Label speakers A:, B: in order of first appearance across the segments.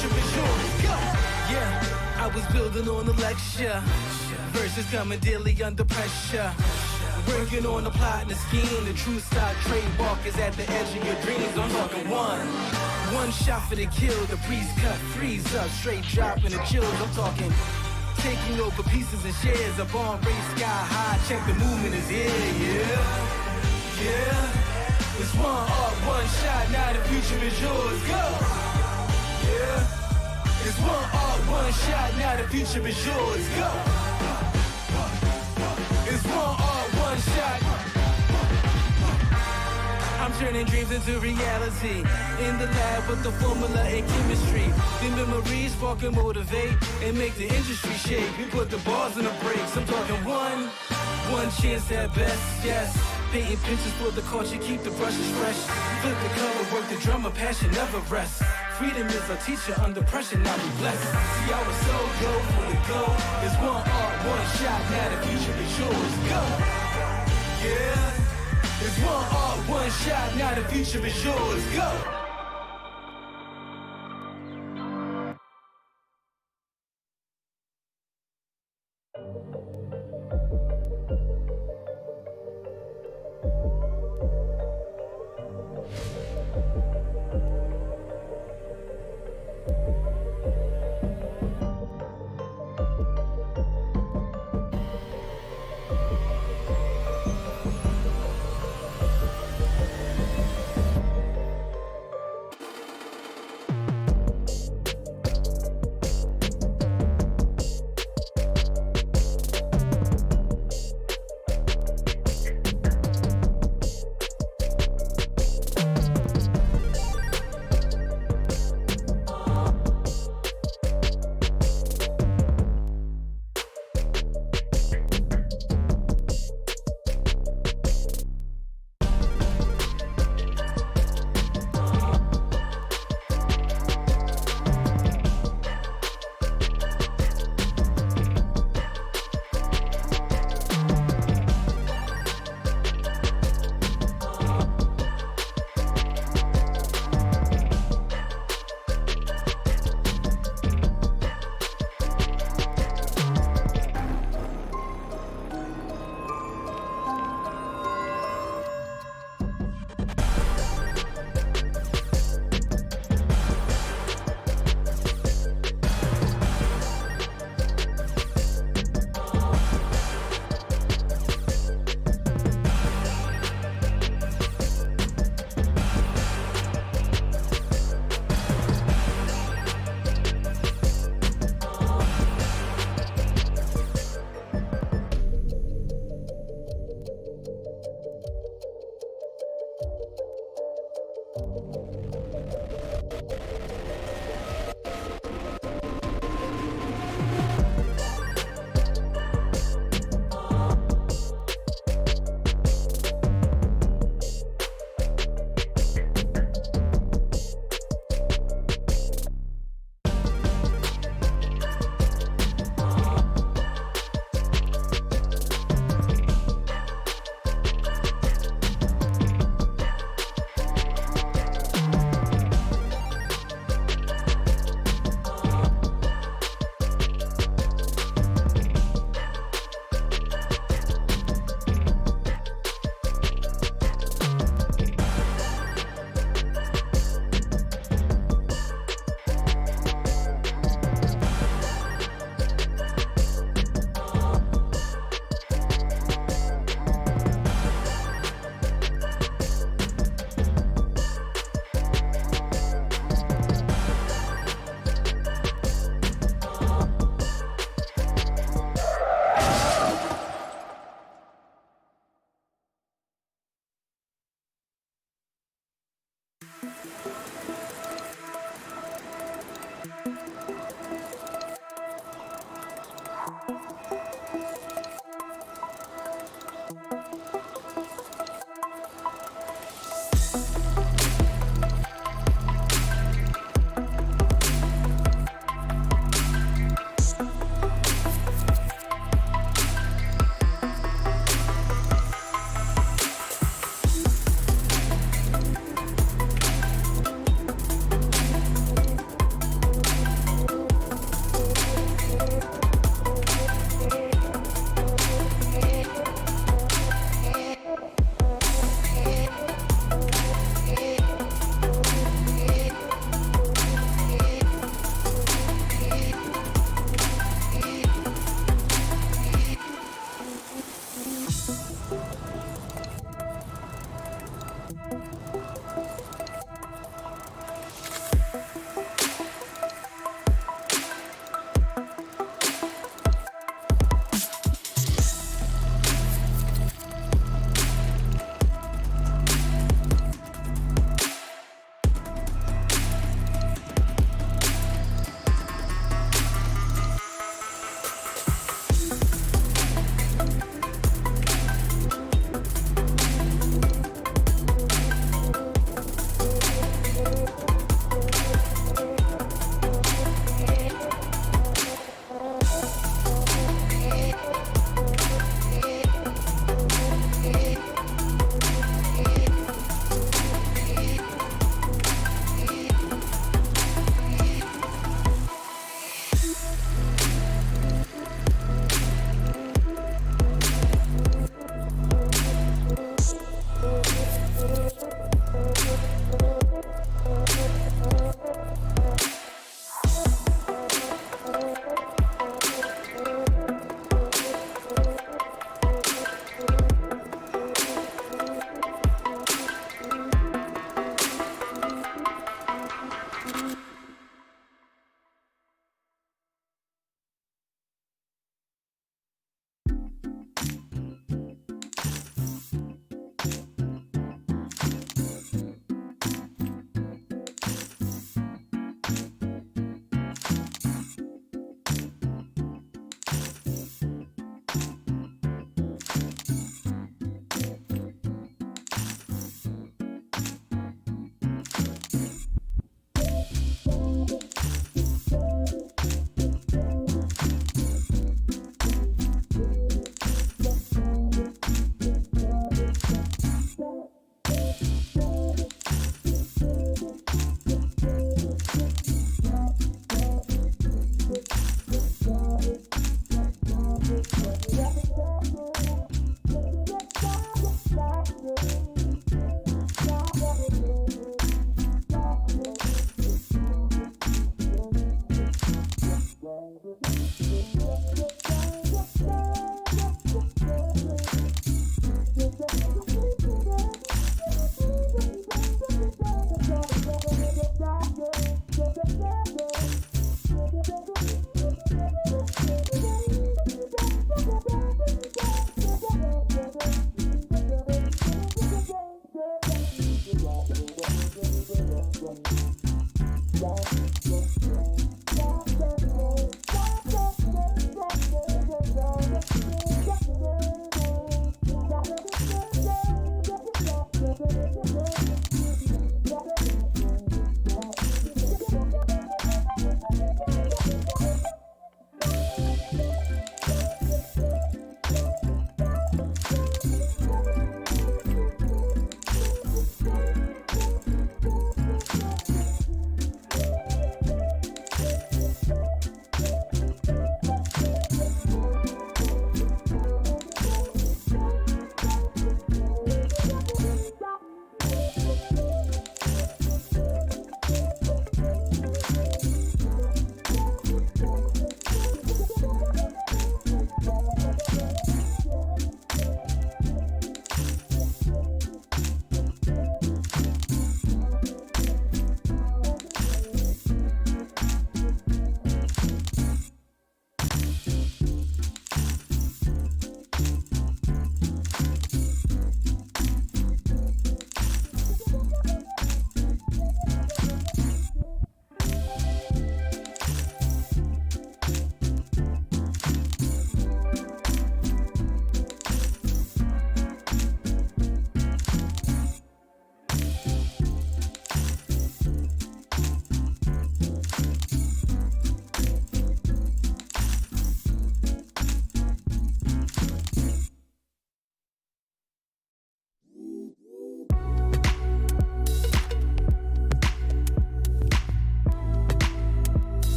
A: future is yours. Go! Yeah, I was building on a lecture. Verses coming daily under pressure. Working on the plot and the scheme. The true stock trademark is at the edge of your dreams. I'm talking one shot for the kill. The priest cut threes up, straight dropping the chills. I'm talking taking over pieces and shares. A bomb race sky high. Check the movement is here. Yeah. It's one art, one shot. Now the future is yours. Go. Yeah. It's one art, one shot. Now the future is yours. Go. It's one art, one shot. I'm turning dreams into reality. In the lab with the formula and chemistry. The memories spark and motivate and make the industry shake. We put the bars in the brakes. I'm talking one chance at best, yes. Painting pictures for the culture, keep the brushes fresh. Flip the color, work the drummer, passion never rests. Freedom is a teacher under pressure, now we blessed. See, I was so go for the go. It's one art, one shot, now the future is yours. Go! Yeah! It's one art, one shot, now the future is yours. Go!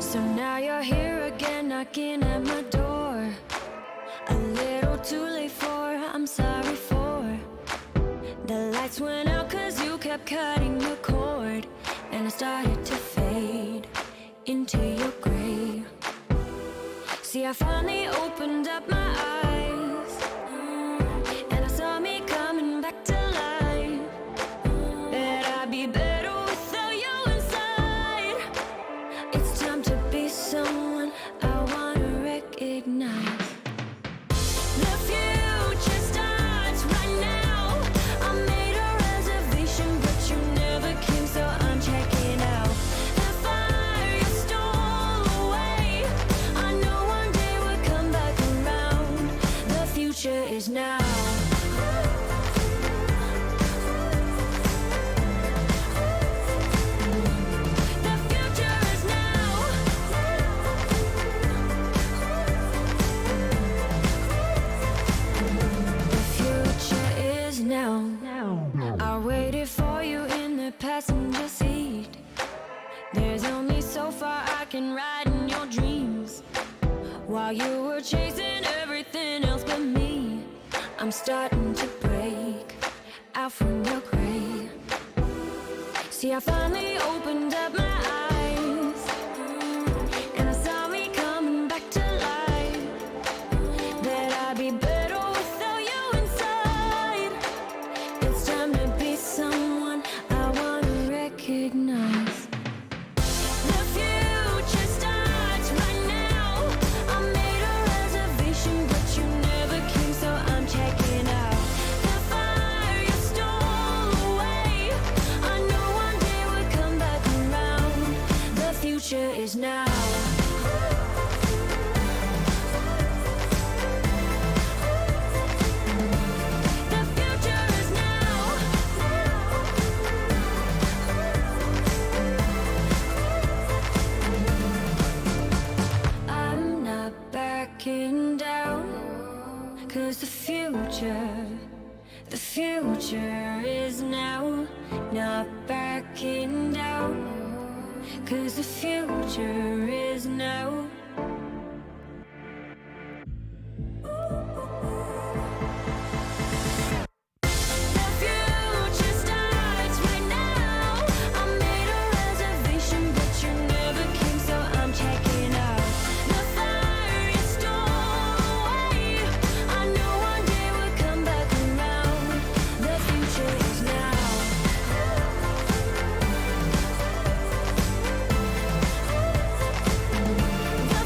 B: So now you're here again, knocking at my door. A little too late for, I'm sorry for. The lights went out cause you kept cutting the cord, and I started to fade into your gray. See, I finally opened up my eyes, and I saw me coming back to life. That I'd be better without you inside. It's time to be someone I wanna recognize. The future starts right now. I made a reservation, but you never came, so I'm checking out. The fire you stole away, I know one day we'll come back around. The future is now. The future is now. The future is now. I waited for you in the passenger seat. There's only so far I can ride in your dreams. While you were chasing everything else but me, I'm starting to break out from your gray. See, I finally opened up my eyes, and I saw me coming back to life. That I'd be better without you inside. It's time to be someone I wanna recognize. The future starts right now. I made a reservation, but you never came, so I'm checking out. The fire you stole away, I know one day we'll come back around. The future is now. The future is now. I'm not backing down, cause the future is now. Not backing down, cause the future is now. The future starts right now. I made a reservation, but you never came, so I'm checking out. The fire you stole away, I know one day we'll come back around. The future is now. The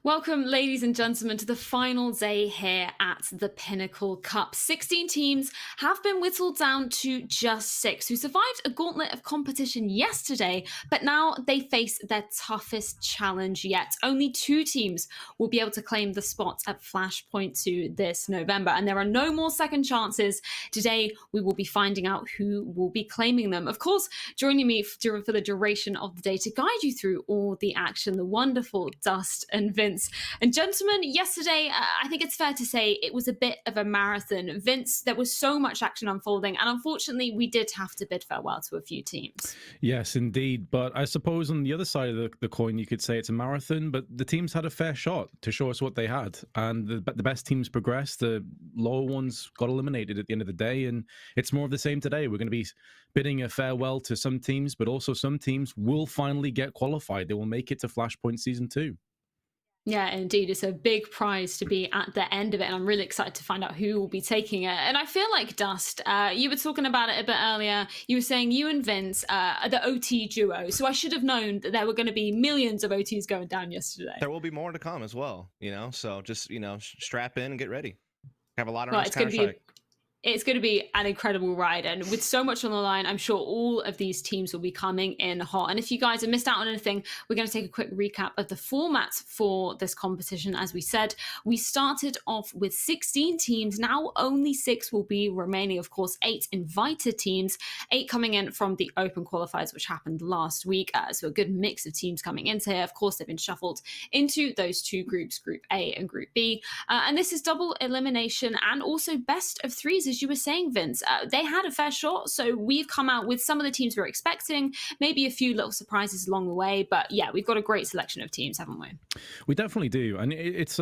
C: Welcome, ladies and gentlemen, to the final day here at the Pinnacle Cup. 16 teams have been whittled down to just 6, who survived a gauntlet of competition yesterday, but now they face their toughest challenge yet. Only 2 teams will be able to claim the spot at Flashpoint 2 this November, and there are no more second chances. Today, we will be finding out who will be claiming them. Of course, joining me for the duration of the day to guide you through all the action, the wonderful Dust and Vince. And gentlemen, yesterday, I think it's fair to say it was a bit of a marathon. Vince, there was so much action unfolding, and unfortunately, we did have to bid farewell to a few teams.
D: Yes, indeed. But I suppose on the other side of the coin, you could say it's a marathon, but the teams had a fair shot to show us what they had. And the best teams progressed, the lower ones got eliminated at the end of the day, and it's more of the same today. We're going to be bidding a farewell to some teams, but also some teams will finally get qualified. They will make it to Flashpoint Season 2.
C: Yeah, indeed. It's a big prize to be at the end of it, and I'm really excited to find out who will be taking it. And I feel like, Dust, you were talking about it a bit earlier. You were saying you and Vince are the OT duo, so I should have known that there were going to be millions of OTs going down yesterday.
E: There will be more to come as well, so just, strap in and get ready. Have a lot of
C: It's going to be an incredible ride, and with so much on the line, I'm sure all of these teams will be coming in hot. And if you guys have missed out on anything, we're going to take a quick recap of the format for this competition. As we said, we started off with 16 teams. Now only 6 will be remaining. Of course, 8 invited teams, 8 coming in from the open qualifiers, which happened last week. So a good mix of teams coming into here. Of course, they've been shuffled into those 2 groups, Group A and Group B. And this is double elimination and also best of 3s, as you were saying, Vince. They had a fair shot, so we've come out with some of the teams we're expecting, maybe a few little surprises along the way, but yeah, we've got a great selection of teams, haven't we?
D: We definitely do, and it's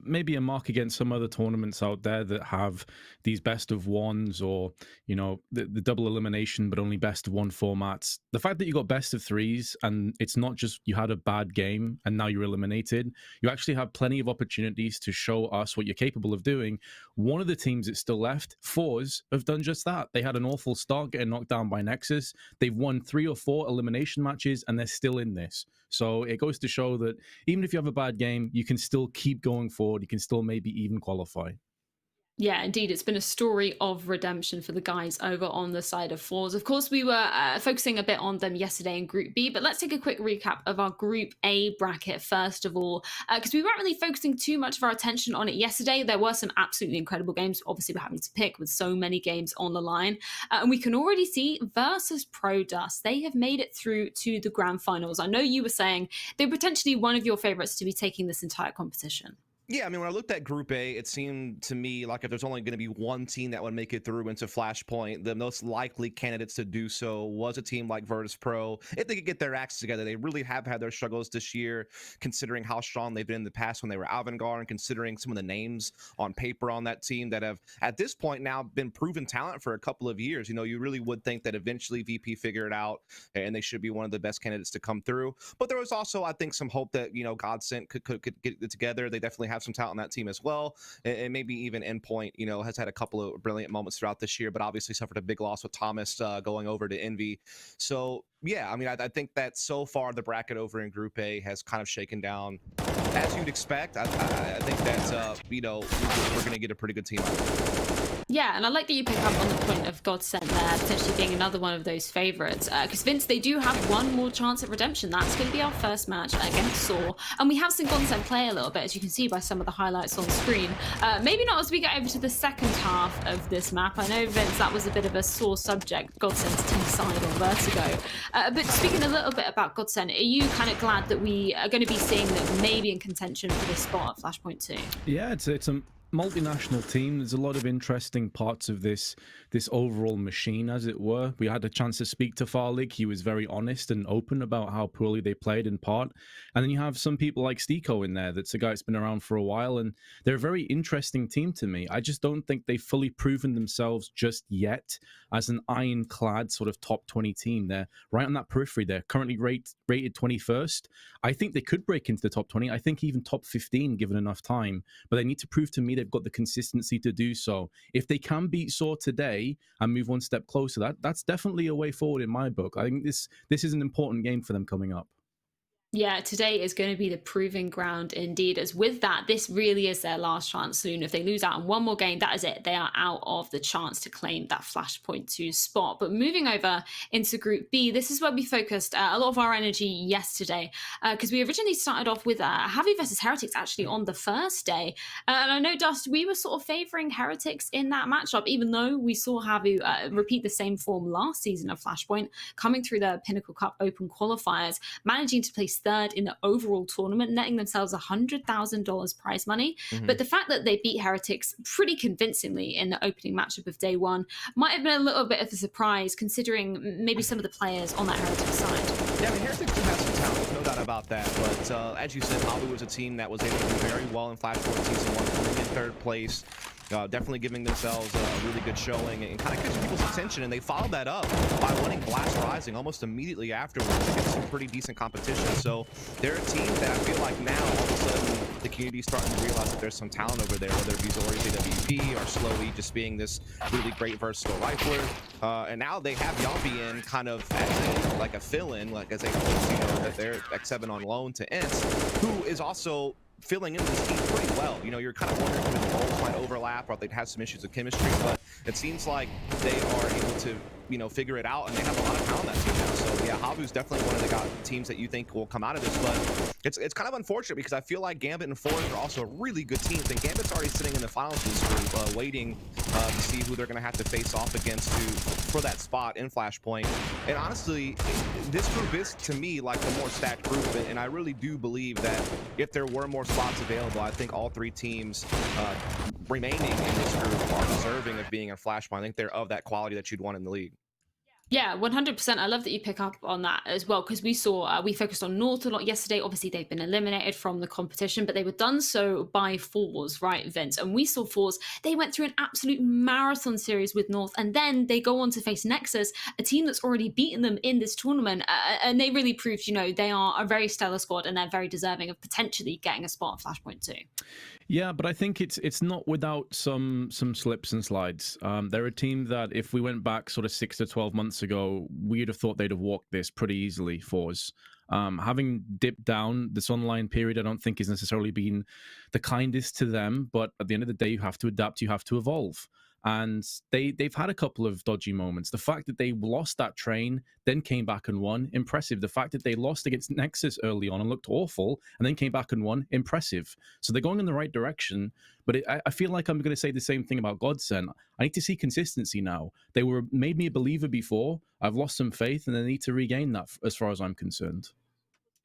D: maybe a mark against some other tournaments out there that have these best of ones or, the double elimination but only best of 1 formats. The fact that you got best of 3s and it's not just you had a bad game and now you're eliminated, you actually have plenty of opportunities to show us what you're capable of doing. One of the teams that's still left, 4s, have done just that. They had an awful start getting knocked down by Nexus. They've won 3 or 4 elimination matches and they're still in this. So it goes to show that even if you have a bad game, you can still keep going forward. You can still maybe even qualify.
C: Yeah, indeed. It's been a story of redemption for the guys over on the side of 4s. Of course, we were focusing a bit on them yesterday in Group B, but let's take a quick recap of our Group A bracket first of all, because we weren't really focusing too much of our attention on it yesterday. There were some absolutely incredible games. Obviously, we're having to pick with so many games on the line. And we can already see Versus Pro Dust. They have made it through to the grand finals. I know you were saying they're potentially one of your favorites to be taking this entire competition.
E: Yeah, I mean, when I looked at Group A, it seemed to me like if there's only going to be one team that would make it through into Flashpoint, the most likely candidates to do so was a team like Virtus Pro. If they could get their acts together, they really have had their struggles this year, considering how strong they've been in the past when they were Avangard, and considering some of the names on paper on that team that have, at this point now, been proven talent for a couple of years. You really would think that eventually VP figure it out, and they should be one of the best candidates to come through. But there was also, I think, some hope that, Godsent could get it together. They definitely have some talent on that team as well, and maybe even Endpoint has had a couple of brilliant moments throughout this year, but obviously suffered a big loss with Thomas going over to Envy. So yeah, I mean, I think that so far the bracket over in Group A has kind of shaken down as you'd expect. I think that we're going to get a pretty good team out of it.
C: Yeah, and I like that you pick up on the point of Godsent there, potentially being another one of those favourites. Because Vince, they do have one more chance at redemption. That's going to be our first match against Saw. And we have seen Godsent play a little bit, as you can see by some of the highlights on screen. Maybe not as we get over to the second half of this map. I know, Vince, that was a bit of a sore subject, Godsent's team side on Vertigo. But speaking a little bit about Godsent, are you kind of glad that we are going to be seeing them maybe in contention for this spot at Flashpoint 2?
D: Yeah, it's a multinational team. There's a lot of interesting parts of this overall machine, as it were. We had a chance to speak to Farlig. He was very honest and open about how poorly they played in part. And then you have some people like Stiko in there. That's a guy that's been around for a while, and they're a very interesting team to me. I just don't think they've fully proven themselves just yet as an ironclad sort of top 20 team. They're right on that periphery. They're currently rated 21st. I think they could break into the top 20. I think even top 15 given enough time. But they need to prove to me they've got the consistency to do so. If they can beat Saw today and move one step closer, that's definitely a way forward in my book. I think this is an important game for them coming up.
C: Yeah, today is going to be the proving ground indeed. As with that, this really is their last chance soon. If they lose out on one more game, that is it. They are out of the chance to claim that Flashpoint 2 spot. But moving over into Group B, this is where we focused a lot of our energy yesterday, because we originally started off with Javi versus Heretics actually on the first day. And I know, Dust, we were sort of favouring Heretics in that matchup, even though we saw Javi repeat the same form last season of Flashpoint, coming through the Pinnacle Cup Open qualifiers, managing to place third in the overall tournament, netting themselves $100,000 prize money. But the fact that they beat Heretics pretty convincingly in the opening matchup of day one might have been a little bit of a surprise, considering maybe some of the players on that Heretics side.
E: Yeah, I mean, Heretics do have some talent, no doubt about that. But as you said, Mabu was a team that was able to do very well in Flashpoint Season 1, coming in third place. Definitely giving themselves a really good showing and kind of catching people's attention, and they followed that up by winning Blast Rising almost immediately afterwards against some pretty decent competition. So they're a team that I feel like now all of a sudden the community is starting to realize that there's some talent over there, whether it be Zori's AWP or Slowly just being this really great versatile rifler. And now they have Yombi in kind of as like a fill-in, like as a that they're X7 on loan to Ints, who is also filling in this team pretty well. You know, you're kind of wondering if the roles might overlap or if they'd have some issues with chemistry, but it seems like they are able to, you know, figure it out, and they have a lot of talent on that team now. So yeah, Havu's definitely one of the teams that you think will come out of this, but it's kind of unfortunate because I feel like Gambit and Forge are also really good teams, and Gambit's already sitting in the finals of this group, waiting to see who they're going to have to face off against for that spot in Flashpoint. And honestly, this group is, to me, like the more stacked group, and I really do believe that if there were more spots available, I think all three teams remaining in this group are deserving of being in Flashpoint. I think they're of that quality that you'd want in the league.
C: Yeah, 100%. I love that you pick up on that as well, because we saw, we focused on North a lot yesterday. Obviously, they've been eliminated from the competition, but they were done so by Fours, right, Vince? And we saw Fours, they went through an absolute marathon series with North, and then they go on to face Nexus, a team that's already beaten them in this tournament. And they really proved, you know, they are a very stellar squad, and they're very deserving of potentially getting a spot at Flashpoint 2.
D: Yeah, but I think it's not without some slips and slides. They're a team that if we went back sort of 6 to 12 months ago, we'd have thought they'd have walked this pretty easily for us. Having dipped down this online period, I don't think has necessarily been the kindest to them, but at the end of the day, you have to adapt, you have to evolve. And they've had a couple of dodgy moments. The fact that they lost that train, then came back and won, impressive. The fact that they lost against Nexus early on and looked awful, and then came back and won, impressive. So they're going in the right direction, but I feel like I'm going to say the same thing about Godsent. I need to see consistency now. They made me a believer before. I've lost some faith, and I need to regain that as far as I'm concerned.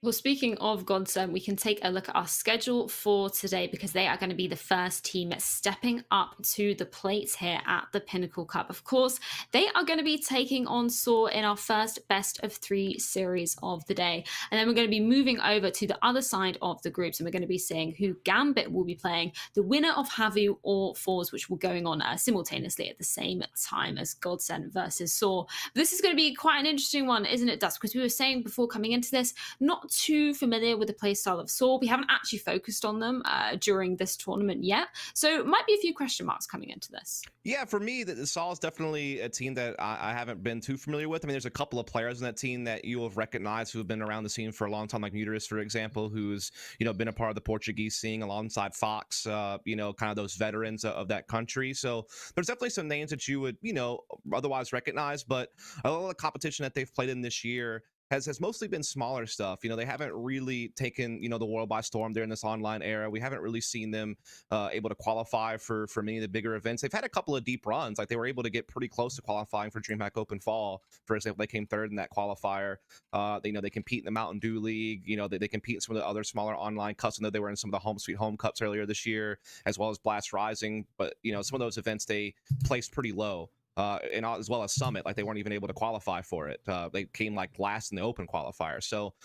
C: Well, speaking of Godsent, we can take a look at our schedule for today, because they are going to be the first team stepping up to the plates here at the Pinnacle Cup. Of course, they are going to be taking on Saw in our first best of 3 series of the day. And then we're going to be moving over to the other side of the groups, and we're going to be seeing who Gambit will be playing, the winner of Havu or Fours, which will going on simultaneously at the same time as Godsent versus Saw. This is going to be quite an interesting one, isn't it, Dust? Because we were saying before coming into this, not too familiar with the playstyle of Saw. We haven't actually focused on them during this tournament yet. So might be a few question marks coming into this.
E: Yeah, for me, the Saw is definitely a team that I haven't been too familiar with. I mean, there's a couple of players in that team that you have recognized who have been around the scene for a long time, like Muterus, for example, who's, been a part of the Portuguese scene alongside Fox, kind of those veterans of that country. So there's definitely some names that you would, otherwise recognize, but a lot of the competition that they've played in this year has mostly been smaller stuff. They haven't really taken, the world by storm during this online era. We haven't really seen them able to qualify for many of the bigger events. They've had a couple of deep runs. Like they were able to get pretty close to qualifying for DreamHack Open Fall. For example, they came third in that qualifier. They compete in the Mountain Dew League. They compete in some of the other smaller online cups. I know they were in some of the Home Sweet Home Cups earlier this year, as well as Blast Rising. But, some of those events, they placed pretty low. And as well as Summit, like they weren't even able to qualify for it. They came like last in the open qualifier. So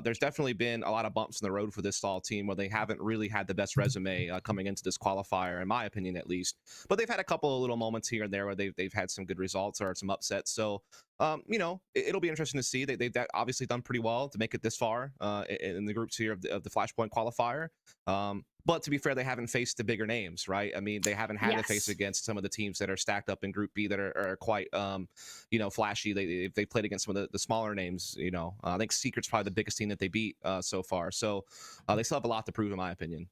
E: there's definitely been a lot of bumps in the road for this Saw team where they haven't really had the best resume coming into this qualifier, in my opinion, at least. But they've had a couple of little moments here and there where they've had some good results or some upsets. So, it'll be interesting to see. They've obviously done pretty well to make it this far in the groups here of the Flashpoint qualifier. But to be fair, they haven't faced the bigger names, right? I mean, they haven't had to face against some of the teams that are stacked up in Group B that are quite, flashy. They played against some of the smaller names. I think Secret's probably the biggest team that they beat so far. So they still have a lot to prove, in my opinion.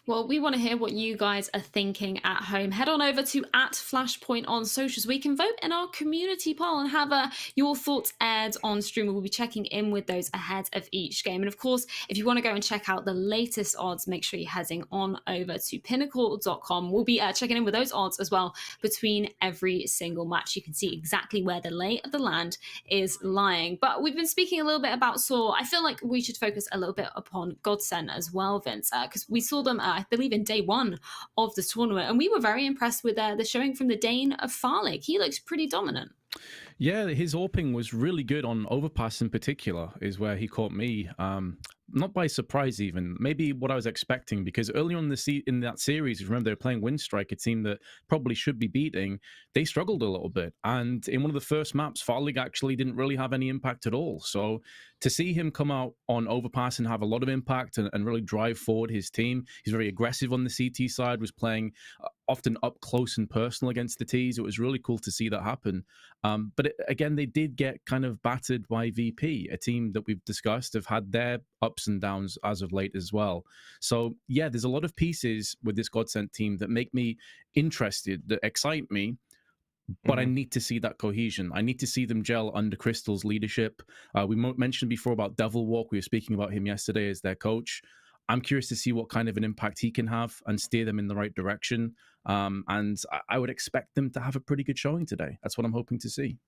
C: Well, we want to hear what you guys are thinking at home. Head on over to @Flashpoint on socials. We can vote in our community poll and have your thoughts aired on stream. We'll be checking in with those ahead of each game. And of course, if you want to go and check out the latest odds, make sure you're heading on over to pinnacle.com. We'll be checking in with those odds as well between every single match. You can see exactly where the lay of the land is lying. But we've been speaking a little bit about Saw. I feel like we should focus a little bit upon Godsend as well, Vince, because we saw them I believe in day one of the tournament, and we were very impressed with the showing from the Dane of Farlig. He looks pretty dominant.
D: Yeah, his AWPing was really good on Overpass in particular, is where he caught me. Not by surprise even, maybe what I was expecting, because early on in that series, remember they were playing Windstrike, a team that probably should be beating. They struggled a little bit, and in one of the first maps, Farlig actually didn't really have any impact at all. So to see him come out on Overpass and have a lot of impact and really drive forward his team, he's very aggressive on the CT side, was playing often up close and personal against the Ts. It was really cool to see that happen. But again, they did get kind of battered by VP, a team that we've discussed have had their ups and downs as of late as well. So yeah, there's a lot of pieces with this Godsend team that make me interested, that excite me, but I need to see that cohesion. I need to see them gel under Crystal's leadership. We mentioned before about Devil Walk. We were speaking about him yesterday as their coach. I'm curious to see what kind of an impact he can have and steer them in the right direction. And I would expect them to have a pretty good showing today. That's what I'm hoping to see.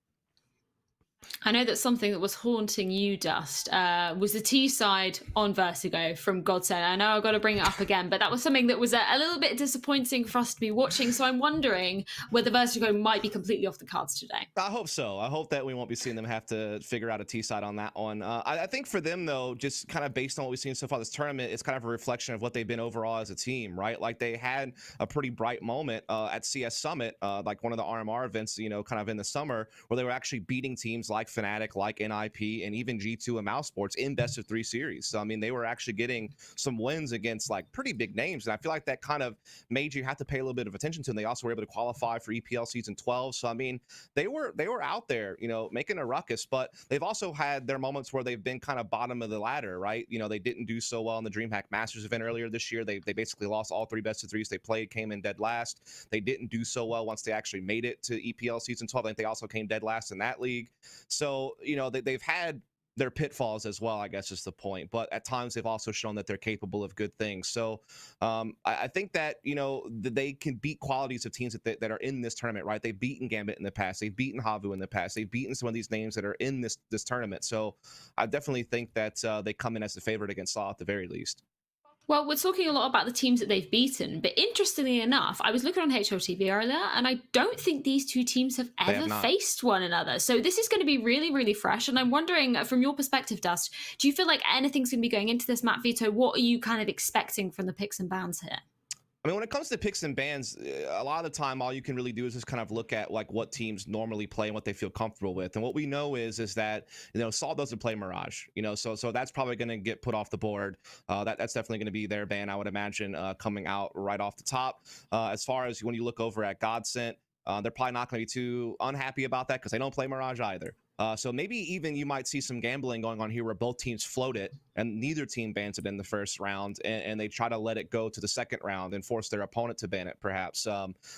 C: I know that something that was haunting you, Dust, was the T side on Vertigo from Godsend. I know I've got to bring it up again, but that was something that was a little bit disappointing for us to be watching. So I'm wondering whether Vertigo might be completely off the cards today.
E: I hope so. I hope that we won't be seeing them have to figure out a T side on that one. I think for them, though, just kind of based on what we've seen so far this tournament, it's kind of a reflection of what they've been overall as a team, right? Like they had a pretty bright moment at CS Summit, like one of the RMR events, kind of in the summer, where they were actually beating teams like Fnatic, like NIP, and even G2 and Mouse Sports in best of 3 series. So I mean, they were actually getting some wins against like pretty big names, and I feel like that kind of made you have to pay a little bit of attention to them. They also were able to qualify for EPL season 12. So I mean, they were out there, making a ruckus, but they've also had their moments where they've been kind of bottom of the ladder, right? They didn't do so well in the DreamHack Masters event earlier this year. They basically lost all 3 best of 3s they played, came in dead last. They didn't do so well once they actually made it to EPL season 12. I think they also came dead last in that league. So, they've had their pitfalls as well, I guess is the point. But at times they've also shown that they're capable of good things. So I think that, they can beat qualities of teams that are in this tournament, right? They've beaten Gambit in the past. They've beaten Havu in the past. They've beaten some of these names that are in this tournament. So I definitely think that they come in as the favorite against Saw at the very least.
C: Well, we're talking a lot about the teams that they've beaten, but interestingly enough, I was looking on HLTV earlier, and I don't think these two teams have ever faced one another. So this is going to be really, really fresh. And I'm wondering, from your perspective, Dust, do you feel like anything's going to be going into this map, Vito? What are you kind of expecting from the picks and bans here?
E: I mean, when it comes to picks and bans, a lot of the time, all you can really do is just kind of look at like what teams normally play and what they feel comfortable with. And what we know is that Saul doesn't play Mirage, so that's probably going to get put off the board. That's definitely going to be their ban, I would imagine, coming out right off the top. As far as when you look over at Godsent, they're probably not going to be too unhappy about that because they don't play Mirage either. So maybe even you might see some gambling going on here where both teams float it and neither team bans it in the first round, and they try to let it go to the second round and force their opponent to ban it, perhaps,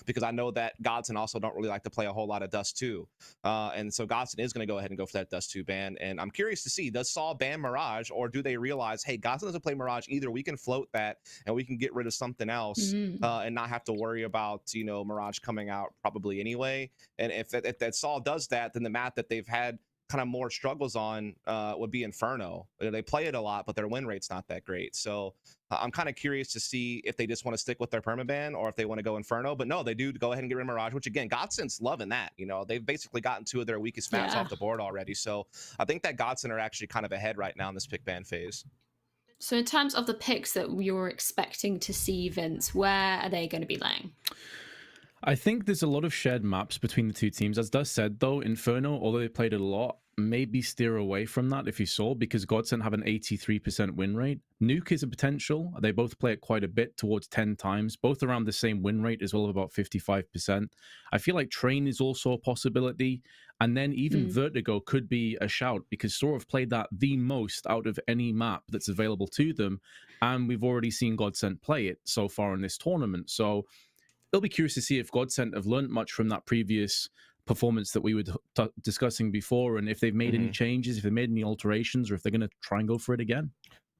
E: because I know that Godson also don't really like to play a whole lot of Dust 2. And so Godson is going to go ahead and go for that Dust 2 ban. And I'm curious to see, does Saul ban Mirage, or do they realize, hey, Godson doesn't play Mirage either. We can float that and we can get rid of something else and not have to worry about, Mirage coming out probably anyway. And if that Saul does that, then the map that they've had kind of more struggles on would be Inferno. They play it a lot, but their win rate's not that great. So I'm kind of curious to see if they just want to stick with their permaban or if they want to go Inferno. But no, they do go ahead and get rid of Mirage, which again, Godsent's loving that. They've basically gotten 2 of their weakest maps off the board already. So I think that Godsent are actually kind of ahead right now in this pick ban phase.
C: So in terms of the picks that you're expecting to see, Vince, where are they going to be laying?
D: I think there's a lot of shared maps between the two teams. As Dust said, though, Inferno, although they played it a lot, maybe steer away from that if you saw, because Godsent have an 83% win rate. Nuke is a potential. They both play it quite a bit, towards 10 times, both around the same win rate as well, of about 55%. I feel like Train is also a possibility. And then even Vertigo could be a shout, because Saw have played that the most out of any map that's available to them. And we've already seen Godsent play it so far in this tournament. So it'll be curious to see if Godsent have learned much from that previous performance that we were discussing before, and if they've made any changes, if they've made any alterations, or if they're going to try and go for it again.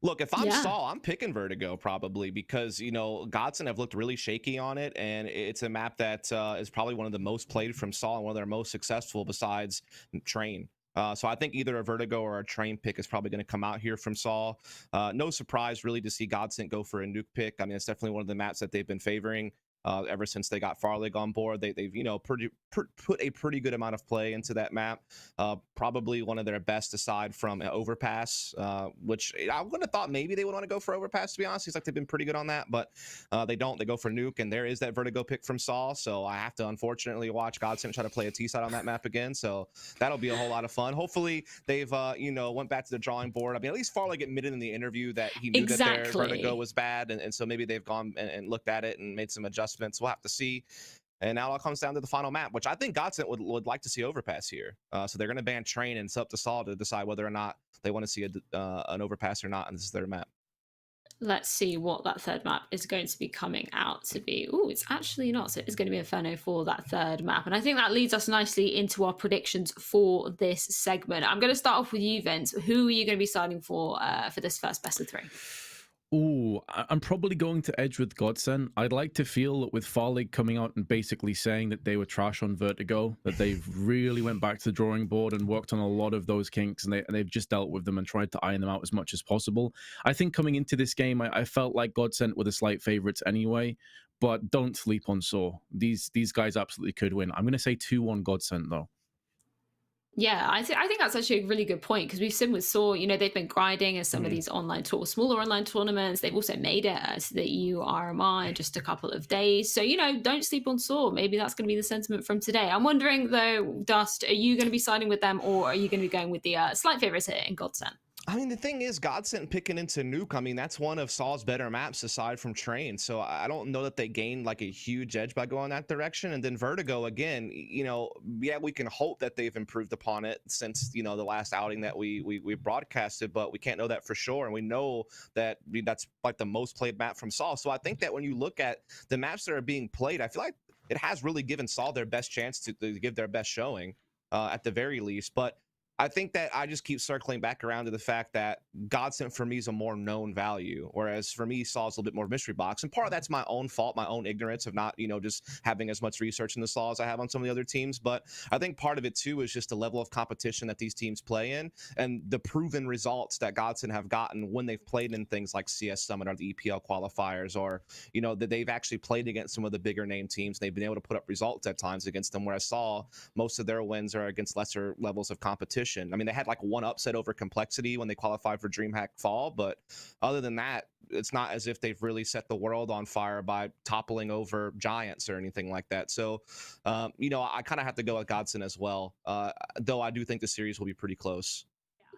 E: Look, if I'm Saul, I'm picking Vertigo probably because, Godsent have looked really shaky on it, and it's a map that is probably one of the most played from Saul and one of their most successful besides Train. So I think either a Vertigo or a Train pick is probably going to come out here from Saul. No surprise really to see Godsent go for a Nuke pick. I mean, it's definitely one of the maps that they've been favoring. Ever since they got Farlig on board, they've put a pretty good amount of play into that map. Probably one of their best aside from Overpass, which I would have thought maybe they would want to go for Overpass, to be honest. Seems like they've been pretty good on that, but they don't. They go for Nuke, and there is that Vertigo pick from Saul. So I have to unfortunately watch Godsent try to play a T-side on that map again. So that'll be a whole lot of fun. Hopefully they've went back to the drawing board. I mean, at least Farlig admitted in the interview that he knew that their Vertigo was bad, and so maybe they've gone and looked at it and made some adjustments. We'll have to see. And now it all comes down to the final map, which I think Godsent would like to see Overpass here. So they're going to ban Train, and it's up to Saul to decide whether or not they want to see an Overpass or not, and this is their map.
C: Let's see what that third map is going to be coming out to be. Oh, it's actually not. So it's going to be Inferno for that third map. And I think that leads us nicely into our predictions for this segment. I'm going to start off with you, Vince. Who are you going to be signing for this first best of 3?
D: Ooh, I'm probably going to edge with Godsent. I'd like to feel that with Farlig coming out and basically saying that they were trash on Vertigo, that they've really went back to the drawing board and worked on a lot of those kinks, and they've just dealt with them and tried to iron them out as much as possible. I think coming into this game, I felt like Godsent were the slight favorites anyway, but don't sleep on Saw. These guys absolutely could win. I'm going to say 2-1 Godsent, though.
C: Yeah, I think that's actually a really good point, because we've seen with Saw, they've been grinding as some of these smaller online tournaments. They've also made it as the EU RMI in just a couple of days. So, don't sleep on Saw. Maybe that's going to be the sentiment from today. I'm wondering, though, Dust, are you going to be siding with them, or are you going to be going with the slight favorites here in Godsent?
E: I mean, the thing is, Godsent picking into Nuke, I mean, that's one of Saul's better maps aside from Train. So I don't know that they gained like a huge edge by going that direction. And then Vertigo, again, we can hope that they've improved upon it since, the last outing that we broadcasted, but we can't know that for sure. And we know that that's like the most played map from Saul. So I think that when you look at the maps that are being played, I feel like it has really given Saul their best chance to give their best showing at the very least. But I think that I just keep circling back around to the fact that Godsent for me is a more known value, whereas for me, Saul's a little bit more mystery box. And part of that's my own fault, my own ignorance of not, just having as much research in the Saul as I have on some of the other teams. But I think part of it too is just the level of competition that these teams play in and the proven results that Godsent have gotten when they've played in things like CS Summit or the EPL qualifiers, or, that they've actually played against some of the bigger name teams. They've been able to put up results at times against them, whereas Saul, most of their wins are against lesser levels of competition. competition. I mean, they had like one upset over Complexity when they qualified for DreamHack Fall, but other than that, it's not as if they've really set the world on fire by toppling over giants or anything like that. So, you know, I kind of have to go with Godson as well, though I do think the series will be pretty close.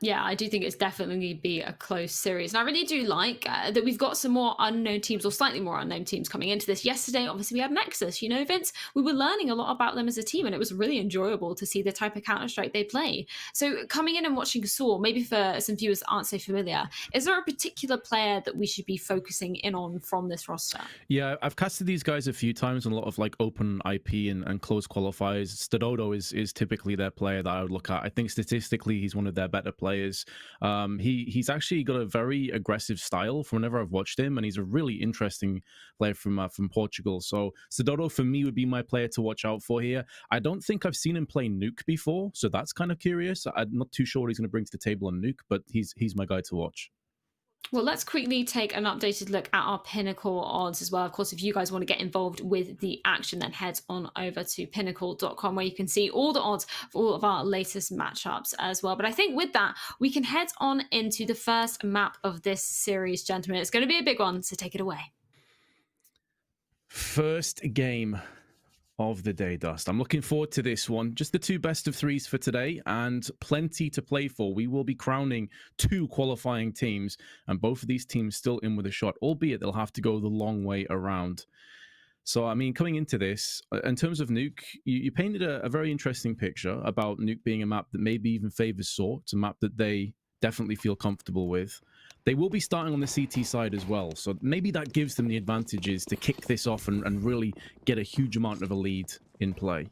C: Yeah, I do think it's definitely be a close series. And I really do like that we've got some more unknown teams or slightly more unknown teams coming into this. Yesterday, obviously, we had Nexus. You know, Vince, we were learning a lot about them as a team, and it was really enjoyable to see the type of Counter-Strike they play. So coming in and watching Saw, maybe for some viewers that aren't so familiar, is there a particular player that we should be focusing in on from this roster?
D: Yeah, I've casted these guys a few times on a lot of like open IP and closed qualifiers. Stadodo is typically their player that I would look at. I think statistically he's one of their better players. He's actually got a very aggressive style from whenever I've watched him, and he's a really interesting player from Portugal. So Stadodo for me would be my player to watch out for here. I don't think I've seen him play Nuke before, so that's kind of curious. I'm not too sure what he's going to bring to the table on Nuke, but he's my guy to watch.
C: Well, let's quickly take an updated look at our Pinnacle odds as well. Of course, if you guys want to get involved with the action, then head on over to pinnacle.com where you can see all the odds for all of our latest matchups as well. But I think with that, we can head on into the first map of this series, gentlemen. It's going to be a big one, so take it away.
D: First game of the day, Dust. I'm looking forward to this one. Just the two best of threes for today and plenty to play for. We will be crowning 2 qualifying teams, and both of these teams still in with a shot, albeit they'll have to go the long way around. So, I mean, coming into this, in terms of Nuke, you painted a very interesting picture about Nuke being a map that maybe even favors Saw. It's a map that they definitely feel comfortable with. They will be starting on the CT side as well, so maybe that gives them the advantages to kick this off and really get a huge amount of a lead in play.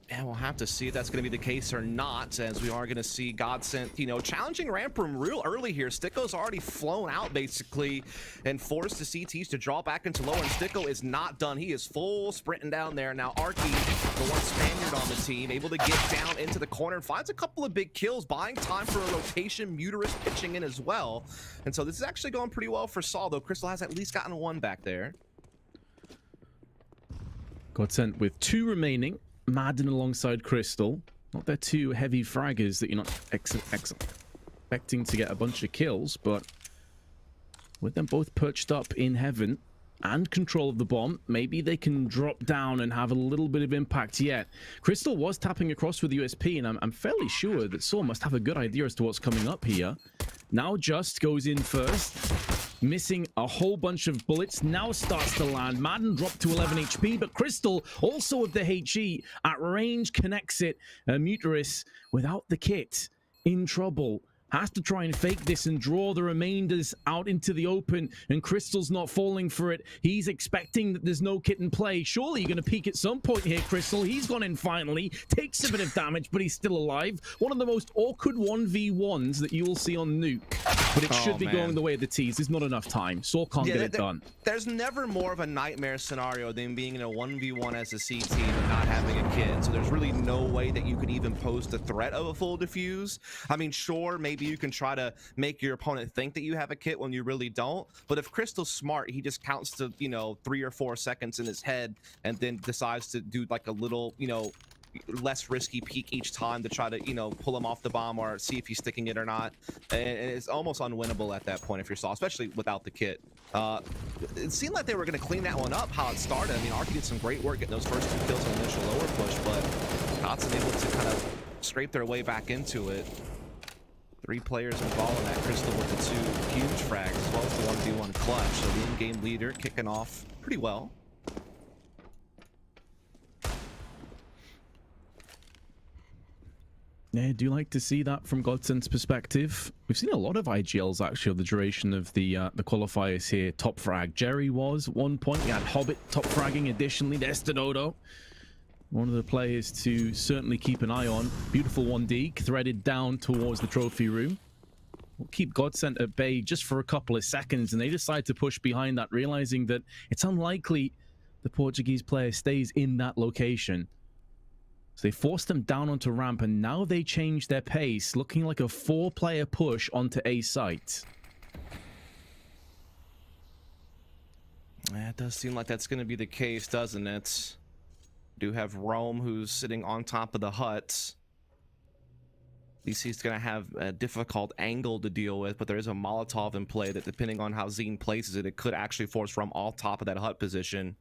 E: Yeah, we'll have to see if that's going to be the case or not, as we are going to see Godsent, you know, challenging ramp room real early here. Sticko's already flown out, basically, and forced the CTs to draw back into lower, and Sticko is not done. He is full sprinting down there. Now, Arky, the one Spaniard on the team, able to get down into the corner and finds a couple of big kills, buying time for a rotation. Muterus pitching in as well. And so this is actually going pretty well for Saul, though. Crystal has at least gotten one back there.
D: Godsent with 2 remaining. Madden alongside Crystal. Not their 2 heavy fraggers that you're not expecting to get a bunch of kills, but with them both perched up in heaven and control of the bomb, maybe they can drop down and have a little bit of impact yet. Crystal was tapping across with USP, and I'm fairly sure that Saw must have a good idea as to what's coming up here. Now Just goes in first, missing a whole bunch of bullets, now starts to land. Madden dropped to 11 HP, but Crystal, also with the HE, at range connects it. Muterus, without the kit, in trouble. Has to try and fake this and draw the remainders out into the open, and Crystal's not falling for it. He's expecting that there's no kit in play. Surely you're going to peek at some point here, Crystal. He's gone in finally, takes a bit of damage, but he's still alive. One of the most awkward 1v1s that you will see on Nuke, but it should be going the way of the tease. There's not enough time. Saw can't get it done.
E: There's never more of a nightmare scenario than being in a 1v1 as a CT and not having a kit. So there's really no way that you could even pose the threat of a full defuse. I mean, sure, maybe you can try to make your opponent think that you have a kit when you really don't, but if Crystal's smart, he just counts to, you know, 3 or 4 seconds in his head and then decides to do like a little, you know, less risky peek each time to try to, you know, pull him off the bomb or see if he's sticking it or not. And it's almost unwinnable at that point if you're Saw, especially without the kit. It seemed like they were going to clean that one up how it started. I mean, Arky did some great work getting those first 2 kills on the initial lower push, but Godson able to kind of scrape their way back into it. 3 players involved in that. Crystal with the 2 huge frags as well as the 1v1 clutch. So the in-game leader kicking off pretty well.
D: Yeah, I do like to see that from Godsent's perspective. We've seen a lot of IGLs actually of the duration of the qualifiers here. Top frag. Jerry was at one point. We had Hobbit top fragging additionally. There's Stadodo. One of the players to certainly keep an eye on. Beautiful 1D threaded down towards the trophy room. We'll keep Godsent at bay just for a couple of seconds, and they decide to push behind that, realizing that it's unlikely the Portuguese player stays in that location. So they force them down onto ramp, and now they change their pace, looking like a 4-player push onto A site.
E: Yeah, it does seem like that's going to be the case, doesn't it? Do have Rome, who's sitting on top of the hut. DC's going to have a difficult angle to deal with, but there is a Molotov in play that, depending on how Zine places it, it could actually force from off top of that hut position.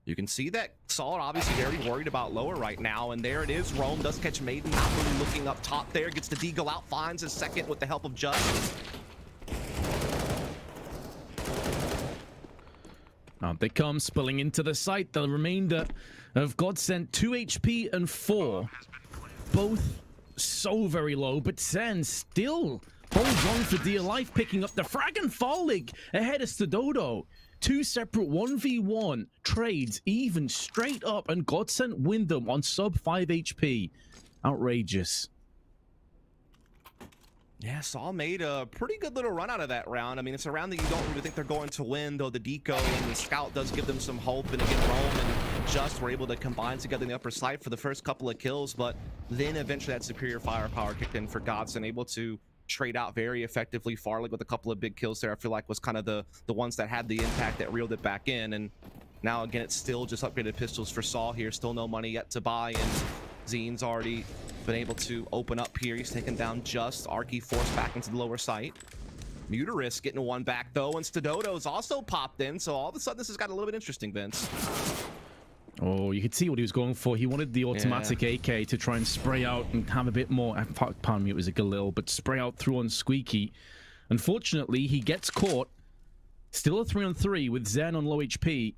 E: You can see that Solid obviously very worried about lower right now, and there it is. Rome does catch Maiden, not really looking up top there, gets the Deagle out, finds his second with the help of Just.
D: Out they come, spilling into the site. The remainder of Godsent, 2 HP and 4. Both so very low, but Sen still holds on for dear life, picking up the frag, and Farlig ahead of Stododo. 2 separate 1v1 trades, even straight up, and Godsent win them on sub 5 HP. Outrageous.
E: Yeah, Saul made a pretty good little run out of that round. I mean, it's a round that you don't really think they're going to win, though the Deco and the Scout does give them some hope. And again, Rome and Just were able to combine together in the upper side for the first couple of kills, but then eventually that superior firepower kicked in for Godson, able to trade out very effectively. Farlig with a couple of big kills there, I feel like was kind of the ones that had the impact that reeled it back in. And now again, it's still just upgraded pistols for Saul here. Still no money yet to buy, and Zine's already been able to open up here. He's taken down Just. Arky forced back into the lower site. Muterus getting one back though, and Stododo's also popped in, so all of a sudden this has got a little bit interesting, Vince.
D: Oh, you could see what he was going for. He wanted the automatic AK to try and spray out and have a bit more. Pardon me, it was a Galil, but spray out through on Squeaky. Unfortunately, he gets caught. Still a 3-on-3 with Zen on low HP.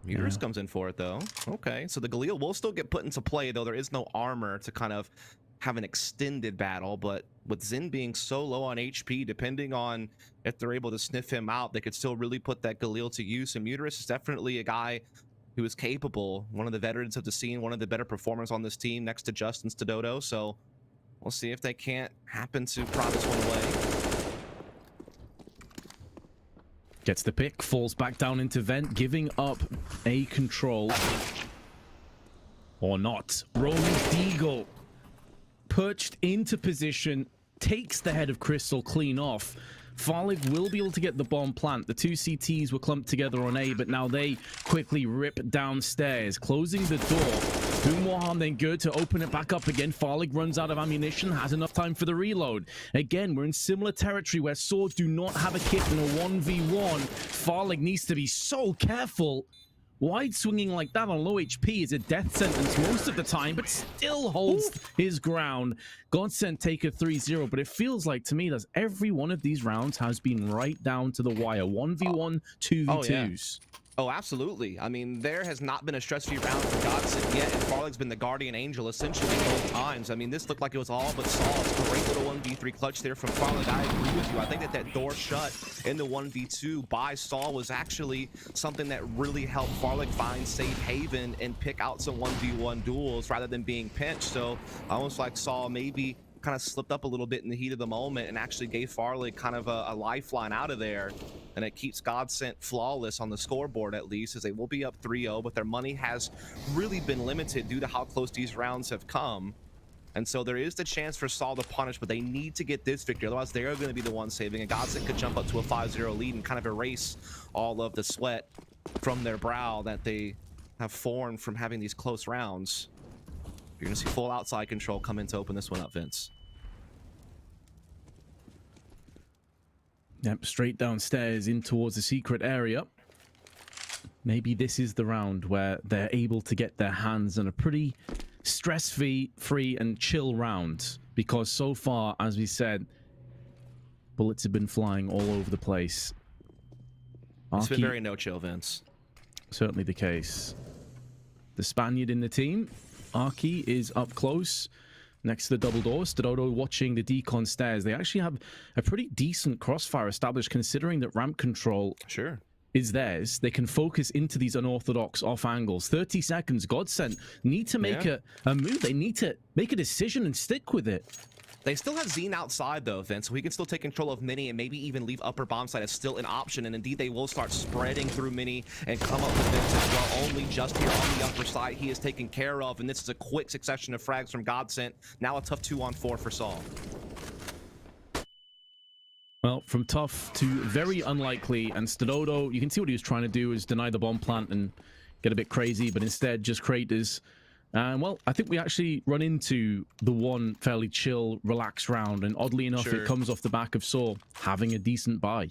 E: Muterus comes in for it though. Okay, so the Galil will still get put into play, though there is no armor to kind of have an extended battle. But with Zen being so low on HP, depending on if they're able to sniff him out, they could still really put that Galil to use. And Muterus is definitely a guy who is capable, one of the veterans of the scene, one of the better performers on this team next to Justin Stododo. So we'll see if they can't happen to pry this one away.
D: Gets the pick, falls back down into vent, giving up A control. Or not. Rolling Deagle. Perched into position, takes the head of Crystal clean off. Farlig will be able to get the bomb plant. The 2 CTs were clumped together on A, but now they quickly rip downstairs, closing the door. Do more harm than good to open it back up again. Farlig runs out of ammunition, has enough time for the reload. Again, we're in similar territory where Swords do not have a kit in a 1v1. Farlig needs to be so careful. Wide swinging like that on low HP is a death sentence most of the time, but still holds his ground. Godsent take a 3-0, but it feels like to me that every one of these rounds has been right down to the wire. 1v1, 2v2s.
E: Oh, absolutely. I mean, there has not been a stress-free round for Godsent yet, and Farlig's been the guardian angel essentially both times. I mean, this looked like it was all but Saul's great little 1v3 clutch there from Farlig. I agree with you. I think that door shut in the 1v2 by Saul was actually something that really helped Farlig find safe haven and pick out some 1v1 duels rather than being pinched. So almost like Saul maybe kind of slipped up a little bit in the heat of the moment and actually gave Farlig kind of a lifeline out of there. And it keeps Godsent flawless on the scoreboard, at least, as they will be up 3-0, but their money has really been limited due to how close these rounds have come. And so there is the chance for Saul to punish, but they need to get this victory. Otherwise, they're going to be the ones saving. And Godsent could jump up to a 5-0 lead and kind of erase all of the sweat from their brow that they have formed from having these close rounds. You're going to see full outside control come in to open this one up, Vince.
D: Yep, straight downstairs in towards the secret area. Maybe this is the round where they're able to get their hands on a pretty stress-free and chill round. Because so far, as we said, bullets have been flying all over the place.
E: It's been very no-chill, Vince.
D: Certainly the case. The Spaniard in the team, Arky, is up close next to the double door. Stododo watching the decon stairs. They actually have a pretty decent crossfire established, considering that ramp control is theirs. They can focus into these unorthodox off angles. 30 seconds. Godsent need to make a move. They need to make a decision and stick with it.
E: They still have Zine outside, though, Vince, so he can still take control of Mini and maybe even leave upper bomb site as still an option. And indeed, they will start spreading through Mini and come up with Vince as well. Only just here on the upper side he is taken care of, and this is a quick succession of frags from Godsent. Now a tough 2-on-4 for Saul.
D: Well, from tough to very unlikely, and Stododo, you can see what he was trying to do is deny the bomb plant and get a bit crazy, but instead just create his And well, I think we actually run into the one fairly chill, relaxed round, and oddly enough,
E: Sure.
D: it comes off the back of Saw having a decent buy.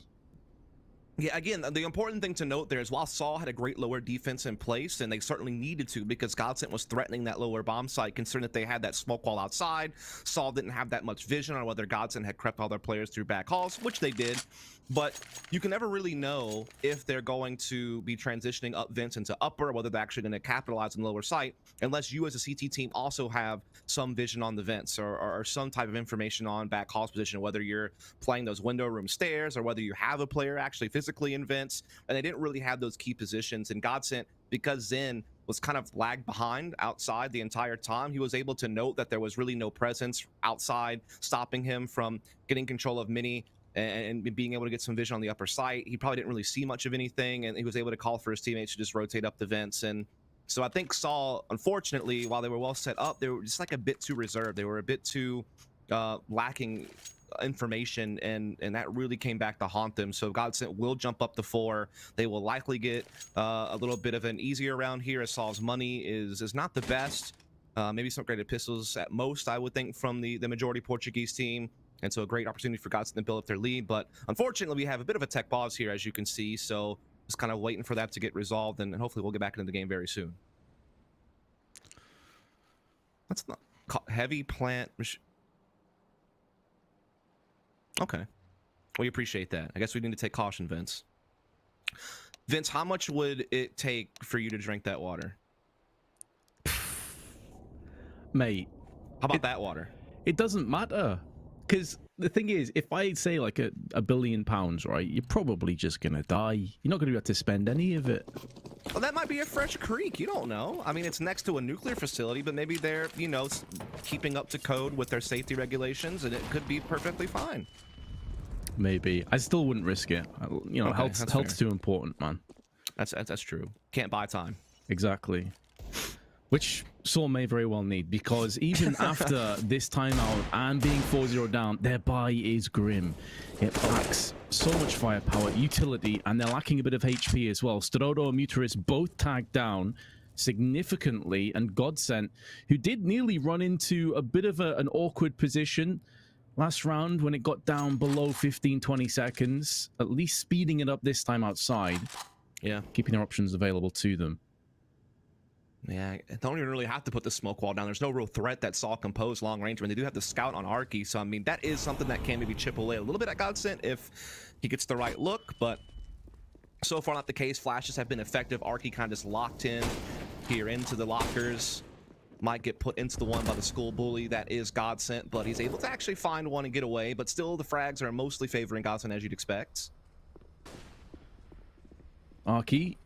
E: Yeah, again, the important thing to note there is while Saul had a great lower defense in place, and they certainly needed to because Godsent was threatening that lower bomb site, considering that they had that smoke wall outside. Saul didn't have that much vision on whether Godsent had crept all their players through back halls, which they did. But you can never really know if they're going to be transitioning up vents into upper, or whether they're actually going to capitalize on the lower site, unless you as a CT team also have some vision on the vents or some type of information on back halls position, whether you're playing those window room stairs or whether you have a player actually physically in vents. And they didn't really have those key positions. And Godsent, because Zen was kind of lagged behind outside the entire time, he was able to note that there was really no presence outside stopping him from getting control of Mini and being able to get some vision on the upper site. He probably didn't really see much of anything, and he was able to call for his teammates to just rotate up the vents. And so I think Saul, unfortunately, while they were well set up, they were just like a bit too reserved. They were a bit too lacking information, and that really came back to haunt them. So Godsent will jump up to 4. They will likely get a little bit of an easier round here, as Saul's money is not the best. Maybe some graded pistols at most, I would think, from the majority Portuguese team. And so a great opportunity for Godsent to build up their lead. But unfortunately, we have a bit of a tech pause here, as you can see. So just kind of waiting for that to get resolved, and hopefully we'll get back into the game very soon. That's not heavy plant. Okay. We appreciate that. I guess we need to take caution, Vince. Vince, how much would it take for you to drink that water?
D: Mate.
E: How about that water?
D: It doesn't matter. Because the thing is, if I say like a billion pounds, right, you're probably just going to die. You're not going to have to spend any of it.
E: Well, that might be a fresh creek. You don't know. I mean, it's next to a nuclear facility, but maybe they're, you know, keeping up to code with their safety regulations, and it could be perfectly fine.
D: Maybe. I still wouldn't risk it. You know,
E: Okay,
D: health's too important, man.
E: That's true. Can't buy time.
D: Exactly. Which Saul may very well need, because even after this timeout and being 4-0 down, their buy is grim. It lacks so much firepower, utility, and they're lacking a bit of HP as well. Starodo and Muteris both tagged down significantly, and Godsent, who did nearly run into a bit of an awkward position last round when it got down below 15-20 seconds, at least speeding it up this time outside.
E: Yeah.
D: Keeping their options available to them.
E: Yeah, I don't even really have to put the smoke wall down. There's no real threat that Saul can pose long range when they do have the scout on Arky. So, I mean, that is something that can maybe chip away a little bit at Godsent if he gets the right look. But so far, not the case. Flashes have been effective. Arky kind of just locked in here into the lockers. Might get put into the one by the school bully. That is Godsent, but he's able to actually find one and get away. But still, the frags are mostly favoring Godsent, as you'd expect.
D: Arky,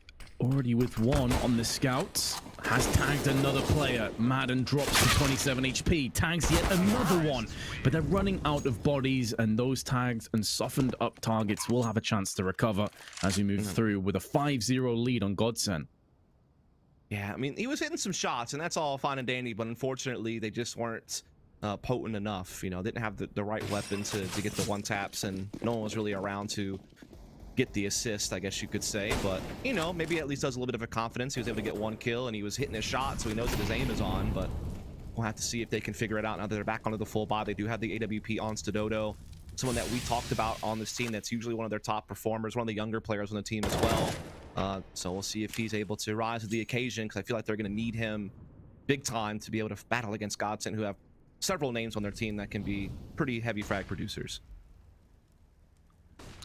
D: already with one on the scouts, has tagged another player. Madden drops to 27 HP, tags yet another one, but they're running out of bodies, and those tags and softened up targets will have a chance to recover as we move through with a 5-0 lead on Godsent.
E: Yeah, I mean, he was hitting some shots, and that's all fine and dandy, but unfortunately, they just weren't potent enough. You know, didn't have the right weapon to get the one taps, and no one was really around to get the assist, I guess you could say. But, you know, maybe at least does a little bit of a confidence. He was able to get one kill, and he was hitting his shot, so he knows that his aim is on. But we'll have to see if they can figure it out now that they're back onto the full buy. They do have the AWP on Stadodo, someone that we talked about on this team that's usually one of their top performers, one of the younger players on the team as well. So we'll see if he's able to rise to the occasion, because I feel like they're going to need him big time to be able to battle against Godsent, who have several names on their team that can be pretty heavy frag producers.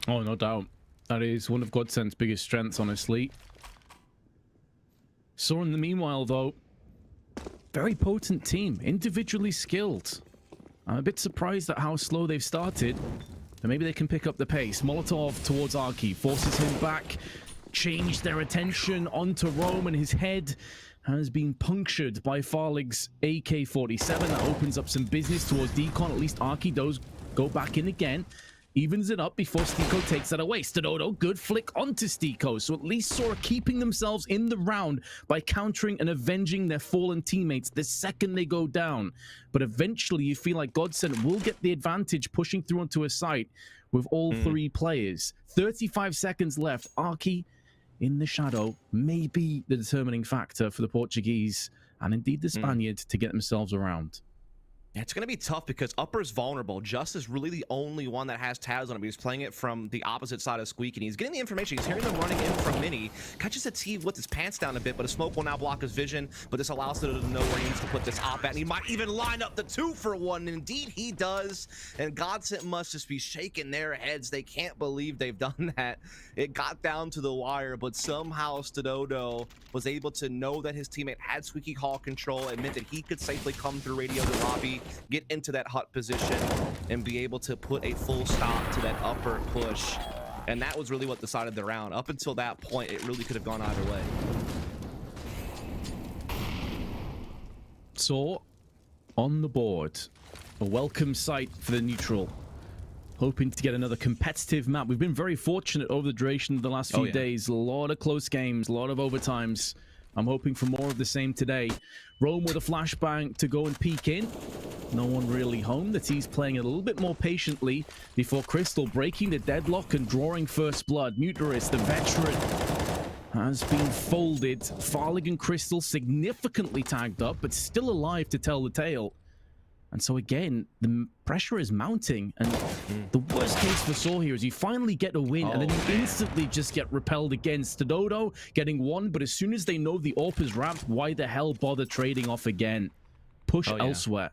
D: Oh, no doubt. That is one of Godsent's biggest strengths, honestly. Saw in the meanwhile, though, very potent team, individually skilled. I'm a bit surprised at how slow they've started, but maybe they can pick up the pace. Molotov towards Arky, forces him back, changed their attention onto Rome, and his head has been punctured by Farlig's AK-47. That opens up some business towards Decon. At least Arky does go back in again. Evens it up before Stiko takes that away. Stadodo, good flick onto Stiko. So at least Sora keeping themselves in the round by countering and avenging their fallen teammates the second they go down. But eventually you feel like Godsent will get the advantage pushing through onto a site with all three players. 35 seconds left. Arky in the shadow may be the determining factor for the Portuguese and indeed the Spaniard to get themselves around.
E: Yeah, it's going to be tough because Upper's vulnerable. Just is really the only one that has tabs on him. He's playing it from the opposite side of Squeak, and he's getting the information. He's hearing them running in from Mini. Catches a T with his pants down a bit, but a smoke will now block his vision. But this allows him to know where he needs to put this op at, and he might even line up the 2-for-1. And indeed, he does. And Godsent must just be shaking their heads. They can't believe they've done that. It got down to the wire, but somehow Stododo was able to know that his teammate had Squeaky Hall control. It meant that he could safely come through radio to lobby, get into that hut position, and be able to put a full stop to that Upper push. And that was really what decided the round. Up until that point, it really could have gone either way.
D: So, on the board, a welcome sight for the neutral. Hoping to get another competitive map. We've been very fortunate over the duration of the last few days. A lot of close games, a lot of overtimes. I'm hoping for more of the same today. Rome with a flashbang to go and peek in. No one really home. The T's playing it a little bit more patiently before Crystal breaking the deadlock and drawing first blood. Muteris, the veteran, has been folded. Farlig and Crystal significantly tagged up, but still alive to tell the tale. And so again, the pressure is mounting, and the worst case for Saw here is you finally get a win, and then you instantly just get repelled against Stododo, getting one, but as soon as they know the AWP is wrapped, why the hell bother trading off again? Push elsewhere.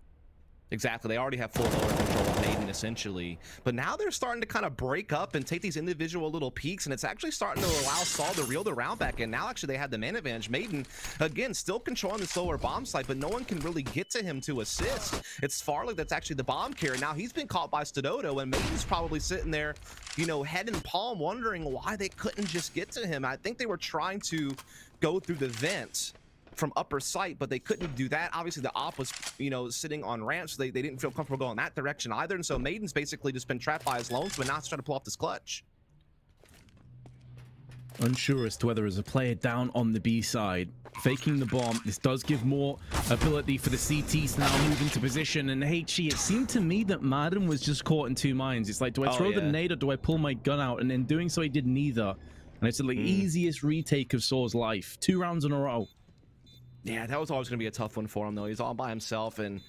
E: Exactly. They already have full lower control of Maiden, essentially. But now they're starting to kind of break up and take these individual little peaks, and it's actually starting to allow Saul to reel the round back in. Now, actually, they have the man advantage. Maiden, again, still controlling the lower bomb site, but no one can really get to him to assist. It's Farlig that's actually the bomb carrier. Now, he's been caught by Stododo, and Maiden's probably sitting there, you know, head and palm, wondering why they couldn't just get to him. I think they were trying to go through the vent from upper site, but they couldn't do that. Obviously the op was, you know, sitting on ramp, so they didn't feel comfortable going that direction either, and so Maiden's basically just been trapped by his lonesome, and now he's trying to pull off this clutch.
D: Unsure as to whether as a player down on the B side, faking the bomb. This does give more ability for the CTs now move into position, and HE, it seemed to me that Madden was just caught in two minds. It's like, do I throw the nade or do I pull my gun out? And in doing so, he did neither. And it's the easiest retake of Saw's life. 2 rounds in a row.
E: Yeah, that was always going to be a tough one for him, though. He's all by himself, and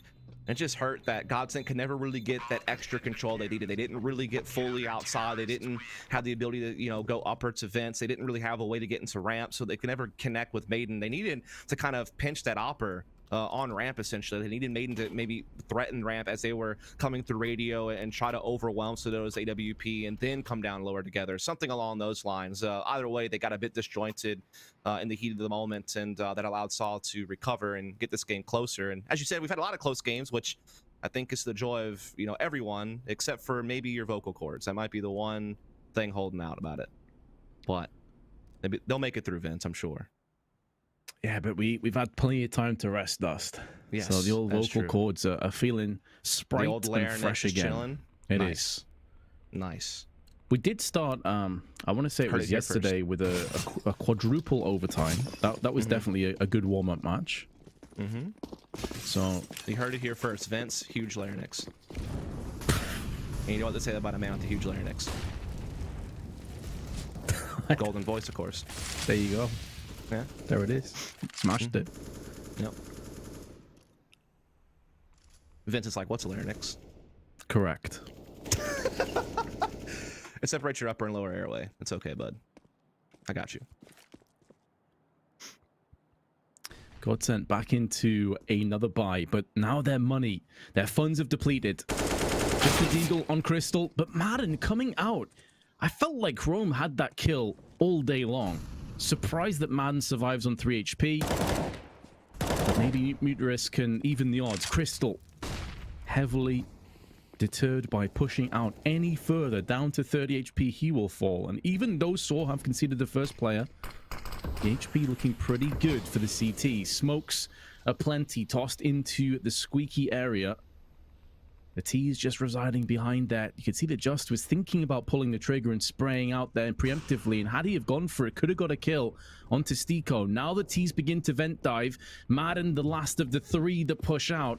E: it just hurt that Godsent could never really get that extra control they needed. They didn't really get fully outside. They didn't have the ability to, you know, go upper to vents. They didn't really have a way to get into ramp, so they could never connect with Maiden. They needed to kind of pinch that upper on ramp, essentially. They needed Maiden to maybe threaten ramp as they were coming through radio and try to overwhelm Stododo's AWP and then come down lower together. Something along those lines. Either way, they got a bit disjointed in the heat of the moment, and that allowed Saul to recover and get this game closer. And as you said, we've had a lot of close games, which I think is the joy of, you know, everyone, except for maybe your vocal cords. That might be the one thing holding out about it. But they'll make it through, Vince, I'm sure.
D: Yeah, but we've had plenty of time to rest, Dust.
E: Yes,
D: so the old vocal cords are feeling sprite and fresh again.
E: Chilling.
D: It is.
E: Nice.
D: We did start, I want to say it was yesterday with a quadruple overtime. That was definitely a good warm-up match. So
E: you heard it here first. Vince, huge larynx. And you know what they say about a man with a huge larynx? Golden voice, of course.
D: There you go.
E: Yeah,
D: there it is. Smashed it.
E: Yep. Vince is like, what's a larynx?
D: Correct.
E: It separates your upper and lower airway. It's okay, bud. I got you.
D: Godsent back into another buy, but now their money, their funds have depleted. Just a deagle on Crystal, but Madden coming out. I felt like Rome had that kill all day long. Surprised that Madden survives on 3 HP. But maybe Muteris can even the odds. Crystal heavily deterred by pushing out any further. Down to 30 HP, he will fall. And even though Saw have conceded the first player, the HP looking pretty good for the CT. Smokes aplenty tossed into the squeaky area. The T is just residing behind that. You can see that Just was thinking about pulling the trigger and spraying out there preemptively, and had he have gone for it, could have got a kill onto Stico. Now the T's begin to vent dive. Madden, the last of the 3 that push out.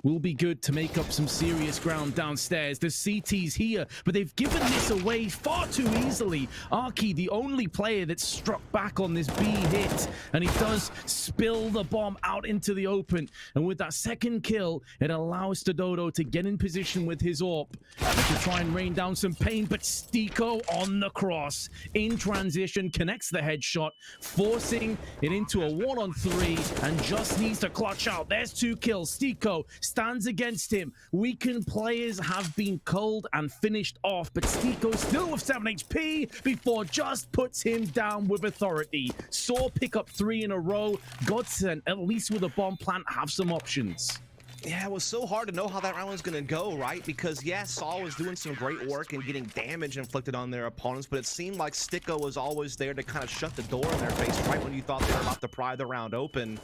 D: will be good to make up some serious ground downstairs. The CT's here, but they've given this away far too easily. Arky, the only player that's struck back on this B hit, and he does spill the bomb out into the open. And with that second kill, it allows Dodo to get in position with his AWP to try and rain down some pain, but Stiko on the cross, in transition, connects the headshot, forcing it into a 1-on-3, and just needs to clutch out. There's 2 kills. Stiko stands against him. Weakened players have been culled and finished off, but Stiko still with 7 HP before just puts him down with authority. Saw pick up 3 in a row. Godsend, at least with a bomb plant, have some options.
E: Yeah, it was so hard to know how that round was going to go, right? Because, yes, Saul was doing some great work and getting damage inflicted on their opponents, but it seemed like Stiko was always there to kind of shut the door in their face right when you thought they were about to pry the round open.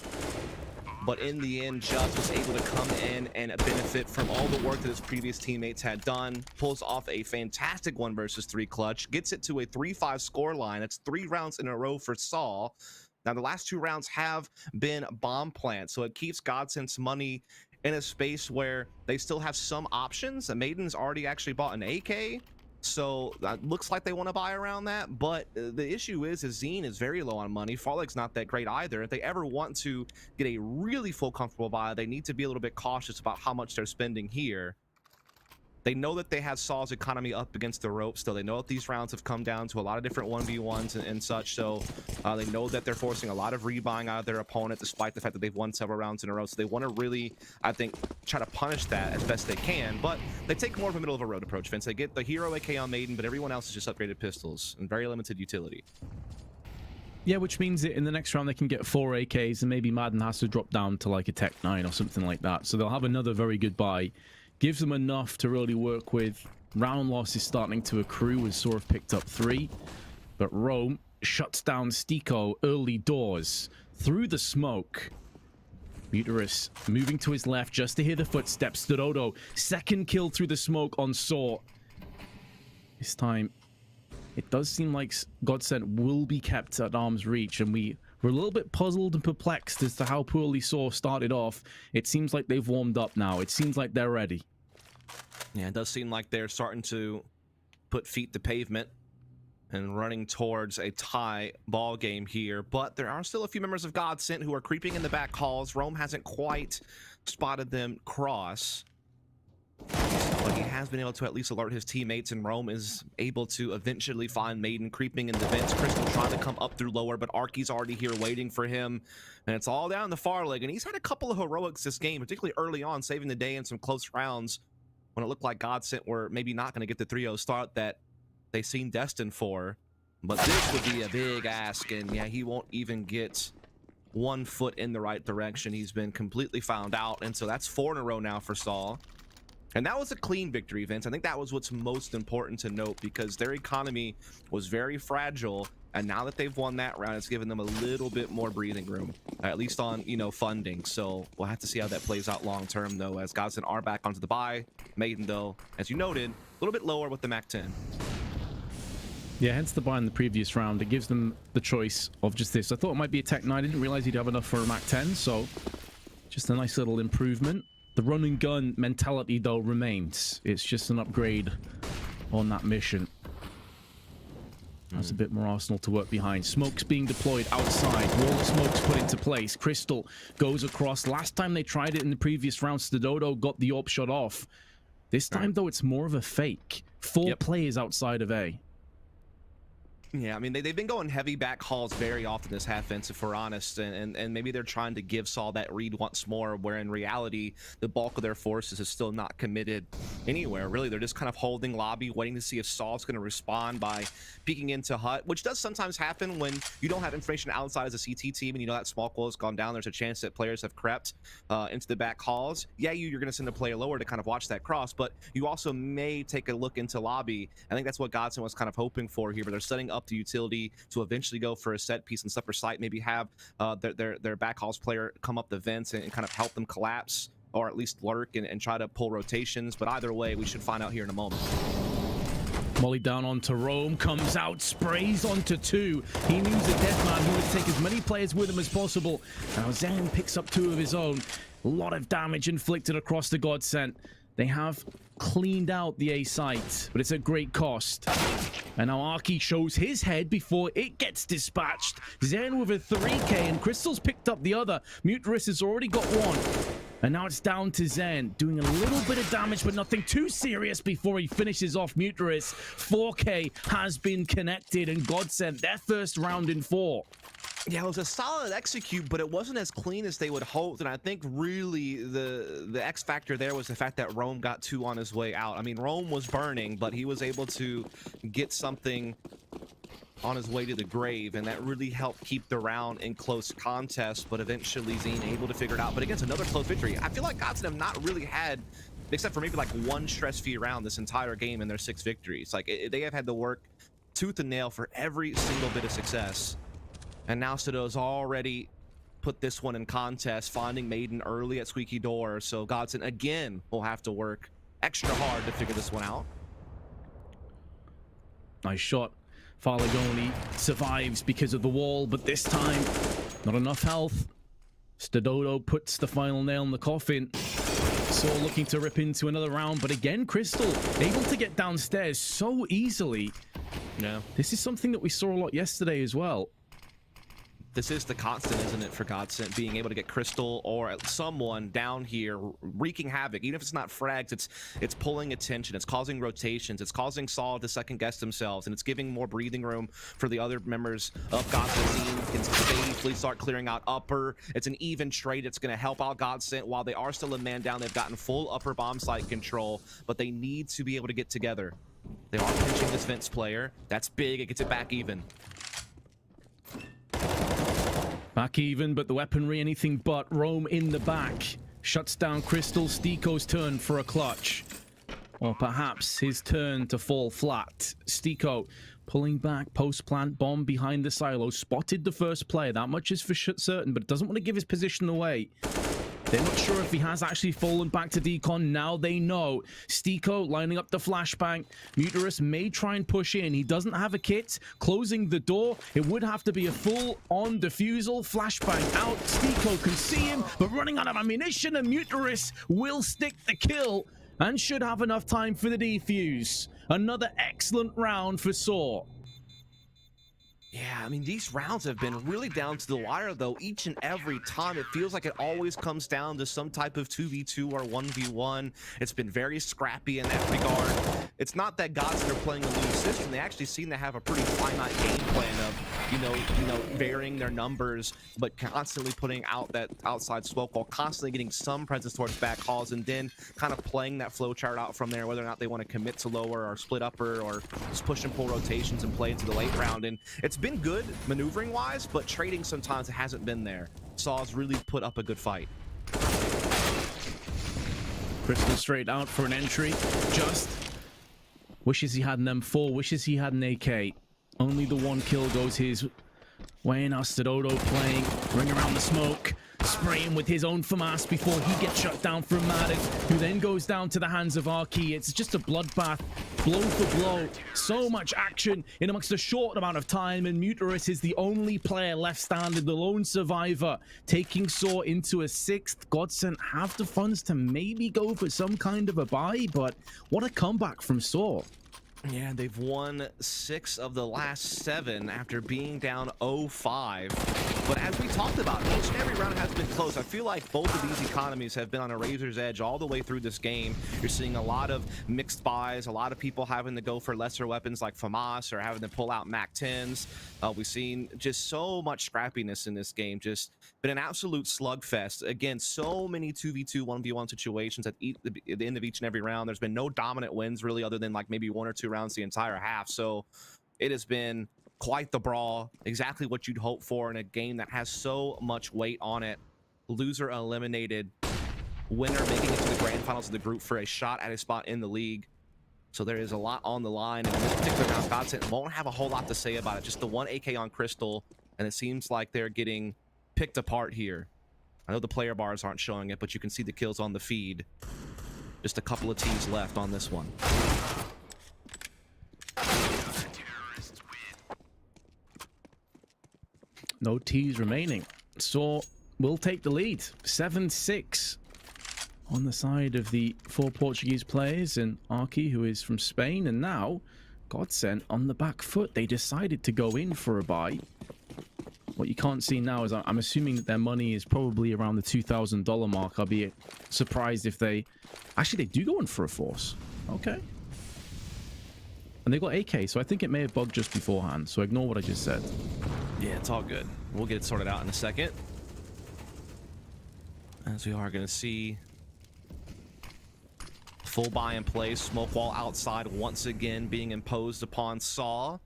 E: But in the end, Just was able to come in and benefit from all the work that his previous teammates had done. Pulls off a fantastic 1 versus 3 clutch. Gets it to a 3-5 score line. It's 3 rounds in a row for Saul. Now, the last 2 rounds have been bomb plants, so it keeps Godsend's money in a space where they still have some options. Maiden's already actually bought an AK. So that looks like they want to buy around that, but the issue is Zine is very low on money. Farleg's not that great either. If they ever want to get a really full comfortable buy, they need to be a little bit cautious about how much they're spending here. They know that they have Saul's economy up against the ropes, though. They know that these rounds have come down to a lot of different 1v1s and such, so they know that they're forcing a lot of rebuying out of their opponent, despite the fact that they've won several rounds in a row. So they want to really, I think, try to punish that as best they can, but they take more of a middle-of-a-road approach, Vince. They get the hero AK on Maiden, but everyone else is just upgraded pistols and very limited utility.
D: Yeah, which means that in the next round they can get 4 AKs, and maybe Madden has to drop down to like a Tech 9 or something like that. So they'll have another very good buy. Gives them enough to really work with. Round loss is starting to accrue as Saw have picked up 3. But Rome shuts down Stiko early doors through the smoke. Muterus moving to his left just to hear the footsteps. Dodo, second kill through the smoke on Saw. This time, it does seem like Godsend will be kept at arm's reach, and we're a little bit puzzled and perplexed as to how poorly Saw started off. It seems like they've warmed up now. It seems like they're ready.
E: Yeah, it does seem like they're starting to put feet to pavement and running towards a tie ball game here. But there are still a few members of Godsend who are creeping in the back halls. Rome hasn't quite spotted them cross, but he has been able to at least alert his teammates, and Rome is able to eventually find Maiden creeping in the vents. Crystal trying to come up through lower, but Arky's already here waiting for him, and it's all down the far leg. And he's had a couple of heroics this game, particularly early on, saving the day in some close rounds when it looked like Godsend were maybe not going to get the 3-0 start that they seemed destined for. But this would be a big ask, and yeah, he won't even get 1 foot in the right direction. He's been completely found out, and so that's 4 in a row now for Saul. And that was a clean victory, Vince. I think that was what's most important to note, because their economy was very fragile, and now that they've won that round, it's given them a little bit more breathing room, at least on, funding. So we'll have to see how that plays out long term, though, as Godsend are back onto the bye. Maiden, though, as you noted, a little bit lower with the MAC-10.
D: Yeah, hence the buy in the previous round. It gives them the choice of just this. I thought it might be a Tech 9. I didn't realize he'd have enough for a MAC-10, so just a nice little improvement. The run and gun mentality, though, remains. It's just an upgrade on that mission. That's a bit more arsenal to work behind. Smoke's being deployed outside. Wall of smoke's put into place. Crystal goes across. Last time they tried it in the previous round, Stododo got the AWP shot off. This time, though, it's more of a fake. 4 players outside of A.
E: Yeah, I mean, they've been going heavy back hauls very often this half, Vince, if we're honest, and maybe they're trying to give Saul that read once more, where in reality, the bulk of their forces is still not committed anywhere. Really, they're just kind of holding lobby, waiting to see if Saul's going to respond by peeking into hut, which does sometimes happen when you don't have information outside as a CT team, and you know that small coil has gone down. There's a chance that players have crept into the back halls. Yeah, you're going to send a player lower to kind of watch that cross, but you also may take a look into lobby. I think that's what Godsend was kind of hoping for here, but they're setting up the utility to eventually go for a set piece and upper site, maybe have their back halls player come up the vents and kind of help them collapse, or at least lurk and try to pull rotations. But either way, we should find out here in a moment.
D: Molly down onto Rome, comes out, sprays onto 2. He knew the dead man who would take as many players with him as possible. Now Zen picks up 2 of his own. A lot of damage inflicted across the Godsent. They have cleaned out the A site, but it's a great cost. And now Arky shows his head before it gets dispatched. Zen with a 3k, and Crystal's picked up the other. Muterus has already got one. And now it's down to Zen, doing a little bit of damage, but nothing too serious before he finishes off Muterus. 4k has been connected, and Godsent, their first round in 4.
E: Yeah, it was a solid execute, but it wasn't as clean as they would hope. And I think really the X factor there was the fact that Rome got 2 on his way out. I mean, Rome was burning, but he was able to get something on his way to the grave, and that really helped keep the round in close contest. But eventually Zine able to figure it out. But against another close victory, I feel like Godsent have not really had, except for maybe like one stress-free round this entire game in their 6 victories. Like they have had to work tooth and nail for every single bit of success. And now Sido's already put this one in contest, finding Maiden early at Squeaky Door. So Godsent again will have to work extra hard to figure this one out.
D: Nice shot. Farlagoni survives because of the wall, but this time, not enough health. Stadodo puts the final nail in the coffin. Saw looking to rip into another round, but again, Crystal able to get downstairs so easily.
E: Yeah.
D: This is something that we saw a lot yesterday as well.
E: This is the constant, isn't it, for Godsent, being able to get Crystal or someone down here wreaking havoc. Even if it's not frags, it's pulling attention, it's causing rotations, it's causing Saul to second guess themselves, and it's giving more breathing room for the other members of Godsent team can safely start clearing out upper. It's an even trade. It's going to help out Godsent. While they are still a man down, they've gotten full upper bomb site control, but they need to be able to get together. They are pinching this Vince player. That's big. It gets it back even.
D: Back even, but the weaponry anything but. Rome in the back. Shuts down Crystal. Stiko's turn for a clutch. Or perhaps his turn to fall flat. Stiko pulling back, post-plant bomb behind the silo. Spotted the first player. That much is for certain, but doesn't want to give his position away. They're not sure if he has actually fallen back to decon. Now they know. Stiko lining up the flashbang. Muterus may try and push in. He doesn't have a kit. Closing the door. It would have to be a full-on defusal. Flashbang out. Stiko can see him, but running out of ammunition, and Muterus will stick the kill and should have enough time for the defuse. Another excellent round for Saw.
E: Yeah, I mean, these rounds have been really down to the wire, though. Each and every time, it feels like it always comes down to some type of 2v2 or 1v1. It's been very scrappy in that regard. It's not that Godsent are playing a loose system. They actually seem to have a pretty finite game plan of, you know, varying their numbers, but constantly putting out that outside smoke while constantly getting some presence towards back halls, and then kind of playing that flow chart out from there, whether or not they want to commit to lower or split upper or just push and pull rotations and play into the late round. And it's been good maneuvering wise, but trading sometimes it hasn't been there. Saw's really put up a good fight.
D: Crystal straight out for an entry. Just wishes he had an M4, wishes he had an AK. Only the one kill goes his way. Now Stadodo playing ring around the smoke, spraying with his own FAMAS before he gets shut down from Maddox, who then goes down to the hands of Arky. It's just a bloodbath, blow for blow. So much action in amongst a short amount of time, and Muterus is the only player left standing, the lone survivor, taking Saw into a 6th. Godsent have the funds to maybe go for some kind of a buy, but what a comeback from Saw.
E: Yeah, they've won 6 of the last 7 after being down 0-5. But as we talked about, each and every round has been close. I feel like both of these economies have been on a razor's edge all the way through this game. You're seeing a lot of mixed buys, a lot of people having to go for lesser weapons like FAMAS or having to pull out MAC-10s. We've seen just so much scrappiness in this game. Just been an absolute slugfest. Again, so many 2v2, 1v1 situations at the end of each and every round. There's been no dominant wins really, other than like maybe 1 or 2 rounds the entire half. So it has been quite the brawl, exactly what you'd hope for in a game that has so much weight on it. Loser eliminated, winner making it to the grand finals of the group for a shot at a spot in the league. So there is a lot on the line, and in this particular round, Godsent won't have a whole lot to say about it. Just the 1 AK on Crystal, and it seems like they're getting picked apart here. I know the player bars aren't showing it, but you can see the kills on the feed. Just a couple of T's left on this one.
D: No T's remaining. Saw will take the lead. 7-6 on the side of the 4 Portuguese players, and Arky, who is from Spain, and now Godsent on the back foot. They decided to go in for a buy. What you can't see now is I'm assuming that their money is probably around the $2,000 mark. I'll be surprised if they... Actually, they do go in for a force. Okay. And they've got AK, so I think it may have bugged just beforehand. So ignore what I just said.
E: Yeah, it's all good. We'll get it sorted out in a second. As we are going to see full buy in place. Smoke wall outside once again being imposed upon Saw.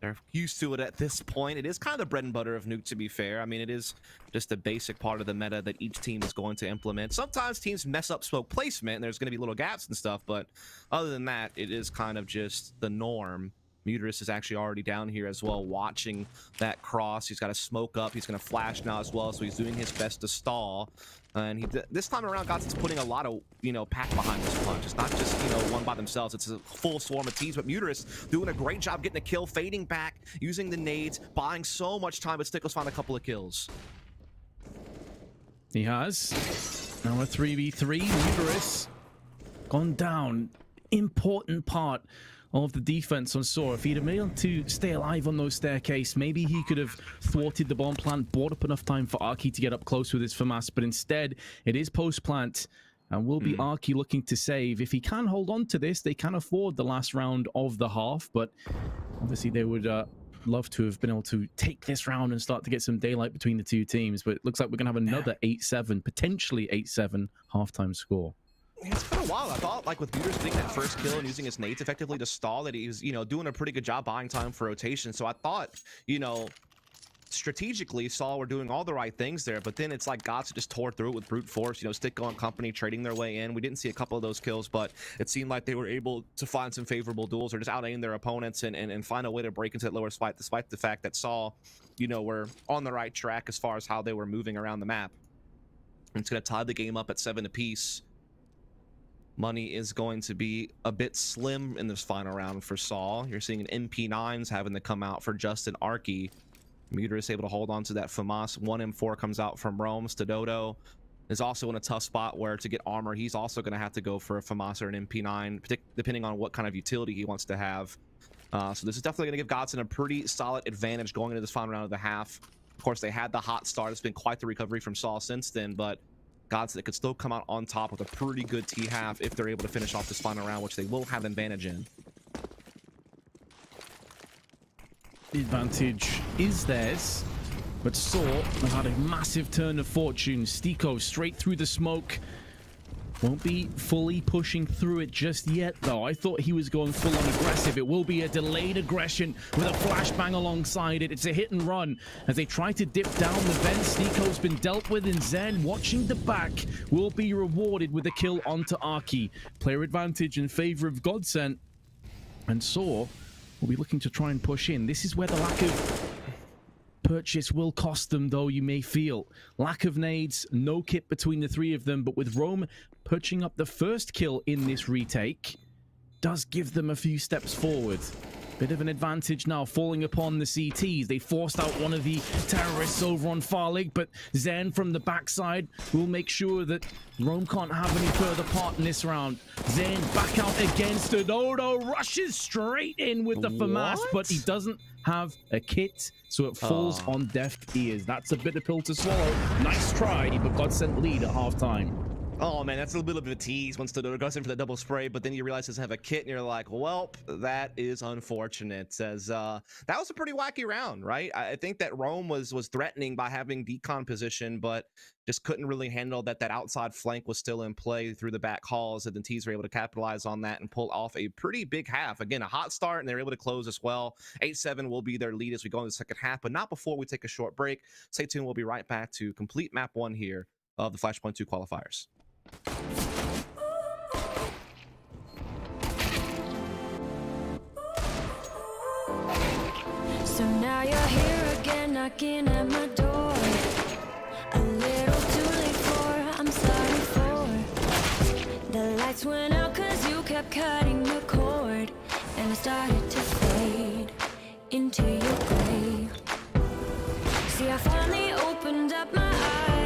E: They're used to it at this point. It is kind of the bread and butter of Nuke, to be fair. I mean, it is just a basic part of the meta that each team is going to implement. Sometimes teams mess up smoke placement, and there's going to be little gaps and stuff, but other than that, it is kind of just the norm. Muterus is actually already down here as well, watching that cross. He's got to smoke up. He's going to flash now as well, so he's doing his best to stall. And this time around, Godsent's putting a lot of, pack behind this punch. It's not just, one by themselves. It's a full swarm of teams, but Muterus doing a great job getting a kill, fading back, using the nades, buying so much time, but Stickles found a couple of kills.
D: He has. Now a 3v3. Muterus gone down. Important part of the defense on Saw. If he'd have been able to stay alive on those staircase, maybe he could have thwarted the bomb plant, bought up enough time for Arky to get up close with his FAMAS, but instead it is post-plant and will be Arky looking to save. If he can hold on to this, they can afford the last round of the half, but obviously they would love to have been able to take this round and start to get some daylight between the two teams, but it looks like we're going to have another 8-7, potentially 8-7 halftime score.
E: It's been a while. I thought, like, with Muterus getting that first kill and using his nades effectively to stall, that he was, doing a pretty good job buying time for rotation. So I thought, strategically, Saw were doing all the right things there. But then it's like Godsent just tore through it with brute force, Sticko and company trading their way in. We didn't see a couple of those kills, but it seemed like they were able to find some favorable duels or just out-aim their opponents and find a way to break into that lower spot, despite the fact that Saw, were on the right track as far as how they were moving around the map. And it's going to tie the game up at 7 apiece. Money is going to be a bit slim in this final round for Saw. You're seeing an MP9s having to come out for Justin Arky. Muterus able to hold on to that FAMAS. 1 M4 comes out from Rome. Stododo is also in a tough spot where to get armor, he's also going to have to go for a FAMAS or an MP9, depending on what kind of utility he wants to have. So this is definitely going to give Godsent a pretty solid advantage going into this final round of the half. Of course, they had the hot start. It's been quite the recovery from Saw since then, but Godsent could still come out on top with a pretty good T-half if they're able to finish off this final round, which they will have advantage in.
D: The advantage is theirs, but Saw have had a massive turn of fortune. Stico straight through the smoke. Won't be fully pushing through it just yet, though. I thought he was going full-on aggressive. It will be a delayed aggression with a flashbang alongside it. It's a hit and run as they try to dip down the vent. Stico's been dealt with, and Zen, watching the back, will be rewarded with a kill onto Arky. Player advantage in favor of Godsent, and Saw will be looking to try and push in. This is where the lack of purchase will cost them, though, you may feel. Lack of nades, no kit between the three of them, but with Rome perching up the first kill in this retake, does give them a few steps forward. Bit of an advantage now falling upon the CTs. They forced out one of the terrorists over on Farlig, but Zen from the backside will make sure that Rome can't have any further part in this round. Zen back out against Stododo, rushes straight in with the FAMAS, but he doesn't have a kit, so it falls on deaf ears. That's a bitter pill to swallow. Nice try, but Godsent lead at halftime.
E: Oh man, that's a little bit of a tease once Stododo goes in for the double spray, but then you realize he doesn't have a kit and you're like, well, that is unfortunate. As that was a pretty wacky round, right? I think that Rome was threatening by having decon position, but just couldn't really handle that outside flank was still in play through the back halls, and the T's were able to capitalize on that and pull off a pretty big half. Again, a hot start, and they're able to close as well. 8-7 will be their lead as we go into the second half, but not before we take a short break. Stay tuned, we'll be right back to complete map 1 here of the Flashpoint 2 qualifiers.
B: So now you're here again, knocking at my door. A little too late for, I'm sorry for. The lights went out cause you kept cutting the cord, and I started to fade into your grave. See, I finally opened up my eyes.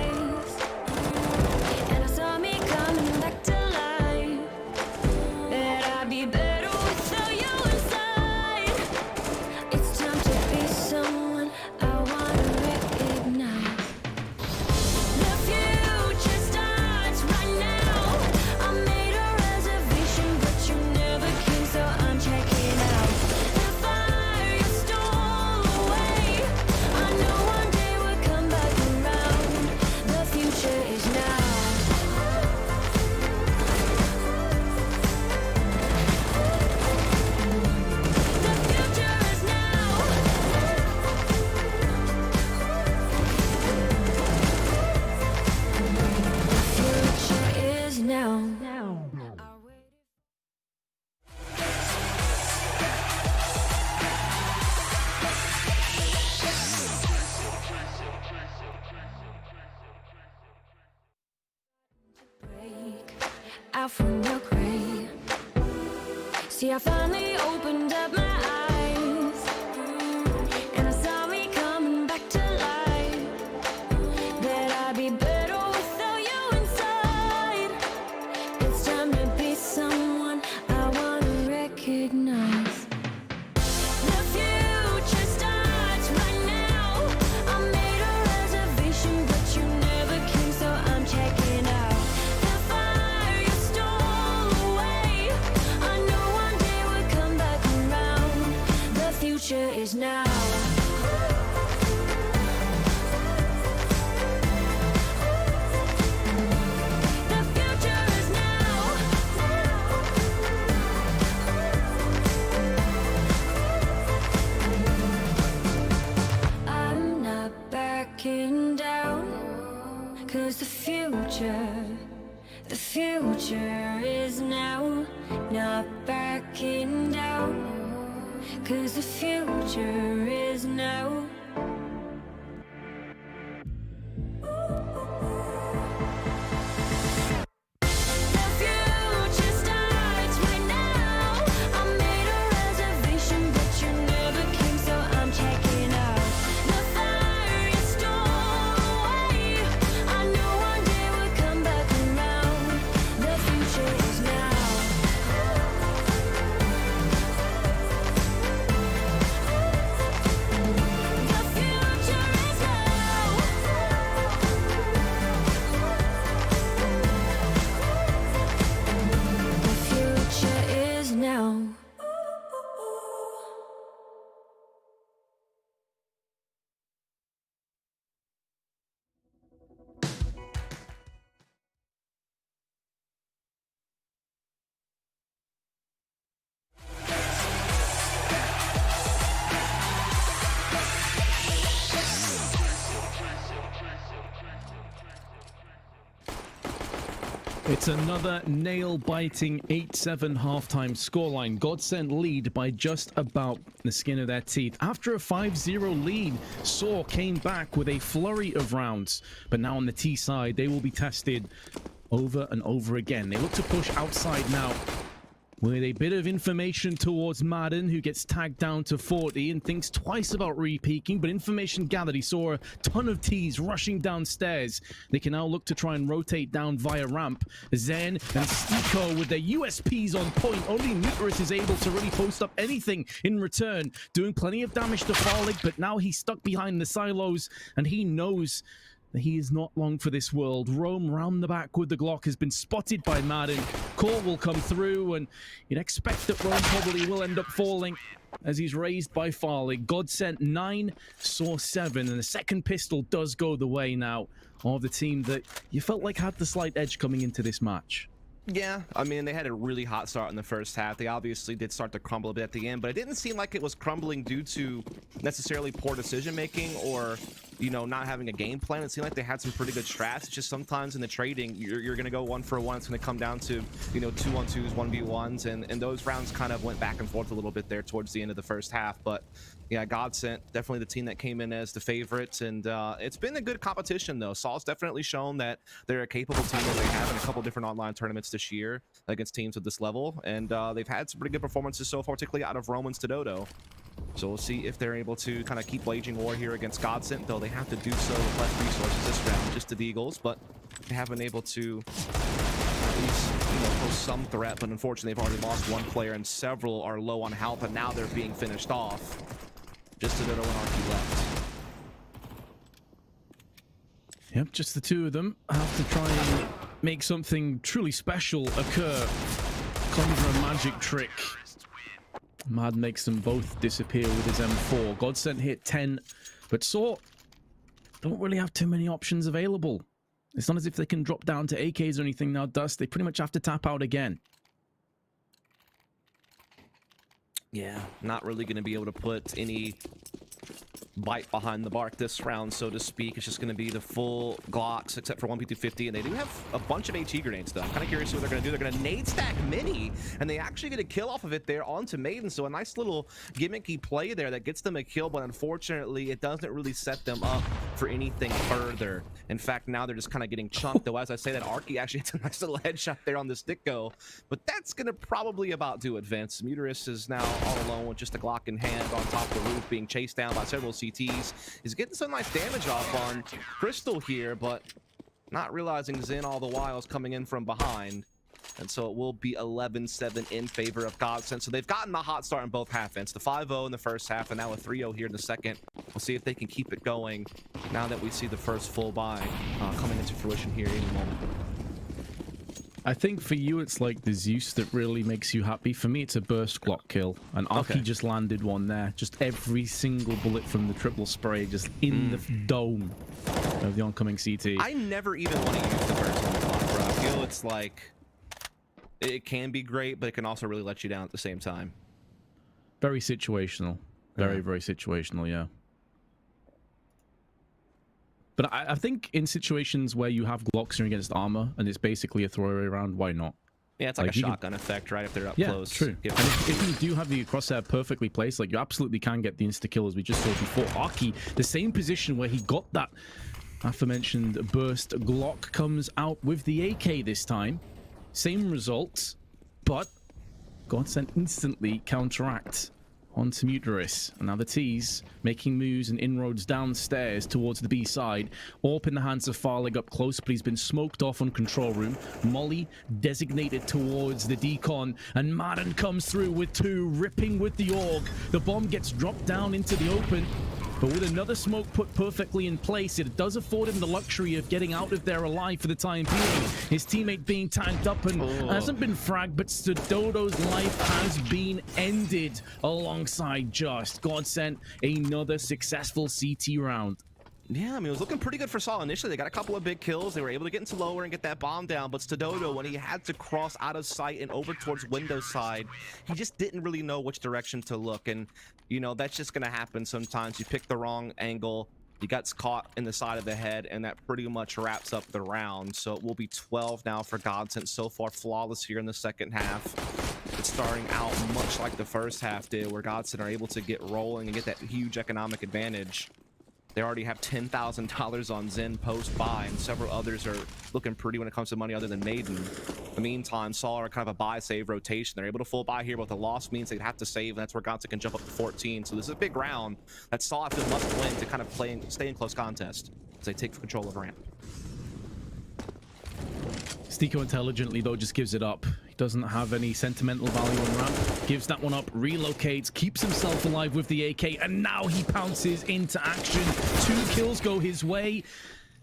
B: out from your grave. See, I finally opened up my eyes, and I saw me coming back to life. That I'd be better without you inside. It's time to be someone I wanna recognize. The future starts right now. I made a reservation, but you never came, so I'm checking out. The fire you stole away, I know one day we'll come back around. The future is now. The future is now. I'm not backing down, 'cause the future is now. Not backing down, 'cause the future is now. The future starts right now. I made a reservation, but you never came, so I'm checking out. The fire you stole away, I know one day we'll come back around. The future is now. The future is now. The future is now.
D: It's another nail-biting 8-7 halftime scoreline. Godsend lead by just about the skin of their teeth. After a 5-0 lead, Saw came back with a flurry of rounds. But now on the T side, they will be tested over and over again. They look to push outside now with a bit of information towards Madden, who gets tagged down to 40 and thinks twice about re-peeking, but information gathered. He saw a ton of T's rushing downstairs. They can now look to try and rotate down via ramp. Zen and Stiko with their USPs on point. Only Nucleus is able to really post up anything in return, doing plenty of damage to Farlig, but now he's stuck behind the silos, and he knows that he is not long for this world. Rome round the back with the Glock has been spotted by Madden. Call will come through, and you'd expect that Rome probably will end up falling as he's raised by Farlig. God sent 9, Saw 7, and the second pistol does go the way now of the team that you felt like had the slight edge coming into this match.
E: Yeah, I mean, they had a really hot start in the first half. They obviously did start to crumble a bit at the end, but it didn't seem like it was crumbling due to necessarily poor decision making or, you know, not having a game plan. It seemed like they had some pretty good strats. It's just sometimes in the trading, you're going to go 1-for-1. It's going to come down to, you know, 2-on-2s, 1v1s, and those rounds kind of went back and forth a little bit there towards the end of the first half. But yeah, Godsent, definitely the team that came in as the favorites, and it's been a good competition though. Saul's definitely shown that they're a capable team that they have in a couple different online tournaments this year against teams at this level, and they've had some pretty good performances so far, particularly out of Romans to Dodo. So we'll see if they're able to kind of keep waging war here against Godsent, though they have to do so with less resources this round, just to the Eagles, but they have been able to at least, you know, pose some threat, but unfortunately they've already lost one player and several are low on health, and now they're being finished off. Just a Dodo and Arky left.
D: Yep, just the two of them have to try and make something truly special occur. Conjure a magic trick. Mad makes them both disappear with his M4. Godsent hit 10, but Saw don't really have too many options available. It's not as if they can drop down to AKs or anything now, Dust. They pretty much have to tap out again.
E: Yeah, not really going to be able to put any bite behind the bark this round, so to speak. It's just going to be the full Glocks, except for one P250, and they do have a bunch of HE grenades, though. I'm kind of curious what they're going to do. They're going to nade stack Mini, and they actually get a kill off of it there onto Maiden, so a nice little gimmicky play there that gets them a kill, but unfortunately, it doesn't really set them up for anything further. In fact, now they're just kind of getting chunked, though as I say that, Arky actually hits a nice little headshot there on the stick go, but that's going to probably about do it, Vince. Muterus is now all alone with just a Glock in hand on top of the roof, being chased down by several CTs. He's getting some nice damage off on Crystal here, but not realizing Zen all the while is coming in from behind. And so it will be 11-7 in favor of Godsent. So they've gotten the hot start in both half ends. The 5-0 in the first half, and now a 3-0 here in the second. We'll see if they can keep it going now that we see the first full buy coming into fruition here any moment.
D: I think for you, it's like the Zeus that really makes you happy. For me, it's a burst Glock kill. And Arky just landed one there. Just every single bullet from the triple spray just in the dome of the oncoming CT.
E: I never even want to use the burst on the Glock, bro. I feel it's like... it can be great, but it can also really let you down at the same time.
D: Very situational. Very, very situational, yeah. But I think in situations where you have Glocks against armor and it's basically a throwaway round, why not?
E: Yeah, it's like a shotgun effect, right? If they're up close.
D: Yeah, true. And if you do have the crosshair perfectly placed, like you absolutely can get the insta-kill as we just saw before. Arky, the same position where he got that aforementioned burst Glock, comes out with the AK this time. Same results, but Godsent instantly counteract onto Muterus. And now the T's making moves and inroads downstairs towards the B side. Orp in the hands of Farlig up close, but he's been smoked off on control room. Molly designated towards the decon, and Madden comes through with two, ripping with the AUG. The bomb gets dropped down into the open, but with another smoke put perfectly in place, it does afford him the luxury of getting out of there alive for the time being. His teammate being tanked up and hasn't been fragged, but Stododo's life has been ended alongside Just. Godsent, another successful CT round.
E: Yeah, I mean, it was looking pretty good for Saul initially. They got a couple of big kills. They were able to get into lower and get that bomb down. But Stododo, when he had to cross out of sight and over towards window side, he just didn't really know which direction to look. And, you know, that's just going to happen sometimes. You pick the wrong angle. He got caught in the side of the head, and that pretty much wraps up the round. So it will be 12 now for Godsent. So far, flawless here in the second half. It's starting out much like the first half did, where Godsent are able to get rolling and get that huge economic advantage. They already have $10,000 on Zen post-buy, and several others are looking pretty when it comes to money other than Maiden. In the meantime, Saul are kind of a buy-save rotation. They're able to full buy here, but the loss means they'd have to save, and that's where Godsent can jump up to 14. So this is a big round that Saul have to must win to kind of stay in close contest as they take control of ramp.
D: Stiko intelligently, though, just gives it up. He doesn't have any sentimental value on ramp. Gives that one up, relocates, keeps himself alive with the AK, and now he pounces into action. 2 kills go his way.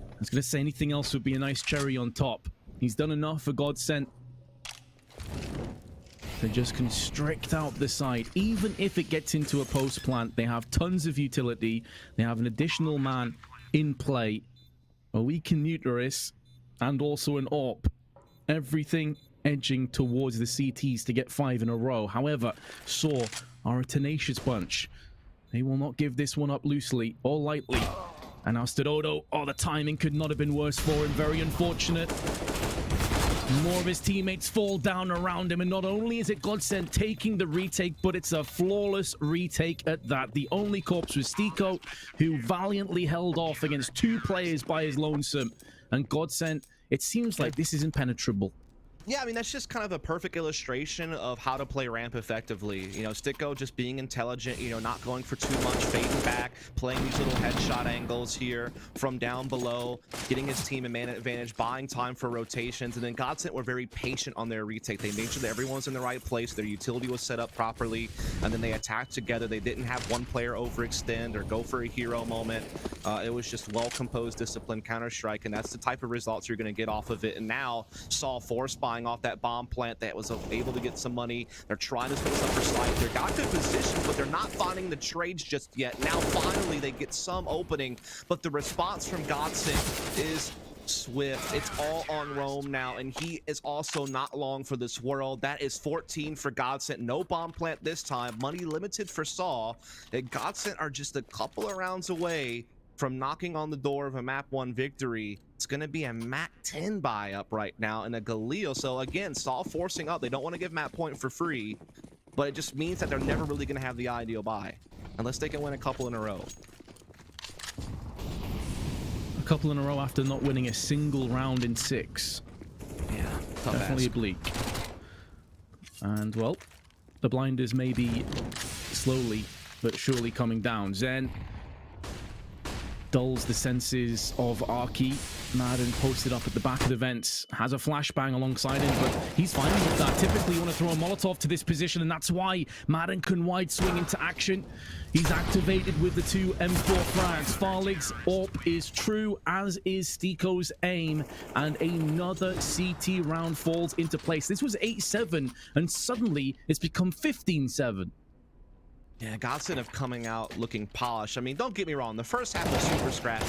D: I was going to say anything else would be a nice cherry on top. He's done enough for Godsent to just constrict out the side. Even if it gets into a post plant, they have tons of utility. They have an additional man in play. A weakened Muterus and also an AWP. Everything edging towards the CTs to get 5 in a row. However, Saw are a tenacious bunch. They will not give this one up loosely or lightly. And now Stododo, the timing could not have been worse for him. Very unfortunate. More of his teammates fall down around him, and not only is it Godsent taking the retake, but it's a flawless retake at that. The only corpse was Stiko, who valiantly held off against 2 players by his lonesome. And Godsent, it seems like this is impenetrable.
E: Yeah, I mean, that's just kind of a perfect illustration of how to play ramp effectively. You know, Sticko just being intelligent, you know, not going for too much, fading back, playing these little headshot angles here from down below, getting his team a man advantage, buying time for rotations. And then Godsent were very patient on their retake. They made sure that everyone's in the right place, their utility was set up properly, and then they attacked together. They didn't have one player overextend or go for a hero moment. It was just well-composed, disciplined Counter-Strike, and that's the type of results you're going to get off of it. And now, Saw force buying off that bomb plant that was able to get some money. They're trying to split us up for sight. They're got good positions, but they're not finding the trades just yet. Now finally they get some opening, but the response from Godsent is Swift. It's all on Rome now, and he is also not long for this world. That is 14 for Godsent. No bomb plant this time. Money limited for Saw. And Godsent are just a couple of rounds away from knocking on the door of a map 1 victory. It's going to be a map 10 buy up right now and a Galil. So again, Saw forcing up. They don't want to give map point for free, but it just means that they're never really going to have the ideal buy unless they can win a couple in a row.
D: A couple in a row after not winning a single round in 6.
E: Yeah, tough
D: definitely
E: ask.
D: bleak. And well, the blinders may be slowly but surely coming down. Zen dulls the senses of Arky. Madden posted up at the back of the vents, has a flashbang alongside him, but he's fine with that. Typically you want to throw a Molotov to this position, and that's why Madden can wide swing into action. He's activated with the 2 M4 frags. Farlig's AWP is true, as is Stiko's aim, and another CT round falls into place. This was 8-7, and suddenly it's become 15-7.
E: Yeah, Godsent have coming out looking polished. I mean, don't get me wrong, the first half was super scrappy.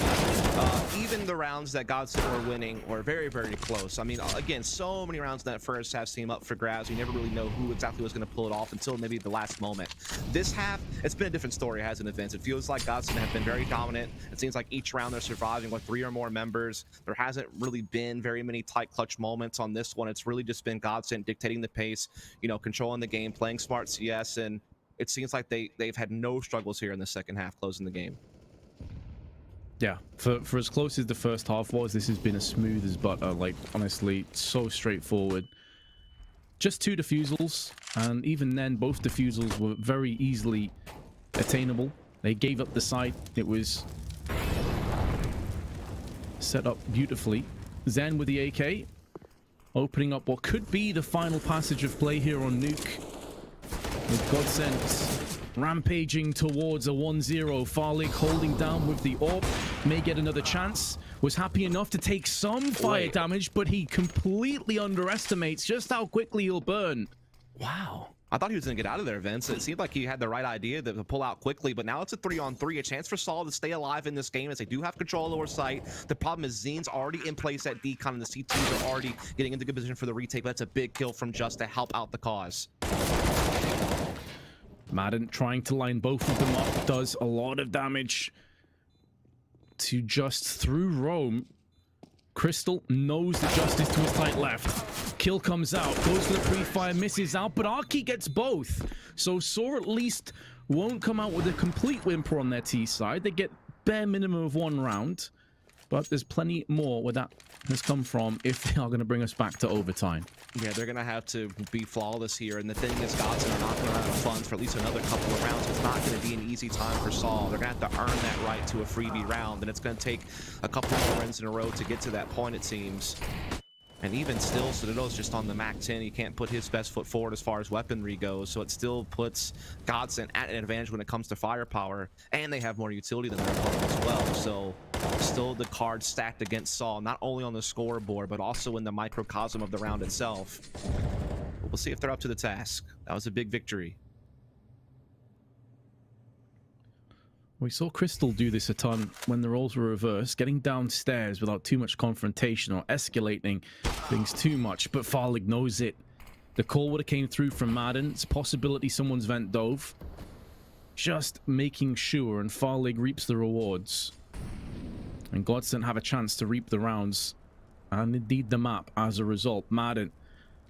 E: Even the rounds that Godsent were winning were very, very close. I mean, again, so many rounds in that first half seem up for grabs. You never really know who exactly was going to pull it off until maybe the last moment. This half, it's been a different story, hasn't it, Vince? It feels like Godsent have been very dominant. It seems like each round they're surviving with 3 or more members. There hasn't really been very many tight clutch moments on this one. It's really just been Godsent dictating the pace, you know, controlling the game, playing smart CS, and it seems like they've had no struggles here in the second half closing the game.
D: Yeah, for as close as the first half was, this has been as smooth as butter. Like, honestly, so straightforward. Just 2 defusals, and even then, both defusals were very easily attainable. They gave up the site. It was set up beautifully. Zen with the AK, opening up what could be the final passage of play here on Nuke. With Godsent rampaging towards a 1-0. Farlig holding down with the AWP. May get another chance. Was happy enough to take some fire damage, but he completely underestimates just how quickly he'll burn.
E: Wow. I thought he was going to get out of there, Vince. It seemed like he had the right idea to pull out quickly, but now it's a 3-on-3, a chance for Saul to stay alive in this game as they do have control over sight. The problem is Zeen's already in place at Decon, and the CTs are already getting into good position for the retake, but that's a big kill from Just to help out the cause.
D: Madden trying to line both of them up does a lot of damage to Just through Rome. Crystal knows the Justice to his tight left. Kill comes out, goes for the pre-fire, misses out, but Arky gets both. So Saw at least won't come out with a complete whimper on their T side. They get bare minimum of 1 round, but there's plenty more where that has come from if they are going to bring us back to overtime.
E: Yeah, they're going to have to be flawless here. And the thing is, Godsent are not going to run out of funds for at least another couple of rounds. It's not going to be an easy time for Saul. They're going to have to earn that right to a freebie round. And it's going to take a couple more runs in a row to get to that point, it seems. And even still, Citadel's just on the Mac 10. He can't put his best foot forward as far as weaponry goes. So it still puts Godsent at an advantage when it comes to firepower. And they have more utility than their opponent as well. So still the cards stacked against Saul, not only on the scoreboard, but also in the microcosm of the round itself. But we'll see if they're up to the task. That was a big victory.
D: We saw Crystal do this a ton when the roles were reversed, getting downstairs without too much confrontation or escalating things too much, but Farlig knows it. The call would have came through from Madden. It's a possibility someone's vent dove. Just making sure, and Farlig reaps the rewards. And Godsent have a chance to reap the rounds, and indeed the map as a result. Madden,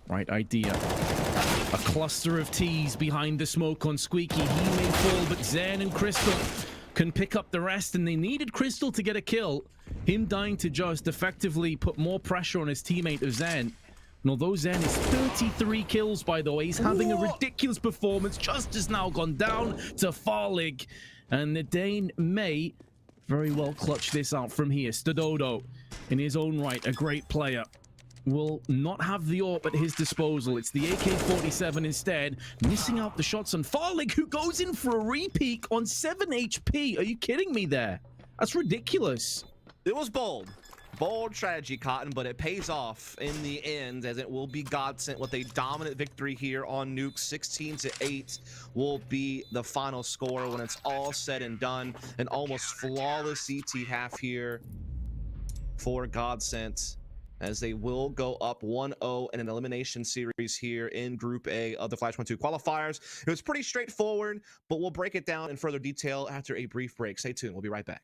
D: right idea. A cluster of T's behind the smoke on Squeaky. He may fall, but Zen and Crystal can pick up the rest, and they needed Crystal to get a kill. Him dying to Just effectively put more pressure on his teammate of Zen. And although Zen is 33 kills, by the way, he's having a ridiculous performance. Just has now gone down to Farlig, and the Dane may very well clutch this out from here. Stododo, in his own right, a great player, will not have the AWP at his disposal. It's the AK-47 instead, missing out the shots on Farlig, who goes in for a repeat on 7 HP. Are you kidding me there? That's ridiculous.
E: It was bold. Bold strategy, Cotton, but it pays off in the end, as it will be Godsent with a dominant victory here on Nuke. 16-8 will be the final score when it's all said and done. An almost flawless CT half here. for Godsent, as they will go up 1-0 in an elimination series here in Group A of the Flashpoint 2 qualifiers. It was pretty straightforward, but we'll break it down in further detail after a brief break. Stay tuned. We'll be right back.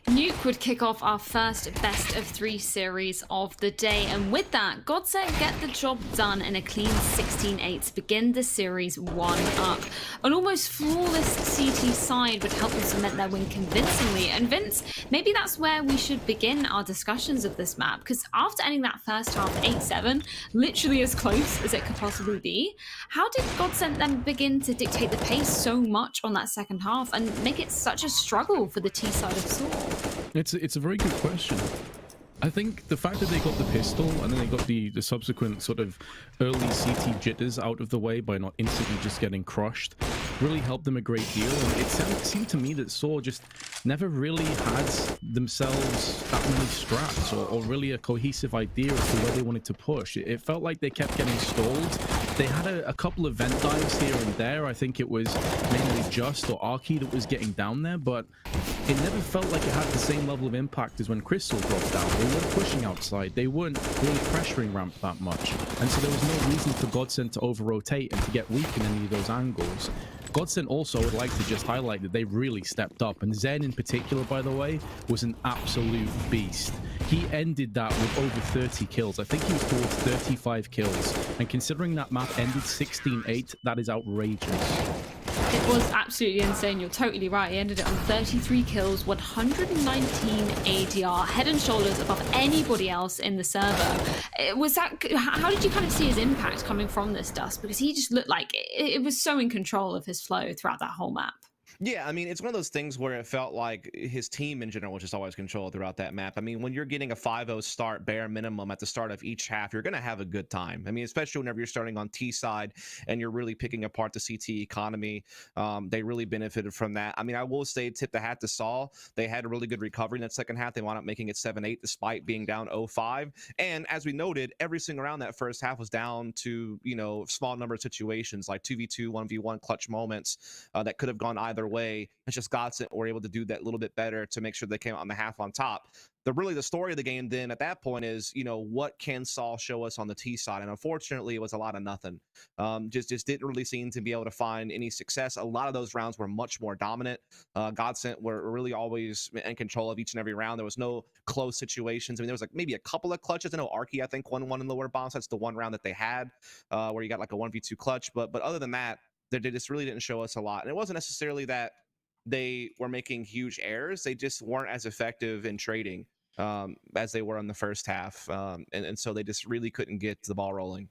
C: Nuke would kick off our first best of 3 series of the day, and with that, Godsent get the job done in a clean 16-8 to begin the series 1-up. An almost flawless CT side would help them cement their win convincingly, and Vince, maybe that's where we should begin our discussions of this map, because after ending that first half 8-7, literally as close as it could possibly be, how did Godsent then begin to dictate the pace so much on that second half and make it such a struggle for the T side of Saw?
D: It's a very good question. I think the fact that they got the pistol and then they got the subsequent sort of early CT jitters out of the way by not instantly just getting crushed really helped them a great deal. And it seemed to me that Saw just never really had themselves that many strats or really a cohesive idea as to where they wanted to push. It felt like they kept getting stalled. They had a couple of vent dives here and there. I think it was mainly Just or Arky that was getting down there, but it never felt like it had the same level of impact as when Crystal dropped down. They weren't pushing outside. They weren't really pressuring ramp that much. And so there was no reason for Godsent to over-rotate and to get weak in any of those angles. Godsent also would like to just highlight that they really stepped up. And Zen in particular, by the way, was an absolute beast. He ended that with over 30 kills. I think he was towards 35 kills. And considering that map ended 16-8, that is outrageous.
C: It was absolutely insane. You're totally right. He ended it on 33 kills, 119 ADR, head and shoulders above anybody else in the server. How did you kind of see his impact coming from this, Dust? Because he just looked like it was so in control of his flow throughout that whole map.
E: Yeah, I mean, it's one of those things where it felt like his team in general was just always controlled throughout that map. I mean, when you're getting a 5-0 start bare minimum at the start of each half, you're going to have a good time. I mean, especially whenever you're starting on T side and you're really picking apart the CT economy. They really benefited from that. I mean, I will say, tip the hat to Saul. They had a really good recovery in that second half. They wound up making it 7-8 despite being down 0-5. And as we noted, every single round that first half was down to, small number of situations like 2v2, 1v1 clutch moments that could have gone either way. It's just Godsent were able to do that a little bit better to make sure they came out on the half on top. The story of the game then at that point is, what can Saul show us on the T side? And unfortunately, it was a lot of nothing. Just didn't really seem to be able to find any success. A lot of those rounds were much more dominant. Godsent were really always in control of each and every round. There was no close situations. I mean, there was like maybe a couple of clutches. I know Arky, I think, won one in lower bombs. That's the one round that they had where you got like a 1v2 clutch. But other than that, they just really didn't show us a lot. And it wasn't necessarily that they were making huge errors. They just weren't as effective in trading as they were in the first half. And so they just really couldn't get the ball rolling.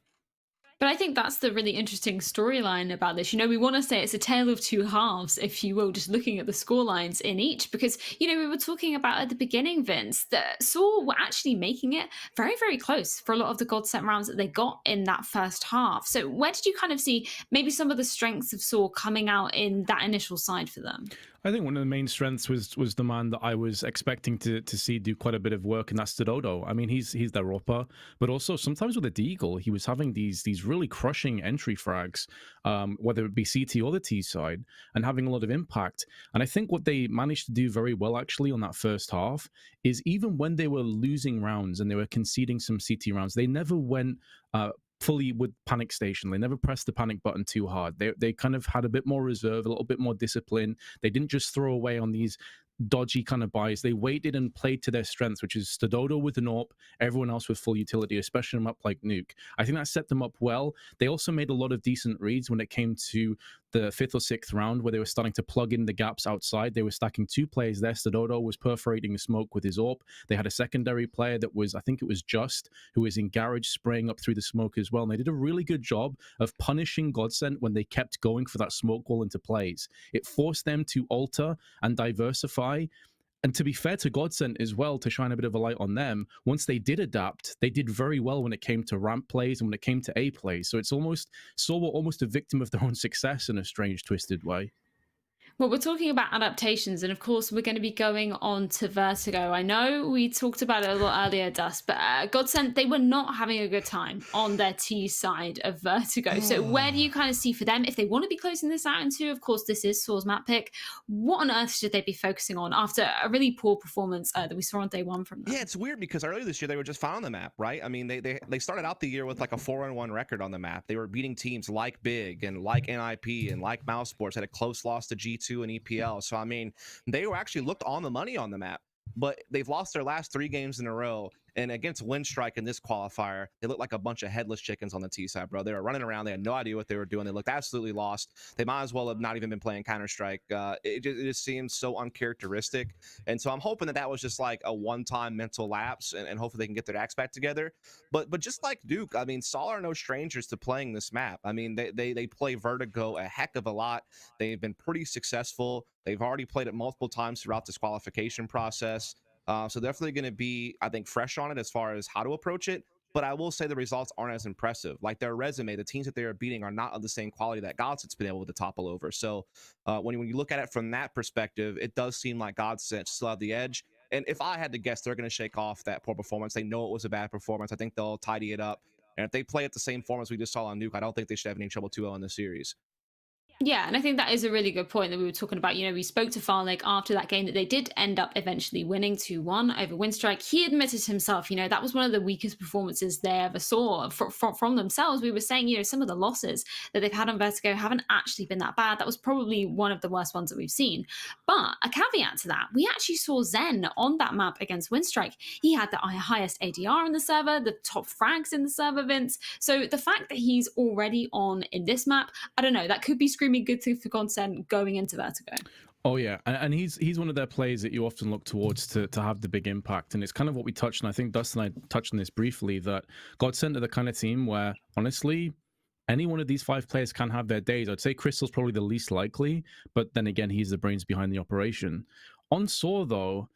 C: But I think that's the really interesting storyline about this. We want to say it's a tale of two halves, if you will, just looking at the scorelines in each. Because, we were talking about at the beginning, Vince, that Saul were actually making it very, very close for a lot of the Godsent rounds that they got in that first half. So where did you kind of see maybe some of the strengths of Saul coming out in that initial side for them?
D: I think one of the main strengths was the man that I was expecting to see do quite a bit of work, and that's Dodo. I mean, he's their upper, but also sometimes with a Deagle, he was having these really crushing entry frags, whether it be CT or the T side, and having a lot of impact. And I think what they managed to do very well actually on that first half is even when they were losing rounds and they were conceding some CT rounds, they never went fully with panic station. They never pressed the panic button too hard. They kind of had a bit more reserve, a little bit more discipline. They didn't just throw away on these dodgy kind of buys. They waited and played to their strengths, which is Stododo with an AWP, everyone else with full utility, especially on a map like Nuke. I think that set them up well. They also made a lot of decent reads when it came to the 5th or 6th round, where they were starting to plug in the gaps outside. They were stacking 2 players there. Stododo was perforating the smoke with his AWP. They had a secondary player that was, I think it was Just, who was in Garage spraying up through the smoke as well. And they did a really good job of punishing Godsent when they kept going for that smoke wall into plays. It forced them to alter and diversify. And to be fair to Godsent as well, to shine a bit of a light on them, once they did adapt, they did very well when it came to ramp plays and when it came to A plays. So it's almost a victim of their own success in a strange, twisted way.
C: Well, we're talking about adaptations, and of course, we're going to be going on to Vertigo. I know we talked about it a lot earlier, Dust, but Godsent, they were not having a good time on their T side of Vertigo. So where do you kind of see for them, if they want to be closing this out into, of course, this is Saul's map pick, what on earth should they be focusing on after a really poor performance that we saw on day one from them?
E: Yeah, it's weird because earlier this year, they were just fine on the map, right? I mean, they started out the year with like a 4-1 record on the map. They were beating teams like Big and like NIP and like Mouse Sports, had a close loss to G2 and EPL. So, I mean, they were actually looked on the money on the map, but they've lost their last 3 games in a row. And against Windstrike in this qualifier, they looked like a bunch of headless chickens on the T side, bro. They were running around. They had no idea what they were doing. They looked absolutely lost. They might as well have not even been playing Counter-Strike. It just seems so uncharacteristic. And so I'm hoping that was just like a one-time mental lapse, and hopefully they can get their acts back together. But just like Duke, I mean, Saul are no strangers to playing this map. I mean, they play Vertigo a heck of a lot. They've been pretty successful. They've already played it multiple times throughout this qualification process. So definitely going to be, I think, fresh on it as far as how to approach it. But I will say the results aren't as impressive. Like their resume, the teams that they are beating are not of the same quality that Godsent's been able to topple over. So when you look at it from that perspective, it does seem like Godsent still have the edge. And if I had to guess, they're going to shake off that poor performance. They know it was a bad performance. I think they'll tidy it up. And if they play at the same form as we just saw on Nuke, I don't think they should have any trouble 2-0 in this series.
C: Yeah, and I think that is a really good point that we were talking about. We spoke to Farlake after that game that they did end up eventually winning 2-1 over Windstrike. He admitted himself, that was one of the weakest performances they ever saw from themselves. We were saying, some of the losses that they've had on Vertigo haven't actually been that bad. That was probably one of the worst ones that we've seen. But a caveat to that, we actually saw Zen on that map against Windstrike. He had the highest ADR in the server, the top frags in the server, Vince. So the fact that he's already on in this map, I don't know, that could be screaming extremely good thing for Godsend going into Vertigo.
D: Oh yeah, and he's one of their players that you often look towards to have the big impact, and it's kind of what we touched on. I think Dustin and I touched on this briefly, that Godsend are the kind of team where honestly any one of these 5 players can have their days. I'd say Crystal's probably the least likely, but then again, he's the brains behind the operation. On Saw though,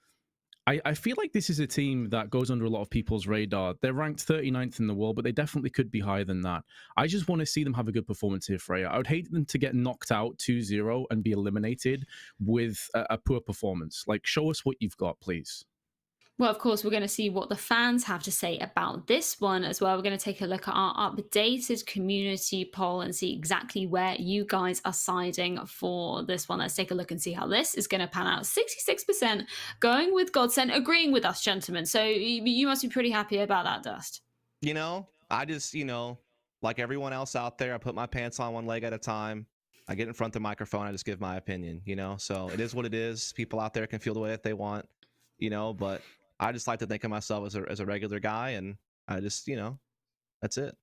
D: I feel like this is a team that goes under a lot of people's radar. They're ranked 39th in the world, but they definitely could be higher than that. I just want to see them have a good performance here, Freya. I would hate them to get knocked out 2-0 and be eliminated with a poor performance. Like, show us what you've got, please.
C: Well, of course, we're going to see what the fans have to say about this one as well. We're going to take a look at our updated community poll and see exactly where you guys are siding for this one. Let's take a look and see how this is going to pan out. 66% going with Godsend, agreeing with us, gentlemen. So you must be pretty happy about that, Dust.
E: You know, I just, like everyone else out there, I put my pants on one leg at a time. I get in front of the microphone, I just give my opinion, So it is what it is. People out there can feel the way that they want, but I just like to think of myself as a regular guy, and I just, that's it,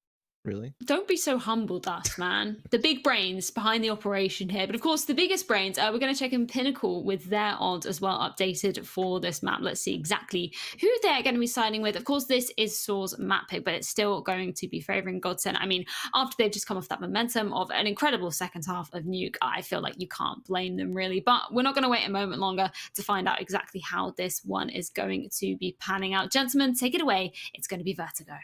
E: really.
C: Don't be so humble, Dust, man. The big brains behind the operation here. But of course, the biggest brains, we're going to check in Pinnacle with their odds as well, updated for this map. Let's see exactly who they're going to be signing with. Of course, this is Saw's map pick, but it's still going to be favouring Godsend. I mean, after they've just come off that momentum of an incredible second half of Nuke, I feel like you can't blame them, really. But we're not going to wait a moment longer to find out exactly how this one is going to be panning out. Gentlemen, take it away. It's going to be Vertigo.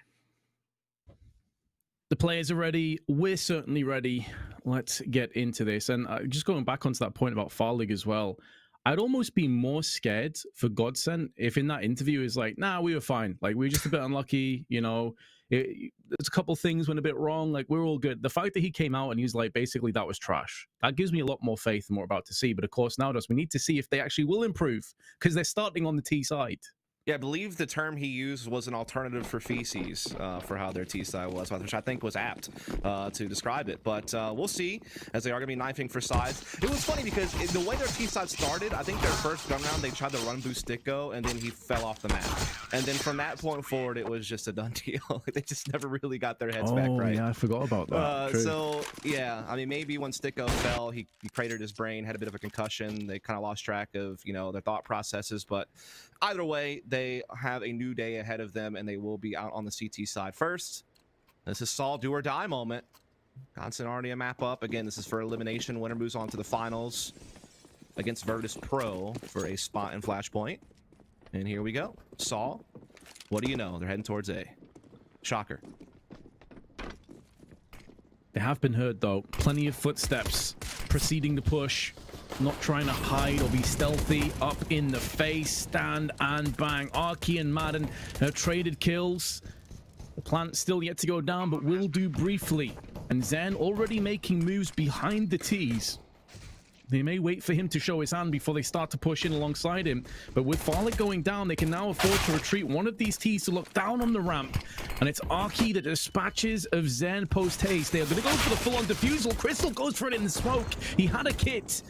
D: The players are ready. We're certainly ready. Let's get into this. And just going back onto that point about Farlig as well, I'd almost be more scared for Godsend if in that interview is like, nah, we were fine. Like, we were just a bit unlucky, there's a couple things went a bit wrong. Like, we're all good. The fact that he came out and he's like, basically, that was trash. That gives me a lot more faith in what we're about to see. But of course, now, we need to see if they actually will improve because they're starting on the T side.
E: Yeah, I believe the term he used was an alternative for feces for how their T-side was, which I think was apt to describe it. But we'll see, as they are going to be knifing for sides. It was funny because the way their T-side started, I think their first gun round, they tried to run boost Dicko, and then he fell off the map. And then from that point forward, it was just a done deal. They just never really got their heads back right.
D: Yeah, I forgot about that.
E: So, yeah, I mean, maybe when Dicko fell, he cratered his brain, had a bit of a concussion. They kind of lost track of, their thought processes. But either way, they have a new day ahead of them, and they will be out on the CT side first. This is Saul do or die moment. Godsend already a map up. Again, this is for elimination. Winner moves on to the finals against Virtus Pro for a spot in Flashpoint. And here we go. Saul, what do you know? They're heading towards A. Shocker.
D: They have been heard, though. Plenty of footsteps preceding the push. Not trying to hide or be stealthy. Up in the face. Stand and bang. Arky and Madden have traded kills. The plant still yet to go down, but will do briefly. And Zen already making moves behind the T's. They may wait for him to show his hand before they start to push in alongside him. But with Farlig going down, they can now afford to retreat one of these T's to look down on the ramp. And it's Arky that dispatches of Zen post-haste. They are going to go for the full-on defusal. Crystal goes for it in the smoke. He had a kit.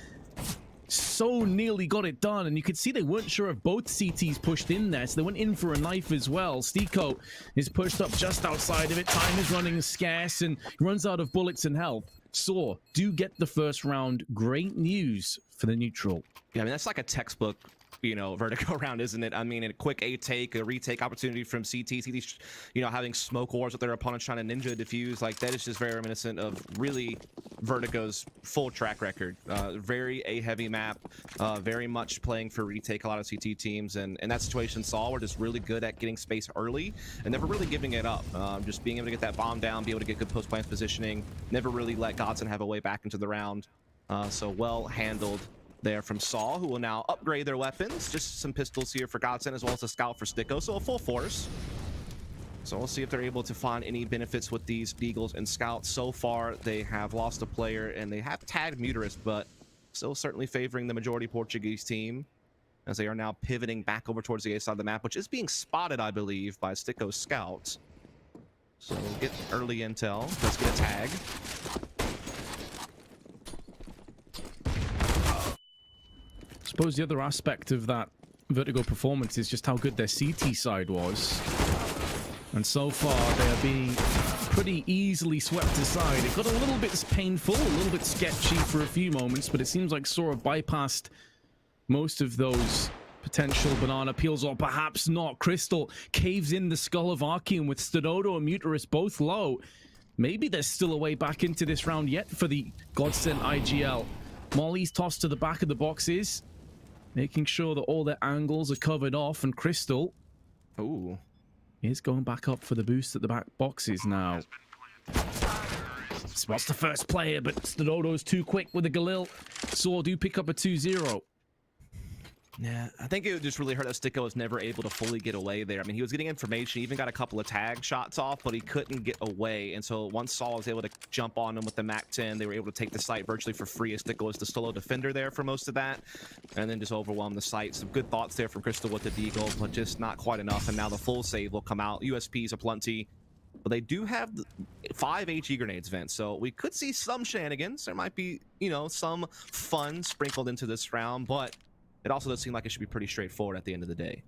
D: So nearly got it done, and you could see they weren't sure if both CTs pushed in there, so they went in for a knife as well. Stiko is pushed up just outside of it. Time is running scarce and runs out of bullets and health. Saw do get the first round. Great news for the neutral.
E: Yeah, I mean, that's like a textbook, Vertigo round, isn't it? I mean, a quick A-take, a retake opportunity from CT. CT's, having smoke wars with their opponents trying to ninja defuse. Like, that is just very reminiscent of really Vertigo's full track record. Very A-heavy map, very much playing for retake a lot of CT teams. And in that situation, Saul were just really good at getting space early and never really giving it up. Just being able to get that bomb down, be able to get good post-plant positioning, never really let Godsend have a way back into the round. So well handled there from Saul, who will now upgrade their weapons. Just some pistols here for Godsend, as well as a scout for Stiko, so a full force. So we'll see if they're able to find any benefits with these Beagles and Scouts. So far, they have lost a player, and they have tagged Muterist, but still certainly favoring the majority Portuguese team, as they are now pivoting back over towards the A side of the map, which is being spotted, I believe, by Stiko's Scouts. So we'll get early intel. Let's get a tag.
D: I suppose the other aspect of that Vertigo performance is just how good their CT side was. And so far, they are being pretty easily swept aside. It got a little bit painful, a little bit sketchy for a few moments, but it seems like Sora bypassed most of those potential banana peels, or perhaps not. Crystal caves in the skull of Archean with Stododo and Muterus both low. Maybe there's still a way back into this round yet for the Godsent IGL. Molly's tossed to the back of the boxes, making sure that all their angles are covered off, and Crystal is going back up for the boost at the back boxes now. Spots the first player, but Stododo's too quick with the Galil. Saw do pick up a 2-0.
E: Yeah, I think it would just really hurt that Sticko was never able to fully get away there. I mean, he was getting information, he even got a couple of tag shots off, but he couldn't get away. And so once Saul was able to jump on him with the MAC-10, they were able to take the site virtually for free, as Sticko was the solo defender there for most of that, and then just overwhelm the site. Some good thoughts there from Crystal with the Deagle, but just not quite enough. And now the full save will come out. USPs aplenty, but they do have 5 HE grenades, Vince, so we could see some shenanigans. There might be, you know, some fun sprinkled into this round, but it also does seem like it should be pretty straightforward at the end of the day.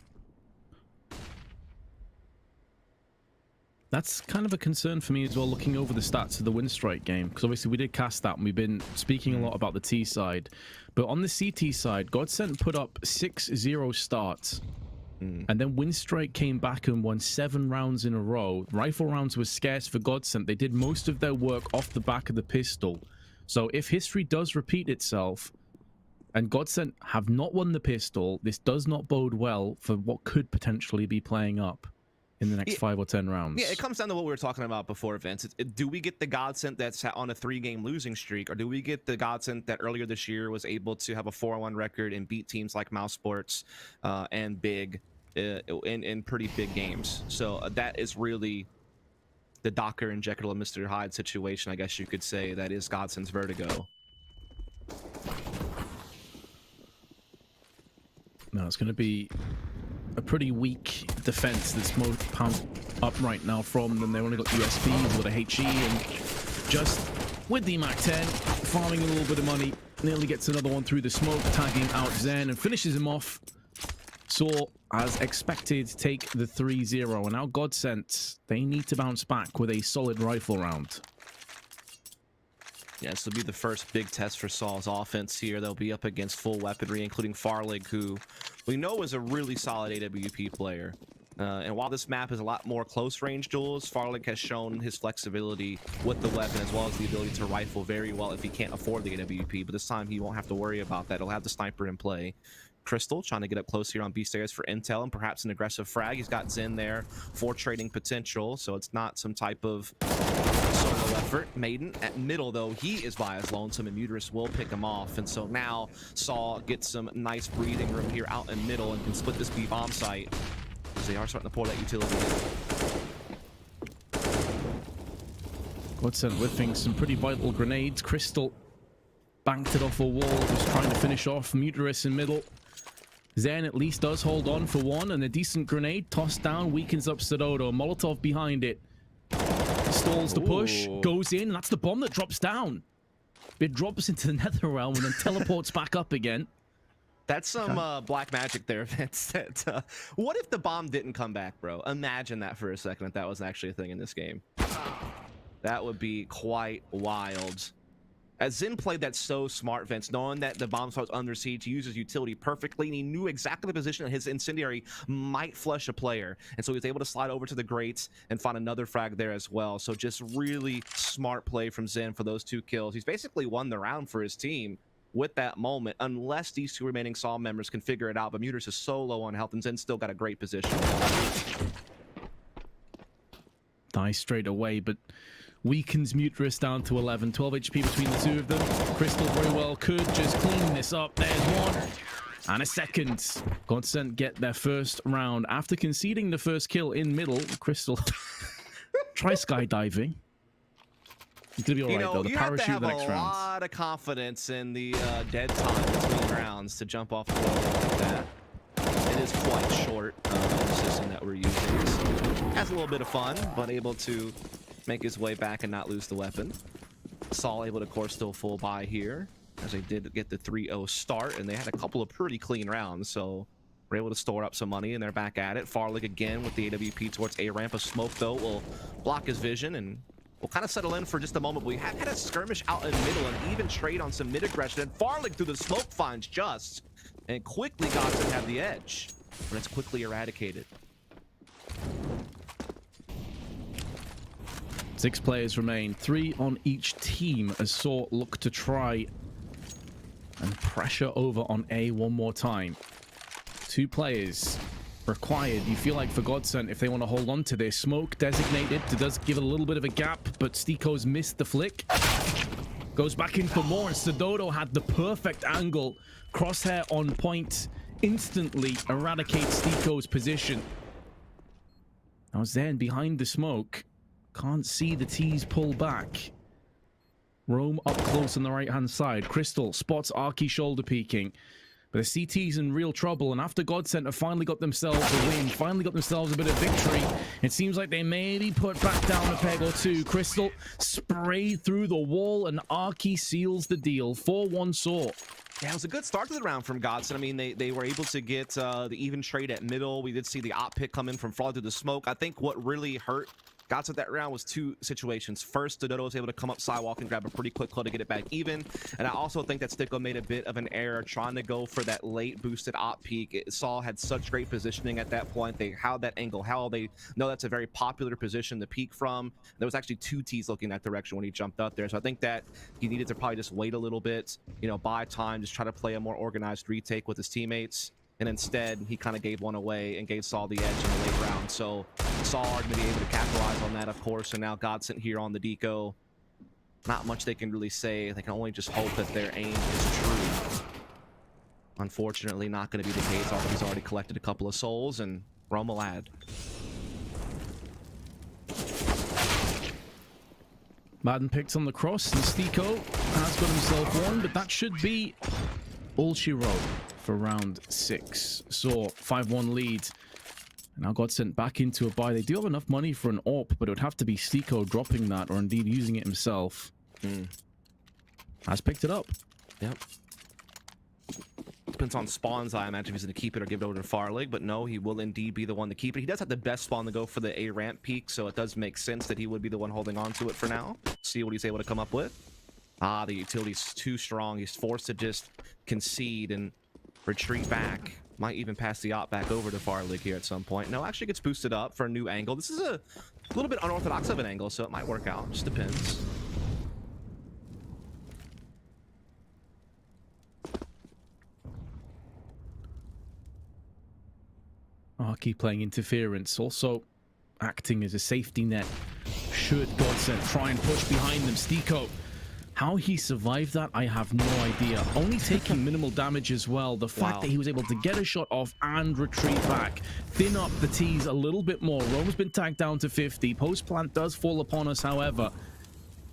D: That's kind of a concern for me as well, looking over the stats of the win strike game, because obviously we did cast that and we've been speaking a lot about the T side, but on the CT side, Godsent put up 6-0 starts, and then win strike came back and won 7 rounds in a row. Rifle rounds were scarce for Godsent. They did most of their work off the back of the pistol. So if history does repeat itself, and Godsent have not won the pistol, this does not bode well for what could potentially be playing up in the next 5 or 10 rounds.
E: Yeah, it comes down to what we were talking about before, Vince. Do we get the Godsent that's on a 3-game losing streak, or do we get the Godsent that earlier this year was able to have a 4-1 record and beat teams like Mouse Sports and Big in pretty big games? So that is really the Docker and Jekyll and Mr. Hyde situation, I guess you could say. That is Godsent's Vertigo.
D: No, it's going to be a pretty weak defense that's pumped up right now from them. They only got USPs with a HE, and just with the MAC-10, farming a little bit of money, nearly gets another one through the smoke, tagging out Zen and finishes him off. Saw, as expected, take the 3-0, and now Godsent, they need to bounce back with a solid rifle round.
E: Yeah, this will be the first big test for Saul's offense here. They'll be up against full weaponry, including Farlig, who we know is a really solid AWP player. And while this map is a lot more close-range duels, Farlig has shown his flexibility with the weapon, as well as the ability to rifle very well if he can't afford the AWP. But this time, he won't have to worry about that. He'll have the sniper in play. Crystal trying to get up close here on B stairs for intel and perhaps an aggressive frag. He's got Zen there for trading potential, so it's not some type of solo effort. Maiden at middle, though, he is by his lonesome, and Muterus will pick him off. And so now Saul gets some nice breathing room here out in middle and can split this B bomb site, because they are starting to pour that utility in.
D: Godsent whiffing some pretty vital grenades. Crystal banked it off a wall, just trying to finish off Muterus in middle. Zen at least does hold on for one, and a decent grenade tossed down weakens up Stododo. Molotov behind it. Stalls the push, goes in, and that's the bomb that drops down. It drops into the netherrealm and then teleports back up again.
E: That's some black magic there, Vince. What if the bomb didn't come back, bro? Imagine that for a second, if that was actually a thing in this game. That would be quite wild. As Zen played that so smart, Vince, knowing that the bomb spot was under siege, he uses utility perfectly, and he knew exactly the position that his incendiary might flush a player. And so he was able to slide over to the grates and find another frag there as well. So just really smart play from Zen for those 2 kills. He's basically won the round for his team with that moment, unless these 2 remaining Saul members can figure it out. But Muterus is so low on health, and Zen's still got a great position.
D: Die straight away, but weakens Muterus down to 11. 12 HP between the 2 of them. Crystal very well could just clean this up. There's one. And a second. Godsent get their first round. After conceding the first kill in middle, Crystal try skydiving. It's going to be all right, though. The parachute the next round. You have to have a lot
E: of confidence in the dead time between rounds to jump off the wall like that. It is quite short in the system that we're using. So has a little bit of fun, but able to make his way back and not lose the weapon. Saul able to, of course, still full buy here, as they did get the 3-0 start, and they had a couple of pretty clean rounds. So We're able to store up some money, and they're back at it. Farlig again with the AWP towards A ramp. A smoke, though, will block his vision, and we'll kind of settle in for just a moment. But we have had a skirmish out in the middle, and even trade on some mid aggression. And Farlig through the smoke finds Just, and quickly Godson have the edge, but it's quickly eradicated.
D: 6 players remain, 3 on each team as Saw look to try and pressure over on A one more time. 2 players required, you feel like, for Godsent if they want to hold on to this. Smoke designated, it does give a little bit of a gap, but Stiko's missed the flick. Goes back in for more, and Sododo had the perfect angle. Crosshair on point, instantly eradicates Stiko's position. Now Zen behind the smoke. Can't see the T's pull back. Roam up close on the right-hand side. Crystal spots Arky shoulder peeking. But the CT's in real trouble, and after Godsent have finally got themselves a win, finally got themselves a bit of victory, it seems like they maybe put back down a peg or two. Crystal sprayed through the wall, and Arky seals the deal. 4-1 Saw.
E: Yeah, it was a good start to the round from Godson. I mean, they were able to get the even trade at middle. We did see the op pick come in from Fraud through the smoke. I think what really hurt Godson that round was 2 situations. First, Dodo was able to come up sidewalk and grab a pretty quick kill to get it back even. And I also think that Sticko made a bit of an error trying to go for that late boosted op peek. Saul had such great positioning at that point. They held that angle. How they know that's a very popular position to peek from. There was actually 2 T's looking that direction when he jumped up there. So I think that he needed to probably just wait a little bit, you know, buy time, just try to play a more organized retake with his teammates. And instead, he kind of gave one away and gave Saul the edge in the late round. So Saul are going to be able to capitalize on that, of course. And now Godsent here on the deco. Not much they can really say. They can only just hope that their aim is true. Unfortunately, not going to be the case. He's already collected a couple of souls, and Romalad.
D: Madden picks on the cross, and Stiko has got himself one, but that should be all she wrote for round 6. Saw 5-1 lead. Now got sent back into a buy. They do have enough money for an AWP, but it would have to be Stiko dropping that, or indeed using it himself. Has picked it up.
E: Yep. Depends on spawns, I imagine, if he's going to keep it or give it over to Farlig, but no, he will indeed be the one to keep it. He does have the best spawn to go for the A ramp peak, so it does make sense that he would be the one holding on to it for now. See what he's able to come up with. Ah, the utility's too strong. He's forced to just concede and retreat back. Might even pass the op back over to Farlig here at some point. No, actually gets boosted up for a new angle. This is a little bit unorthodox of an angle, so it might work out. Just depends.
D: Arky playing interference, also acting as a safety net should Godsent try and push behind them. Stiko, how he survived that, I have no idea. Only taking minimal damage as well. The fact that he was able to get a shot off and retreat back, thin up the T's a little bit more. Rome's been tagged down to 50. Post plant does fall upon us, however.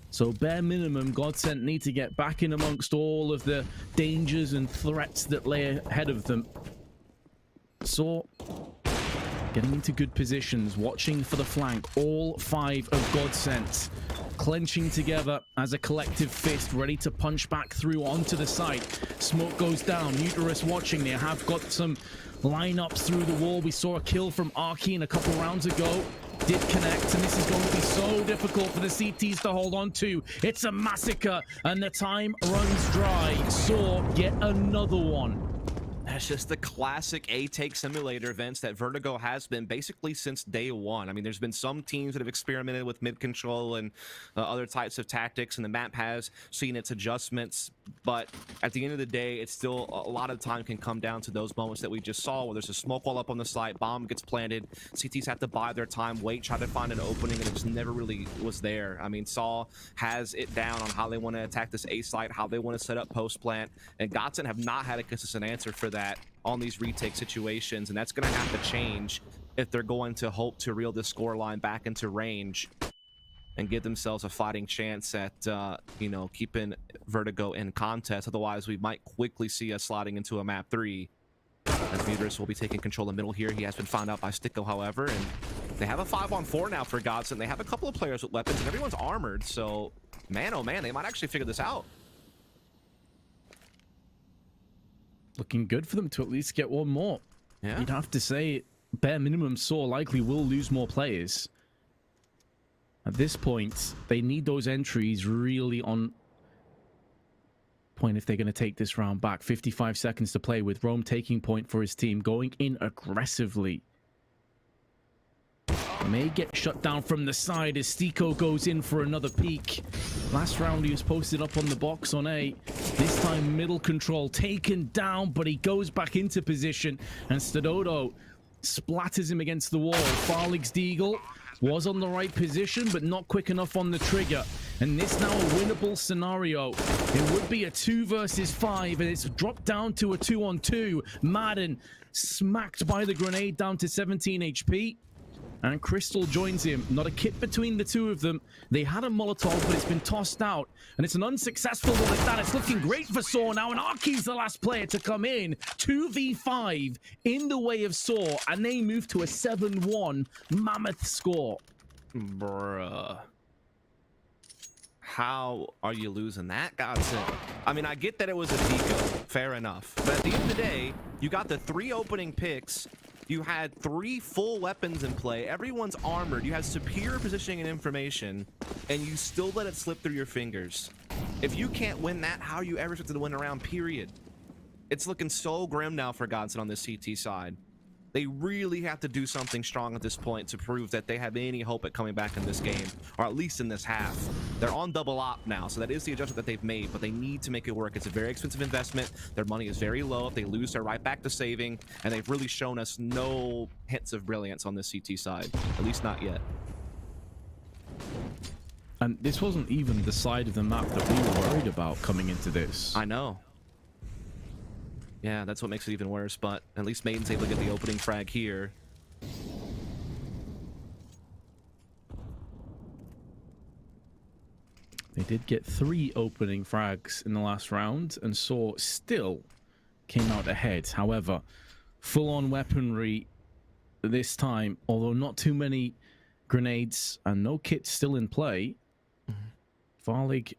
D: So bare minimum, Godsent need to get back in amongst all of the dangers and threats that lay ahead of them. So getting into good positions, watching for the flank. All 5 of Godsent clenching together as a collective fist, ready to punch back through onto the site. Smoke goes down. Uterus watching. They have got some lineups through the wall. We saw a kill from Arkin a couple rounds ago. Did connect, and this is going to be so difficult for the CTs to hold on to. It's a massacre, and the time runs dry. Saw yet another one.
E: That's just the classic A-Take simulator events that Vertigo has been basically since day one. I mean, there's been some teams that have experimented with mid-control and other types of tactics, and the map has seen its adjustments. But at the end of the day, it's still a lot of time can come down to those moments that we just saw, where there's a smoke wall up on the site, bomb gets planted, CTs have to buy their time, wait, try to find an opening, and it just never really was there. I mean, Saw has it down on how they want to attack this A site, how they want to set up post-plant, and Godsent have not had a consistent answer for that on these retake situations, and that's going to have to change if they're going to hope to reel this scoreline back into range and give themselves a fighting chance at you know, keeping Vertigo in contest. Otherwise, we might quickly see us sliding into a map 3, as Muterus will be taking control of middle here. He has been found out by Sticko, however, and they have a 5-on-4 now for Godsent. They have a couple of players with weapons, and everyone's armored, so man, oh man, they might actually figure this out.
D: Looking good for them to at least get one more.
E: Yeah.
D: You'd have to say, bare minimum, Saw likely will lose more players. At this point, they need those entries really on point if they're going to take this round back. 55 seconds to play with Rome taking point for his team, going in aggressively. May get shut down from the side as Stico goes in for another peek. Last round he was posted up on the box on A. This time middle control taken down, but he goes back into position and Stadodo splatters him against the wall. Farlig's Deagle was on the right position, but not quick enough on the trigger. And this now a winnable scenario. It would be a 2 versus 5, and it's dropped down to a 2-on-2. Madden smacked by the grenade down to 17 HP. And Crystal joins him. Not a kit between the two of them. They had a Molotov, but it's been tossed out. And it's an unsuccessful one at that. It's looking great for Saw now. And Arky's the last player to come in. 2v5 in the way of Saw. And they move to a 7-1 mammoth score.
E: Bruh. How are you losing that, Godson? I mean, I get that it was a deco. Fair enough. But at the end of the day, you got the 3 opening picks. You had 3 full weapons in play. Everyone's armored. You had superior positioning and information, and you still let it slip through your fingers. If you can't win that, how are you ever expected to win a round, period? It's looking so grim now for Godson on the CT side. They really have to do something strong at this point to prove that they have any hope at coming back in this game, or at least in this half. They're on double op now, so that is the adjustment that they've made, but they need to make it work. It's a very expensive investment. Their money is very low. If they lose, they're right back to saving, and they've really shown us no hints of brilliance on this CT side, at least not yet.
D: And this wasn't even the side of the map that we were worried about coming into this.
E: I know. Yeah, that's what makes it even worse, but at least Maiden's able to get the opening frag here.
D: They did get 3 opening frags in the last round, and Saw still came out ahead. However, full-on weaponry this time, although not too many grenades and no kits still in play. Farlig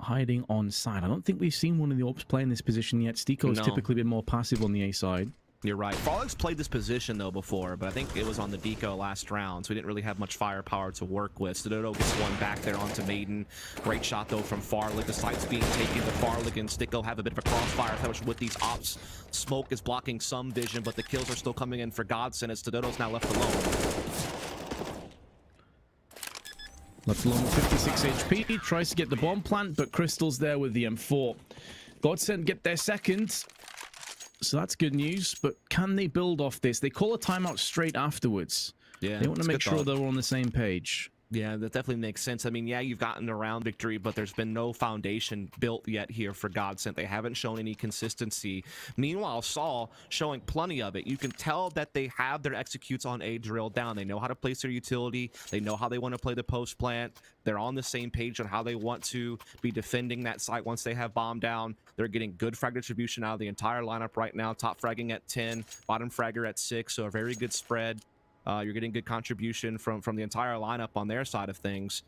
D: hiding on side. I don't think we've seen one of the Orps play in this position yet. Stico's typically been more passive on the A side.
E: You're right. Farlig's played this position though before, but I think it was on the deco last round, so we didn't really have much firepower to work with. Stadodo gets one back there onto Maiden. Great shot though from Farlig. The site's being taken. The Farlig and Sticko have a bit of a crossfire with these ops. Smoke is blocking some vision, but the kills are still coming in for Godson as Stadodo's now left alone.
D: Left alone with 56 HP. Tries to get the bomb plant, but Crystal's there with the M4. Godsend get their second. So that's good news, but can they build off this? They call a timeout straight afterwards.
E: Yeah,
D: they want to make sure they're on the same page.
E: Yeah, that definitely makes sense. I mean, yeah, you've gotten a round victory, but there's been no foundation built yet here for Godsend. They haven't shown any consistency. Meanwhile, Saul showing plenty of it. You can tell that they have their executes on A drilled down. They know how to place their utility. They know how they want to play the post plant. They're on the same page on how they want to be defending that site once they have bomb down. They're getting good frag distribution out of the entire lineup right now. Top fragging at 10, bottom fragger at 6, so a very good spread. You're getting good contribution from the entire lineup on their side of things.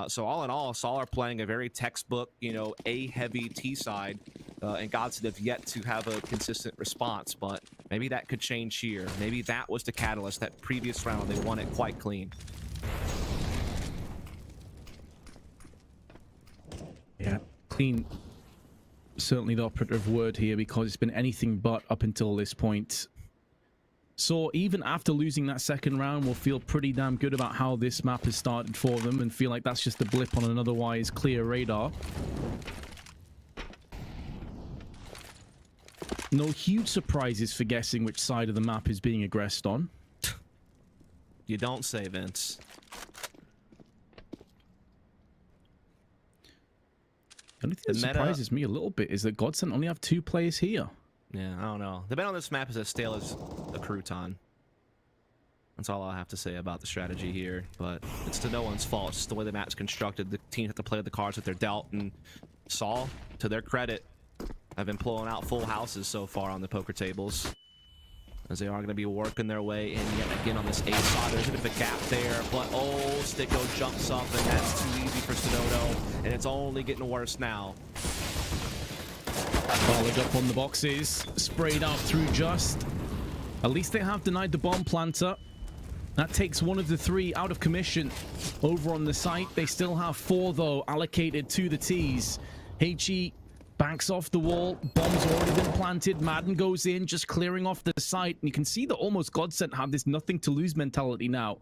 E: So all in all, Saul are playing a very textbook, A-heavy T side, and Godson have yet to have a consistent response, but maybe that could change here. Maybe that was the catalyst. That previous round, they won it quite clean.
D: Yeah, clean. Certainly the operative word here, because it's been anything but up until this point. So even after losing that second round, we'll feel pretty damn good about how this map has started for them and feel like that's just a blip on an otherwise clear radar. No huge surprises for guessing which side of the map is being aggressed on.
E: You don't say, Vince.
D: The only thing that surprises me a little bit is that Godsend only have 2 players here.
E: Yeah, I don't know. The bet on this map is as stale as a crouton. That's all I have to say about the strategy here, but it's to no one's fault. It's just the way the map's constructed. The teams have to play the cards that they're dealt, and Saul, to their credit, have been pulling out full houses so far on the poker tables, as they are going to be working their way in yet again on this A side. There's a bit of a gap there, but Sticko jumps up, and that's too easy for Stadodo, and it's only getting worse now.
D: Farlig up on the boxes, sprayed out through just. At least they have denied the bomb planter. That takes one of the 3 out of commission over on the site. They still have 4, though, allocated to the T's. HE backs off the wall. Bomb's already been planted. Madden goes in, just clearing off the site. And you can see that almost Godsent have this nothing-to-lose mentality now.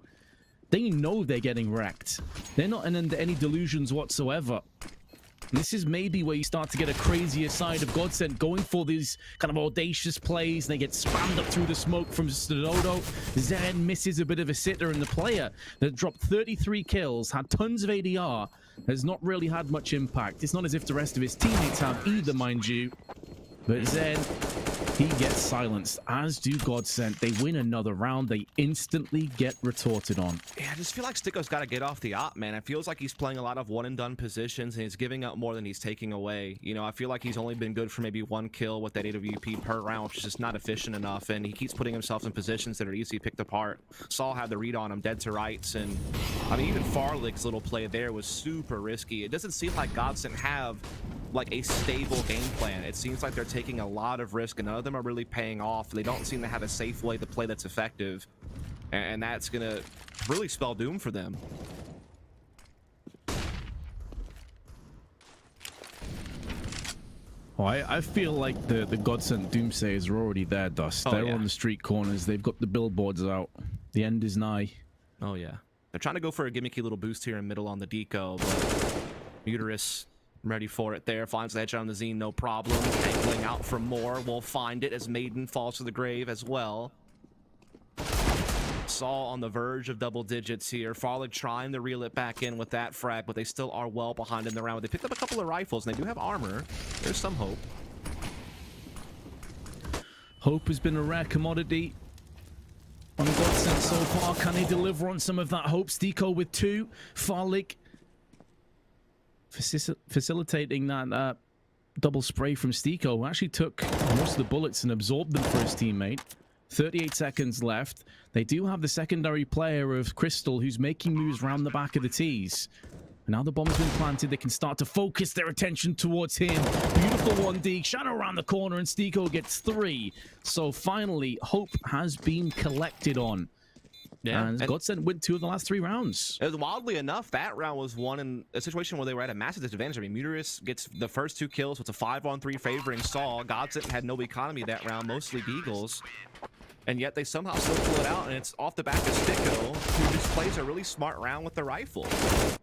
D: They know they're getting wrecked. They're not under any delusions whatsoever. This is maybe where you start to get a crazier side of Godsent going for these kind of audacious plays. They get spammed up through the smoke from Stododo. Zen misses a bit of a sitter, and the player that dropped 33 kills, had tons of ADR, has not really had much impact. It's not as if the rest of his teammates have either, mind you. But Zen, he gets silenced, as do Godsent. They win another round. They instantly get retorted on.
E: Yeah, I just feel like Sticko's got to get off the op, man. It feels like he's playing a lot of one-and-done positions, and he's giving up more than he's taking away. You know, I feel like he's only been good for maybe 1 kill with that AWP per round, which is just not efficient enough, and he keeps putting himself in positions that are easily picked apart. Saul had the read on him dead to rights, and I mean, even Farlig's little play there was super risky. It doesn't seem like Godsent have like a stable game plan. It seems like they're taking a lot of risk, and none of them are really paying off. They don't seem to have a safe way to play that's effective, and that's gonna really spell doom for them.
D: Oh, I feel like the Godsent Doomsayers are already there, Dust.
E: Oh,
D: They're
E: yeah.
D: on the street corners. They've got the billboards out. The end is nigh.
E: Oh yeah, they're trying to go for a gimmicky little boost here in middle on the deco, but Uterus ready for it there. Finds the headshot on the Zine, no problem. Angling out for more. Will find it as Maiden falls to the grave as well. Saul on the verge of double digits here. Farlig trying to reel it back in with that frag, but they still are well behind in the round. They picked up a couple of rifles, and they do have armor. There's some hope.
D: Hope has been a rare commodity on Godsent so far. Can they deliver on some of that hope? Stico with 2. Farlig facilitating that double spray from Stico, who actually took most of the bullets and absorbed them for his teammate. 38 seconds left. They do have the secondary player of Crystal, who's making moves around the back of the T's. And now the bomb's been planted, they can start to focus their attention towards him. Beautiful 1D, shadow around the corner, and Stico gets 3. So finally, hope has been collected on. Yeah, and Godsent win 2 of the last 3 rounds.
E: Wildly enough, that round was won in a situation where they were at a massive disadvantage. I mean, Muterus gets the first 2 kills, so it's a 5-on-3 favoring Saul. Godsent had no economy that round, mostly Beagles. And yet they somehow still pull it out, and it's off the back of Sticko, who just plays a really smart round with the rifle.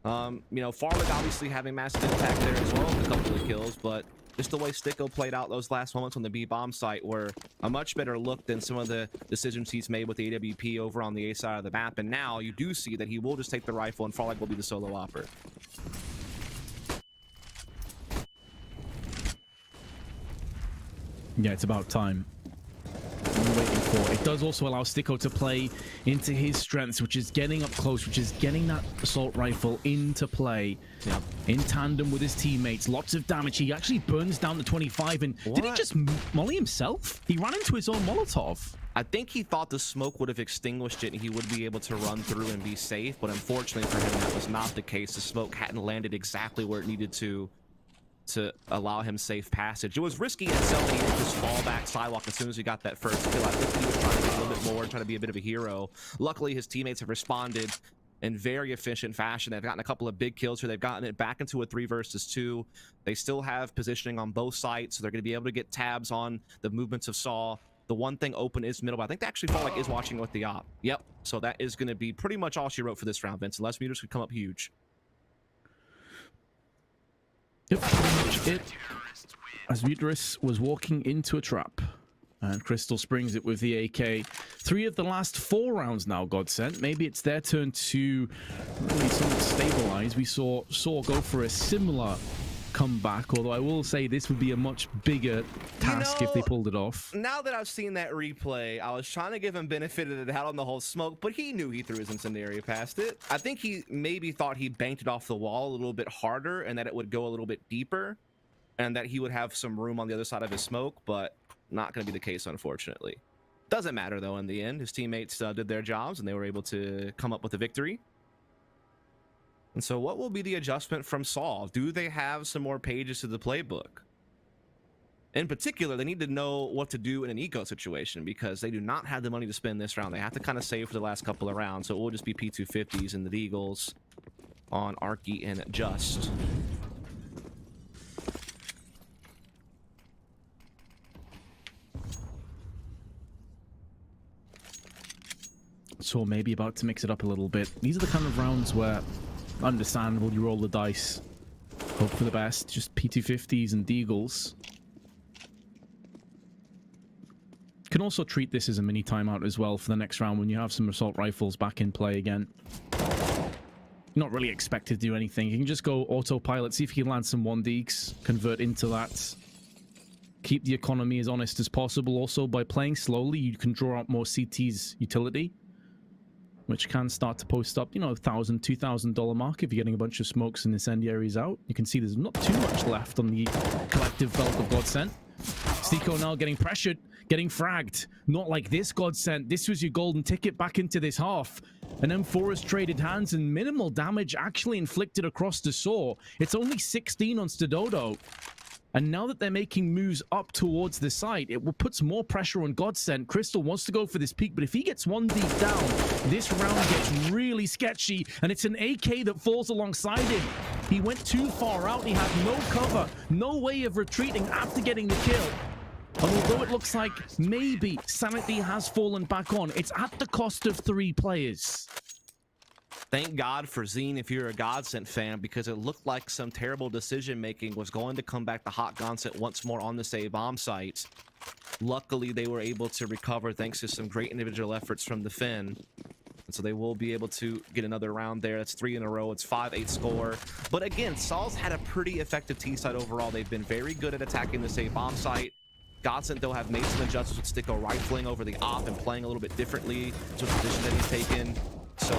E: You know, Farlig obviously having massive impact there as well with a couple of kills, but just the way Sticko played out those last moments on the B-bomb site were a much better look than some of the decisions he's made with the AWP over on the A side of the map. And now you do see that he will just take the rifle, and Farlig will be the solo opper.
D: Yeah, it's about time. I'm waiting for. It does also allow Sticko to play into his strengths, which is getting up close, which is getting that assault rifle into play.
E: Yep.
D: In tandem with his teammates. Lots of damage. He actually burns down the 25, and did he just molly himself? He ran into his own Molotov.
E: I think he thought the smoke would have extinguished it and he would be able to run through and be safe, but unfortunately for him, that was not the case. The smoke hadn't landed exactly where it needed to allow him safe passage. It was risky in itself. He didn't just fall back sidewalk as soon as he got that first kill. I think he was trying to do a little bit more and try to be a bit of a hero. Luckily, his teammates have responded in very efficient fashion. They've gotten a couple of big kills here. They've gotten it back into a 3 versus 2. They still have positioning on both sides, so they're going to be able to get tabs on the movements of Saw. The one thing open is middle, but I think they actually felt like is watching with the op. Yep. So that is going to be pretty much all she wrote for this round, Vince, unless Muterus could come up huge.
D: Yep, pretty much it. As Muterus was walking into a trap. And Crystal springs it with the AK. 3 of the last 4 rounds now, Godsent. Maybe it's their turn to really somewhat stabilize. We saw go for a similar comeback, although I will say this would be a much bigger task if they pulled it off.
E: Now that I've seen that replay, I was trying to give him benefit of the doubt on the whole smoke, but he knew he threw his incendiary past it. I think he maybe thought he banked it off the wall a little bit harder and that it would go a little bit deeper and that he would have some room on the other side of his smoke, but not going to be the case, unfortunately. Doesn't matter, though, in the end. His teammates did their jobs and they were able to come up with a victory. And so what will be the adjustment from Saul? Do they have some more pages to the playbook? In particular, they need to know what to do in an eco situation because they do not have the money to spend this round. They have to kind of save for the last couple of rounds, so it will just be P250s and the Deagles on Arky and Just.
D: So maybe about to mix it up a little bit. These are the kind of rounds where, understandable, you roll the dice, hope for the best, just P250s and Deagles. Can also treat this as a mini timeout as well for the next round when you have some assault rifles back in play again. Not really expected to do anything. You can just go autopilot, see if you can land some 1Deeks, convert into that. Keep the economy as honest as possible. Also, by playing slowly, you can draw out more CT's utility, which can start to post up, you know, $1,000, $2,000 mark if you're getting a bunch of smokes and incendiaries out. You can see there's not too much left on the collective belt of Godsent. Stico now getting pressured, getting fragged. Not like this, Godsent. This was your golden ticket back into this half. And then M4 traded hands and minimal damage actually inflicted across the saw. It's only 16 on Stododo. And now that they're making moves up towards the site, it will put more pressure on Godsent. Crystal wants to go for this peak, but if he gets 1D down, this round gets really sketchy, and it's an AK that falls alongside him. He went too far out. He had no cover, no way of retreating after getting the kill. And although it looks like maybe sanity has fallen back on, it's at the cost of 3 players.
E: Thank God for Zine if you're a Godsent fan, because it looked like some terrible decision-making was going to come back to hot Godsent once more on this A bomb site. Luckily, they were able to recover thanks to some great individual efforts from the Finn. And so they will be able to get another round there. That's 3 in a row. It's 5-8 score. But again, Saul's had a pretty effective T-side overall. They've been very good at attacking this A bomb site. Godsent, though, have made some adjustments with Sticko rifling over the op and playing a little bit differently to the position that he's taken. So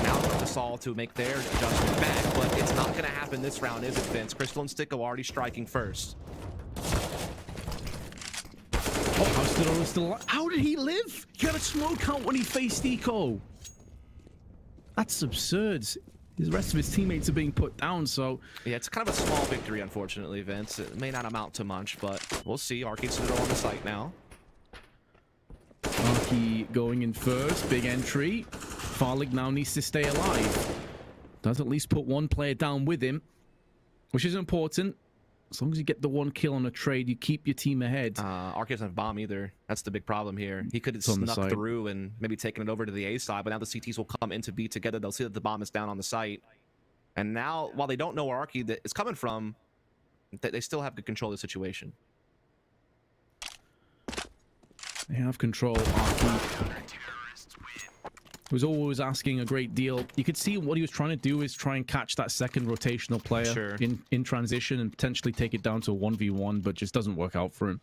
E: now it's up to Saul to make their adjustment back, but it's not going to happen this round, is it, Vince? Crystal and Sticko already striking first.
D: Oh, still alive. How did he live? He got a smoke out when he faced Eco. That's absurd. The rest of his teammates are being put down, so...
E: Yeah, it's kind of a small victory, unfortunately, Vince. It may not amount to much, but we'll see. Arcade's still on the site now.
D: Arky going in first. Big entry. Farlig now needs to stay alive. Does at least put 1 player down with him, which is important. As long as you get the 1 kill on a trade, you keep your team ahead.
E: Arcade doesn't have bomb either. That's the big problem here. He could have snuck through and maybe taken it over to the A side, but now the CTs will come into B together. They'll see that the bomb is down on the site. And now, while they don't know where Arcade is coming from, they still have good control of the situation.
D: They have control. Arky was always asking a great deal. You could see what he was trying to do is try and catch that second rotational player in transition and potentially take it down to a 1v1, but just doesn't work out for him.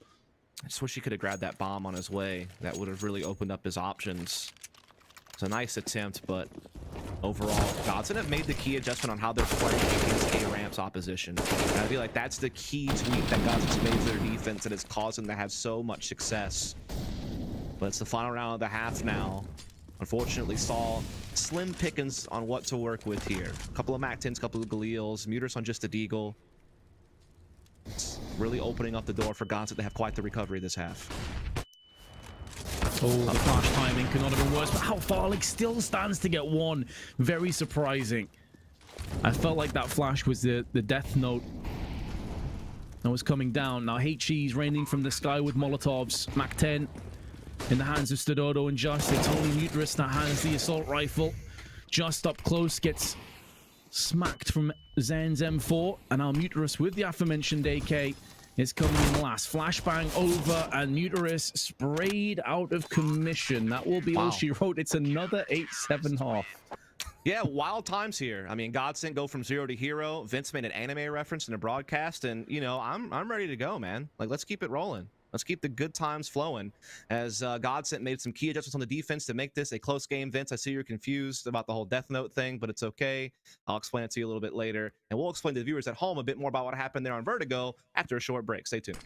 E: I just wish he could have grabbed that bomb on his way. That would have really opened up his options. It's a nice attempt, but overall, Godsent have made the key adjustment on how they're playing against A-Ramp's opposition. And I feel like that's the key tweak that Godsent's made to their defense that has caused them to have so much success. But it's the final round of the half now. Unfortunately, Saul, slim pickings on what to work with here. A couple of MAC-10s, a couple of Galils, Muterus on just a Deagle. It's really opening up the door for Godsent to have quite the recovery this half.
D: Oh, the flash timing could not have been worse, but how Farlig still stands to get 1. Very surprising. I felt like that flash was the death note that was coming down. Now HE's raining from the sky with Molotovs. MAC-10 in the hands of Stododo and Just. It's only Muterus that has the assault rifle. Just up close gets smacked from Zen's M4, and now Muterus with the aforementioned AK is coming in last. Flashbang over, and Muterus sprayed out of commission. That will be all she wrote. It's another 8-7 half.
E: Yeah, wild times here. I mean, Godsent go from 0 to hero. Vince made an anime reference in a broadcast, and you know, I'm ready to go, man. Like, let's keep it rolling. Let's keep the good times flowing. As Godsent made some key adjustments on the defense to make this a close game. Vince, I see you're confused about the whole Death Note thing, but it's okay. I'll explain it to you a little bit later. And we'll explain to the viewers at home a bit more about what happened there on Vertigo after a short break. Stay tuned.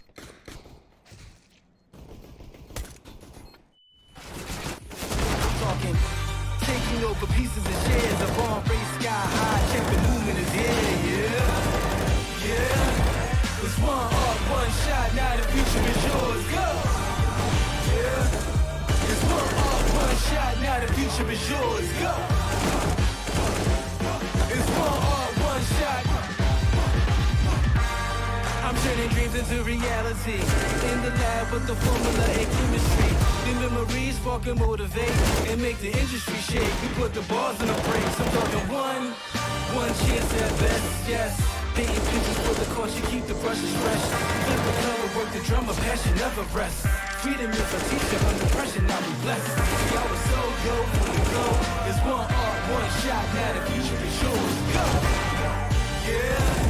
A: Talking, taking over pieces and shares. The bomb race sky high. Check the movement is here, yeah. It's one art, one shot, now the future is yours. Go! Yeah. It's one art, one shot, now the future is yours. Go! It's one art, one shot. I'm turning dreams into reality. In the lab with the formula and chemistry. The memories spark and motivate and make the industry shake. We put the bars on the brakes. I'm talking one chance at best, yes. Painting pictures for the cause, you keep the brushes fresh. Flip the color, work the drummer, passion never rests. Freedom is a teacher, under pressure, now we blessed. See, I was so go, go. It's one art, one shot, now the future is yours. Go! Yeah!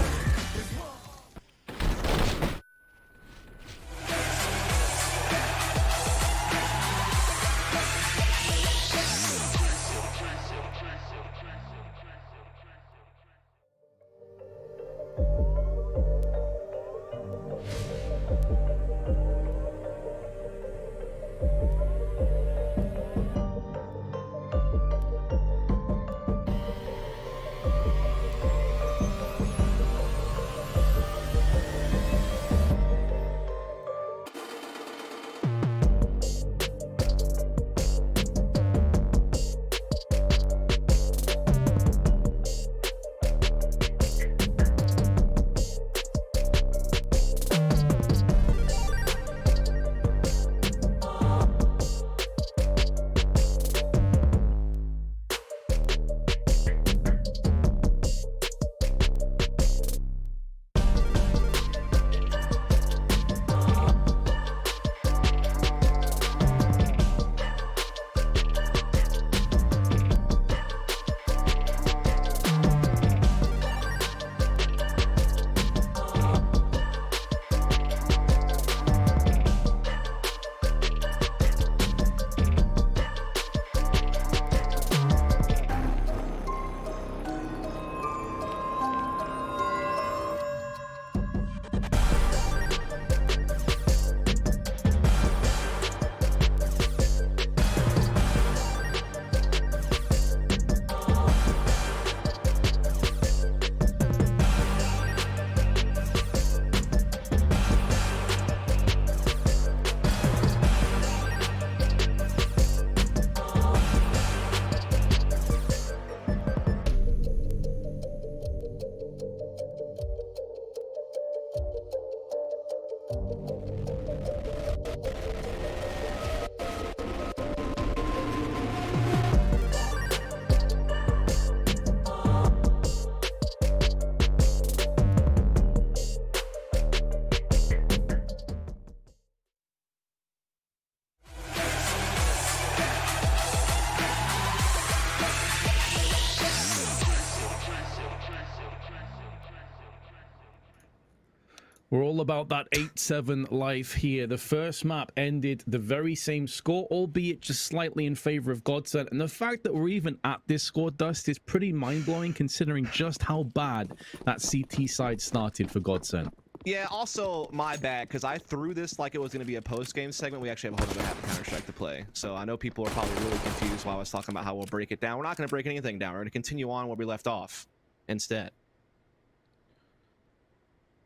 D: We're all about that 8-7 life here. The first map ended the very same score, albeit just slightly in favor of Godsent. And the fact that we're even at this score, Dust, is pretty mind-blowing considering just how bad that CT side started for Godsent.
E: Yeah, also my bad, because I threw this like it was going to be a post-game segment. We actually have a whole other half of Counter-Strike to play. So I know people are probably really confused while I was talking about how we'll break it down. We're not going to break anything down. We're going to continue on where we left off instead.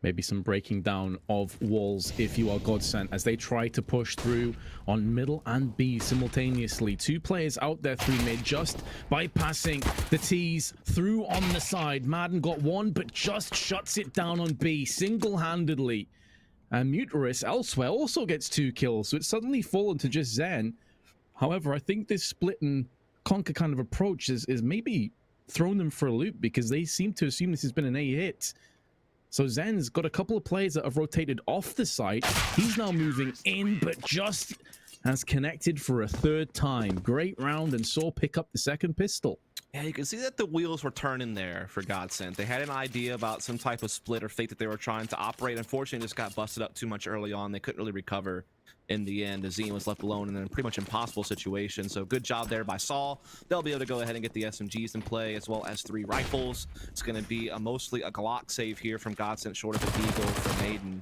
D: Maybe some breaking down of walls if you are Godsent as they try to push through on middle and B simultaneously. Two players out there through mid, just bypassing the T's through on the side. Madden got one, but just shuts it down on B single-handedly. And Muterus elsewhere also gets 2 kills, so it's suddenly fallen to just Zen. However, I think this split and conquer kind of approach is maybe thrown them for a loop because they seem to assume this has been an A hit. So Zen's got a couple of players that have rotated off the site. He's now moving in, but just has connected for a third time. Great round, and saw pick up the second pistol.
E: Yeah, you can see that the wheels were turning there for Godsent. They had an idea about some type of split or fate that they were trying to operate. Unfortunately, just got busted up too much early on. They couldn't really recover in the end. Azine was left alone in a pretty much impossible situation. So good job there by Saul. They'll be able to go ahead and get the SMGs in play as well as 3 rifles. It's going to be mostly a Glock save here from Godsent, short of a Deagle for Maiden.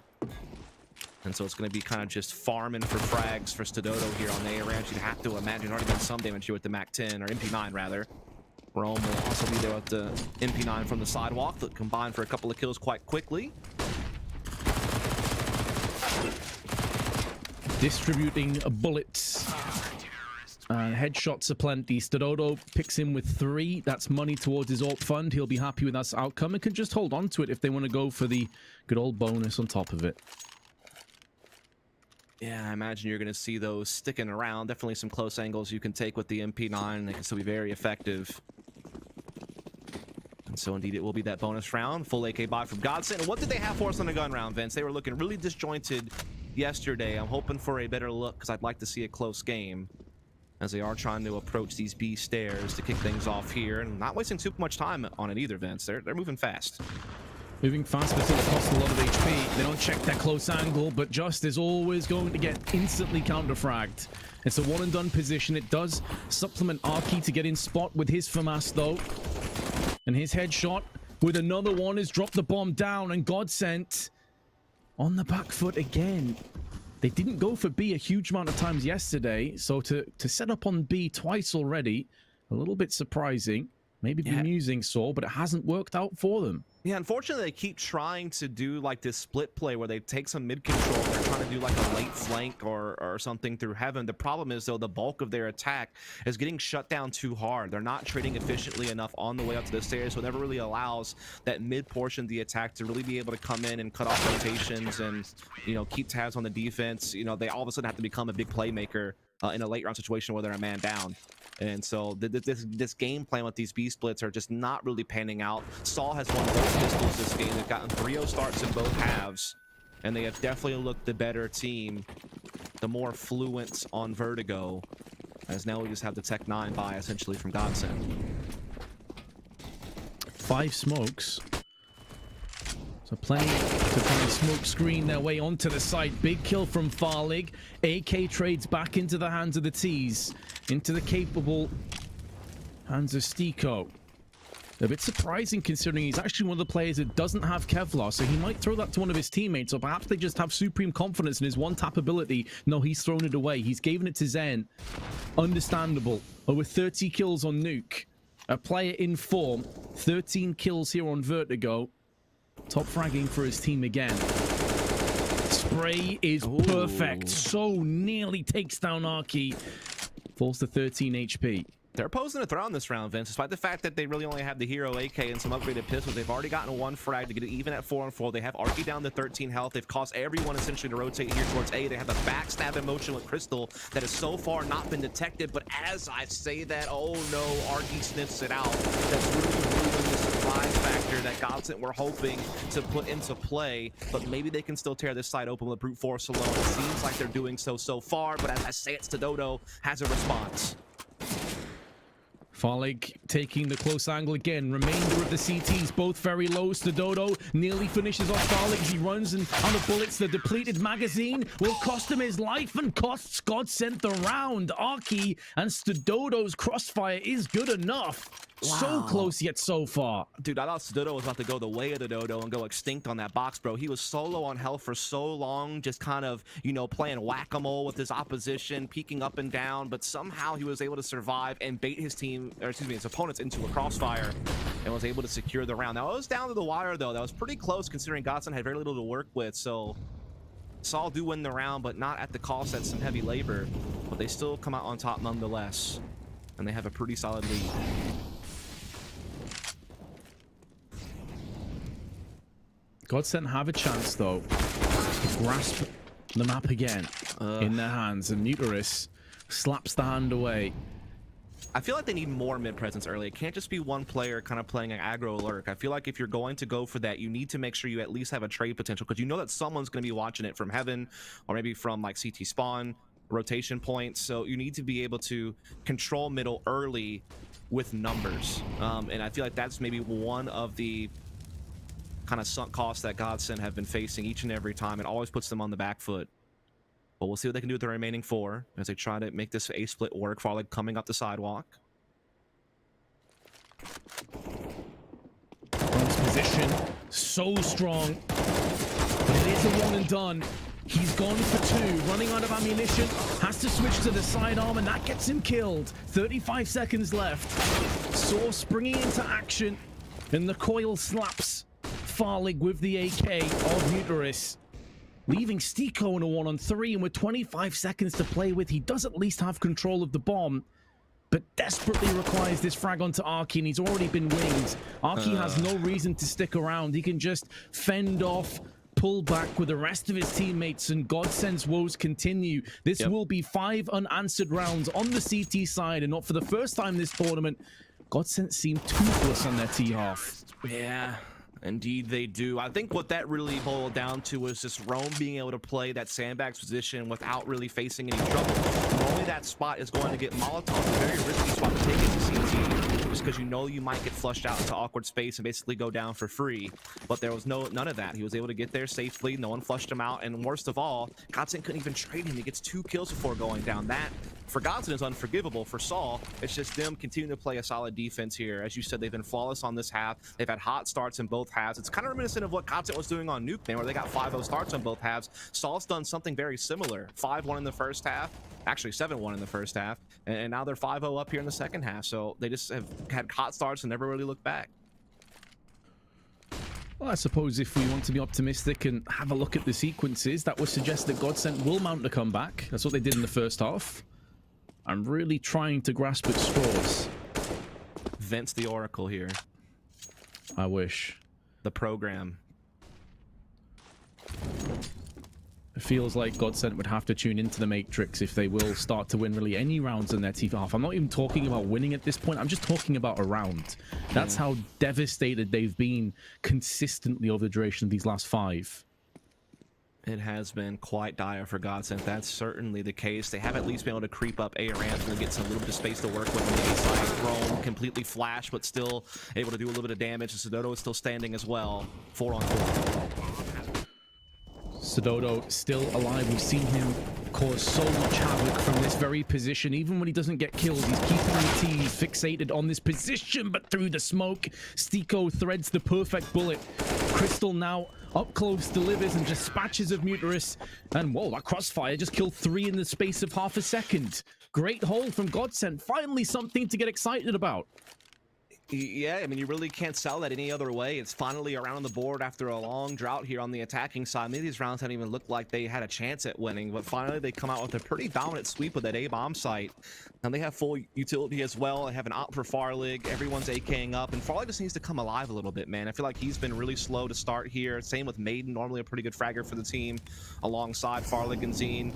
E: And so it's going to be kind of just farming for frags for Stododo here on the A ranch. You'd have to imagine there's already been some damage here with the MAC-10, or MP9 rather. Rome will also be there with the MP9 from the sidewalk that combined for a couple of kills quite quickly.
D: distributing bullets. And headshots aplenty. Stododo picks him with 3. That's money towards his AWP fund. He'll be happy with that outcome and can just hold on to it if they want to go for the good old bonus on top of it.
E: Yeah, I imagine you're going to see those sticking around. Definitely some close angles you can take with the MP9, and they can still be very effective. And so indeed it will be that bonus round. Full AK buy from Godsend. And what did they have for us on the gun round, Vince? They were looking really disjointed yesterday. I'm hoping for a better look because I'd like to see a close game, as they are trying to approach these B stairs to kick things off here, and not wasting too much time on it either, Vince. They're moving fast.
D: Moving fast, but still it costs a lot of HP. They don't check that close angle, but Just is always going to get instantly counter-fragged. It's a one-and-done position. It does supplement Arky to get in spot with his FAMAS, though. And his headshot with another one has dropped the bomb down, and Godsend on the back foot again. They didn't go for B a huge amount of times yesterday, so to set up on B twice already, a little bit surprising. Maybe bemusing, Saul, but it hasn't worked out for them.
E: Yeah, unfortunately, they keep trying to do like this split play where they take some mid control. They're trying to do like a late flank or something through heaven. The problem is, though, the bulk of their attack is getting shut down too hard. They're not trading efficiently enough on the way up to the stairs, so it never really allows that mid portion of the attack to really be able to come in and cut off rotations and, you know, keep tabs on the defense. You know, they all of a sudden have to become a big playmaker in a late round situation where they're a man down. And so this game plan with these B splits are just not really panning out. Saul has won both pistols this game. They've gotten 3-0 starts in both halves, and they have definitely looked the better team, the more fluent on Vertigo, as now we just have the Tech 9 buy essentially from Godsend.
D: 5 smokes. So plenty to try and smoke screen their way onto the site. Big kill from Farlig. AK trades back into the hands of the T's. Into the capable hands of Stiko. A bit surprising considering he's actually one of the players that doesn't have Kevlar, so he might throw that to one of his teammates, or perhaps they just have supreme confidence in his one-tap ability. No, he's thrown it away. He's given it to Zen. Understandable. Over 30 kills on Nuke. A player in form. 13 kills here on Vertigo. Top fragging for his team again. Spray is perfect. So nearly takes down Arky. Falls to 13 HP.
E: They're posing a threat on this round, Vince, despite the fact that they really only have the hero AK and some upgraded pistols. They've already gotten 1 frag to get it even at 4-on-4. They have Arky down to 13 health. They've caused everyone essentially to rotate here towards A. They have a backstab in motion with Crystal that has so far not been detected. But as I say that, oh no, Arky sniffs it out. That's really ruined the surprise factor that Godsend were hoping to put into play. But maybe they can still tear this side open with brute force alone. It seems like they're doing so far. But as I say it, Stododo has a response.
D: Farlig taking the close angle again. Remainder of the CTs both very low. Stododo nearly finishes off Farlig as he runs and out of bullets. The depleted magazine will cost him his life and costs Godsend the round. Arky and Stododo's crossfire is good enough. Wow. So close yet so far.
E: Dude, I thought Stododo was about to go the way of the Dodo and go extinct on that box, bro. He was so low on health for so long, just kind of, you know, playing whack-a-mole with his opposition, peeking up and down, but somehow he was able to survive and bait his team, or excuse me, his opponents into a crossfire and was able to secure the round. Now, it was down to the wire, though. That was pretty close considering Godsend had very little to work with, so Saul do win the round, but not at the cost of some heavy labor. But they still come out on top nonetheless, and they have a pretty solid lead.
D: Godsend have a chance, though, to grasp the map again in their hands, and Muteris slaps the hand away.
E: I feel like they need more mid-presence early. It can't just be one player kind of playing an aggro lurk. I feel like if you're going to go for that, you need to make sure you at least have a trade potential, because you know that someone's going to be watching it from heaven, or maybe from like CT spawn, rotation points. So you need to be able to control middle early with numbers. And I feel like that's maybe one of the kind of sunk costs that Godsend have been facing each and every time. It always puts them on the back foot. But we'll see what they can do with the remaining 4 as they try to make this A split work. Farlig coming up the sidewalk.
D: His position so strong, but it is a one and done. He's gone for 2, running out of ammunition, has to switch to the sidearm, and that gets him killed. 35 seconds left. Saw springing into action, and the coil slaps Farlig with the AK of Muteris. leaving Stiko in a 1-on-3, and with 25 seconds to play with, he does at least have control of the bomb, but desperately requires this frag onto Arky, and he's already been winged. Arky has no reason to stick around. He can just fend off, pull back with the rest of his teammates, and Godsend's woes continue. This will be 5 unanswered rounds on the CT side, and not for the first time this tournament. Godsend seem toothless on their T-half.
E: Yeah. Indeed, they do. I think what that really boiled down to was just Rome being able to play that sandbags position without really facing any trouble. Normally, that spot is going to get Molotov, a very risky spot to take into CT, just because you know you might get flushed out into awkward space and basically go down for free. But there was none of that. He was able to get there safely. No one flushed him out, and worst of all, Godsend couldn't even trade him. He gets 2 kills before going down. That, for Godsend, is unforgivable. For Saul, it's just them continuing to play a solid defense here. As you said, they've been flawless on this half. They've had hot starts in both halves. It's kind of reminiscent of what Godsend was doing on Nuke, man, where they got 5-0 starts on both halves. Saul's done something very similar. 5-1 in the first half, actually 7-1 in the first half, and now they're 5-0 up here in the second half. So they just have had hot starts and never really looked back.
D: Well, I suppose if we want to be optimistic and have a look at the sequences, that would suggest that Godsend will mount a comeback. That's what they did in the first half. I'm really trying to grasp at straws.
E: Vince the Oracle here.
D: I wish.
E: The program.
D: It feels like Godsend would have to tune into the Matrix if they will start to win really any rounds in their T-half. I'm not even talking about winning at this point. I'm just talking about a round. That's how devastated they've been consistently over the duration of these last 5.
E: It has been quite dire for Godsend. That's certainly the case. They have at least been able to creep up A ramp and get some little bit of space to work with on the A side. Rome completely flash, but still able to do a little bit of damage. And Sododo is still standing as well. 4-on-4.
D: Sododo still alive. We've seen him cause so much havoc from this very position. Even when he doesn't get kills, he's keeping the T fixated on this position, but through the smoke, Stiko threads the perfect bullet. Crystal now up close delivers and dispatches of Muterus. And whoa, that crossfire just killed 3 in the space of half a second. Great hold from Godsend. Finally something to get excited about.
E: Yeah, I mean, you really can't sell that any other way. It's finally around the board after a long drought here on the attacking side. Maybe these rounds haven't even looked like they had a chance at winning, but finally they come out with a pretty dominant sweep with that A-bomb site. And they have full utility as well. They have an op for Farlig. Everyone's AKing up, and Farlig just needs to come alive a little bit, man. I feel like he's been really slow to start here. Same with Maiden, normally a pretty good fragger for the team, alongside Farlig and Zine.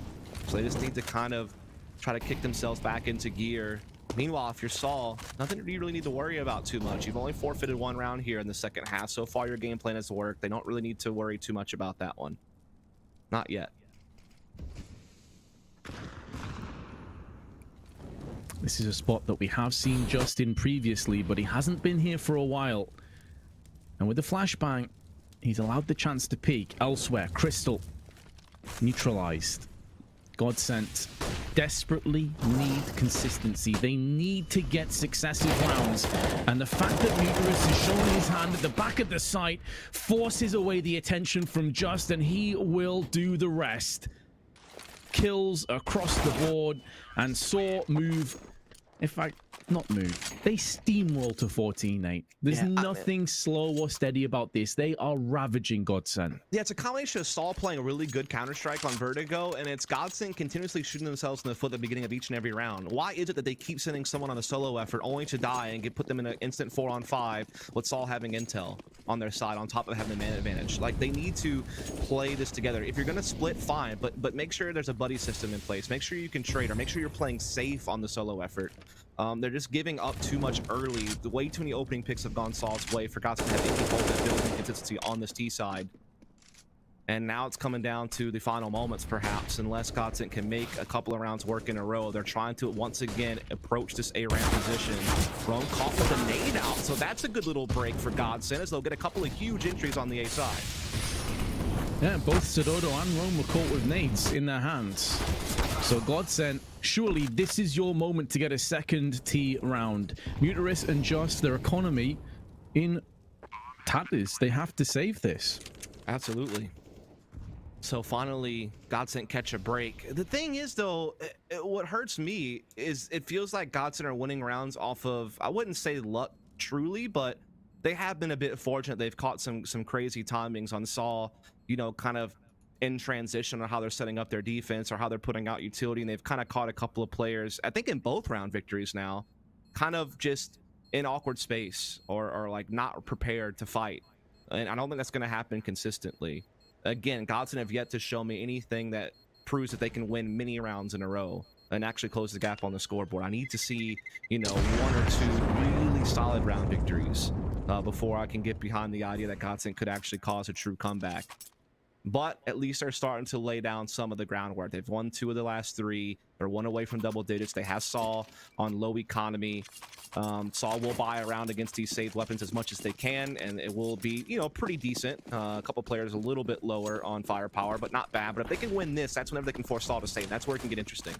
E: So they just need to kind of try to kick themselves back into gear. Meanwhile, if you're Saul, nothing you really need to worry about too much. You've only forfeited 1 round here in the second half. So far, your game plan has worked. They don't really need to worry too much about that one. Not yet.
D: This is a spot that we have seen Justin previously, but he hasn't been here for a while. And with the flashbang, he's allowed the chance to peek elsewhere. Crystal neutralized. Godsend desperately need consistency. They need to get successive rounds. And the fact that Muterus is showing his hand at the back of the site forces away the attention from Just, and he will do the rest. Kills across the board, and Saw move. In fact, not move. They steamroll to 14-8. There's nothing slow or steady about this. They are ravaging Godsend.
E: Yeah, it's a combination of Saul playing a really good Counter-Strike on Vertigo, and it's Godsend continuously shooting themselves in the foot at the beginning of each and every round. Why is it that they keep sending someone on a solo effort only to die and put them in an instant 4-on-5 with Saul having intel on their side on top of having the man advantage? Like, they need to play this together. If you're going to split, fine, but make sure there's a buddy system in place. Make sure you can trade, or make sure you're playing safe on the solo effort. They're just giving up too much early. The way too many opening picks have gone Saul's way for Godsend to have any hope of building consistency on this T side. And now it's coming down to the final moments, perhaps, unless Godsend can make a couple of rounds work in a row. They're trying to once again approach this A-ramp position. Rome caught with a nade out, so that's a good little break for Godsend, as they'll get a couple of huge entries on the A side.
D: Yeah, both Sododo and Rome were caught with nades in their hands. So Godsend, surely this is your moment to get a second T round. Muterus and Just, their economy in tatters. They have to save this.
E: Absolutely. So finally, Godsend catch a break. The thing is, though, what hurts me is it feels like Godsend are winning rounds off of, I wouldn't say luck truly, but they have been a bit fortunate. They've caught some crazy timings on Saul, you know, kind of in transition on how they're setting up their defense or how they're putting out utility, and they've kind of caught a couple of players, I think in both round victories now, kind of just in awkward space or like not prepared to fight. And I don't think that's going to happen consistently. Again, Godson have yet to show me anything that proves that they can win many rounds in a row and actually close the gap on the scoreboard. I need to see, you know, 1 or 2 really solid round victories before I can get behind the idea that Godson could actually cause a true comeback. But at least they're starting to lay down some of the groundwork. They've won 2 of the last 3. They're 1 away from double digits. They have Saw on low economy. Saw will buy around against these saved weapons as much as they can, and it will be, you know, pretty decent. A couple players a little bit lower on firepower, but not bad. But if they can win this, that's whenever they can force Saw to save. That's where it can get interesting.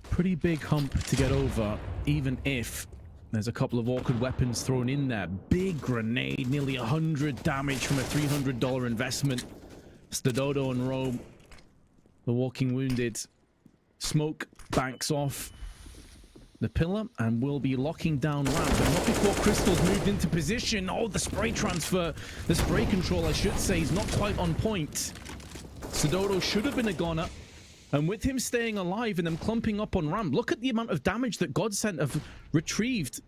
D: Pretty big hump to get over, even if there's a couple of awkward weapons thrown in there. Big grenade, nearly 100 damage from a $300 investment. Stadodo and Rome, the walking wounded. Smoke banks off the pillar and will be locking down ramp, but not before Crystal's moved into position. Oh, the spray transfer, the spray control, I should say, is not quite on point. Stadodo should have been a goner. And with him staying alive and them clumping up on ramp, look at the amount of damage that Godsent have retrieved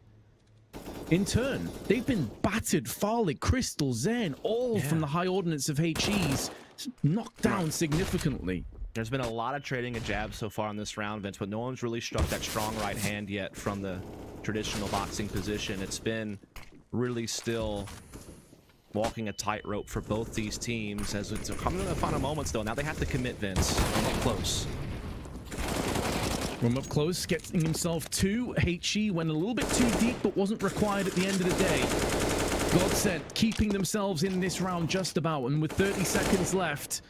D: in turn. They've been battered. Farlig, Crystal, Zen, all from the high ordnance of HEs, knocked down significantly.
E: There's been a lot of trading of jabs so far in this round, Vince, but no one's really struck that strong right hand yet from the traditional boxing position. It's been really still walking a tightrope for both these teams as it's coming to the final moments, though. Now they have to commit, Vince. Come up close.
D: From up close, getting himself 2. HE went a little bit too deep, but wasn't required at the end of the day. Godsent keeping themselves in this round just about, and with 30 seconds left,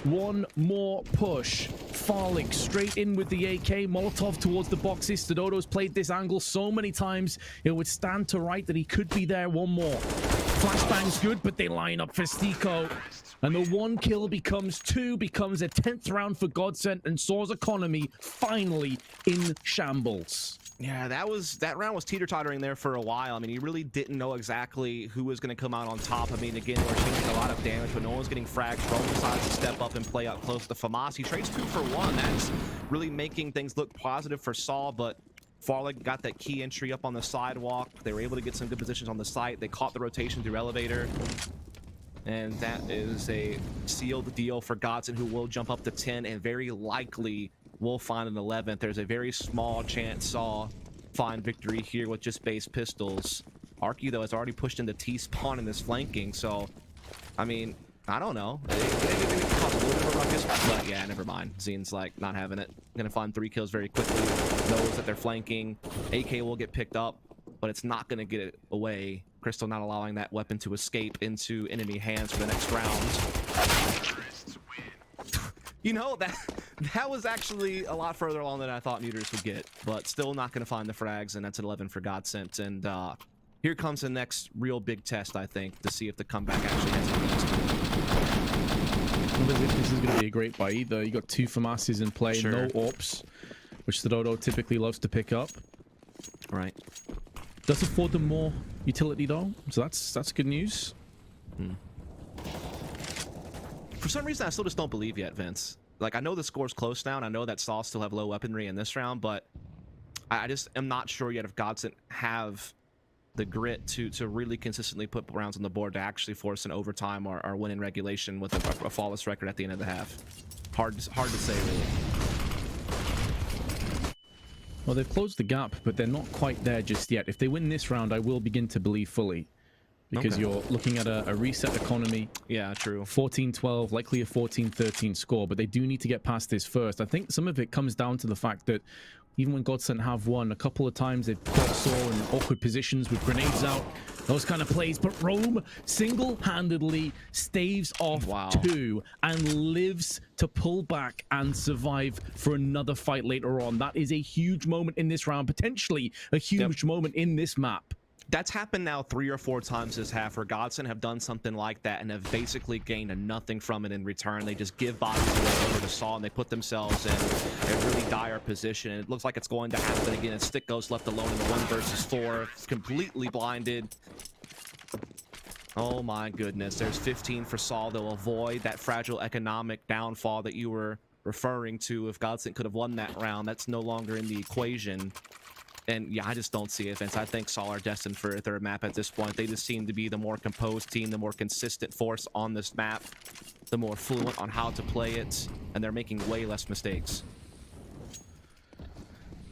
D: one more push. Farlig straight in with the AK. Molotov towards the boxes. Stadodo's played this angle so many times, it would stand to right that he could be there. One more. Flashbang's good, but they line up for Stico. And the 1 kill becomes 2, becomes a 10th round for Godsent, and Saw's economy finally in shambles.
E: Yeah, that round was teeter-tottering there for a while. I mean, you really didn't know exactly who was going to come out on top. I mean, again, we're seeing a lot of damage, but no one's getting fragged. Rome decides to step up and play up close to Famas. He trades 2 for 1. That's really making things look positive for Saw, but Farlig got that key entry up on the sidewalk. They were able to get some good positions on the site. They caught the rotation through elevator. And that is a sealed deal for Godson, who will jump up to 10 and very likely will find an 11th. There's a very small chance Saw find victory here with just base pistols. Arky, though, has already pushed into T-spawn and is flanking, so, I mean, I don't know. It caused a little bit of a ruckus, but yeah, never mind. Zene's like not having it. Gonna find 3 kills very quickly. Knows that they're flanking. AK will get picked up, but it's not gonna get it away. Crystal not allowing that weapon to escape into enemy hands for the next round. You know, that was actually a lot further along than I thought Neuters would get, but still not going to find the frags, and that's an 11 for Godsent. And here comes the next real big test, I think, to see if the comeback actually has any use to it.
D: This is going to be a great buy either. You got 2 Famasses in play,
E: Sure.
D: no AWPs, which Stadodo typically loves to pick up.
E: Right.
D: Does afford them more utility though, so that's good news.
E: For some reason, I still just don't believe yet, Vince. Like, I know the score's close now, and I know that Saw still have low weaponry in this round, but I just am not sure yet if Godsent have the grit to really consistently put rounds on the board to actually force an overtime or win in regulation with a flawless record at the end of the half. Hard to say, really.
D: Well, they've closed the gap, but they're not quite there just yet. If they win this round, I will begin to believe fully. Because you're looking at a reset economy.
E: Yeah, true.
D: 14-12, likely a 14-13 score, but they do need to get past this first. I think some of it comes down to the fact that even when Godsent have won, a couple of times they've caught Saw in awkward positions with grenades out, those kind of plays. But Rome single-handedly staves off 2 and lives to pull back and survive for another fight later on. That is a huge moment in this round, potentially a huge moment in this map.
E: That's happened now 3 or 4 times this half where Godsent have done something like that and have basically gained nothing from it in return. They just give bodies away over to Saw and they put themselves in a really dire position. And it looks like it's going to happen again. And Stick goes left alone in the 1 versus 4, completely blinded. Oh my goodness. There's 15 for Saul. They'll avoid that fragile economic downfall that you were referring to. If Godsent could have won that round, that's no longer in the equation. And yeah, I just don't see it, Vince. I think Saul are destined for a third map at this point. They just seem to be the more composed team, the more consistent force on this map, the more fluent on how to play it, and they're making way less mistakes.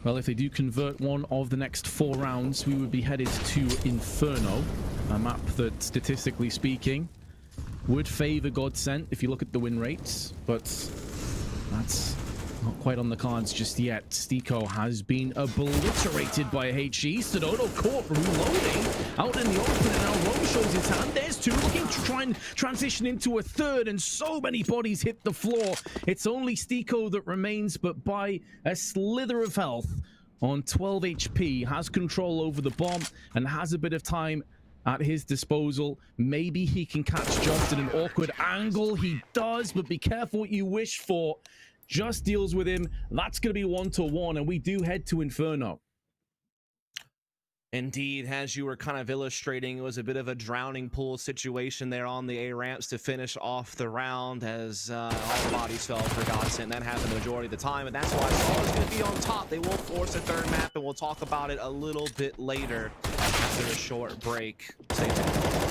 D: Well, if they do convert one of the next 4 rounds, we would be headed to Inferno, a map that, statistically speaking, would favor Godsent if you look at the win rates, but that's not quite on the cards just yet. Stico has been obliterated by a HE. Sodono caught reloading out in the open, and now Rome shows his hand. There's 2 looking to try and transition into a third, and so many bodies hit the floor. It's only Stico that remains, but by a slither of health on 12 HP, has control over the bomb and has a bit of time at his disposal. Maybe he can catch Just at an awkward angle. He does, but be careful what you wish for. Just deals with him. That's going to be 1-1, and we do head to Inferno.
E: Indeed, as you were kind of illustrating, it was a bit of a drowning pool situation there on the A ramps to finish off the round, as all the bodies fell for Godsent. That happened the majority of the time, and that's why Saul is going to be on top. They will force a third map, and we'll talk about it a little bit later after a short break. Stay tuned.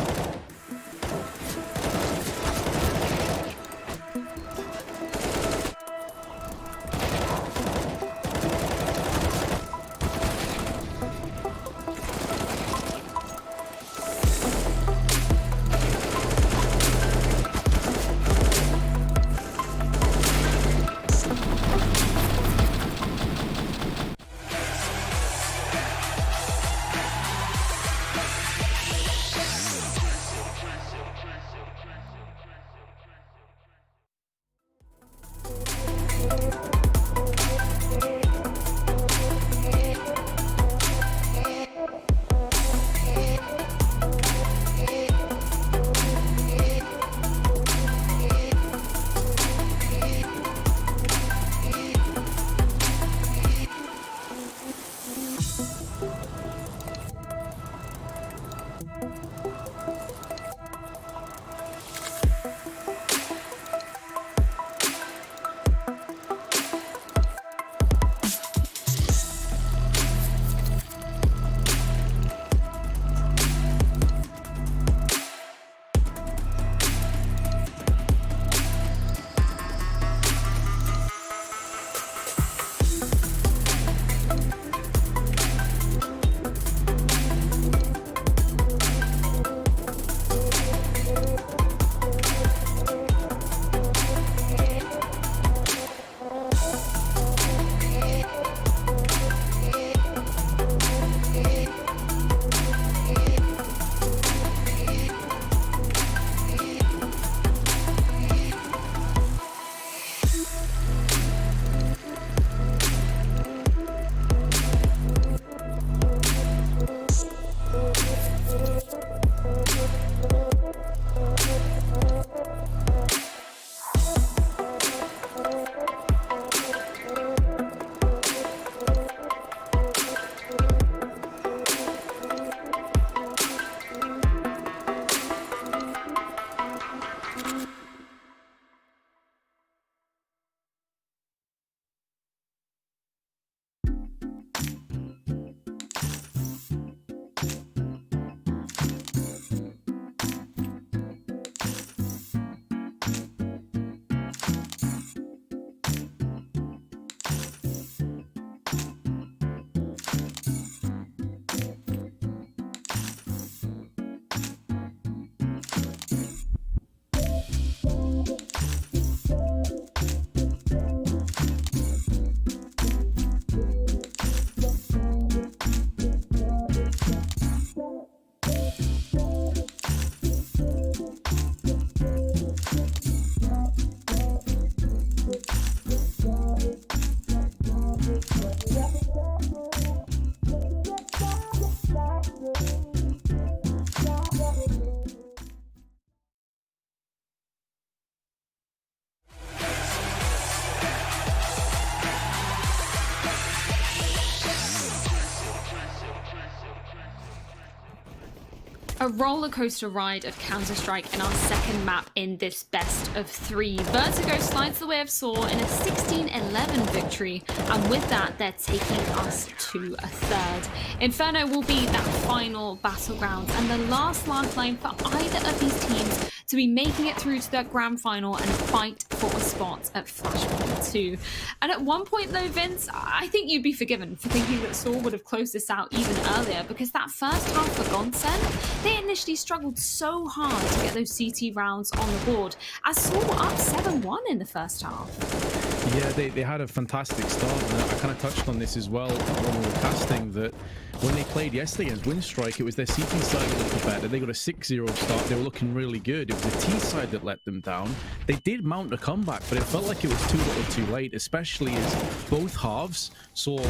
C: A roller coaster ride of Counter-Strike in our second map in this best of 3. Vertigo slides the way of Saw in a 16-11 victory, and with that, they're taking us to a third. Inferno will be that final battleground and the last lifeline for either of these teams to be making it through to that grand final and fight for a spot at Flashpoint 2. And at one point though, Vince, I think you'd be forgiven for thinking that Saw would have closed this out even earlier, because that first half for Godsend, they initially struggled so hard to get those CT rounds on the board, as Saw were up 7-1 in the first half.
D: Yeah, they had a fantastic start, and I kind of touched on this as well when we were casting, that when they played yesterday against Windstrike, it was their CT side that looked better. They got a 6-0 start. They were looking really good. It was the T side that let them down. They did mount a comeback, but it felt like it was too little too late, especially as both halves saw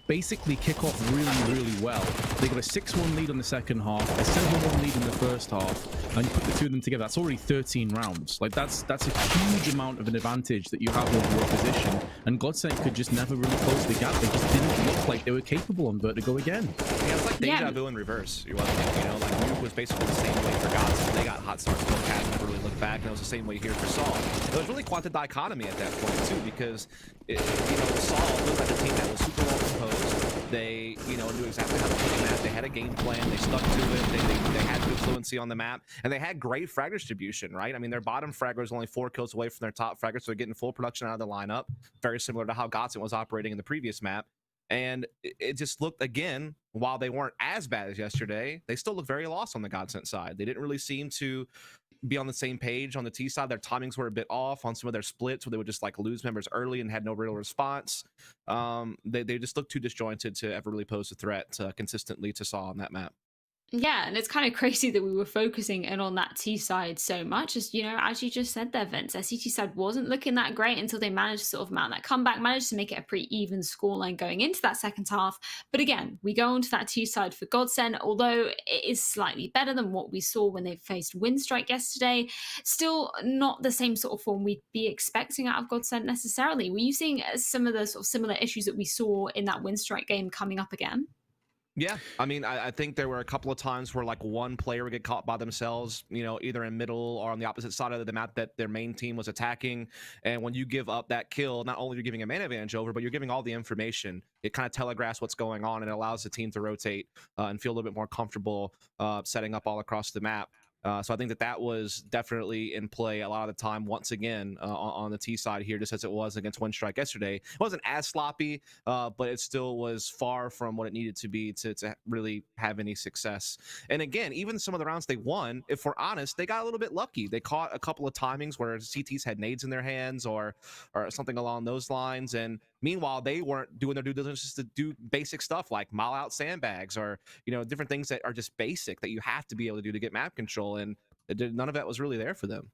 D: basically kick off really, really well. They got a 6-1 lead on the second half, a 7-1 lead in the first half, and you put the two of them together, that's already 13 rounds. Like, that's a huge amount of an advantage that you have over your opposition, and Godsend could just never really close the gap. They just didn't look like they were capable on Vertigo again.
E: Yeah, it's like deja vu in reverse. You know, like Nuke was basically the same way for Godsend. They got hot starts, both cats never really looked back, and it was the same way here for Saw. It was really quite the dichotomy at that point too, because Saw looked like a team that was super well composed. They, knew exactly how to play the map. They had a game plan. They stuck to it. They had good fluency on the map, and they had great frag distribution, right? I mean, their bottom fragger was only 4 kills away from their top fragger, so they're getting full production out of the lineup. Very similar to how Godsend was operating in the previous map. And it just looked, again, while they weren't as bad as yesterday, they still looked very lost on the Godsend side. They didn't really seem to be on the same page on the T side. Their timings were a bit off on some of their splits, where they would just like lose members early and had no real response. They just looked too disjointed to ever really pose a threat consistently to Saw on that map.
C: Yeah, and it's kind of crazy that we were focusing in on that T side so much, as as you just said there, Vince, their CT side wasn't looking that great until they managed to sort of mount that comeback, managed to make it a pretty even scoreline going into that second half. But again, we go on to that T side for Godsend, although it is slightly better than what we saw when they faced Windstrike yesterday. Still not the same sort of form we'd be expecting out of Godsend necessarily. Were you seeing some of the sort of similar issues that we saw in that Windstrike game coming up again?
E: Yeah, I mean, I think there were a couple of times where like one player would get caught by themselves, either in middle or on the opposite side of the map that their main team was attacking. And when you give up that kill, not only are you giving a man advantage over, but you're giving all the information. It kind of telegraphs what's going on, and it allows the team to rotate and feel a little bit more comfortable setting up all across the map. So I think that was definitely in play a lot of the time, once again, on the T side here, just as it was against Windstrike yesterday. It wasn't as sloppy, but it still was far from what it needed to be to really have any success. And again, even some of the rounds they won, if we're honest, they got a little bit lucky. They caught a couple of timings where CTs had nades in their hands or something along those lines. And meanwhile, they weren't doing their due diligence just to do basic stuff like mile out sandbags or, different things that are just basic that you have to be able to do to get map control. And none of that was really there for them.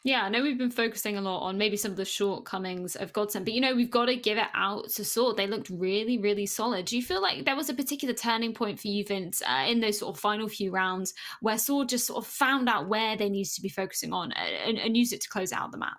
C: Yeah, I know we've been focusing a lot on maybe some of the shortcomings of Godsend, but we've got to give it out to Saw. They looked really, really solid. Do you feel like there was a particular turning point for you, Vince, in those sort of final few rounds where Saw just sort of found out where they needed to be focusing on and used it to close out the map?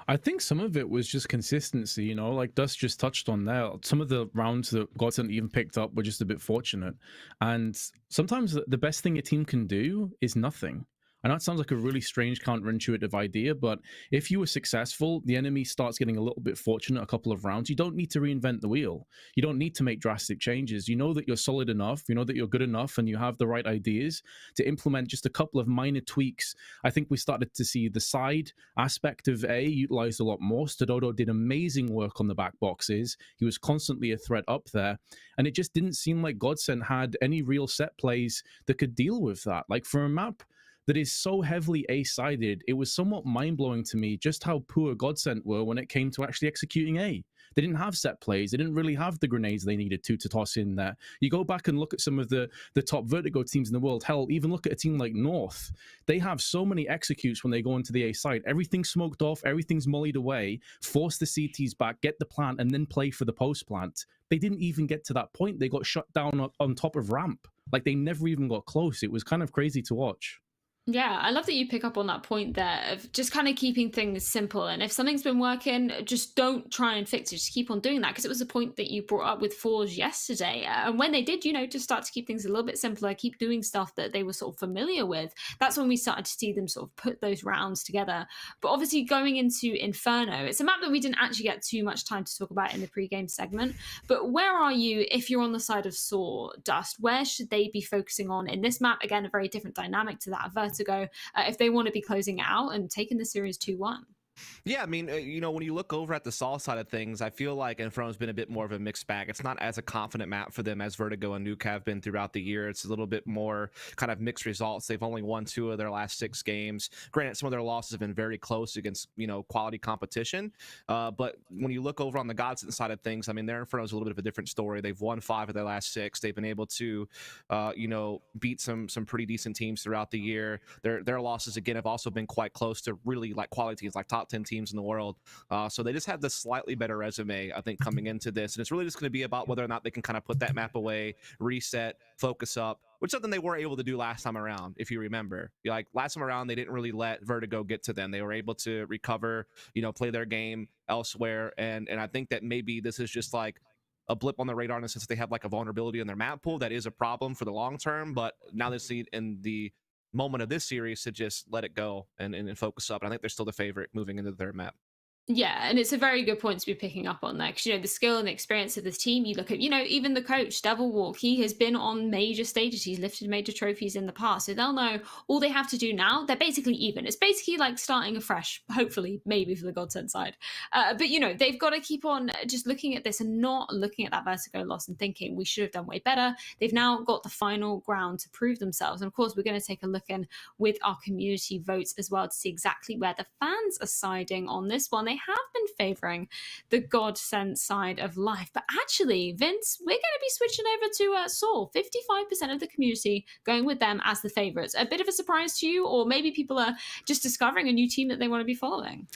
D: I think some of it was just consistency, like Dust just touched on there. Some of the rounds that Godsend even picked up were just a bit fortunate. And sometimes the best thing a team can do is nothing. I know it sounds like a really strange, counterintuitive idea, but if you were successful, the enemy starts getting a little bit fortunate a couple of rounds. You don't need to reinvent the wheel. You don't need to make drastic changes. You know that you're solid enough, you know that you're good enough, and you have the right ideas to implement just a couple of minor tweaks. I think we started to see the side aspect of A utilized a lot more. Stododo did amazing work on the back boxes. He was constantly a threat up there, and it just didn't seem like Godsend had any real set plays that could deal with that. Like, for a map that is so heavily A-sided, it was somewhat mind-blowing to me just how poor Godsend were when it came to actually executing A. They didn't have set plays. They didn't really have the grenades they needed to toss in there. You go back and look at some of the top Vertigo teams in the world. Hell, even look at a team like North. They have so many executes when they go into the A side. Everything's smoked off. Everything's mollied away. Force the CTs back, get the plant, and then play for the post plant. They didn't even get to that point. They got shut down on top of ramp. Like, they never even got close. It was kind of crazy to watch.
C: Yeah, I love that you pick up on that point there of just kind of keeping things simple. And if something's been working, just don't try and fix it. Just keep on doing that, because it was a point that you brought up with Forge yesterday. And when they did, just start to keep things a little bit simpler, keep doing stuff that they were sort of familiar with, that's when we started to see them sort of put those rounds together. But obviously, going into Inferno, it's a map that we didn't actually get too much time to talk about in the pre-game segment. But where are you if you're on the side of Saw, Dust? Where should they be focusing on in this map? Again, a very different dynamic to that of Vertigo. If they want to be closing it out and taking the series 2-1.
E: Yeah, I mean, when you look over at the Saw side of things, I feel like Inferno's been a bit more of a mixed bag. It's not as a confident map for them as Vertigo and Nuke have been throughout the year. It's a little bit more kind of mixed results. They've only won 2 of their last 6 games. Granted, some of their losses have been very close against, quality competition. But when you look over on the Godsend side of things, I mean, their Inferno's a little bit of a different story. They've won 5 of their last 6. They've been able to, beat some pretty decent teams throughout the year. Their losses, again, have also been quite close to really like quality teams, like top 10 teams in the world. So they just have this slightly better resume, I think, coming into this. And it's really just going to be about whether or not they can kind of put that map away, reset, focus up, which is something they weren't able to do last time around, if you remember. Like last time around, they didn't really let Vertigo get to them. They were able to recover, play their game elsewhere. And I think that maybe this is just like a blip on the radar in the sense that they have like a vulnerability in their map pool that is a problem for the long term. But now they see in the moment of this series to just let it go and focus up. And I think they're still the favorite moving into their map.
C: Yeah, and it's a very good point to be picking up on there, because the skill and the experience of this team. You look at even the coach Devil Walk. He has been on major stages. He's lifted major trophies in the past, so they'll know all they have to do now. They're basically even. It's basically like starting afresh. Hopefully, maybe for the Godsend side, but they've got to keep on just looking at this and not looking at that Vertigo loss and thinking we should have done way better. They've now got the final ground to prove themselves, and of course, we're going to take a look in with our community votes as well to see exactly where the fans are siding on this one. They have been favoring the Godsend side of life, but actually, Vince, we're going to be switching over to Saw. 55% of the community going with them as the favorites. A bit of a surprise to you, or maybe people are just discovering a new team that they want to be following?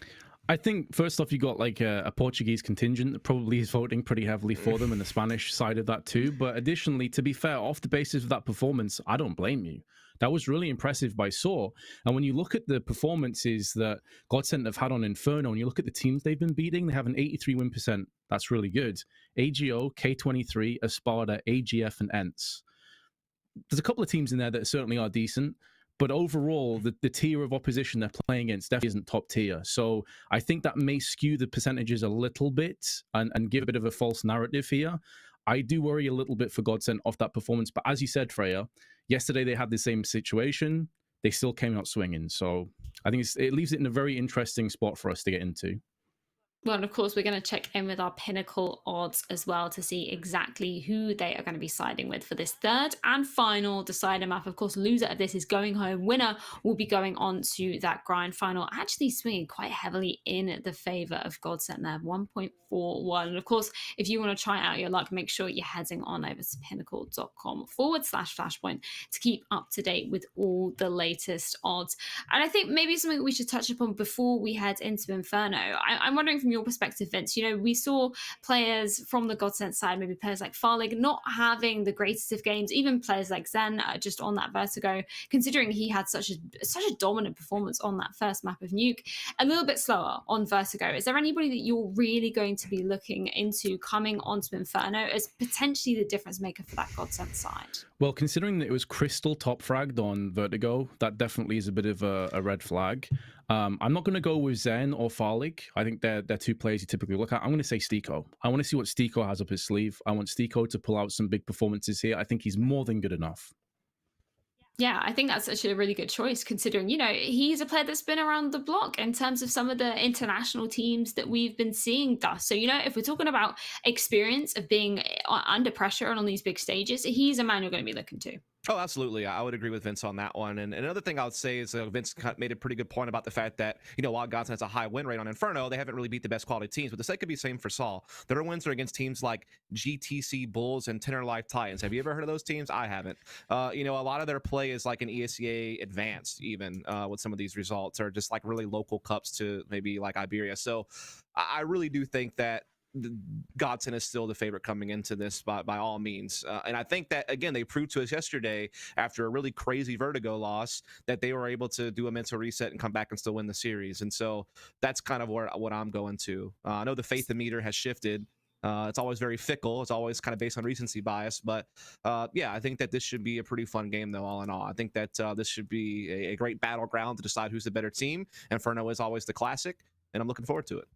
D: I think first off, you got like a Portuguese contingent that probably is voting pretty heavily for them, and the Spanish side of that too. But additionally, to be fair, off the basis of that performance, I don't blame you. That was really impressive by Saw. And when you look at the performances that Godsend have had on Inferno, and you look at the teams they've been beating, they have an 83 win percent. That's really good. AGO, K23, Espada, AGF, and ENTS. There's a couple of teams in there that certainly are decent. But overall, the tier of opposition they're playing against definitely isn't top tier. So I think that may skew the percentages a little bit and give a bit of a false narrative here. I do worry a little bit for Godsend off that performance. But as you said, Freya, yesterday they had the same situation. They still came out swinging. So I think it leaves it in a very interesting spot for us to get into.
C: Well, and of course, we're going to check in with our Pinnacle odds as well to see exactly who they are going to be siding with for this third and final decider map. Of course, loser of this is going home. Winner will be going on to that grind final, actually swinging quite heavily in the favor of Godsend there, 1.41. And of course, if you want to try out your luck, make sure you're heading on over to pinnacle.com/flashpoint to keep up to date with all the latest odds. And I think maybe something that we should touch upon before we head into Inferno. I'm wondering from your perspective, Vince, we saw players from the Godsend side, maybe players like Farlig, not having the greatest of games, even players like Zen just on that Vertigo, considering he had such a dominant performance on that first map of Nuke, a little bit slower on Vertigo. Is there anybody that you're really going to be looking into coming onto Inferno as potentially the difference maker for that Godsend side?
D: Well, considering that it was Crystal top fragged on Vertigo, that definitely is a bit of a red flag. I'm not going to go with Zen or Farlig. I think they're two players you typically look at. I'm going to say Stiko. I want to see what Stiko has up his sleeve. I want Stiko to pull out some big performances here. I think he's more than good enough.
C: Yeah, I think that's actually a really good choice, considering, he's a player that's been around the block in terms of some of the international teams that we've been seeing, Dust. So, if we're talking about experience of being under pressure and on these big stages, he's a man you're going to be looking to.
E: Oh, absolutely. I would agree with Vince on that one. And another thing I would say is Vince made a pretty good point about the fact that, while Godsend has a high win rate on Inferno, they haven't really beat the best quality teams. But the same could be the same for Saul. Their wins are against teams like GTC Bulls and Tenor Life Titans. Have you ever heard of those teams? I haven't. A lot of their play is like an ESEA advanced, even with some of these results, or just like really local cups to maybe like Iberia. So I really do think that Godsend is still the favorite coming into this by all means. And I think that, again, they proved to us yesterday after a really crazy Vertigo loss that they were able to do a mental reset and come back and still win the series. And so that's kind of what I'm going to. I know the faith meter has shifted. It's always very fickle. It's always kind of based on recency bias. But yeah, I think that this should be a pretty fun game, though, all in all. I think that this should be a great battleground to decide who's the better team. Inferno is always the classic, and I'm looking forward to it.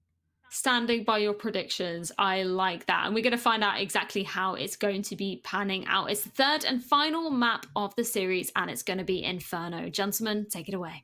C: Standing by your predictions, I like that. And we're going to find out exactly how it's going to be panning out. It's the third and final map of the series, and it's going to be Inferno. Gentlemen, take it away.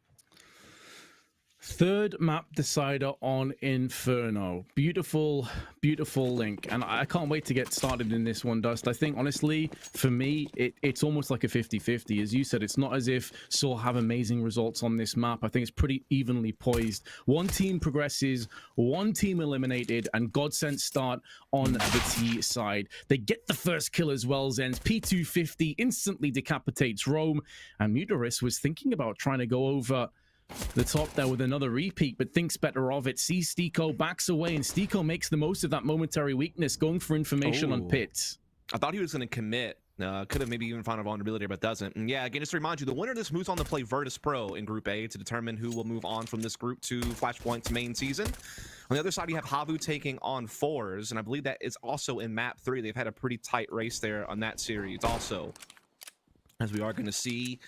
D: Third map decider on Inferno. Beautiful, beautiful link. And I can't wait to get started in this one, Dust. I think, honestly, for me, it's almost like a 50-50. As you said, it's not as if Saw have amazing results on this map. I think it's pretty evenly poised. One team progresses, one team eliminated, and Godsend start on the T side. They get the first kill as well, Zens. P250 instantly decapitates Rome, and Mutaris was thinking about trying to go over the top there with another repeat, but thinks better of it. Sees Stiko, backs away, and Stiko makes the most of that momentary weakness, going for information on Pit.
E: I thought he was going to commit. Could have maybe even found a vulnerability, but doesn't. And yeah, again, just to remind you, the winner of this moves on to play Virtus Pro in Group A to determine who will move on from this group to Flashpoint's main season. On the other side, you have Havu taking on Fours, and I believe that is also in Map 3. They've had a pretty tight race there on that series also. As we are going to see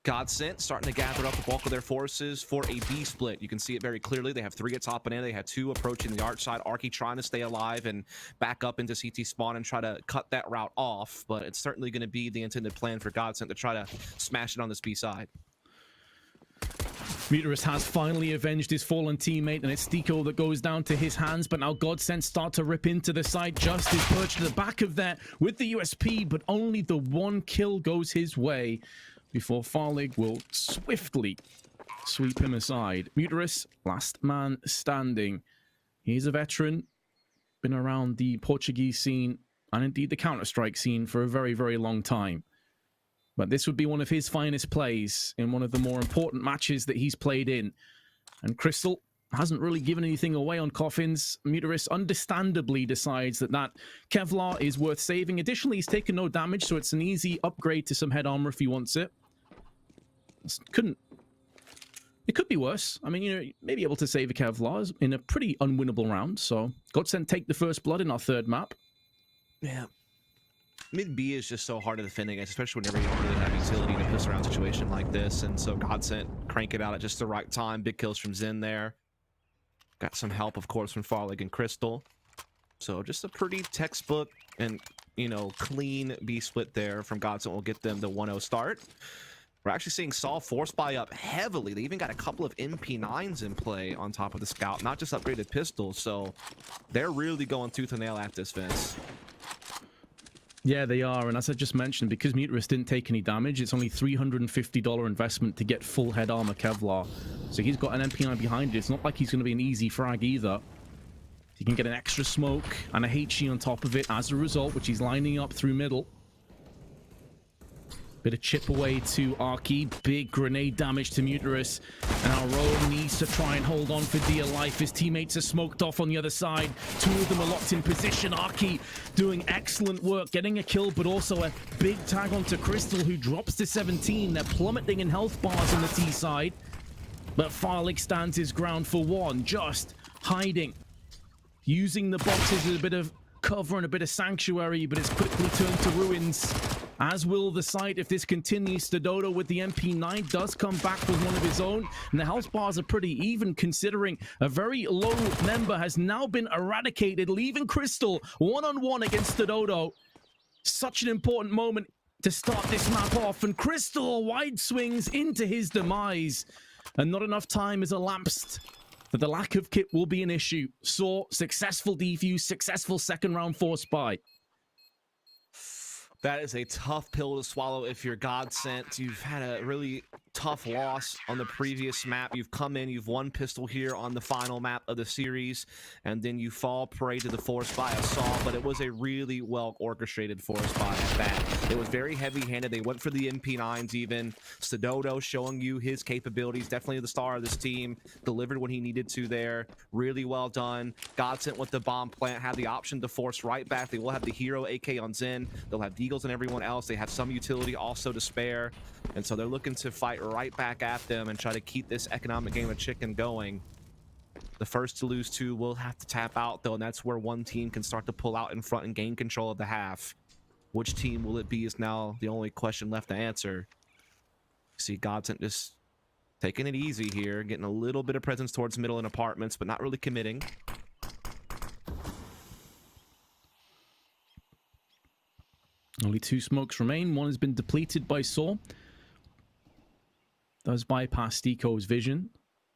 E: Godsend starting to gather up the bulk of their forces for a B split. You can see it very clearly. They have 3 at top and in. They have 2 approaching the arch side. Arky trying to stay alive and back up into CT spawn and try to cut that route off. But it's certainly going to be the intended plan for Godsend to try to smash it on this B side.
D: Mutaris has finally avenged his fallen teammate, and it's Stiko that goes down to his hands, but now Godsend start to rip into the side. Just is perched at the back of there with the USP, but only the 1 kill goes his way before Farlig will swiftly sweep him aside. Mutaris, last man standing. He's a veteran, been around the Portuguese scene, and indeed the Counter-Strike scene for a very, very long time. But this would be one of his finest plays in one of the more important matches that he's played in. And Crystal hasn't really given anything away on Coffins. Mutaris understandably decides that Kevlar is worth saving. Additionally, he's taken no damage, so it's an easy upgrade to some head armor if he wants it. It could be worse. I mean, you know, maybe able to save a Kevlar in a pretty unwinnable round. So Godsend take the first blood in our third map.
E: Yeah. Mid B is just so hard to defend against, especially whenever you don't really have utility in a piss around situation like this. And so Godsend crank it out at just the right time. Big kills from Zen there. Got some help, of course, from Farlig and Crystal. So just a pretty textbook and, you know, clean B split there from Godsend will get them the 1-0 start. We're actually seeing Saw force buy up heavily. They even got a couple of MP9s in play on top of the Scout, not just upgraded pistols. So they're really going tooth and nail at this, Vince.
D: Yeah, they are. And as I just mentioned, because Mutaris didn't take any damage, it's only $350 investment to get full head armor Kevlar. So he's got an MP9 behind it. It's not like he's going to be an easy frag either. He can get an extra smoke and a HE on top of it as a result, which he's lining up through middle. Bit of chip away to Arky. Big grenade damage to Mutaris. And now Rome needs to try and hold on for dear life. His teammates are smoked off on the other side. 2 of them are locked in position. Arky doing excellent work, getting a kill, but also a big tag onto Crystal, who drops to 17. They're plummeting in health bars on the T side. But Farlig stands his ground for 1, just hiding. Using the boxes as a bit of cover and a bit of sanctuary, but it's quickly turned to ruins. As will the site if this continues. Stododo with the MP9 does come back with one of his own, and the health bars are pretty even considering a very low member has now been eradicated, leaving Crystal one-on-one against Stododo. Such an important moment to start this map off, and Crystal wide swings into his demise, and not enough time has elapsed that the lack of kit will be an issue. Saw successful defuse, successful second round force buy.
E: That is a tough pill to swallow if you're Godsend. You've had a really tough loss on the previous map. You've come in, you've won pistol here on the final map of the series, and then you fall prey to the force by Assault, but it was a really well orchestrated force buy at that. It was very heavy-handed. They went for the MP9s even. Stododo showing you his capabilities, definitely the star of this team, delivered when he needed to there. Really well done. Godsent with the bomb plant, had the option to force right back. They will have the hero AK on Zen. They'll have Deagles and everyone else. They have some utility also to spare, and so they're looking to fight right back at them and try to keep this economic game of chicken going. The first to lose two will have to tap out though, and that's where one team can start to pull out in front and gain control of the half. Which team will it be is now the only question left to answer. See Godsent just taking it easy here, getting a little bit of presence towards middle and apartments, but not really committing.
D: Only 2 smokes remain. One has been depleted by Saw. Does bypass Stiko's vision.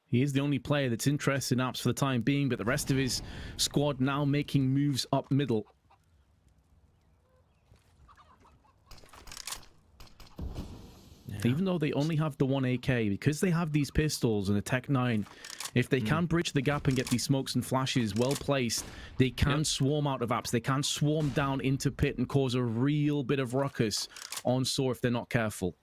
D: He is the only player that's interested in apps for the time being, but the rest of his squad now making moves up middle. Yeah. Even though they only have the 1 AK, because they have these pistols and a Tech 9, if they can bridge the gap and get these smokes and flashes well placed, they can swarm out of apps. They can swarm down into pit and cause a real bit of ruckus on Saw if they're not careful.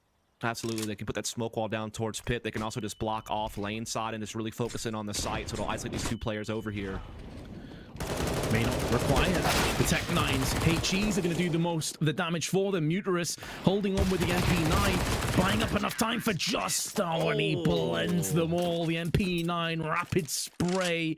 E: Absolutely, they can put that smoke wall down towards pit. They can also just block off lane side and just really focus in on the site, so it'll isolate these 2 players over here.
D: May not require the Tech 9s. HEs are going to do the most of the damage for them. Muterus holding on with the MP9, buying up enough time for just and he blends them all. The MP9, rapid spray,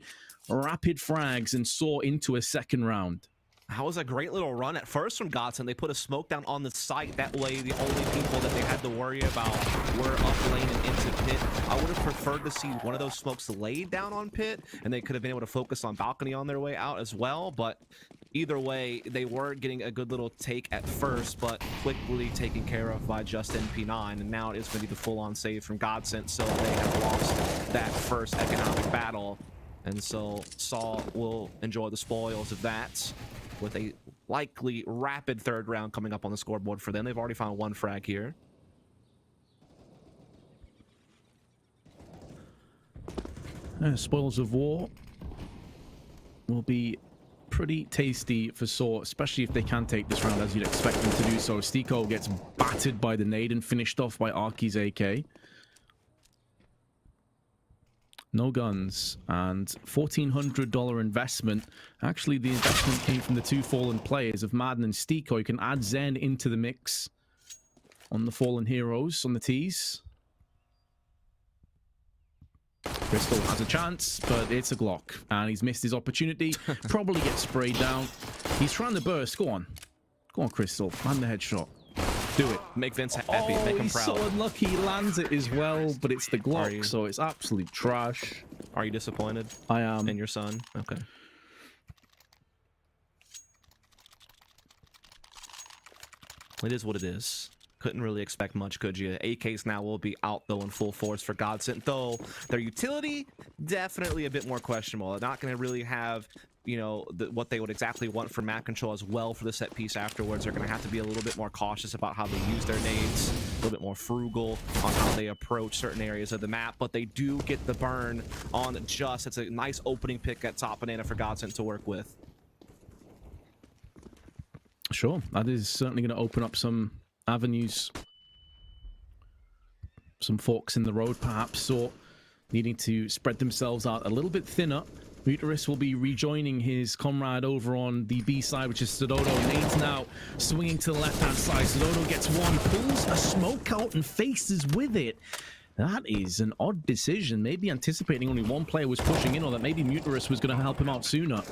D: rapid frags, and Saw into a second round.
E: That was a great little run at first from Godsent. They put a smoke down on the site. That way, the only people that they had to worry about were up lane and into pit. I would have preferred to see one of those smokes laid down on pit, and they could have been able to focus on balcony on their way out as well. But either way, they were getting a good little take at first, but quickly taken care of by just MP9. And now it is going to be the full-on save from Godsent, so they have lost that first economic battle. And so Saw will enjoy the spoils of that, with a likely rapid third round coming up on the scoreboard for them. They've already found 1 frag here.
D: Spoils of war will be pretty tasty for Saw, especially if they can take this round as you'd expect them to do so. Stiko gets battered by the nade and finished off by Arky's AK. No guns, and $1,400 investment. Actually, the investment came from the 2 fallen players of Madden and Stiko. You can add Zen into the mix on the fallen heroes on the tees. Crystal has a chance, but it's a Glock, and he's missed his opportunity. Probably gets sprayed down. He's trying to burst. Go on, Crystal. Land the headshot. Do it.
E: Make Vince happy. Make him
D: he's
E: proud.
D: so unlucky. He lands it as well, but it's the Glock, so it's absolute trash.
E: Are you disappointed?
D: I am.
E: In your son? Okay. It is what it is. Couldn't really expect much, could you? AKs now will be out, though, in full force for Godsent, though their utility, definitely a bit more questionable. They're not going to really have, you know, what they would exactly want for map control as well for the set piece afterwards. They're going to have to be a little bit more cautious about how they use their nades, a little bit more frugal on how they approach certain areas of the map, but they do get the burn on just. It's a nice opening pick at top banana for Godsent to work with.
D: Sure, that is certainly going to open up some avenues, some forks in the road, perhaps, or needing to spread themselves out a little bit thinner. Muterus will be rejoining his comrade over on the B side, which is Stododo. Nades now swinging to the left-hand side. Stododo gets one, pulls a smoke out and faces with it. That is an odd decision. Maybe anticipating only 1 player was pushing in, or that maybe Muterus was going to help him out sooner.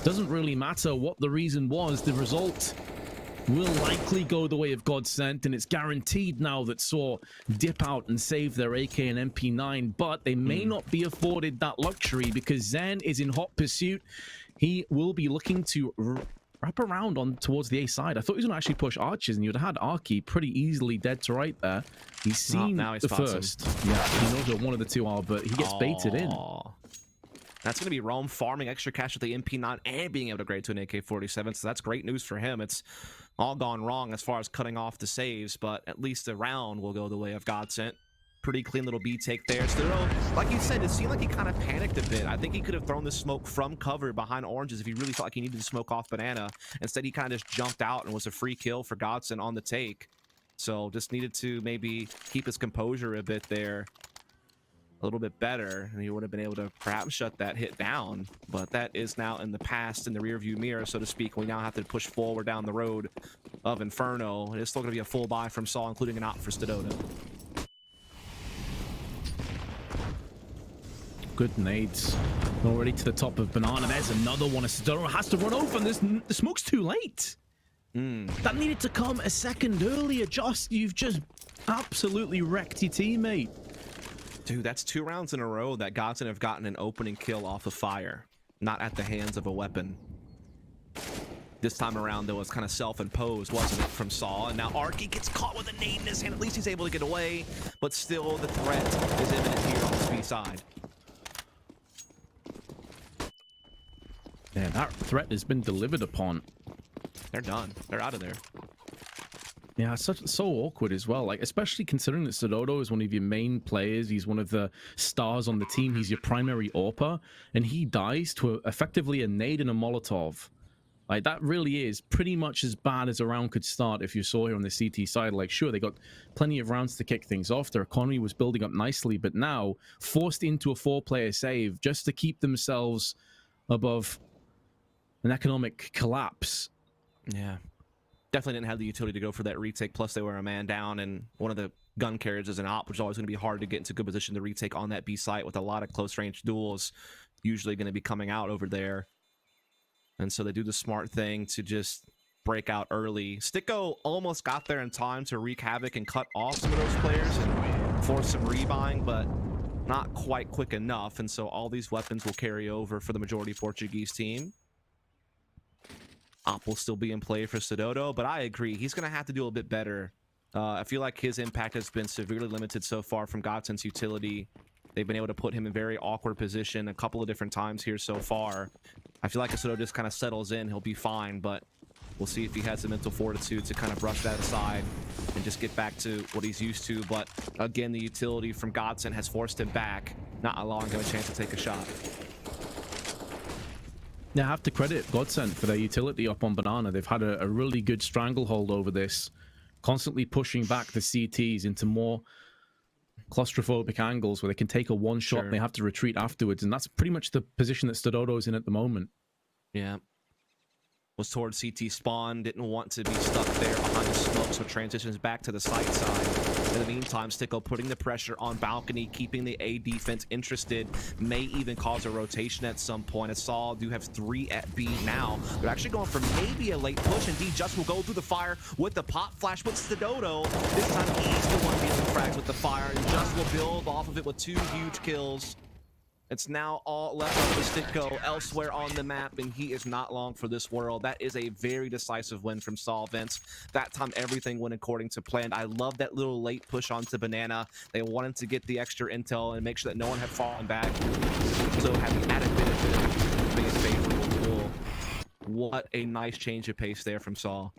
D: Doesn't really matter what the reason was. The result will likely go the way of Godsent, and it's guaranteed now that Saw dip out and save their AK and MP9, but they may not be afforded that luxury because Zen is in hot pursuit. He will be looking to wrap around on towards the A side. I thought he was going to actually push archers, and you'd have had Arky pretty easily dead to right there. He's seen
E: now he
D: the
E: spots
D: first. Yeah, he knows what one of the 2 are, but he gets baited in.
E: That's going to be Rome farming extra cash with the MP9 and being able to grade to an AK-47, so that's great news for him. It's all gone wrong as far as cutting off the saves, but at least the round will go the way of Godsent. Pretty clean little B take there. So, like you said, it seemed like he kind of panicked a bit. I think he could have thrown the smoke from cover behind oranges if he really felt like he needed to smoke off banana. Instead, he kind of just jumped out and was a free kill for Godson on the take. So just needed to maybe keep his composure a bit there. A little bit better, and he would have been able to perhaps shut that hit down. But that is now in the past, in the rearview mirror, so to speak. We now have to push forward down the road of Inferno. It is still going to be a full buy from Saul, including an op for Stododo.
D: Good nades. Already to the top of banana. There's another one. Stododo has to run over, and the smoke's too late. That needed to come a second earlier. You've just absolutely wrecked your teammate.
E: Dude, that's 2 rounds in a row that Godson have gotten an opening kill off of fire, not at the hands of a weapon. This time around, though, it was kind of self-imposed, wasn't it, from Saul? And now Arky gets caught with a nade in his hand. At least he's able to get away, but still the threat is imminent here on the B side.
D: Yeah, that threat has been delivered upon.
E: They're done. They're out of there.
D: Yeah, it's so awkward as well. Like, especially considering that Stododo is one of your main players. He's one of the stars on the team. He's your primary AWPer, and he dies to effectively a nade and a Molotov. Like, that really is pretty much as bad as a round could start if you saw here on the CT side. Like, sure, they got plenty of rounds to kick things off. Their economy was building up nicely, but now forced into a 4-player save just to keep themselves above an economic collapse.
E: Yeah. Definitely didn't have the utility to go for that retake, plus they were a man down, and one of the gun carriers is an op, which is always going to be hard to get into good position to retake on that B site with a lot of close range duels usually going to be coming out over there. And so they do the smart thing to just break out early. Sticko almost got there in time to wreak havoc and cut off some of those players and force some rebuying, but not quite quick enough, and so all these weapons will carry over for the majority Portuguese team. Op will still be in play for Stododo, but I agree. He's going to have to do a little bit better. I feel like his impact has been severely limited so far from Godson's utility. They've been able to put him in very awkward position a couple of different times here so far. I feel like if Stododo just kind of settles in, he'll be fine, but we'll see if he has the mental fortitude to kind of brush that aside and just get back to what he's used to. But again, the utility from Godson has forced him back, not allowing him a chance to take a shot.
D: Yeah, I have to credit Godsend for their utility up on banana. They've had a really good stranglehold over this, constantly pushing back the CTs into more claustrophobic angles where they can take a one shot and they have to retreat afterwards. And that's pretty much the position that Stododo's in at the moment.
E: Yeah. Was towards CT spawn, didn't want to be stuck there behind the smoke, so transitions back to the site side. In the meantime, Sticko putting the pressure on balcony, keeping the A defense interested, may even cause a rotation at some point. As Saul do have 3 at B now. They're actually going for maybe a late push, and D just will go through the fire with the pop flash, but Stododo, this time he's the one getting fragged with the fire, and just will build off of it with 2 huge kills. It's now all left up to Sticko elsewhere on the map, and he is not long for this world. That is a very decisive win from Saul Vince. That time, everything went according to plan. I love that little late push onto Banana. They wanted to get the extra intel and make sure that no one had fallen back. So had the added benefit of being favorable duel. What a nice change of pace there from Saul.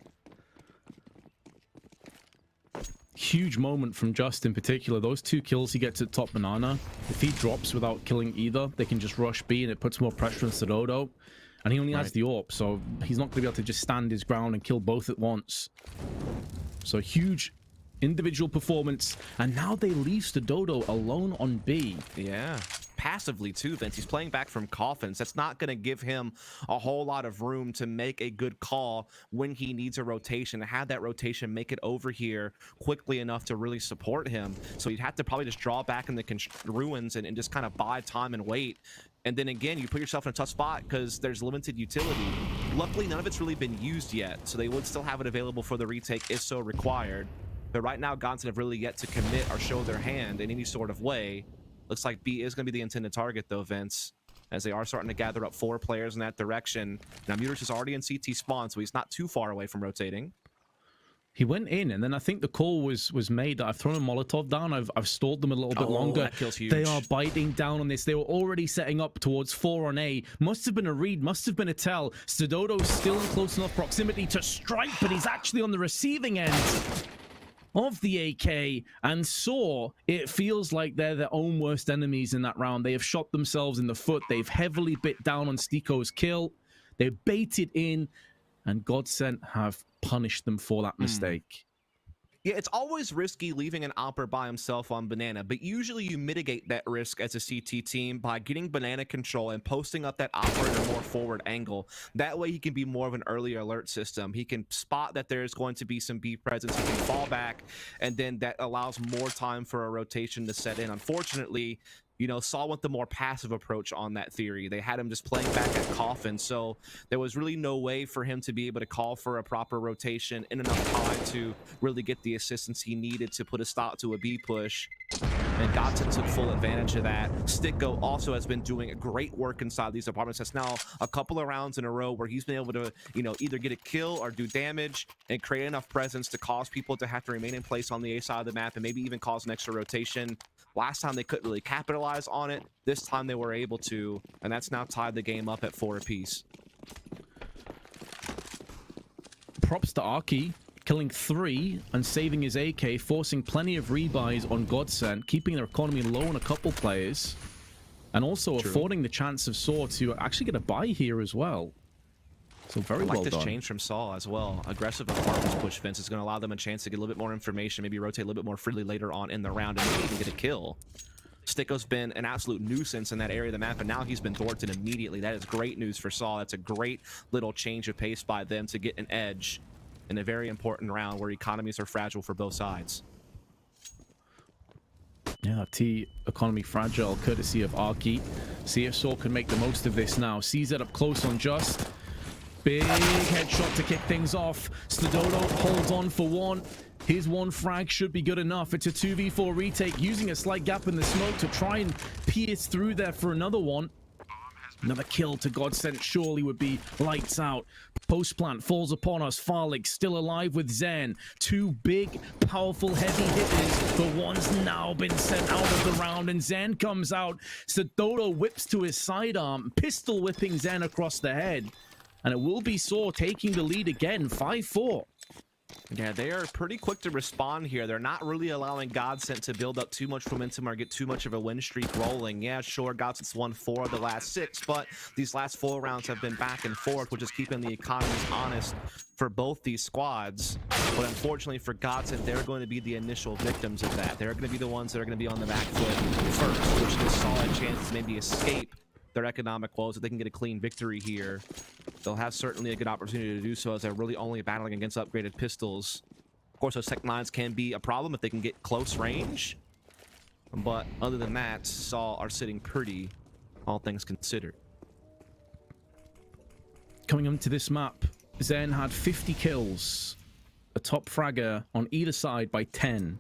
D: Huge moment from Just in particular. Those 2 kills he gets at top banana. If he drops without killing either, they can just rush B and it puts more pressure on Stododo. And he only has the AWP, so he's not going to be able to just stand his ground and kill both at once. So huge individual performance. And now they leave Stododo alone on B.
E: Yeah. Passively too, Vince. He's playing back from coffins. That's not going to give him a whole lot of room to make a good call when he needs a rotation, to have that rotation make it over here quickly enough to really support him. So you'd have to probably just draw back in the ruins and just kind of buy time and wait. And then again, you put yourself in a tough spot because there's limited utility. Luckily, none of it's really been used yet, so they would still have it available for the retake if so required. But right now, Gonson have really yet to commit or show their hand in any sort of way. Looks like B is going to be the intended target, though, Vince, as they are starting to gather up 4 players in that direction. Now, Mirage is already in CT spawn, so he's not too far away from rotating.
D: He went in, and then I think the call was made that I've thrown a Molotov down. I've stalled them a little bit longer.
E: That kill's huge.
D: They are biting down on this. They were already setting up towards 4 on A. Must have been a read, must have been a tell. Stododo's still in close enough proximity to strike, but he's actually on the receiving end. of the AK, and Saw, it feels like they're their own worst enemies in that round. They have shot themselves in the foot. They've heavily bit down on Stiko's kill. They've baited in, and Godsent have punished them for that mistake.
E: Yeah, it's always risky leaving an Opper by himself on Banana, but usually you mitigate that risk as a CT team by getting Banana control and posting up that Opper in a more forward angle. That way he can be more of an early alert system. He can spot that there's going to be some B presence, he can fall back, and then that allows more time for a rotation to set in. Unfortunately, you know, Saul went the more passive approach on that theory. They had him just playing back at Coffin, so there was really no way for him to be able to call for a proper rotation in enough time to really get the assistance he needed to put a stop to a B push. And Godsent took full advantage of that. Sticko also has been doing great work inside these apartments. That's now a couple of rounds in a row where he's been able to, you know, either get a kill or do damage and create enough presence to cause people to have to remain in place on the A side of the map and maybe even cause an extra rotation. Last time they couldn't really capitalize on it. This time they were able to, and that's now tied the game up at 4 apiece.
D: Props to Arky, killing 3 and saving his AK, forcing plenty of rebuys on Godsent, keeping their economy low on a couple players, and also affording the chance of Saw to actually get a buy here as well. So very well done.
E: This change from Saul as well. Aggressive apartments push fence is going to allow them a chance to get a little bit more information, maybe rotate a little bit more freely later on in the round, and maybe even get a kill. Sticko's been an absolute nuisance in that area of the map, and now he's been thwarted immediately. That is great news for Saul. That's a great little change of pace by them to get an edge in a very important round where economies are fragile for both sides.
D: Yeah, T economy fragile, courtesy of Arky. See if Saul can make the most of this now. CZ up close on Just. Big headshot to kick things off. Stododo holds on for one. His one frag should be good enough. It's a 2v4 retake, using a slight gap in the smoke to try and pierce through there for another one. Another kill to Godsent surely would be lights out. Post plant falls upon us. Farlig still alive with Zen. 2 big, powerful, heavy hitters, but one's now been sent out of the round, and Zen comes out. Stododo whips to his sidearm, pistol whipping Zen across the head. And it will be Saw taking the lead again, 5-4.
E: Yeah, they are pretty quick to respond here. They're not really allowing Godsent to build up too much momentum or get too much of a win streak rolling. Yeah, sure, Godsent's won 4 of the last 6, but these last 4 rounds have been back and forth, which is keeping the economies honest for both these squads. But unfortunately for Godsent, they're going to be the initial victims of that. They're going to be the ones that are going to be on the back foot first, which gives Saw a chance to maybe escape their economic woes, if they can get a clean victory here. They'll have certainly a good opportunity to do so, as they're really only battling against upgraded pistols. Of course, those Tech 9s can be a problem if they can get close range. But other than that, Saw are sitting pretty, all things considered.
D: Coming onto this map, Zen had 50 kills. A top fragger on either side by 10.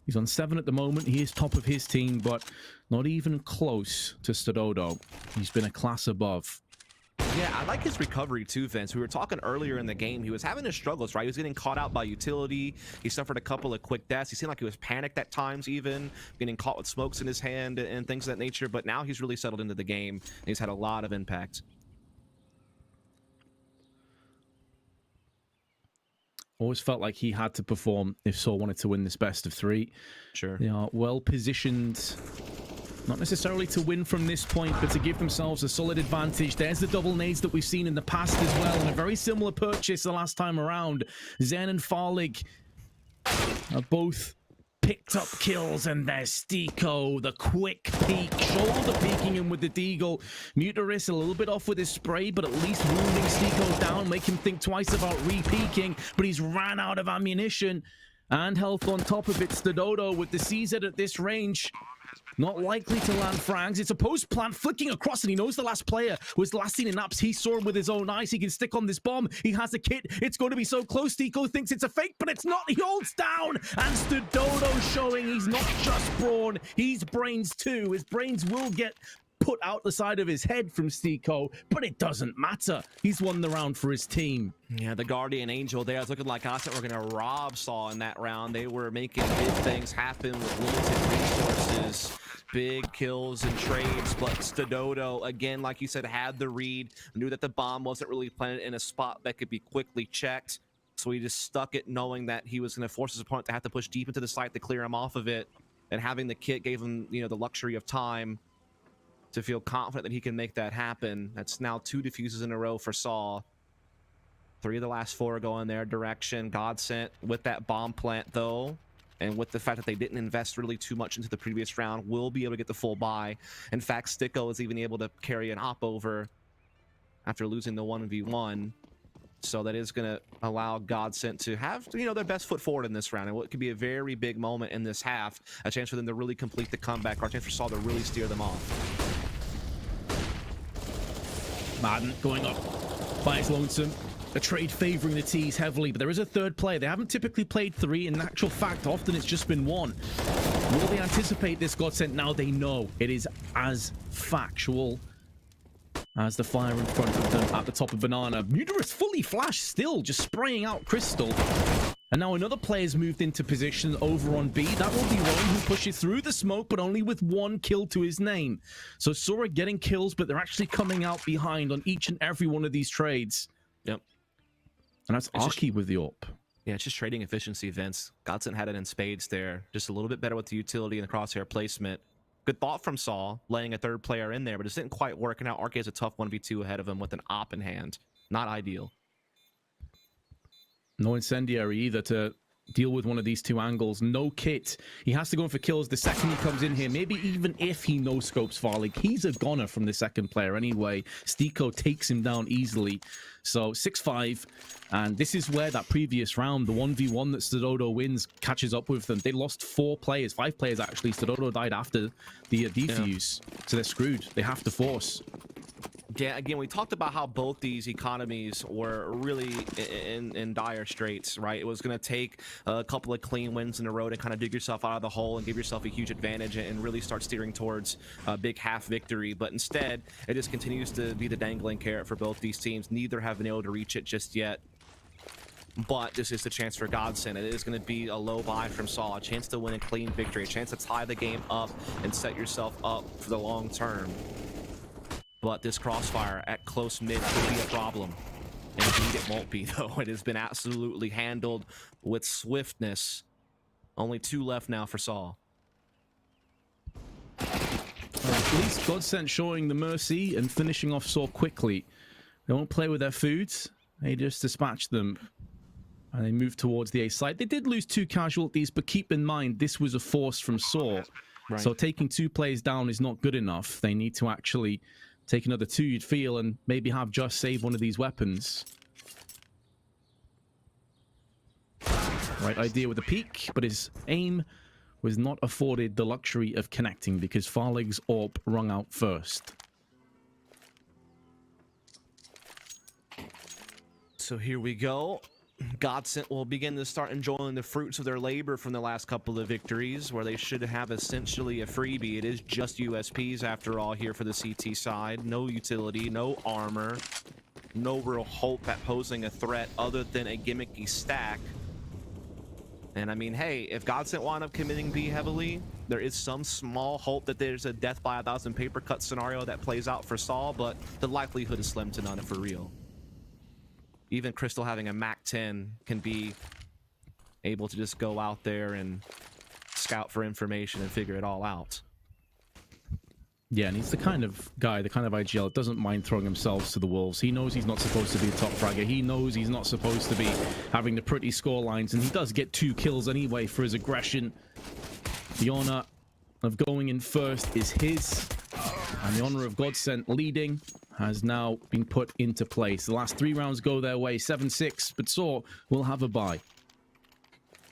D: He's on 7 at the moment. He is top of his team, but not even close to Stododo. He's been a class above.
E: Yeah, I like his recovery too, Vince. We were talking earlier in the game. He was having his struggles, right? He was getting caught out by utility. He suffered a couple of quick deaths. He seemed like he was panicked at times, even getting caught with smokes in his hand and things of that nature. But now he's really settled into the game, and he's had a lot of impact.
D: Always felt like he had to perform if Saw wanted to win this best of 3.
E: Sure.
D: They are well positioned, not necessarily to win from this point, but to give themselves a solid advantage. There's the double nades that we've seen in the past as well, and a very similar purchase the last time around. Zen and Farlig are both picked up kills, and there's Stiko, the quick peek, shoulder peeking him with the deagle. Mutaris a little bit off with his spray, but at least wounding Stiko down, make him think twice about re-peeking, but he's ran out of ammunition and health on top of it. Stododo with the CZ at this range, not likely to land frags. It's a post plant flicking across, and he knows the last player was last seen in apps. He saw him with his own eyes. He can stick on this bomb. He has a kit. It's going to be so close. Tico thinks it's a fake, but it's not. He holds down, and Stododo showing he's not just brawn, he's brains too. His brains will get put out the side of his head from Stiko, but it doesn't matter. He's won the round for his team.
E: Yeah, the Guardian Angel there. It's looking like us were going to rob Saw in that round. They were making big things happen with limited resources, big kills and trades, but Stododo, again, like you said, had the read, knew that the bomb wasn't really planted in a spot that could be quickly checked. So he just stuck it knowing that he was going to force his opponent to have to push deep into the site to clear him off of it. And having the kit gave him, you know, the luxury of time to feel confident that he can make that happen. That's now 2 defuses in a row for Saw. 3 of the last 4 go in their direction. Godsent with that bomb plant, though, and with the fact that they didn't invest really too much into the previous round, will be able to get the full buy. In fact, Sticko is even able to carry an op over after losing the 1v1. So that is going to allow Godsent to have, you know, their best foot forward in this round, and what could be a very big moment in this half, a chance for them to really complete the comeback, or a chance for Saul to really steer them off.
D: Madden going up by his lonesome. A trade favoring the T's heavily, but there is a third player. They haven't typically played 3. In actual fact, often it's just been 1. Will they anticipate this Godsent? Now they know it is as factual as the fire in front of them at the top of Banana. Muterus fully flashed still, just spraying out Crystal. And now another player's moved into position over on B. That will be Rome, who pushes through the smoke, but only with 1 kill to his name. So Sora getting kills, but they're actually coming out behind on each and every one of these trades.
E: Yep.
D: And that's Arky with the AWP.
E: Yeah, it's just trading efficiency, Vince. Godsent had it in spades there. Just a little bit better with the utility and the crosshair placement. Good thought from Saul, laying a third player in there, but it didn't quite work. And now Arky has a tough 1v2 ahead of him with an op in hand. Not ideal.
D: No incendiary either to deal with one of these 2 angles. No kit. He has to go in for kills the second he comes in here. Maybe even if he no-scopes Farlig. He's a goner from the second player anyway. Stiko takes him down easily. So 6-5. And this is where that previous round, the 1v1 that Stododo wins, catches up with them. They lost 4 players, 5 players actually. Stododo died after the defuse. Yeah. So they're screwed. They have to force.
E: Yeah, again, we talked about how both these economies were really in dire straits, right? It was going to take a couple of clean wins in a row to kind of dig yourself out of the hole and give yourself a huge advantage and really start steering towards a big half victory. But instead, it just continues to be the dangling carrot for both these teams. Neither have been able to reach it just yet. But this is the chance for Godsent. It is going to be a low buy from Saul, a chance to win a clean victory, a chance to tie the game up and set yourself up for the long term. But this crossfire at close mid could be a problem. Indeed, it won't be, though. It has been absolutely handled with swiftness. Only 2 left now for Saul.
D: At least Godsent showing the mercy and finishing off Saw quickly. They won't play with their foods. They just dispatch them. And they move towards the A site. They did lose 2 casualties, but keep in mind, this was a force from Saw. Right. So taking 2 players down is not good enough. They need to actually take another 2, you'd feel, and maybe have Just save one of these weapons. Right idea with the peek, but his aim was not afforded the luxury of connecting because Farlig's AWP rung out first.
E: So here we go. Godsent will begin to start enjoying the fruits of their labor from the last couple of victories, where they should have essentially a freebie. It is just USPs after all here for the CT side. No utility, no armor, no real hope at posing a threat other than a gimmicky stack. And I mean, hey, if Godsent wind up committing B heavily, there is some small hope that there's a death by 1,000 paper cut scenario that plays out for Saul, but the likelihood is slim to none for real. Even Crystal having a Mac 10 can be able to just go out there and scout for information and figure it all out.
D: Yeah, and he's the kind of guy, the kind of IGL that doesn't mind throwing himself to the wolves. He knows he's not supposed to be a top fragger. He knows he's not supposed to be having the pretty score lines, and he does get 2 kills anyway for his aggression. The honor of going in first is his, and the honor of Godsent leading has now been put into place. The last 3 rounds go their way, 7-6, but Saw will have a bye.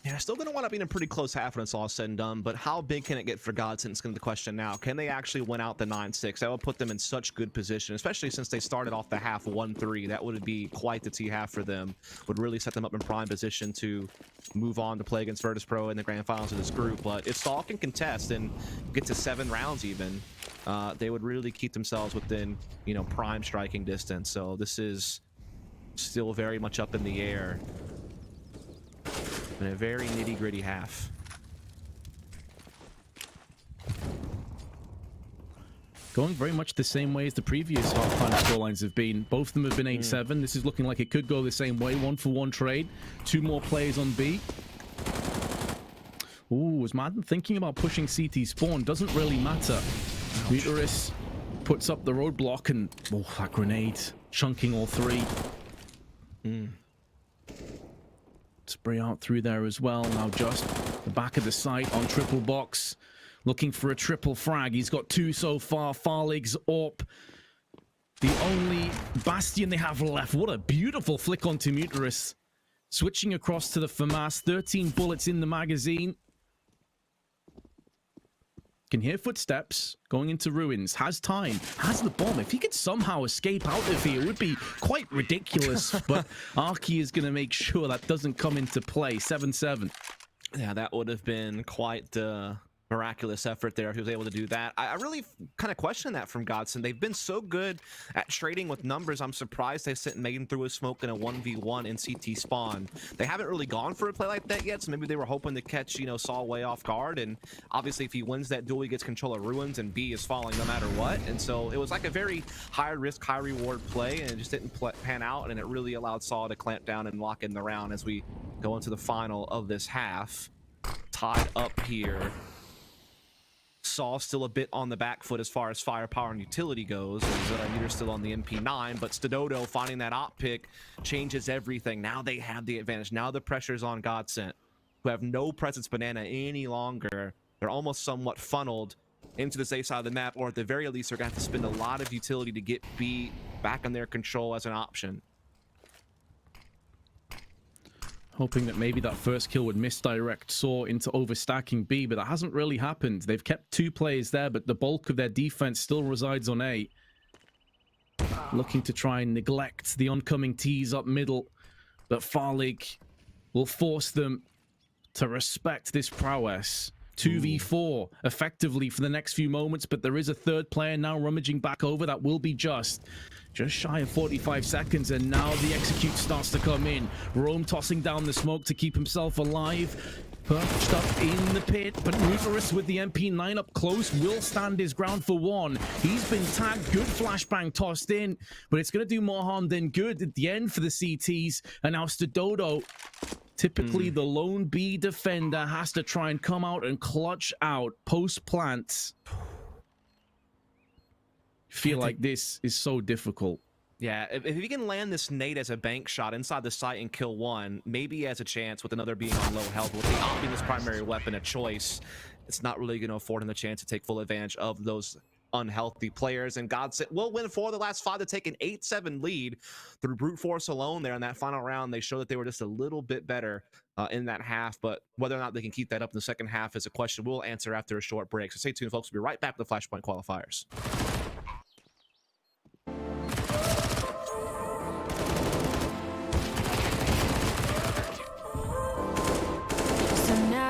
E: Yeah, still going to wind up being a pretty close half when it's all said and done, but how big can it get for Godsent is going to be the question now. Can they actually win out the 9-6? That would put them in such good position, especially since they started off the half 1-3. That would be quite the T half for them. Would really set them up in prime position to move on to play against Virtus Pro in the grand finals of this group. But if Saul can contest and get to 7 rounds even, they would really keep themselves within, you know, prime striking distance. So this is still very much up in the air. In a very nitty-gritty half.
D: going very much the same way as the previous halftime scorelines have been. Both of them have been 8-7. This is looking like it could go the same way. 1-for-1 trade. 2 more players on B. Ooh, was Madden thinking about pushing CT spawn? Doesn't really matter. Mutarus puts up the roadblock and that grenade chunking all 3. Spray out through there as well. Now just the back of the site on triple box. Looking for a triple frag. He's got 2 so far. Farlig's up. The only bastion they have left. What a beautiful flick onto Mutarus. Switching across to the FAMAS. 13 bullets in the magazine. Can hear footsteps going into ruins. Has time. Has the bomb. If he could somehow escape out of here, it would be quite ridiculous. But Arky is going to make sure that doesn't come into play. 7-7.
E: Yeah, that would have been quite the miraculous effort there if he was able to do that. I really kind of question that from Godson. They've been so good at trading with numbers. I'm surprised they sent Maiden through a smoke in a 1v1 in CT spawn. They haven't really gone for a play like that yet, so maybe they were hoping to catch, Saul way off guard. And obviously if he wins that duel, he gets control of ruins and B is falling no matter what. And so it was like a very high risk, high reward play, and it just didn't pan out, and it really allowed Saul to clamp down and lock in the round as we go into the final of this half. Tied up here. Saul still a bit on the back foot as far as firepower and utility goes. Meter's still on the MP9, but Stododo finding that op pick changes everything. Now they have the advantage. Now the pressure's on Godsent, who have no presence banana any longer. They're almost somewhat funneled into the safe side of the map, or at the very least, they're going to have to spend a lot of utility to get B back in their control as an option.
D: Hoping that maybe that first kill would misdirect Saw into overstacking B, but that hasn't really happened. They've kept 2 players there, but the bulk of their defense still resides on A. Looking to try and neglect the oncoming T's up middle, but Farlig will force them to respect this prowess. 2v4 effectively for the next few moments, but there is a third player now rummaging back over. That will be just shy of 45 seconds, and now the execute starts to come in. Rome tossing down the smoke to keep himself alive. Perched up in the pit, but Mutarus with the MP9 up close will stand his ground for 1. He's been tagged. Good flashbang tossed in, but it's going to do more harm than good at the end for the CTs. And now Stododo, typically the lone B defender, has to try and come out and clutch out post-plant. Feel like this is so difficult.
E: Yeah, if he can land this nade as a bank shot inside the site and kill 1, maybe he has a chance with another being on low health. With the op being his primary weapon of choice, it's not really going to afford him the chance to take full advantage of those unhealthy players. And Godsent will win 4 of the last 5 to take an 8-7 lead through brute force alone there in that final round. They showed that they were just a little bit better in that half, but whether or not they can keep that up in the second half is a question we'll answer after a short break. So stay tuned, folks. We'll be right back with the Flashpoint qualifiers.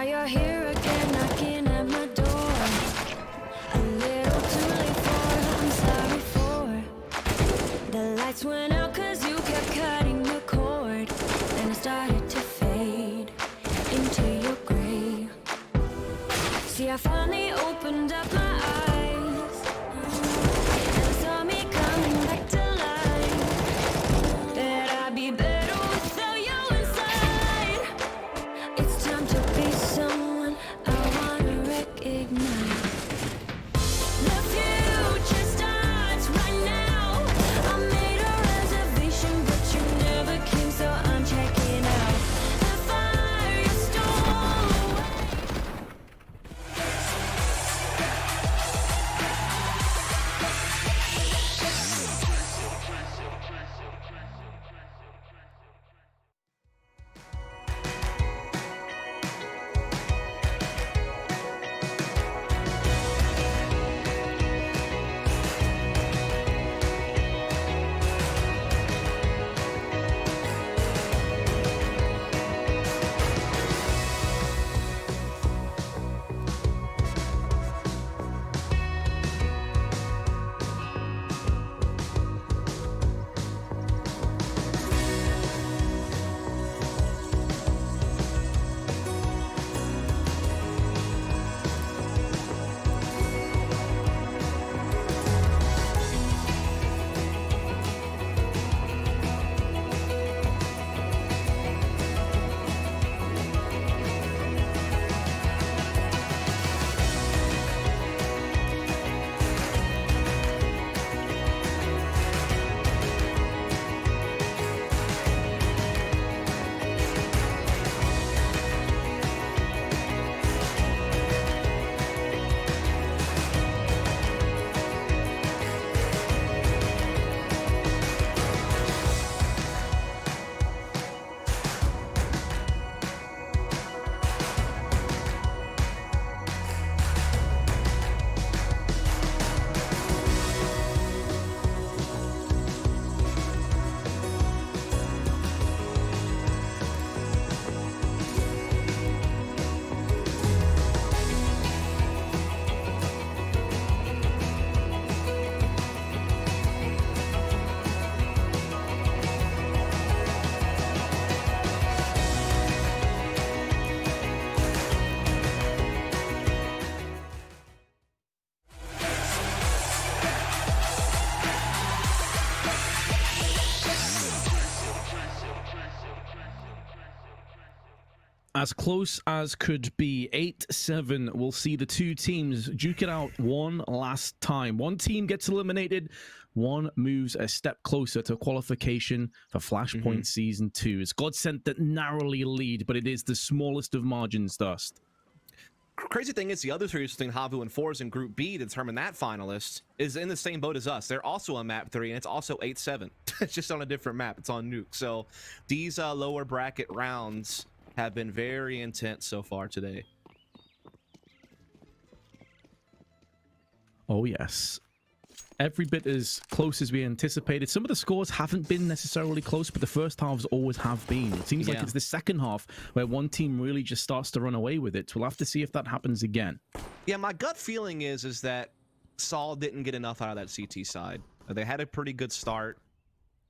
B: You're here again, knocking at my door. A little too late for, I'm sorry for. The lights went out cause you kept cutting the cord. Then I started to fade into your gray. See, I finally opened up my eyes.
D: as close as could be. 8-7 will see the two teams duke it out one last time. One team gets eliminated, one moves a step closer to qualification for Flashpoint Season 2. It's Godsent that narrowly lead, but it is the smallest of margins, Dust.
E: Crazy thing is, the other series between Havu and Forz in Group B to determine that finalist is in the same boat as us. They're also on map 3, and it's also 8-7. It's just on a different map. It's on Nuke. So these lower bracket rounds have been very intense so far today.
D: Oh, yes. Every bit as close as we anticipated. Some of the scores haven't been necessarily close, but the first halves always have been. It seems like it's the second half where one team really just starts to run away with it. We'll have to see if that happens again.
E: Yeah, my gut feeling is that Saul didn't get enough out of that CT side. They had a pretty good start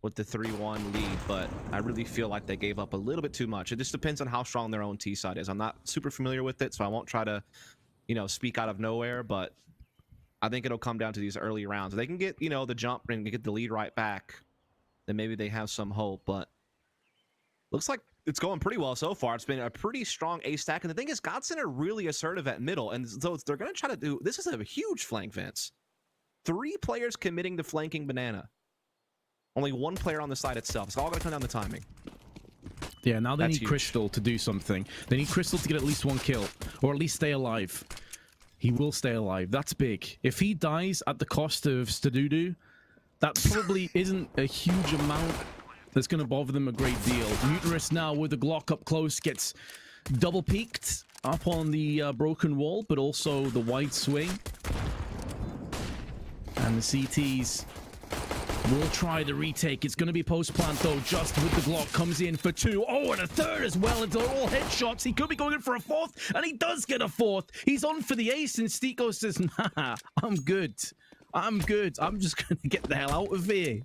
E: with the 3-1 lead, but I really feel like they gave up a little bit too much. It just depends on how strong their own T side is. I'm not super familiar with it, so I won't try to, speak out of nowhere, but I think it'll come down to these early rounds. If they can get, the jump and get the lead right back, then maybe they have some hope, but looks like it's going pretty well so far. It's been a pretty strong A stack, and the thing is, Godsent are really assertive at middle, and so they're going to try to do, this is a huge flank, Vince. 3 players committing to flanking Banana. Only 1 player on the side itself. It's all going to come down to timing.
D: Yeah, now they
E: That's
D: need
E: huge.
D: Crystal to do something. They need Crystal to get at least 1 kill, or at least stay alive. He will stay alive. That's big. If he dies at the cost of Stadudu, that probably isn't a huge amount that's going to bother them a great deal. Mutinous now with the Glock up close gets double peeked up on the broken wall, but also the wide swing. And the CTs will try the retake. It's going to be post-plant, though. Just with the Glock comes in for 2. Oh, and a 3rd as well. It's all headshots. He could be going in for a 4th, and he does get a 4th. He's on for the ace, and Stiko says, nah, I'm good. I'm good. I'm just going to get the hell out of here.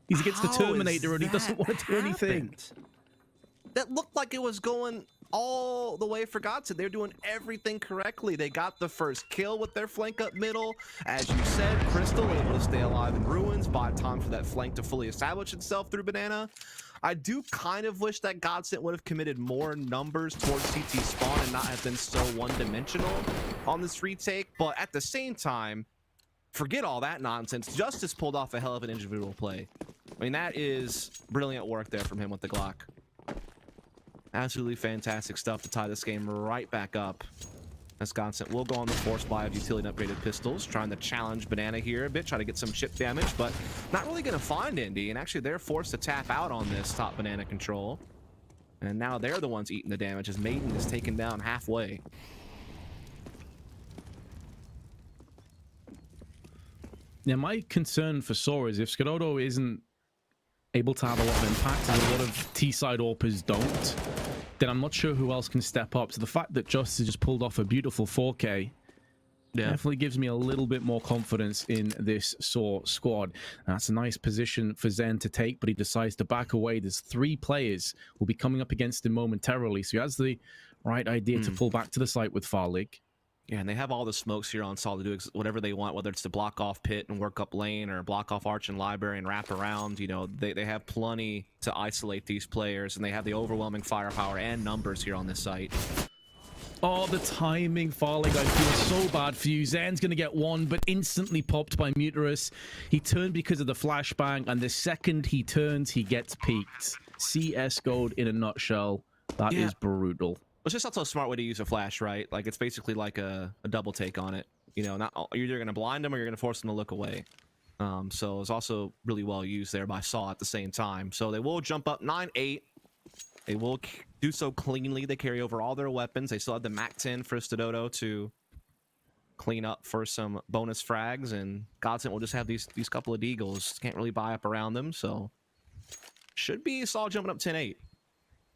D: He's against the Terminator, and he doesn't want to do anything.
E: That looked like it was going all the way for Godsent. They're doing everything correctly. They got the first kill with their flank up middle. As you said, Crystal able to stay alive in ruins, buy time for that flank to fully establish itself through Banana. I do kind of wish that Godsent would have committed more numbers towards CT spawn and not have been so one-dimensional on this retake, but at the same time, forget all that nonsense. Justice pulled off a hell of an individual play. I mean, that is brilliant work there from him with the Glock. Absolutely fantastic stuff to tie this game right back up. As Godsent will go on the force buy of utility and upgraded pistols, trying to challenge Banana here a bit, try to get some chip damage, but not really going to find Indy, and actually they're forced to tap out on this top Banana control. And now they're the ones eating the damage as Maiden is taken down halfway.
D: Now, my concern for Sora is if Scadodo isn't able to have a lot of impact, and a lot of T-side AWPers don't, then I'm not sure who else can step up. So the fact that Justice just pulled off a beautiful 4K definitely gives me a little bit more confidence in this Saw squad. That's a nice position for Zen to take, but he decides to back away. There's 3 players who will be coming up against him momentarily, so he has the right idea to pull back to the site with Farlig.
E: Yeah, and they have all the smokes here on Saul to do whatever they want, whether it's to block off pit and work up lane or block off arch and library and wrap around. They have plenty to isolate these players, and they have the overwhelming firepower and numbers here on this site.
D: Oh, the timing, Farlig. I feel so bad for you. Zen's going to get 1, but instantly popped by Muterus. He turned because of the flashbang, and the second he turns, he gets peeked. CS Gold in a nutshell. That is brutal.
E: It's just also a smart way to use a flash, right? Like, it's basically like a double take on it. You're either going to blind them or you're going to force them to look away. So it's also really well used there by Saw at the same time. So they will jump up 9-8. They will do so cleanly. They carry over all their weapons. They still have the MAC-10 for Stadodo to clean up for some bonus frags, and Godsent will just have these couple of deagles. Can't really buy up around them, so should be Saw jumping up 10-8.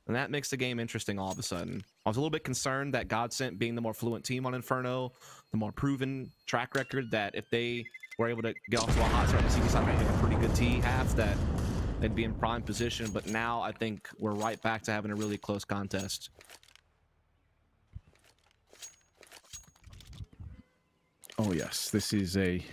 E: And that makes the game interesting all of a sudden. I was a little bit concerned that Godsent, being the more fluent team on Inferno, the more proven track record, that if they were able to get off to a hot start, the CT side might have a pretty good T half, that they'd be in prime position. But now I think we're right back to having a really close contest.
D: Oh yes, this is a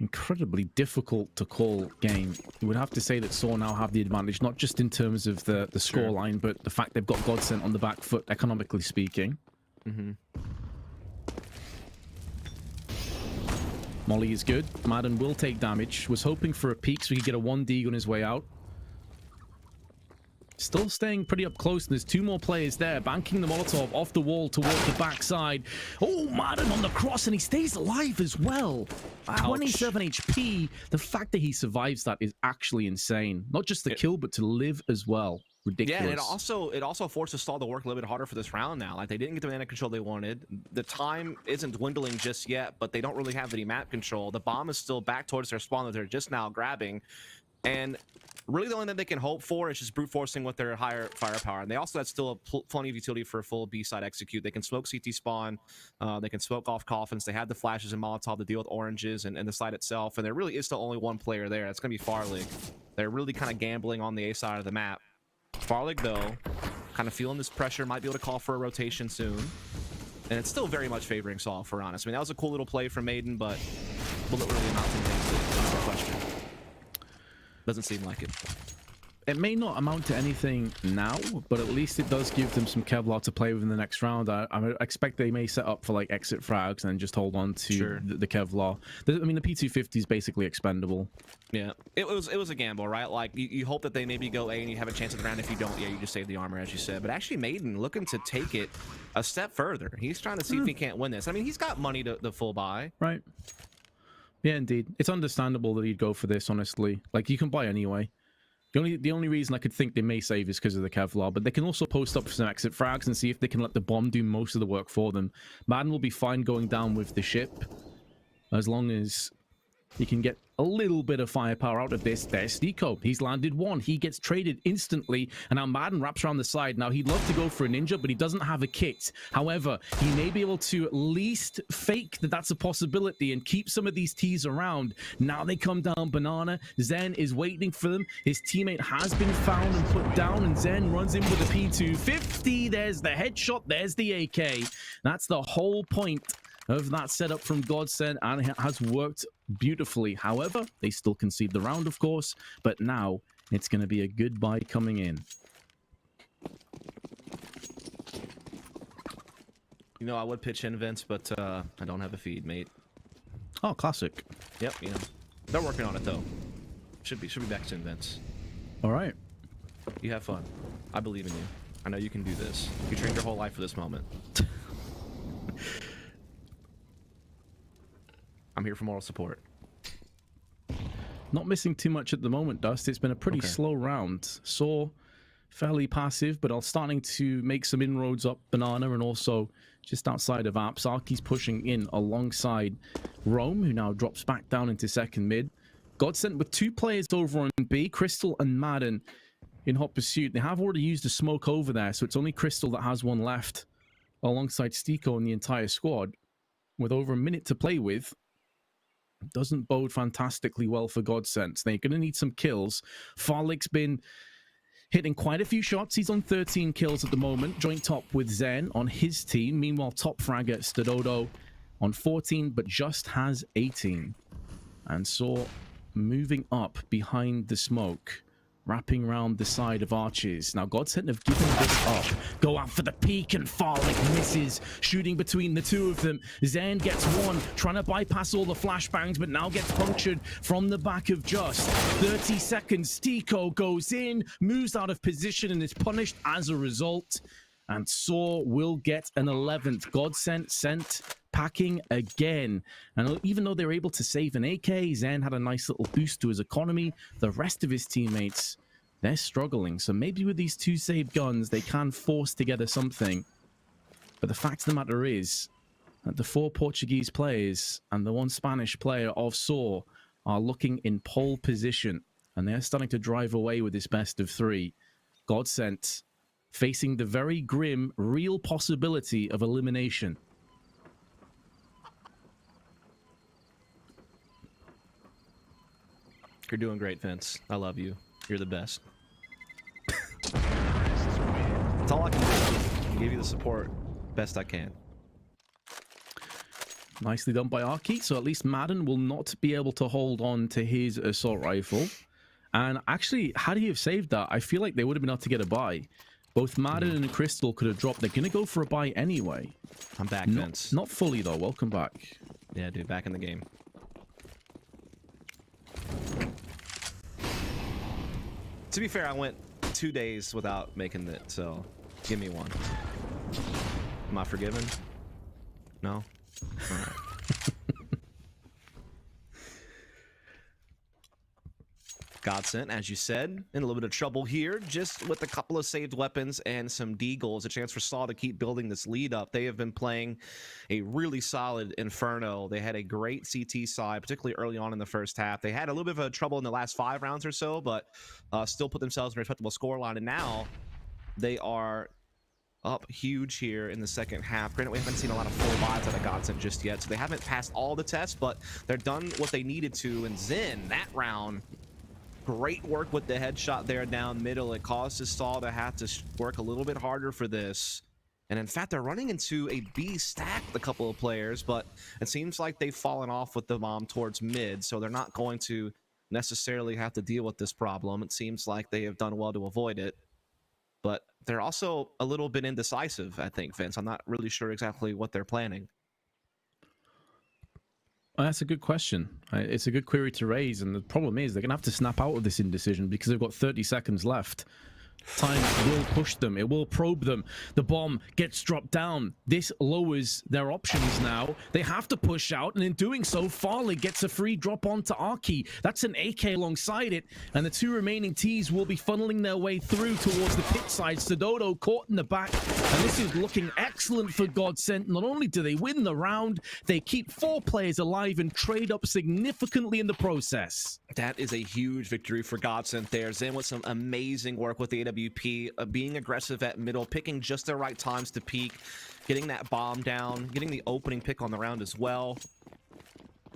D: incredibly difficult to call game. You would have to say that Saw now have the advantage, not just in terms of the scoreline, but the fact they've got Godsent on the back foot, economically speaking. Molly is good. Madden will take damage. Was hoping for a peek so he could get a 1D on his way out. Still staying pretty up close. There's two more players there, banking the Molotov off the wall towards the backside. Oh, Madden on the cross, and he stays alive as well.
E: Ouch.
D: 27 HP. The fact that he survives that is actually insane. Not just the kill, but to live as well. Ridiculous.
E: Yeah, and it also forces Stall to work a little bit harder for this round now. Like, they didn't get the mana control they wanted. The time isn't dwindling just yet, but they don't really have any map control. The bomb is still back towards their spawn that they're just now grabbing. And really the only thing they can hope for is just brute forcing with their higher firepower. And they also have still plenty of utility for a full B-side execute. They can smoke CT spawn. They can smoke off coffins. They have the flashes and Molotov to deal with oranges and the side itself. And there really is still only one player there. That's going to be Farlig. They're really kind of gambling on the A side of the map. Farlig, though, kind of feeling this pressure, might be able to call for a rotation soon. And it's still very much favoring Saul, for honest. I mean, that was a cool little play from Maiden, but will it really amount to anything? That's the question. Doesn't seem like it.
D: It may not amount to anything now, but at least it does give them some Kevlar to play with in the next round. I expect they may set up for like exit frags and just hold on to the Kevlar. I mean, the P250 is basically expendable.
E: Yeah, it was a gamble, right? Like you hope that they maybe go A and you have a chance at the round. If you don't, yeah, you just save the armor, as you said. But actually, Maiden looking to take it a step further. He's trying to see if he can't win this. I mean, he's got money to full buy.
D: Right. Yeah, indeed. It's understandable that he'd go for this, honestly. Like, you can buy anyway. The only reason I could think they may save is because of the Kevlar, but they can also post up for some exit frags and see if they can let the bomb do most of the work for them. Madden will be fine going down with the ship, as long as he can get a little bit of firepower out of this. There's Stico. He's landed one. He gets traded instantly, and now Madden wraps around the side. Now, he'd love to go for a ninja, but he doesn't have a kit. However, he may be able to at least fake that that's a possibility and keep some of these T's around. Now they come down Banana. Zen is waiting for them. His teammate has been found and put down, and Zen runs in with a P250. There's the headshot. There's the AK. That's the whole point of that setup from Godsent, and it has worked beautifully. However, they still concede the round, of course, but now it's going to be a goodbye coming in.
E: You know, I would pitch in Vince, but I don't have a feed, mate.
D: Oh, classic.
E: Yep, you know. They're working on it, though. Should be back soon, Vince.
D: All right.
E: You have fun. I believe in you. I know you can do this. You trained your whole life for this moment. I'm here for moral support.
D: Not missing too much at the moment, Dust. It's been a pretty slow round. Saw fairly passive, but starting to make some inroads up Banana and also just outside of Apps. Arky's pushing in alongside Rome, who now drops back down into second mid. Godsent with two players over on B, Crystal and Madden in hot pursuit. They have already used a smoke over there, so it's only Crystal that has one left alongside Stico and the entire squad. With over a minute to play with, doesn't bode fantastically well for Godsent. They're going to need some kills. Farlig's been hitting quite a few shots. He's on 13 kills at the moment, joint top with Zen on his team. Meanwhile, top fragger Stadodo on 14, but just has 18. And Saw moving up behind the smoke, wrapping around the side of Arches. Now, Godsent have given this up. Go out for the peak, and Farlig misses, shooting between the two of them. Zen gets one, trying to bypass all the flashbangs, but now gets punctured from the back of Just. 30 seconds, Stico goes in, moves out of position, and is punished as a result. And Saw will get an 11th. Godsent sent packing again. And even though they were able to save an AK, Zen had a nice little boost to his economy. The rest of his teammates, they're struggling. So maybe with these two saved guns, they can force together something. But the fact of the matter is that the 4 Portuguese players and the 1 Spanish player of Saw are looking in pole position. And they're starting to drive away with this best of 3. Godsent facing the very grim, real possibility of elimination.
E: You're doing great, Vince. I love you. You're the best. That's all I can do. I give you the support best I can.
D: Nicely done by Arky. So at least Madden will not be able to hold on to his assault rifle. And actually, had he have saved that, I feel like they would have been able to get a buy. Both Madden and Crystal could have dropped. They're going to go for a buy anyway.
E: I'm back, Vince.
D: Not fully, though. Welcome back.
E: Yeah, dude, back in the game. To be fair, I went 2 days without making it, so give me one. Am I forgiven? No? All right. Godsent, as you said, in a little bit of trouble here, just with a couple of saved weapons and some deagles, a chance for Saw to keep building this lead up. They have been playing a really solid Inferno. They had a great CT side, particularly early on in the first half. They had a little bit of trouble in the last 5 rounds or so, but still put themselves in a respectable scoreline. And now they are up huge here in the second half. Granted, we haven't seen a lot of full buys out of Godsent just yet, so they haven't passed all the tests, but they're done what they needed to. And Zen, that round, great work with the headshot there down middle. It caused his Saw to have to work a little bit harder for this. And in fact, they're running into a B stack with a couple of players, but it seems like they've fallen off with the bomb towards mid, so they're not going to necessarily have to deal with this problem. It seems like they have done well to avoid it. But they're also a little bit indecisive, I think, Vince. I'm not really sure exactly what they're planning.
D: Well, that's a good question. It's a good query to raise, and the problem is they're going to have to snap out of this indecision because they've got 30 seconds left. Time will push them. It will probe them. The bomb gets dropped down. This lowers their options now. They have to push out, and in doing so, Farley gets a free drop onto Arky. That's an AK alongside it, and the 2 remaining Ts will be funneling their way through towards the pit side. Sododo caught in the back, and this is looking excellent for Godsent. Not only do they win the round, they keep 4 players alive and trade up significantly in the process.
E: That is a huge victory for Godsent there. Zen with some amazing work with the AWP, being aggressive at middle, picking just the right times to peek, getting that bomb down, getting the opening pick on the round as well.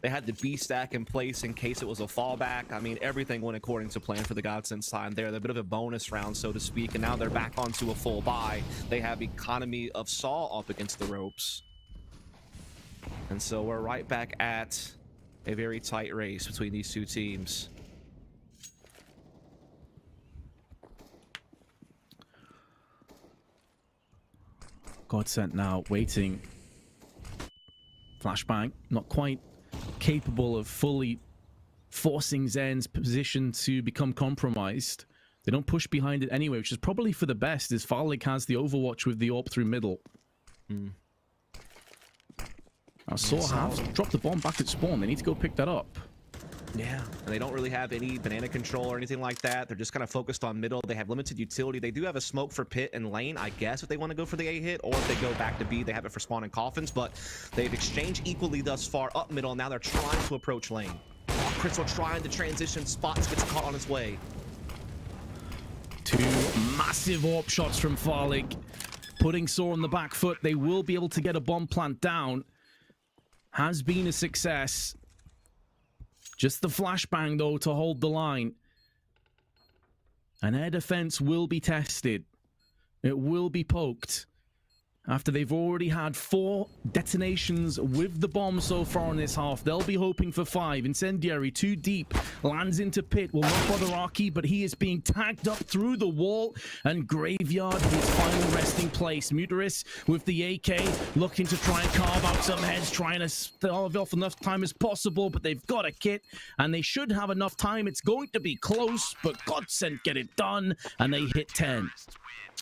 E: They had the B stack in place in case it was a fallback. I mean, everything went according to plan for the Godsent side there. They're a bit of a bonus round, so to speak, and now they're back onto a full buy. They have economy of Saw up against the ropes. And so we're right back at a very tight race between these 2 teams.
D: Godsent now waiting. Flashbang, not quite capable of fully forcing Zen's position to become compromised. They don't push behind it anyway, which is probably for the best, as Farlig has the overwatch with the AWP through middle. Now Saw have dropped the bomb back at spawn. They need to go pick that up.
E: Yeah, and they don't really have any banana control or anything like that. They're just kind of focused on middle. They have limited utility. They do have a smoke for pit and lane, I guess, if they want to go for the A hit, or if they go back to B, they have it for spawn and coffins, but they've exchanged equally thus far up middle, and now they're trying to approach lane. Crystal trying to transition, Spots gets caught on his way.
D: 2 massive AWP shots from Farlig, putting Saw on the back foot. They will be able to get a bomb plant down. Has been a success. Just the flashbang, though, to hold the line. And air defense will be tested. It will be poked. After they've already had 4 detonations with the bomb so far in this half, they'll be hoping for 5. Incendiary, 2 deep, lands into pit, will not bother Arky, but he is being tagged up through the wall, and Graveyard, his final resting place. Muteris with the AK, looking to try and carve out some heads, trying to starve off enough time as possible, but they've got a kit, and they should have enough time. It's going to be close, but Godsent get it done, and they hit 10.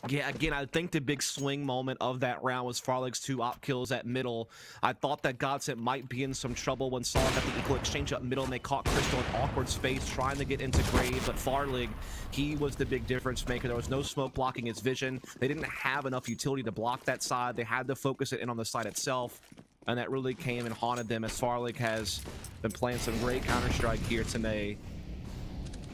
E: Yeah, again, I think the big swing moment of that round was Farlig's 2 op kills at middle. I thought that Godsent might be in some trouble when Saw got the equal exchange up middle, and they caught Crystal in awkward space trying to get into Grave, but Farlig, he was the big difference maker. There was no smoke blocking his vision. They didn't have enough utility to block that side. They had to focus it in on the side itself, and that really came and haunted them, as Farlig has been playing some great Counter-Strike here today.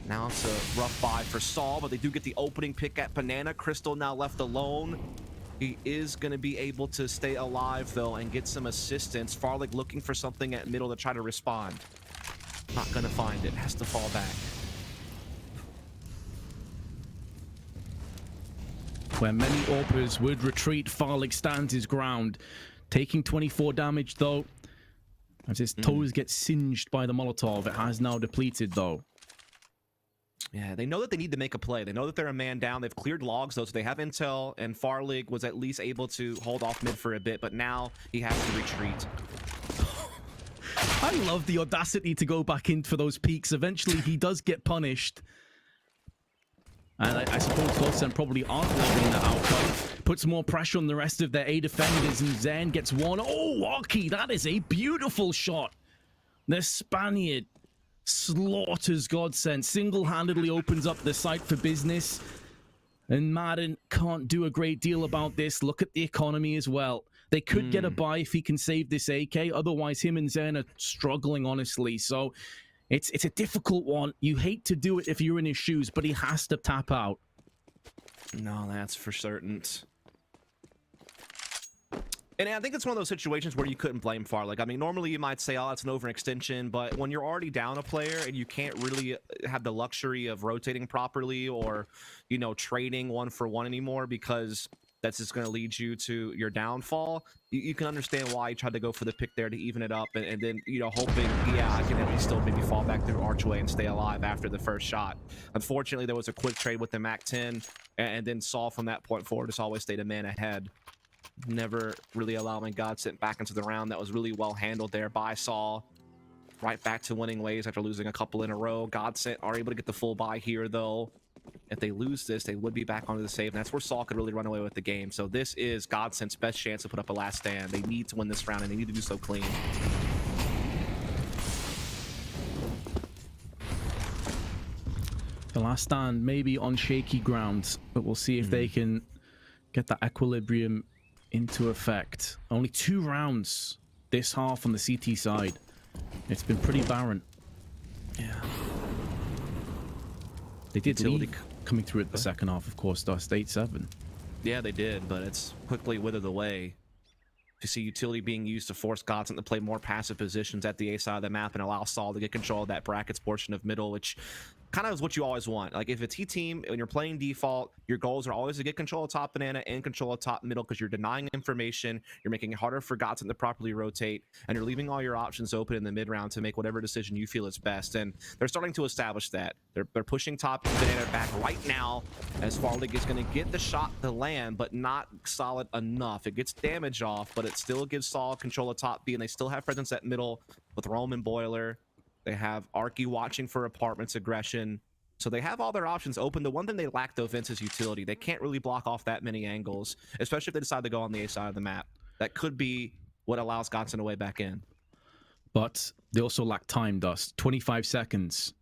E: Now it's a rough buy for Saw, but they do get the opening pick at Banana. Crystal now left alone. He is going to be able to stay alive, though, and get some assistance. Farlig looking for something at middle to try to respond. Not going to find it. Has to fall back.
D: Where many AWPers would retreat, Farlig stands his ground. Taking 24 damage, though. As his toes get singed by the Molotov, it has now depleted, though.
E: Yeah, they know that they need to make a play. They know that they're a man down. They've cleared logs, though, so they have intel, and Farlig was at least able to hold off mid for a bit, but now he has to retreat.
D: I love the audacity to go back in for those peaks. Eventually, he does get punished. And I suppose Godsend probably aren't leaving that out, but puts more pressure on the rest of their A defenders, and Zen gets one. Oh, Aki, that is a beautiful shot. The Spaniard slaughters Godsend, single-handedly opens up the site for business. And Madden can't do a great deal about this. Look at the economy as well. They could get a buy if he can save this AK. Otherwise, him and Zen are struggling, honestly. So it's a difficult one. You hate to do it if you're in his shoes, but he has to tap out.
E: No, that's for certain. And I think it's one of those situations where you couldn't blame Farlig. I mean, normally you might say, oh, it's an overextension, but when you're already down a player and you can't really have the luxury of rotating properly or, you know, trading one for one anymore because that's just going to lead you to your downfall, you can understand why he tried to go for the pick there to even it up and then, you know, hoping, yeah, I can at least still maybe fall back through Archway and stay alive after the first shot. Unfortunately, there was a quick trade with the MAC-10, and then Saul from that point forward has always stayed a man ahead. Never really allowing Godsend back into the round. That was really well handled there by Saul. Right back to winning ways after losing a couple in a row. Godsend are able to get the full buy here, though. If they lose this, they would be back onto the save, and that's where Saul could really run away with the game. So this is Godsend's best chance to put up a last stand. They need to win this round, and they need to do so clean.
D: The last stand may be on shaky ground, but we'll see if they can get that equilibrium into effect. Only 2 rounds this half on the CT side. It's been pretty barren.
E: Yeah.
D: They did lead coming through at the second half, of course, Dust 8-7.
E: Yeah, they did, but it's quickly withered away. You see utility being used to force Godsend to play more passive positions at the A side of the map and allow Saul to get control of that brackets portion of middle, which kind of is what you always want. Like if it's T-team, when you're playing default, your goals are always to get control of top banana and control of top middle because you're denying information, you're making it harder for Godsend to properly rotate, and you're leaving all your options open in the mid round to make whatever decision you feel is best. And they're starting to establish that. They're pushing top banana back right now as Farlig is going to get the shot to land, but not solid enough. It gets damage off, but it still gives Saul control of top B, and they still have presence at middle with Roman Boiler. They have Arky watching for apartments aggression. So they have all their options open. The one thing they lack, though, Vince, is utility. They can't really block off that many angles, especially if they decide to go on the A side of the map. That could be what allows Godsend a way back in.
D: But they also lack time, Dust. 25 seconds.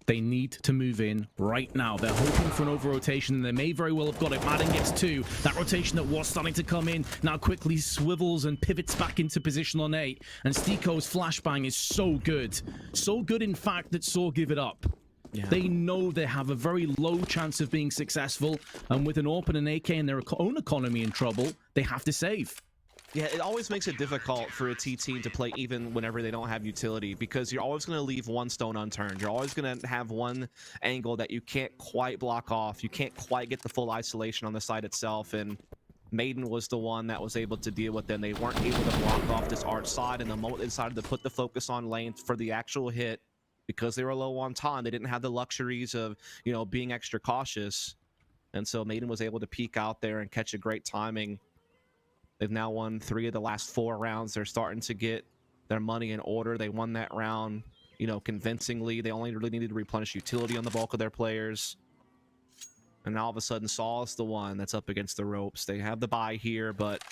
D: They need to move in right now. They're hoping for an over-rotation, and they may very well have got it. Madden gets 2. That rotation that was starting to come in now quickly swivels and pivots back into position on 8. And Stiko's flashbang is so good. So good, in fact, that Saw give it up. Yeah. They know they have a very low chance of being successful, and with an AWP and an AK and their own economy in trouble, they have to save.
E: Yeah, it always makes it difficult for a T team to play even whenever they don't have utility, because you're always going to leave one stone unturned. You're always going to have one angle that you can't quite block off. You can't quite get the full isolation on the site itself, and Maiden was the one that was able to deal with them. They weren't able to block off this arch side, and the moment they decided to put the focus on lane for the actual hit, because they were low on time, they didn't have the luxuries of, you know, being extra cautious, and so Maiden was able to peek out there and catch a great timing. They've now won 3 of the last 4 rounds. They're starting to get their money in order. They won that round, you know, convincingly. They only really needed to replenish utility on the bulk of their players. And now all of a sudden, Saul is the one that's up against the ropes. They have the buy here, but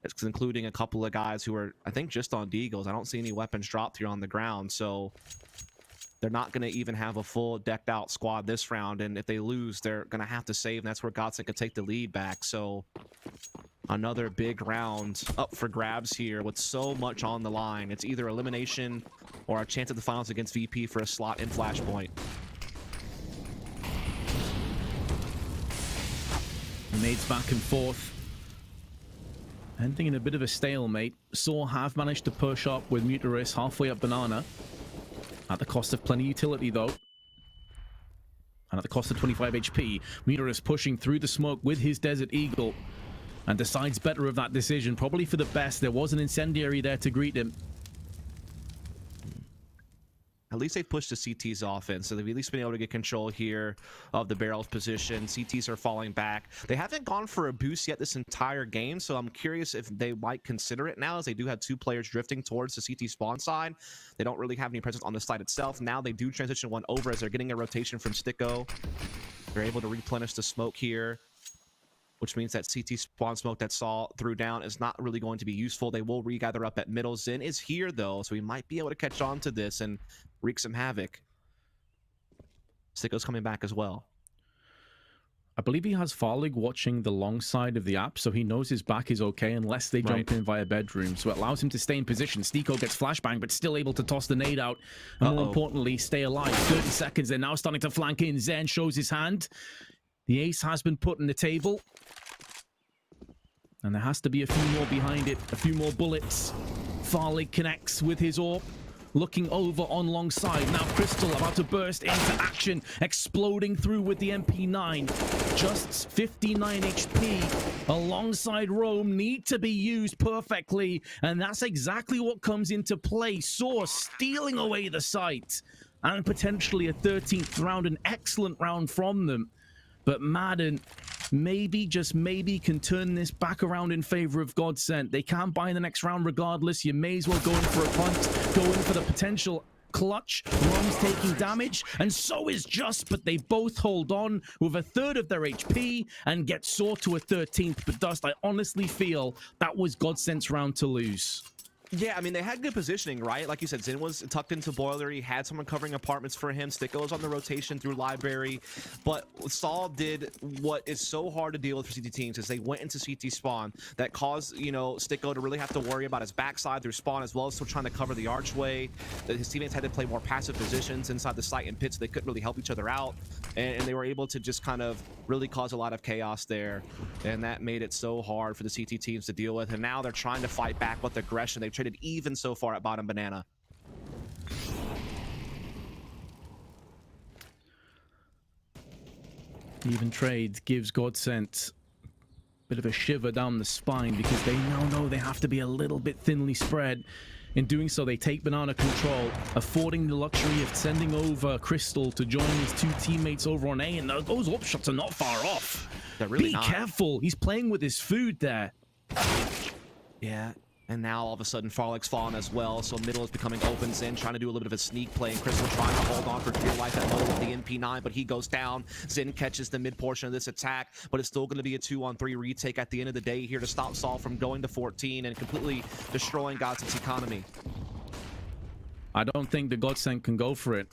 E: it's including a couple of guys who are, I think, just on Deagles. I don't see any weapons dropped here on the ground, so they're not going to even have a full decked out squad this round. And if they lose, they're going to have to save, and that's where Godsend could take the lead back. So another big round up for grabs here with so much on the line. It's either elimination or a chance at the finals against VP for a slot in Flashpoint.
D: Nades back and forth. Ending in a bit of a stalemate. Saw have managed to push up with Mutaris halfway up Banana. At the cost of plenty utility, though. And at the cost of 25 HP. Mutaris pushing through the smoke with his Desert Eagle. And decides better of that decision. Probably for the best. There was an incendiary there to greet him.
E: at least they've pushed the CT's offense. So they've at least been able to get control here of the barrel's position. CTs are falling back. They haven't gone for a boost yet this entire game, so I'm curious if they might consider it now, as they do have 2 players drifting towards the CT spawn side. They don't really have any presence on the side itself. Now they do transition one over as they're getting a rotation from Sticko. They're able to replenish the smoke here, which means that CT spawn smoke that Saw threw down is not really going to be useful. They will regather up at middle. Zen is here, though, so he might be able to catch on to this and wreak some havoc. Sticko's coming back as well.
D: I believe he has Farlig watching the long side of the app, so he knows his back is okay unless they jump in via bedroom. So it allows him to stay in position. Sticko gets flashbang, but still able to toss the nade out. And more importantly, stay alive. 30 seconds. They're now starting to flank in. Zen shows his hand. The ace has been put on the table. And there has to be a few more behind it. A few more bullets. Farlig connects with his AWP. Looking over on long side. Now Crystal about to burst into action. Exploding through with the MP9. Just 59 HP. Alongside Rome. Need to be used perfectly. And that's exactly what comes into play. Saw stealing away the site. And potentially a 13th round. An excellent round from them. But Madden, maybe, just maybe, can turn this back around in favor of Godsent. They can't buy in the next round regardless. You may as well go in for a punt, go in for the potential clutch. Rome's taking damage, and so is Just, but they both hold on with a third of their HP and get Saw to a 13th. But Dust, I honestly feel that was Godsent's round to lose.
E: Yeah, I mean, they had good positioning, right? Like you said, Zen was tucked into Boiler. He had someone covering apartments for him. Sticko was on the rotation through Library. But Saul did what is so hard to deal with for CT teams, is they went into CT spawn. That caused, you know, Sticko to really have to worry about his backside through spawn, as well as still trying to cover the archway. His teammates had to play more passive positions inside the site and pit, so they couldn't really help each other out. And they were able to just kind of really cause a lot of chaos there. And that made it so hard for the CT teams to deal with. And now they're trying to fight back with aggression. They've traded even so far at bottom banana.
D: Even trade gives Godsent a bit of a shiver down the spine, because they now know they have to be a little bit thinly spread. In doing so, they take banana control, affording the luxury of sending over Crystal to join his 2 teammates over on A, and those AWP shots are not far off.
E: They're really
D: Be
E: not.
D: careful. He's playing with his food there.
E: Yeah. And now all of a sudden Farlig's fallen as well, so middle is becoming open. Zen trying to do a little bit of a sneak play, and Crystal trying to hold on for dear life at middle with the MP9, but he goes down. Zen catches the mid portion of this attack, but it's still going to be a 2-on-3 retake at the end of the day here to stop Saul from going to 14 and completely destroying Godsent's economy.
D: I don't think the Godsent can go for it,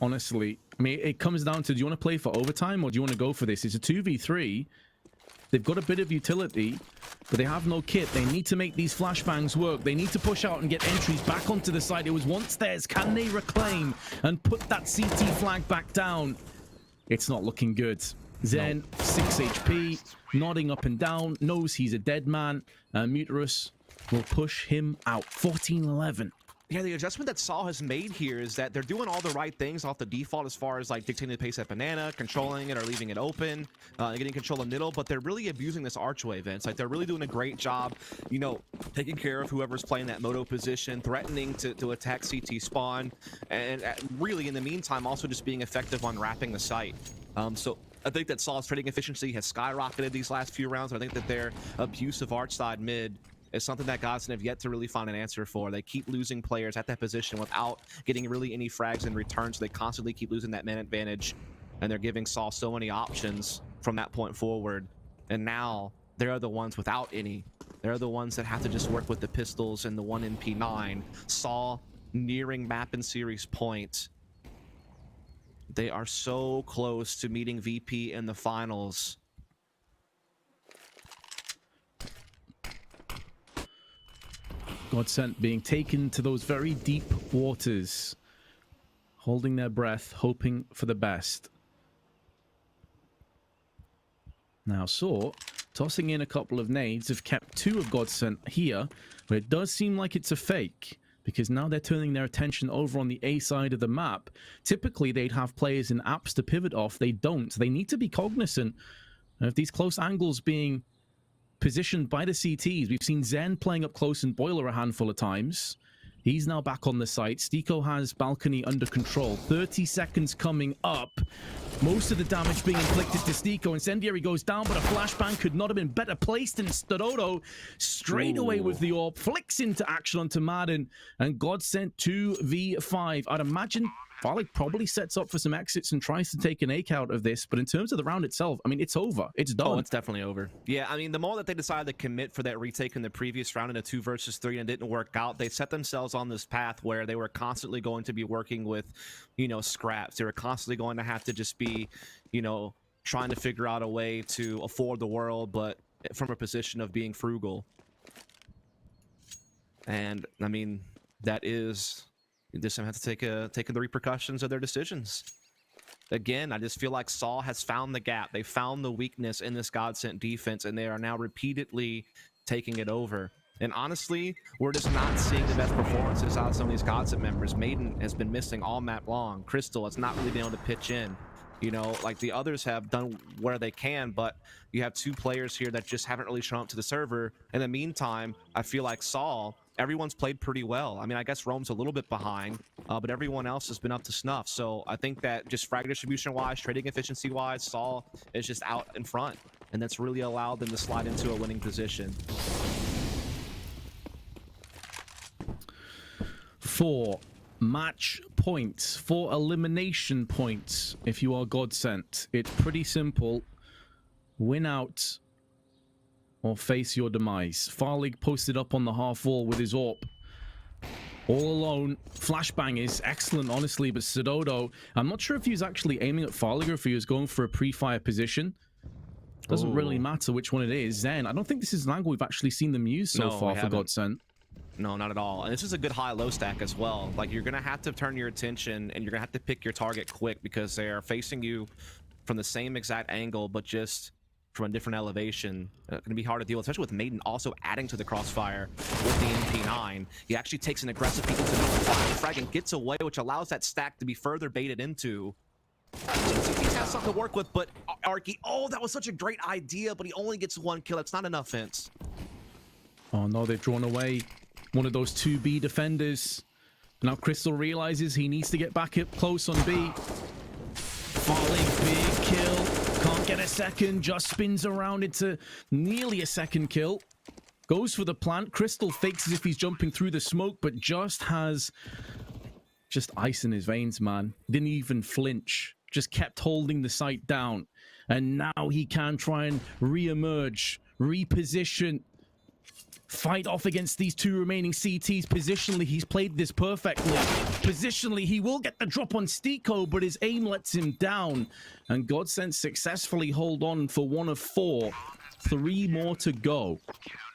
D: honestly. I mean, it comes down to, do you want to play for overtime or do you want to go for this? It's a 2v3. They've got a bit of utility, but they have no kit. They need to make these flashbangs work. They need to push out and get entries back onto the side. It was once theirs. Can they reclaim and put that CT flag back down? It's not looking good. Zen, 6 HP, nodding up and down, knows he's a dead man. Muterus will push him out. 14-11.
E: Yeah, the adjustment that Saul has made here is that they're doing all the right things off the default, as far as like dictating the pace at banana, controlling it or leaving it open, getting control of middle, but they're really abusing this archway, Vince. Like, they're really doing a great job, you know, taking care of whoever's playing that moto position, threatening to attack CT spawn, and really in the meantime also just being effective on wrapping the site. So I think that Saul's trading efficiency has skyrocketed these last few rounds. I think that their abuse of arch side mid is something that Godsent have yet to really find an answer for. They keep losing players at that position without getting really any frags in return, so they constantly keep losing that man advantage, and they're giving Saul so many options from that point forward. And now they're the ones without any. They're the ones that have to just work with the pistols and the 1 MP9. Saul nearing map and series point. They are so close to meeting VP in the finals.
D: Godsent being taken to those very deep waters, holding their breath, hoping for the best. Now Saw, tossing in a couple of nades, have kept 2 of Godsent here, but it does seem like it's a fake, because now they're turning their attention over on the A side of the map. Typically, they'd have players in apps to pivot off. They don't. They need to be cognizant of these close angles being positioned by the CTs. We've seen Zen playing up close in Boiler a handful of times. He's now back on the site. Stiko has balcony under control. 30 seconds coming up. Most of the damage being inflicted to Stiko. Incendiary goes down, but a flashbang could not have been better placed. And Stododo straight away with the AWP, flicks into action onto Madden, and Godsent 2v5. I'd imagine Farlig probably sets up for some exits and tries to take an ache out of this, but in terms of the round itself, I mean, it's over. It's done.
E: Oh, it's definitely over. Yeah, I mean, the moment that they decided to commit for that retake in the previous round in a 2 versus 3 and it didn't work out, they set themselves on this path where they were constantly going to be working with, you know, scraps. They were constantly going to have to just be, you know, trying to figure out a way to afford the world, but from a position of being frugal. And, I mean, that is... You just have to take the repercussions of their decisions. Again, I just feel like Saw has found the gap. They found the weakness in this Godsent defense, and they are now repeatedly taking it over. And honestly, we're just not seeing the best performances out of some of these Godsent members. Maiden has been missing all map long. Crystal has not really been able to pitch in. You know, like the others have done where they can, but you have 2 players here that just haven't really shown up to the server. In the meantime, I feel like Saw, everyone's played pretty well. I mean, I guess Rome's a little bit behind, but everyone else has been up to snuff. So I think that just frag distribution-wise, trading efficiency-wise, Saw is just out in front, and that's really allowed them to slide into a winning position.
D: 4 match points, 4 elimination points if you are Godsent. It's pretty simple. Win out or face your demise. Farlig posted up on the half wall with his AWP. All alone. Flashbang is excellent, honestly, but Stododo, I'm not sure if he was actually aiming at Farlig or if he was going for a pre-fire position. Doesn't really matter which one it is. Zen, I don't think this is an angle we've actually seen them use so far for Godsent.
E: No, not at all. And this is a good high-low stack as well. Like, you're going to have to turn your attention and you're going to have to pick your target quick because they are facing you from the same exact angle, but just from a different elevation. Going to be hard to deal with, especially with Maiden also adding to the crossfire with the MP9. He actually takes an aggressive peek into the frag and gets away, which allows that stack to be further baited into. So he's got something to work with, but Arky, oh, that was such a great idea, but he only gets 1 kill. It's not enough, Vince.
D: Oh no, they've drawn away one of those 2B defenders. Now Crystal realizes he needs to get back up close on B. Farlig, big kill. Can't get a second, just spins around into nearly a second kill. Goes for the plant. Crystal fakes as if he's jumping through the smoke, but just has ice in his veins, man. Didn't even flinch. Just kept holding the site down. And now he can try and re-emerge, reposition, fight off against these 2 remaining CTs. Positionally, he's played this perfectly. Positionally, he will get the drop on Stiko, but his aim lets him down. And Godsent successfully hold on for 1 of 4. 3 more to go.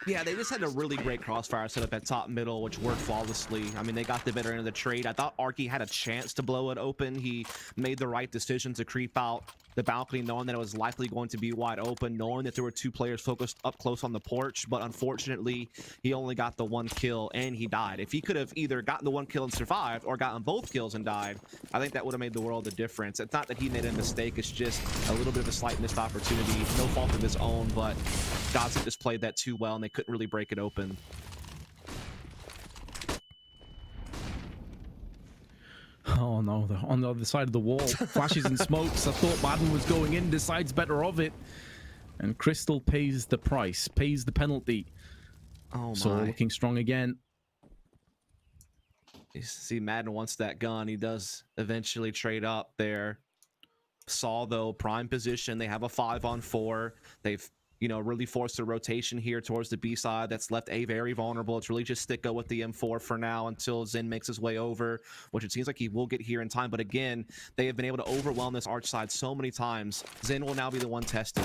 E: Yeah, they just had a really great crossfire setup at top middle, which worked flawlessly. I mean, they got the better end of the trade. I thought Arky had a chance to blow it open. He made the right decision to creep out the balcony, knowing that it was likely going to be wide open, knowing that there were 2 players focused up close on the porch, but unfortunately, he only got the 1 kill and he died. If he could have either gotten the 1 kill and survived or gotten both kills and died, I think that would have made the world of difference. It's not that he made a mistake, it's just a little bit of a slight missed opportunity. No fault of his own, but Godsent just played that too well and they couldn't really break it open.
D: Oh no, they're on the other side of the wall. Flashes and smokes. I thought Madden was going in, decides better of it. And Crystal pays the price, pays the penalty.
E: Oh my.
D: So looking strong again.
E: You see, Madden wants that gun. He does eventually trade up there. Saw, though, prime position. They have a 5-on-4. They've, you know, really forced a rotation here towards the B side. That's left A very vulnerable. It's really just Sticko with the M4 for now until Zen makes his way over, which it seems like he will get here in time. But again, they have been able to overwhelm this arch side so many times. Zen will now be the one tested.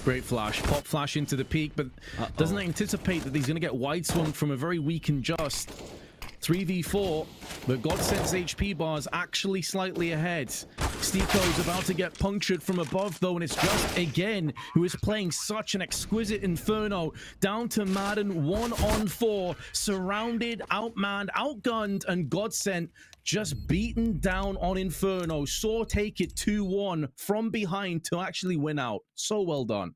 D: Great flash. Pop flash into the peak, but doesn't anticipate that he's going to get wide swung from a very weak and just 3v4, but Godsent's HP bar is actually slightly ahead. Stiko's about to get punctured from above, though, and it's just, again, who is playing such an exquisite Inferno. Down to Madden, 1-on-4, surrounded, outmanned, outgunned, and Godsent just beaten down on Inferno. Saw take it 2-1 from behind to actually win out. So well done.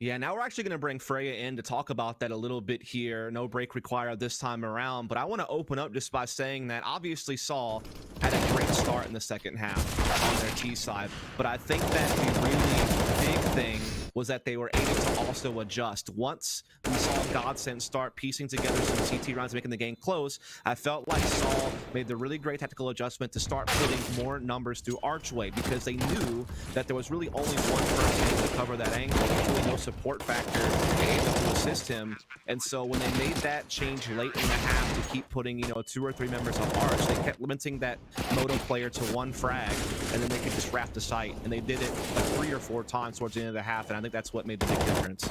E: Yeah, now we're actually going to bring Freya in to talk about that a little bit here. No break required this time around, but I want to open up just by saying that obviously Saul had a great start in the second half on their T side, but I think that the really big thing was that they were able to also adjust. Once we saw Godsend start piecing together some CT rounds, making the game close, I felt like Saul made the really great tactical adjustment to start putting more numbers through Archway, because they knew that there was really only one person able to cover that angle. There was really no support factor able to assist him. And so when they made that change late in the half to keep putting, 2 or 3 members of Arch, they kept limiting that Moto player to 1 frag, and then they could just wrap the site. And they did it like 3 or 4 times towards the end of the half, and I think that's what made the big difference.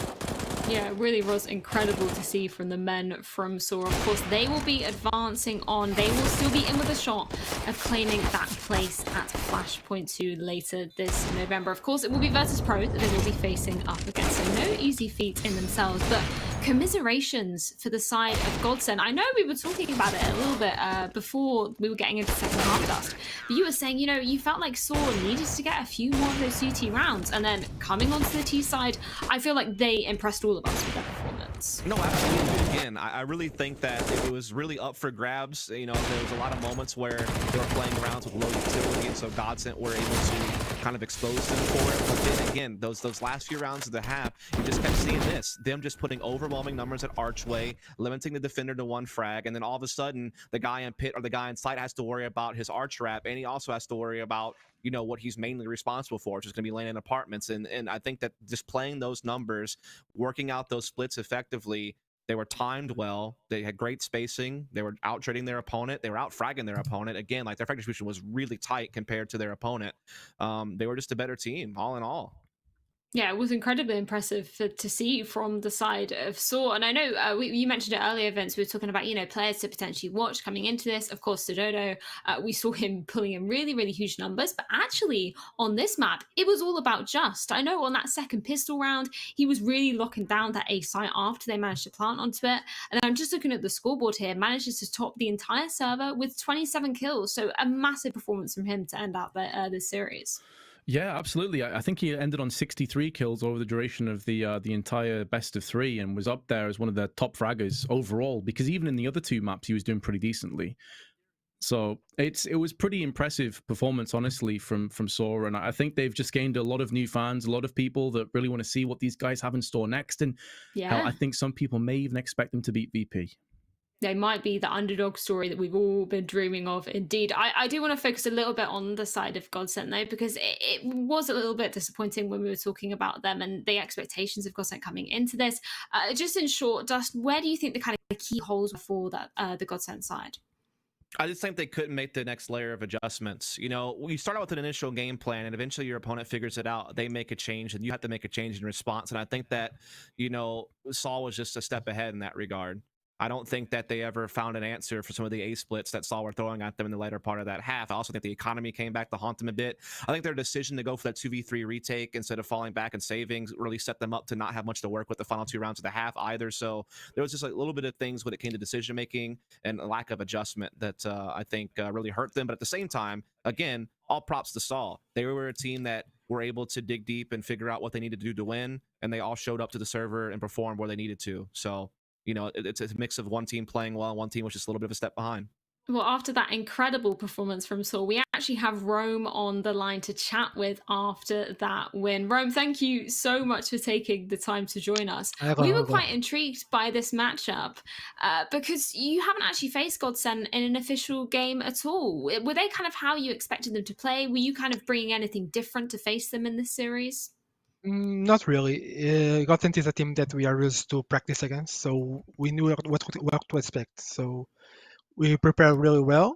C: Yeah, it really was incredible to see from the men from Saw. Of course, they will be advancing on. They will still be in with a shot of claiming that place at Flashpoint 2 later this November. Of course, it will be Virtus Pro that they will be facing up against. So no easy feat in themselves, but commiserations for the side of Godsend. I know we were talking about it a little bit before we were getting into second half dust, but you were saying, you felt like Saw needed to get a few more of those CT rounds, and then coming onto the T side, I feel like they impressed all of us with their performance.
E: No, absolutely. Again, I really think that it was really up for grabs. There was a lot of moments where they were playing rounds with low utility, and so Godsend were able to kind of expose them for it. But then again, those last few rounds of the half, you just kept seeing them just putting overwhelming numbers at Archway, limiting the defender to 1 frag, and then all of a sudden the guy in pit or the guy in site has to worry about his arch wrap, and he also has to worry about what he's mainly responsible for, which is going to be laying in apartments. And I think that just playing those numbers, working out those splits effectively, they were timed well. They had great spacing. They were out trading their opponent. They were out fragging their opponent. Again, like their frag distribution was really tight compared to their opponent. They were just a better team, all in all.
C: Yeah, it was incredibly impressive to see from the side of Saw. And I know you mentioned it earlier, Vince. We were talking about, players to potentially watch coming into this. Of course, Sododo, we saw him pulling in really, really huge numbers. But actually, on this map, it was all about Just. I know on that second pistol round, he was really locking down that A site after they managed to plant onto it. And I'm just looking at the scoreboard here, manages to top the entire server with 27 kills. So a massive performance from him to end out this series.
D: Yeah, absolutely. I think he ended on 63 kills over the duration of the entire best of 3, and was up there as one of the top fraggers overall, because even in the other 2 maps he was doing pretty decently. So it was pretty impressive performance, honestly, from Saw, and I think they've just gained a lot of new fans, a lot of people that really want to see what these guys have in store next, and how I think some people may even expect them to beat VP.
C: They might be the underdog story that we've all been dreaming of. Indeed, I do want to focus a little bit on the side of Godsend, though, because it was a little bit disappointing when we were talking about them and the expectations of Godsend coming into this. Just in short, Dust, where do you think the kind of key holes were for that the Godsend side?
E: I just think they couldn't make the next layer of adjustments. You start out with an initial game plan, and eventually your opponent figures it out. They make a change, and you have to make a change in response. And I think that, Saul was just a step ahead in that regard. I don't think that they ever found an answer for some of the A splits that Saul were throwing at them in the later part of that half. I also think the economy came back to haunt them a bit. I think their decision to go for that 2v3 retake instead of falling back and saving really set them up to not have much to work with the final 2 rounds of the half either. So there was just a little bit of things when it came to decision making and a lack of adjustment that I think really hurt them. But at the same time, again, all props to Saul. They were a team that were able to dig deep and figure out what they needed to do to win, and they all showed up to the server and performed where they needed to. So it's a mix of one team playing well and one team was just a little bit of a step behind.
C: Well, after that incredible performance from Saul, we actually have Rome on the line to chat with after that win. Rome, thank you so much for taking the time to join us. We were quite intrigued by this matchup because you haven't actually faced Godsend in an official game at all. Were they kind of how you expected them to play? Were you kind of bringing anything different to face them in this series?
F: Not really. Godsend is a team that we are used to practice against, so we knew what to expect. So we prepared really well.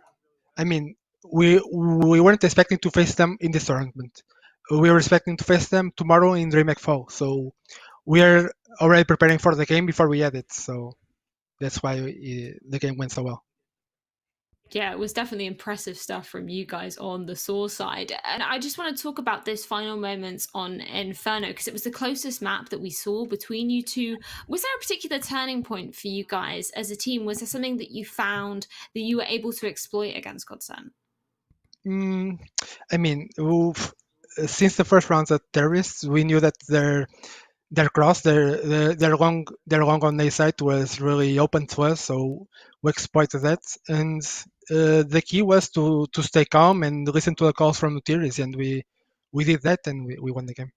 F: I mean, we weren't expecting to face them in this tournament. We were expecting to face them tomorrow in DreamHack Fall. So we are already preparing for the game before we had it. So that's why the game went so well.
C: Yeah, it was definitely impressive stuff from you guys on the Saw side. And I just want to talk about this final moments on Inferno, because it was the closest map that we saw between you two. Was there a particular turning point for you guys as a team? Was there something that you found that you were able to exploit against Godsend?
F: I mean, since the first rounds at Terrorists, we knew that their cross, their long on A side was really open to us, so we exploited that. And the key was to stay calm and listen to the calls from Nutiris, and we did that, and we won the game.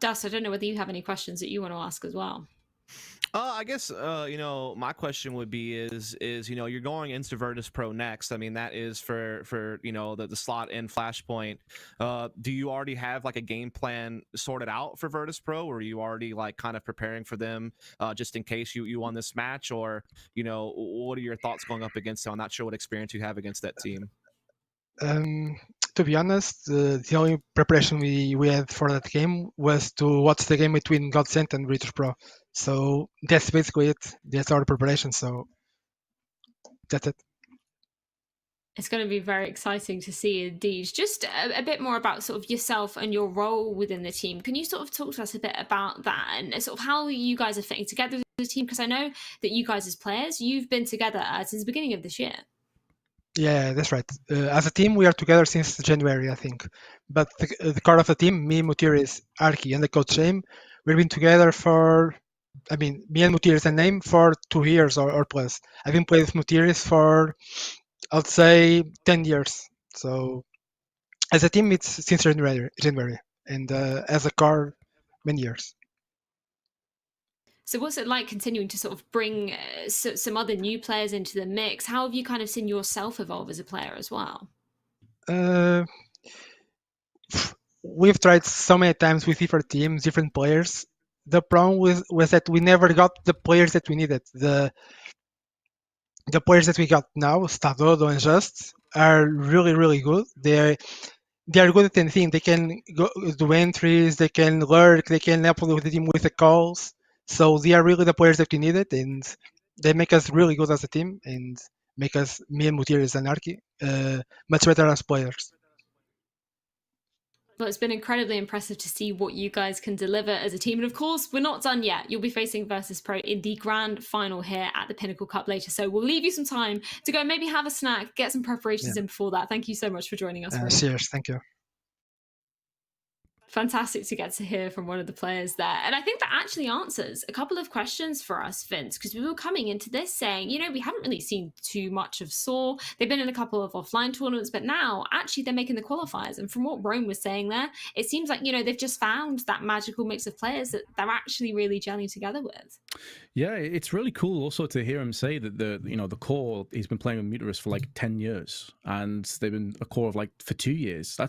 C: Dust, I don't know whether you have any questions that you want to ask as well.
E: I guess my question would be is you're going into Virtus Pro next. I mean, that is for the slot in Flashpoint. Do you already have like a game plan sorted out for Virtus Pro, or are you already like kind of preparing for them just in case you won this match, or what are your thoughts going up against them? I'm not sure what experience you have against that team.
F: To be honest, the only preparation we had for that game was to watch the game between Godsent and Virtus Pro. So that's basically it. That's our preparation. So that's it.
C: It's going to be very exciting to see, indeed. Just a bit more about sort of yourself and your role within the team. Can you sort of talk to us a bit about that and sort of how you guys are fitting together as a team? Because I know that you guys as players, you've been together since the beginning of this year.
F: Yeah, that's right. As a team, we are together since January, I think. But the core of the team, me, Mutiris, Arki, and the coach Shame, we've been together for, me and Mutiris and Name for 2 years or plus. I've been playing with Mutiris for, I'd say, 10 years. So as a team, it's since January, and as a core, many years.
C: So what's it like continuing to sort of bring some other new players into the mix? How have you kind of seen yourself evolve as a player as well?
F: We've tried so many times with different teams, different players. The problem was that we never got the players that we needed. The players that we got now, Stadodo and Just, are really, really good. They are good at anything. They can do entries, they can lurk, they can help with the team with the calls. So they are really the players that we needed, and they make us really good as a team and make us, me and Mutiris and Arki, much better as players.
C: Well, it's been incredibly impressive to see what you guys can deliver as a team. And of course, we're not done yet. You'll be facing Virtus Pro in the grand final here at the Pinnacle Cup later. So we'll leave you some time to go maybe have a snack, get some preparations in before that. Thank you so much for joining us.
F: Cheers. Thank you.
C: Fantastic to get to hear from one of the players there. And I think that actually answers a couple of questions for us, Vince, because we were coming into this saying, we haven't really seen too much of Saw. They've been in a couple of offline tournaments, but now actually they're making the qualifiers. And from what Rome was saying there, it seems like, they've just found that magical mix of players that they're actually really gelling together with.
D: Yeah, it's really cool also to hear him say that the core, he's been playing with Muterus for like 10 years and they've been a core of like for 2 years.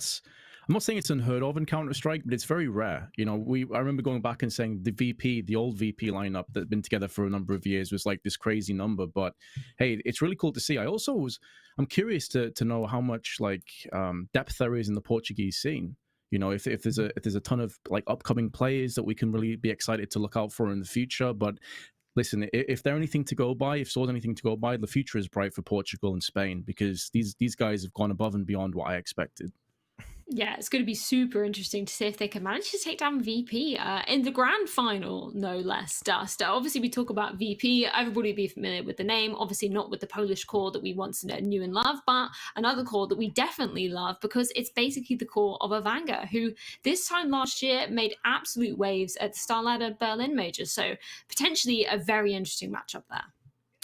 D: I'm not saying it's unheard of in Counter-Strike, but it's very rare. I remember going back and saying the old VP lineup that had been together for a number of years was like this crazy number. But hey, it's really cool to see. I'm curious to know how much depth there is in the Portuguese scene. If there's a ton of like upcoming players that we can really be excited to look out for in the future. But listen, if they're anything to go by, if Saw's anything to go by, the future is bright for Portugal and Spain because these guys have gone above and beyond what I expected.
C: Yeah, it's going to be super interesting to see if they can manage to take down VP in the grand final, no less. Dust. Obviously, we talk about VP. Everybody will be familiar with the name. Obviously, not with the Polish core that we once knew and love, but another core that we definitely love because it's basically the core of Avanger, who this time last year made absolute waves at the Starladder Berlin Major. So potentially a very interesting matchup there.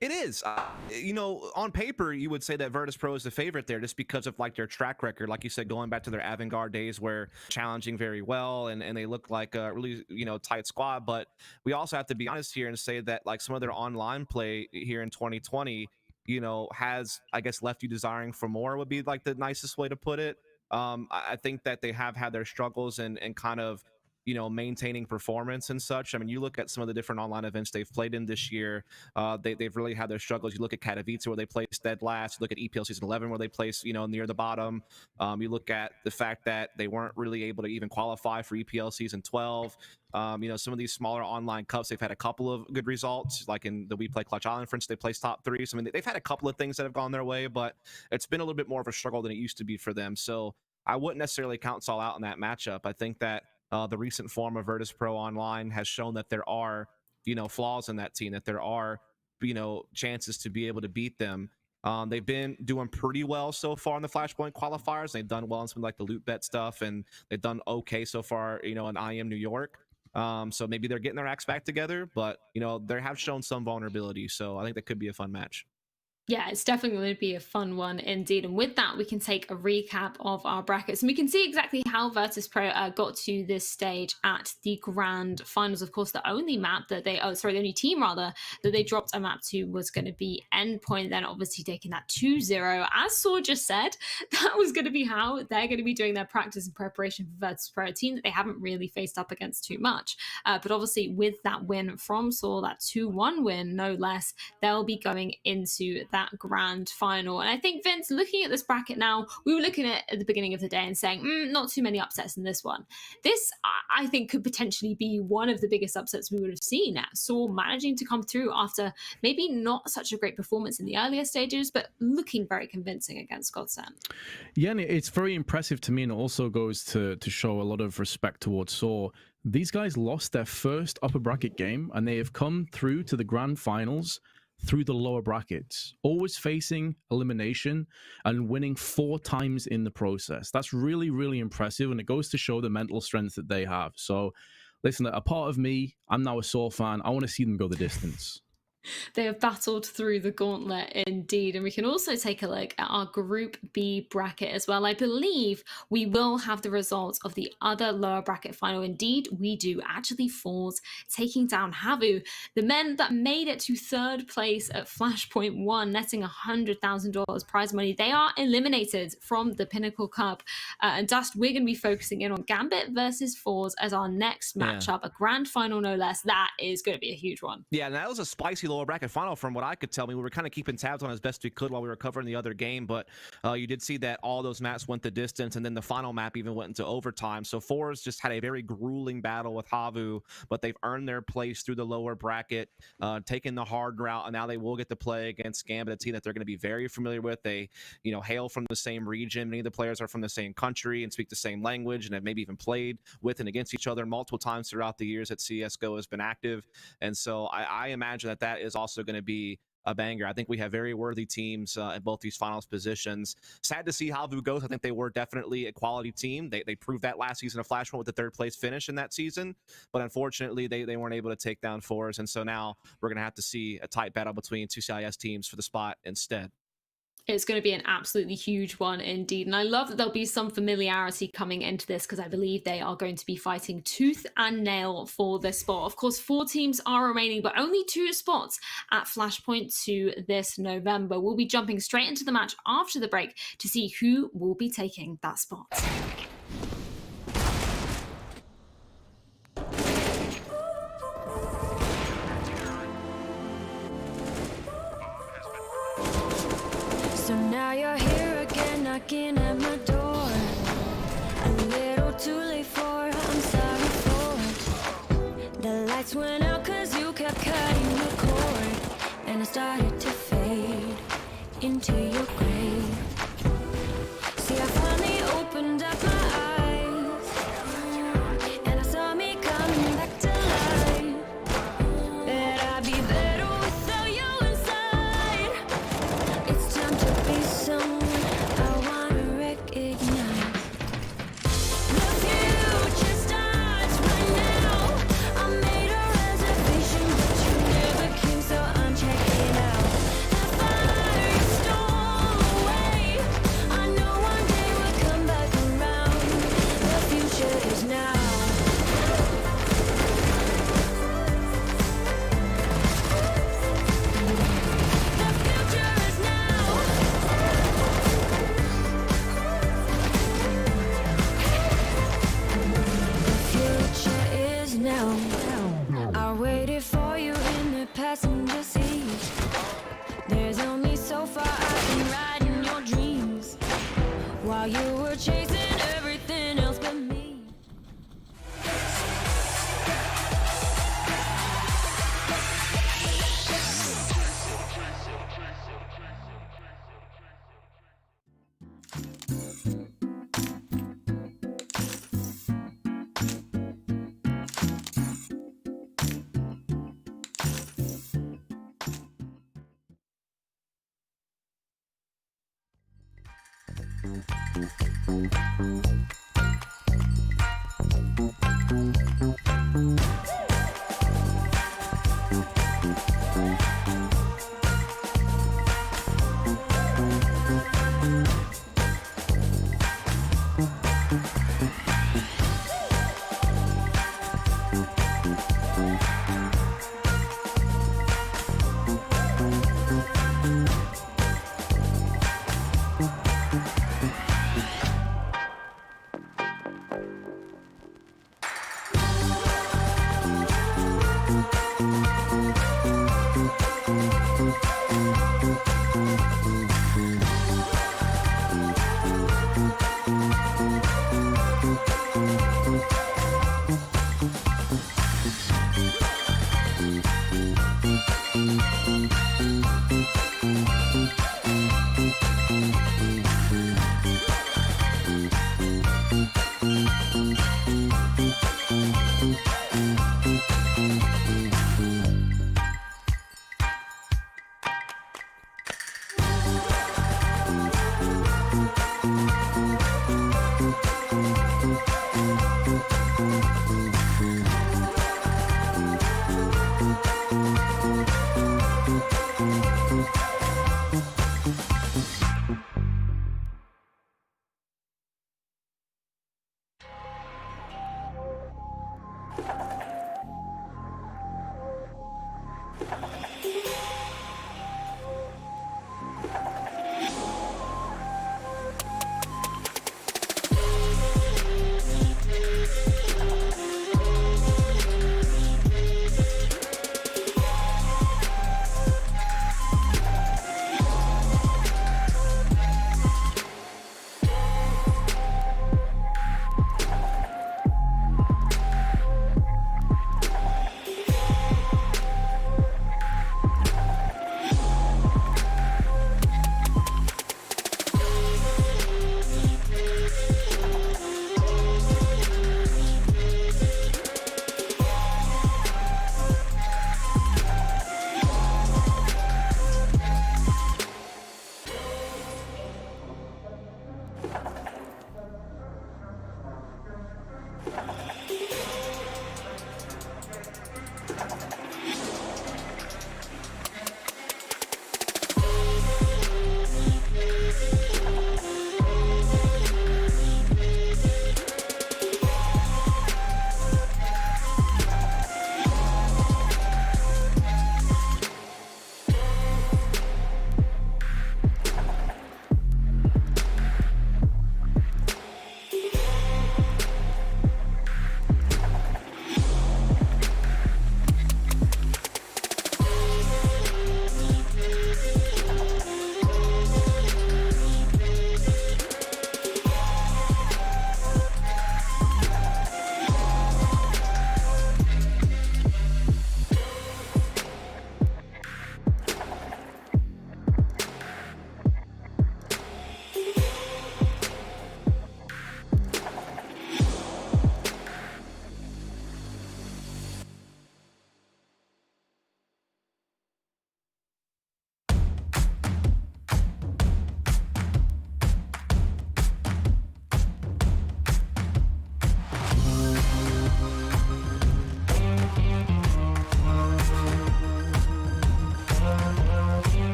E: It is. On paper, you would say that Virtus Pro is the favorite there just because of like their track record. Like you said, going back to their Avangard days where challenging very well and they look like a really, tight squad. But we also have to be honest here and say that like some of their online play here in 2020, has, I guess, left you desiring for more would be like the nicest way to put it. I think that they have had their struggles and kind of, maintaining performance and such. I mean, you look at some of the different online events they've played in this year, they've really had their struggles. You look at Katowice where they placed dead last. You look at EPL Season 11 where they placed, near the bottom. You look at the fact that they weren't really able to even qualify for EPL Season 12. Some of these smaller online cups, they've had a couple of good results, like in the We Play Clutch Island, for instance, they placed top 3. So, I mean, they've had a couple of things that have gone their way, but it's been a little bit more of a struggle than it used to be for them. So I wouldn't necessarily count Saul out in that matchup. I think that the recent form of Virtus Pro Online has shown that there are, flaws in that team, that there are, chances to be able to beat them. They've been doing pretty well so far in the Flashpoint qualifiers. They've done well in some like the loot bet stuff, and they've done okay so far, in IM New York. So maybe they're getting their acts back together, but they have shown some vulnerability. So I think that could be a fun match.
C: Yeah, it's definitely going to be a fun one indeed. And with that, we can take a recap of our brackets and we can see exactly how Virtus.pro got to this stage at the grand finals. Of course, the only map that the only team rather that they dropped a map to was going to be Endpoint. Then obviously taking that 2-0. As Saw just said, that was going to be how they're going to be doing their practice and preparation for Virtus.pro, a team that they haven't really faced up against too much. But obviously with that win from Saw, that 2-1 win, no less, they'll be going into that grand final. And I think, Vince, looking at this bracket now, we were looking at the beginning of the day and saying, not too many upsets in this one. This, I think, could potentially be one of the biggest upsets we would have seen. Saw managing to come through after maybe not such a great performance in the earlier stages, but looking very convincing against Godsend.
D: Yeah, and it's very impressive to me, and it also goes to show a lot of respect towards Saw. These guys lost their first upper bracket game, and they have come through to the grand finals through the lower brackets, always facing elimination and winning 4 times in the process. That's really, really impressive, and it goes to show the mental strength that they have. So, listen, a part of me, I'm now a Saw fan. I want to see them go the distance.
C: They have battled through the gauntlet indeed. And we can also take a look at our Group B bracket as well. I believe we will have the results of the other lower bracket final. Indeed, we do. Actually, Falls taking down Havu. The men that made it to 3rd place at Flashpoint 1, netting $100,000 prize money. They are eliminated from the Pinnacle Cup. And Dust, we're going to be focusing in on Gambit versus Falls as our next matchup. A grand final, no less. That is going to be a huge one.
E: Yeah, and that was a spicy lower bracket final from what I could tell. We were kind of keeping tabs on as best we could while we were covering the other game, but you did see that all those maps went the distance, and then the final map even went into overtime. So Fours just had a very grueling battle with Havu, but they've earned their place through the lower bracket, taking the hard route, and now they will get to play against Gambit, a team that they're going to be very familiar with. They, hail from the same region. Many of the players are from the same country and speak the same language, and have maybe even played with and against each other multiple times throughout the years that CSGO has been active. And so I imagine that is also going to be a banger. I think we have very worthy teams in both these finals positions. Sad to see how Havu goes. I think they were definitely a quality team. They proved that last season of Flashpoint with the 3rd place finish in that season, but unfortunately they weren't able to take down Fours, and so now we're going to have to see a tight battle between 2 CIS teams for the spot instead.
C: It's going to be an absolutely huge one indeed. And I love that there'll be some familiarity coming into this, because I believe they are going to be fighting tooth and nail for this spot. Of course, 4 teams are remaining, but only 2 spots at Flashpoint 2 this November. We'll be jumping straight into the match after the break to see who will be taking that spot.
B: So now you're here again, knocking at my door. A little too late for, I'm sorry for. The lights went out 'cause you kept cutting the cord, and I started to fade into your grave. See, I finally opened up my eyes, and I saw me coming back to life. That I'd be better without you inside. It's time to be someone I wanna recognize. The future starts right now. I made a reservation, but you never came, so I'm checking out. The fire you stole away. I know one day we'll come back around. The future is now. The future is now. The future is now. I waited for you in the passenger seat. There's only so far I can ride in your dreams, while you were chasing everything else but me.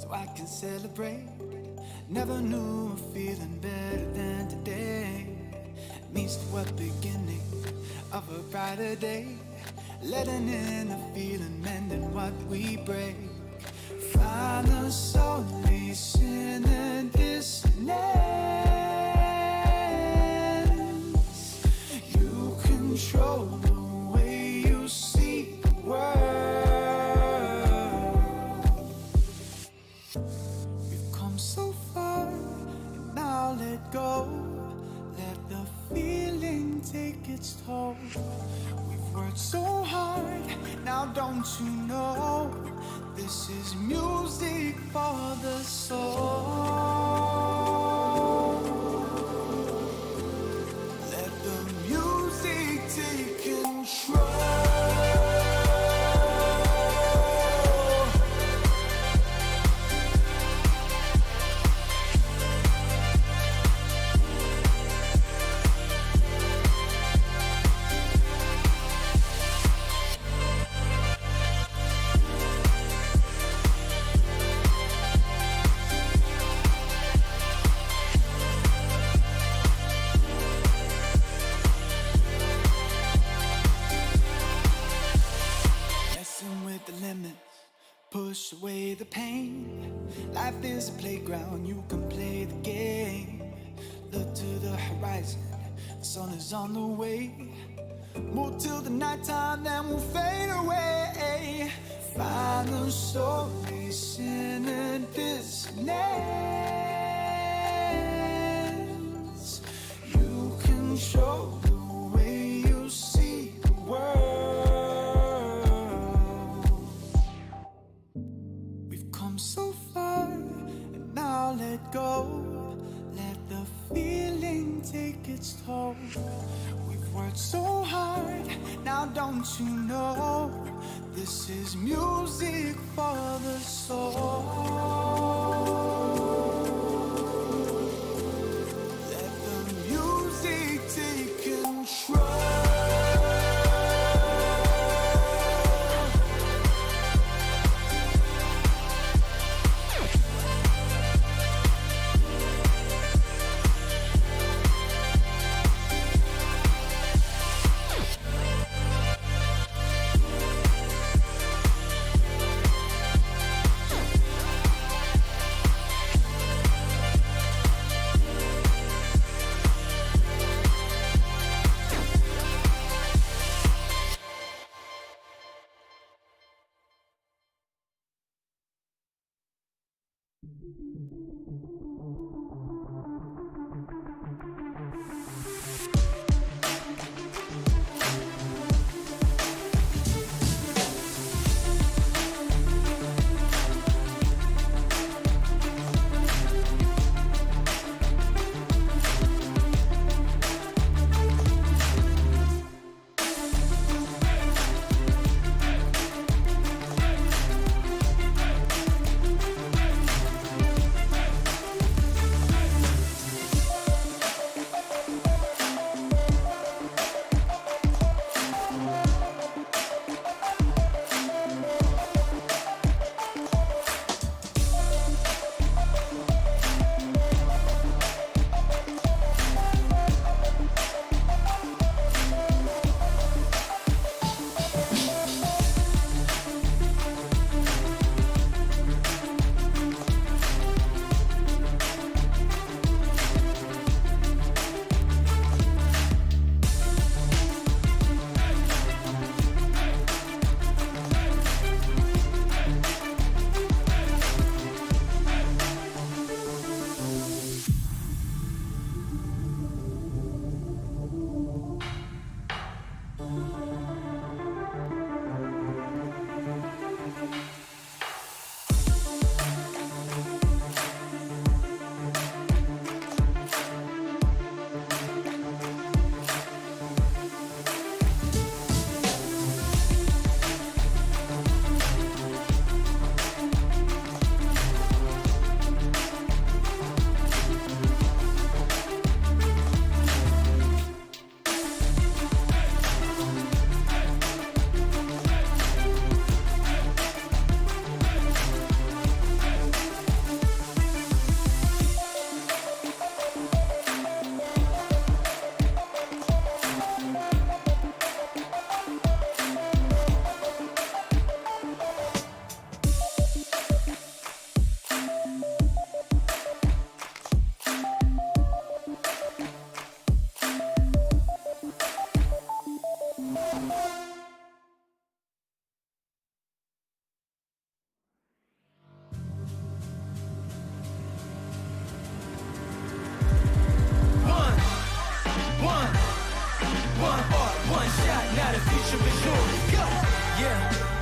A: so I can celebrate. Never knew a feeling better than today. Means to a beginning of a brighter day. Letting in a feeling, mending what we break. Find the solace in a dissonance. You control the way you see the world. We've come so far, and now let go. Let the feeling take its toll. We've worked so hard, now don't you know? This is music for the soul. Let the music take control. Push away the pain. Life is a playground, you can play the game. Look to the horizon, the sun is on the way. Move till the nighttime, then we'll fade away. Find the solace in a dissonance. You control the way you see the world. So far, and now let go. Let the feeling take its toll. We've worked so hard, now don't you know? This is music for the soul. Let the music take control.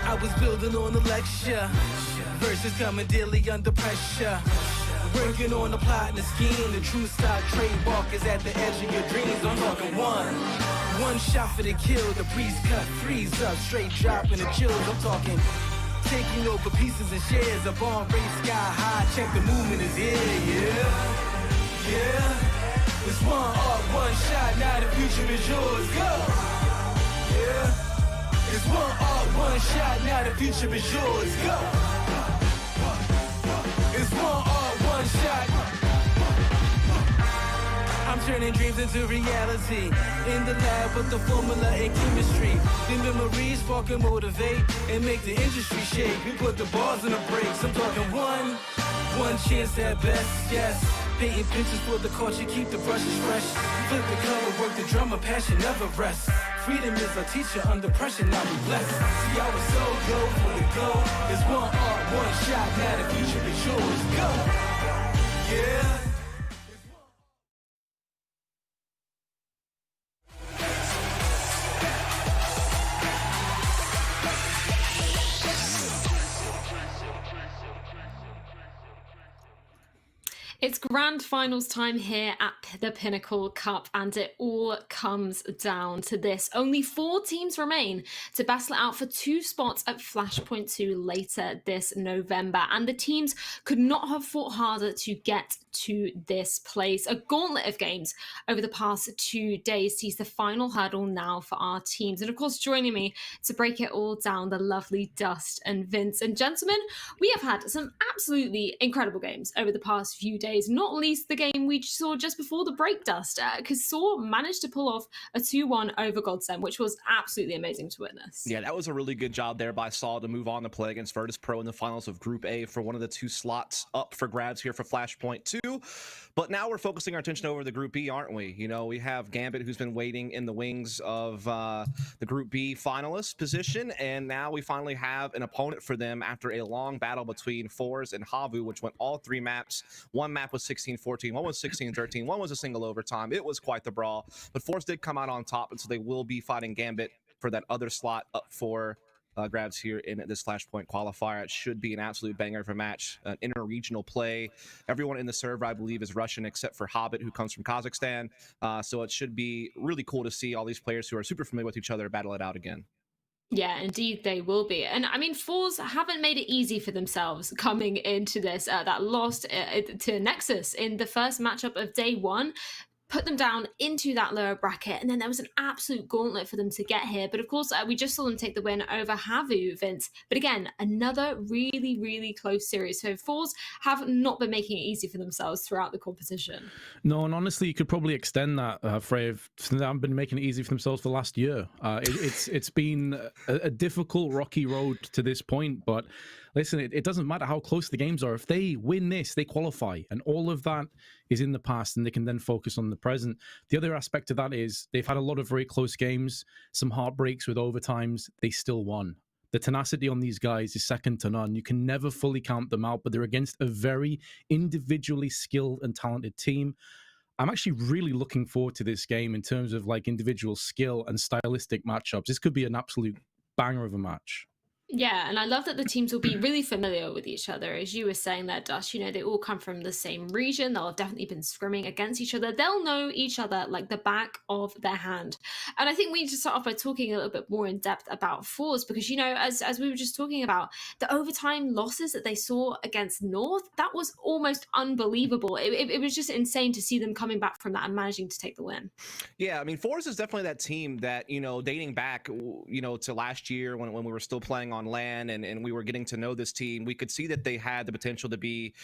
A: I was building on the lecture. Verses coming daily under pressure. Working on the plot and the scheme. The true stock trademark is at the edge of your dreams. I'm talking one shot for the kill. The priest cut threes up, straight dropping the chills. I'm talking taking over pieces and shares. A bomb race sky high. Check the movement is here, yeah. It's one art, one shot. Now the future is yours. Go, yeah. It's one art, one shot. Now the future is yours. Go. It's one art, one shot. I'm turning dreams into reality. In the lab with the formula and chemistry. The memories spark and motivate and make the industry shake. We put the bars on the brakes. I'm talking one chance at best, yes. Painting pictures for the culture, keep the brushes fresh. Flip the color, work the drummer, passion never rests. Freedom is our teacher, under pressure, now we blessed. See, I was so go for the go. It's one art, one shot, now the future is yours. Go, yeah.
C: It's grand finals time here at the Pinnacle Cup, and it all comes down to this. Only 4 teams remain to battle it out for 2 spots at Flashpoint 2 later this November, and the teams could not have fought harder to get to this place. A gauntlet of games over the past 2 days sees the final hurdle now for our teams. And of course, joining me to break it all down, the lovely Dust and Vince. And gentlemen, we have had some absolutely incredible games over the past few days, not least the game we saw just before the break, Dust, because Saw managed to pull off a 2-1 over Godsend, which was absolutely amazing to witness.
E: Yeah, that was a really good job there by Saw to move on to play against Virtus Pro in the finals of Group A for one of the 2 slots up for grabs here for Flashpoint 2. But now we're focusing our attention over the Group B, aren't we? You know, we have Gambit, who's been waiting in the wings of the Group B finalist position, and now we finally have an opponent for them after a long battle between Fours and Havu, which went all 3 maps. One map was 16-14, one was 16-13, one was a single overtime. It was quite the brawl, but Fours did come out on top, and so they will be fighting Gambit for that other slot up for grabs here in this Flashpoint qualifier. It should be an absolute banger of a match, an inter-regional play. Everyone in the server, I believe, is Russian except for Hobbit, who comes from Kazakhstan. So it should be really cool to see all these players who are super familiar with each other battle it out again.
C: Yeah, indeed they will be. And I mean, Fours haven't made it easy for themselves coming into this. That loss to Nexus in the first matchup of day 1 put them down into that lower bracket, and then there was an absolute gauntlet for them to get here. But of course, we just saw them take the win over Havu, Vince. But again, another really, really close series. So Fours have not been making it easy for themselves throughout the competition.
D: No, and honestly, you could probably extend that, Frey. They haven't been making it easy for themselves for the last year. It's been a difficult, rocky road to this point, but listen, it doesn't matter how close the games are. If they win this, they qualify, and all of that is in the past, and they can then focus on the present. The other aspect of that is they've had a lot of very close games, some heartbreaks with overtimes. They still won. The tenacity on these guys is second to none. You can never fully count them out, but they're against a very individually skilled and talented team. I'm actually really looking forward to this game in terms of like individual skill and stylistic matchups. This could be an absolute banger of a match.
C: Yeah, and I love that the teams will be really familiar with each other. As you were saying there, Dust, you know, they all come from the same region. They'll have definitely been scrimming against each other. They'll know each other like the back of their hand. And I think we need to start off by talking a little bit more in depth about Fours, because, you know, as we were just talking about, the overtime losses that they saw against North, that was almost unbelievable. It was just insane to see them coming back from that and managing to take the win.
E: Yeah, I mean, Fours is definitely that team that, you know, dating back, you know, to last year when we were still playing on LAN and we were getting to know this team, we could see that they had the potential to be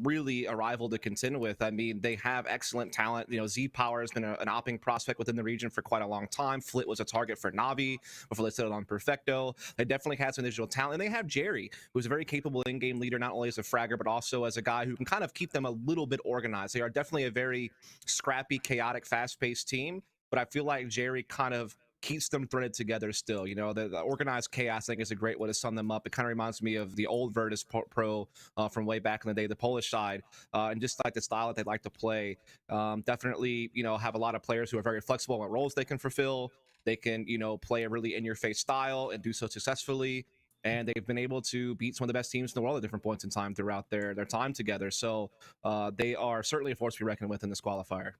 E: really a rival to contend with. I mean, they have excellent talent. You know, Z Power has been an opping prospect within the region for quite a long time. Flit was a target for Navi before they settled on Perfecto. They definitely had some digital talent. And they have Jerry, who's a very capable in-game leader, not only as a fragger, but also as a guy who can kind of keep them a little bit organized. They are definitely a very scrappy, chaotic, fast-paced team. But I feel like Jerry kind of keeps them threaded together still. You know, the organized chaos, I think, is a great way to sum them up. It kind of reminds me of the old Virtus Pro from way back in the day, the Polish side, and just like the style that they like to play. Definitely, you know, have a lot of players who are very flexible on what roles they can fulfill. They can, play a really in-your-face style and do so successfully. And they've been able to beat some of the best teams in the world at different points in time throughout their time together. So they are certainly a force to be reckoned with in this qualifier.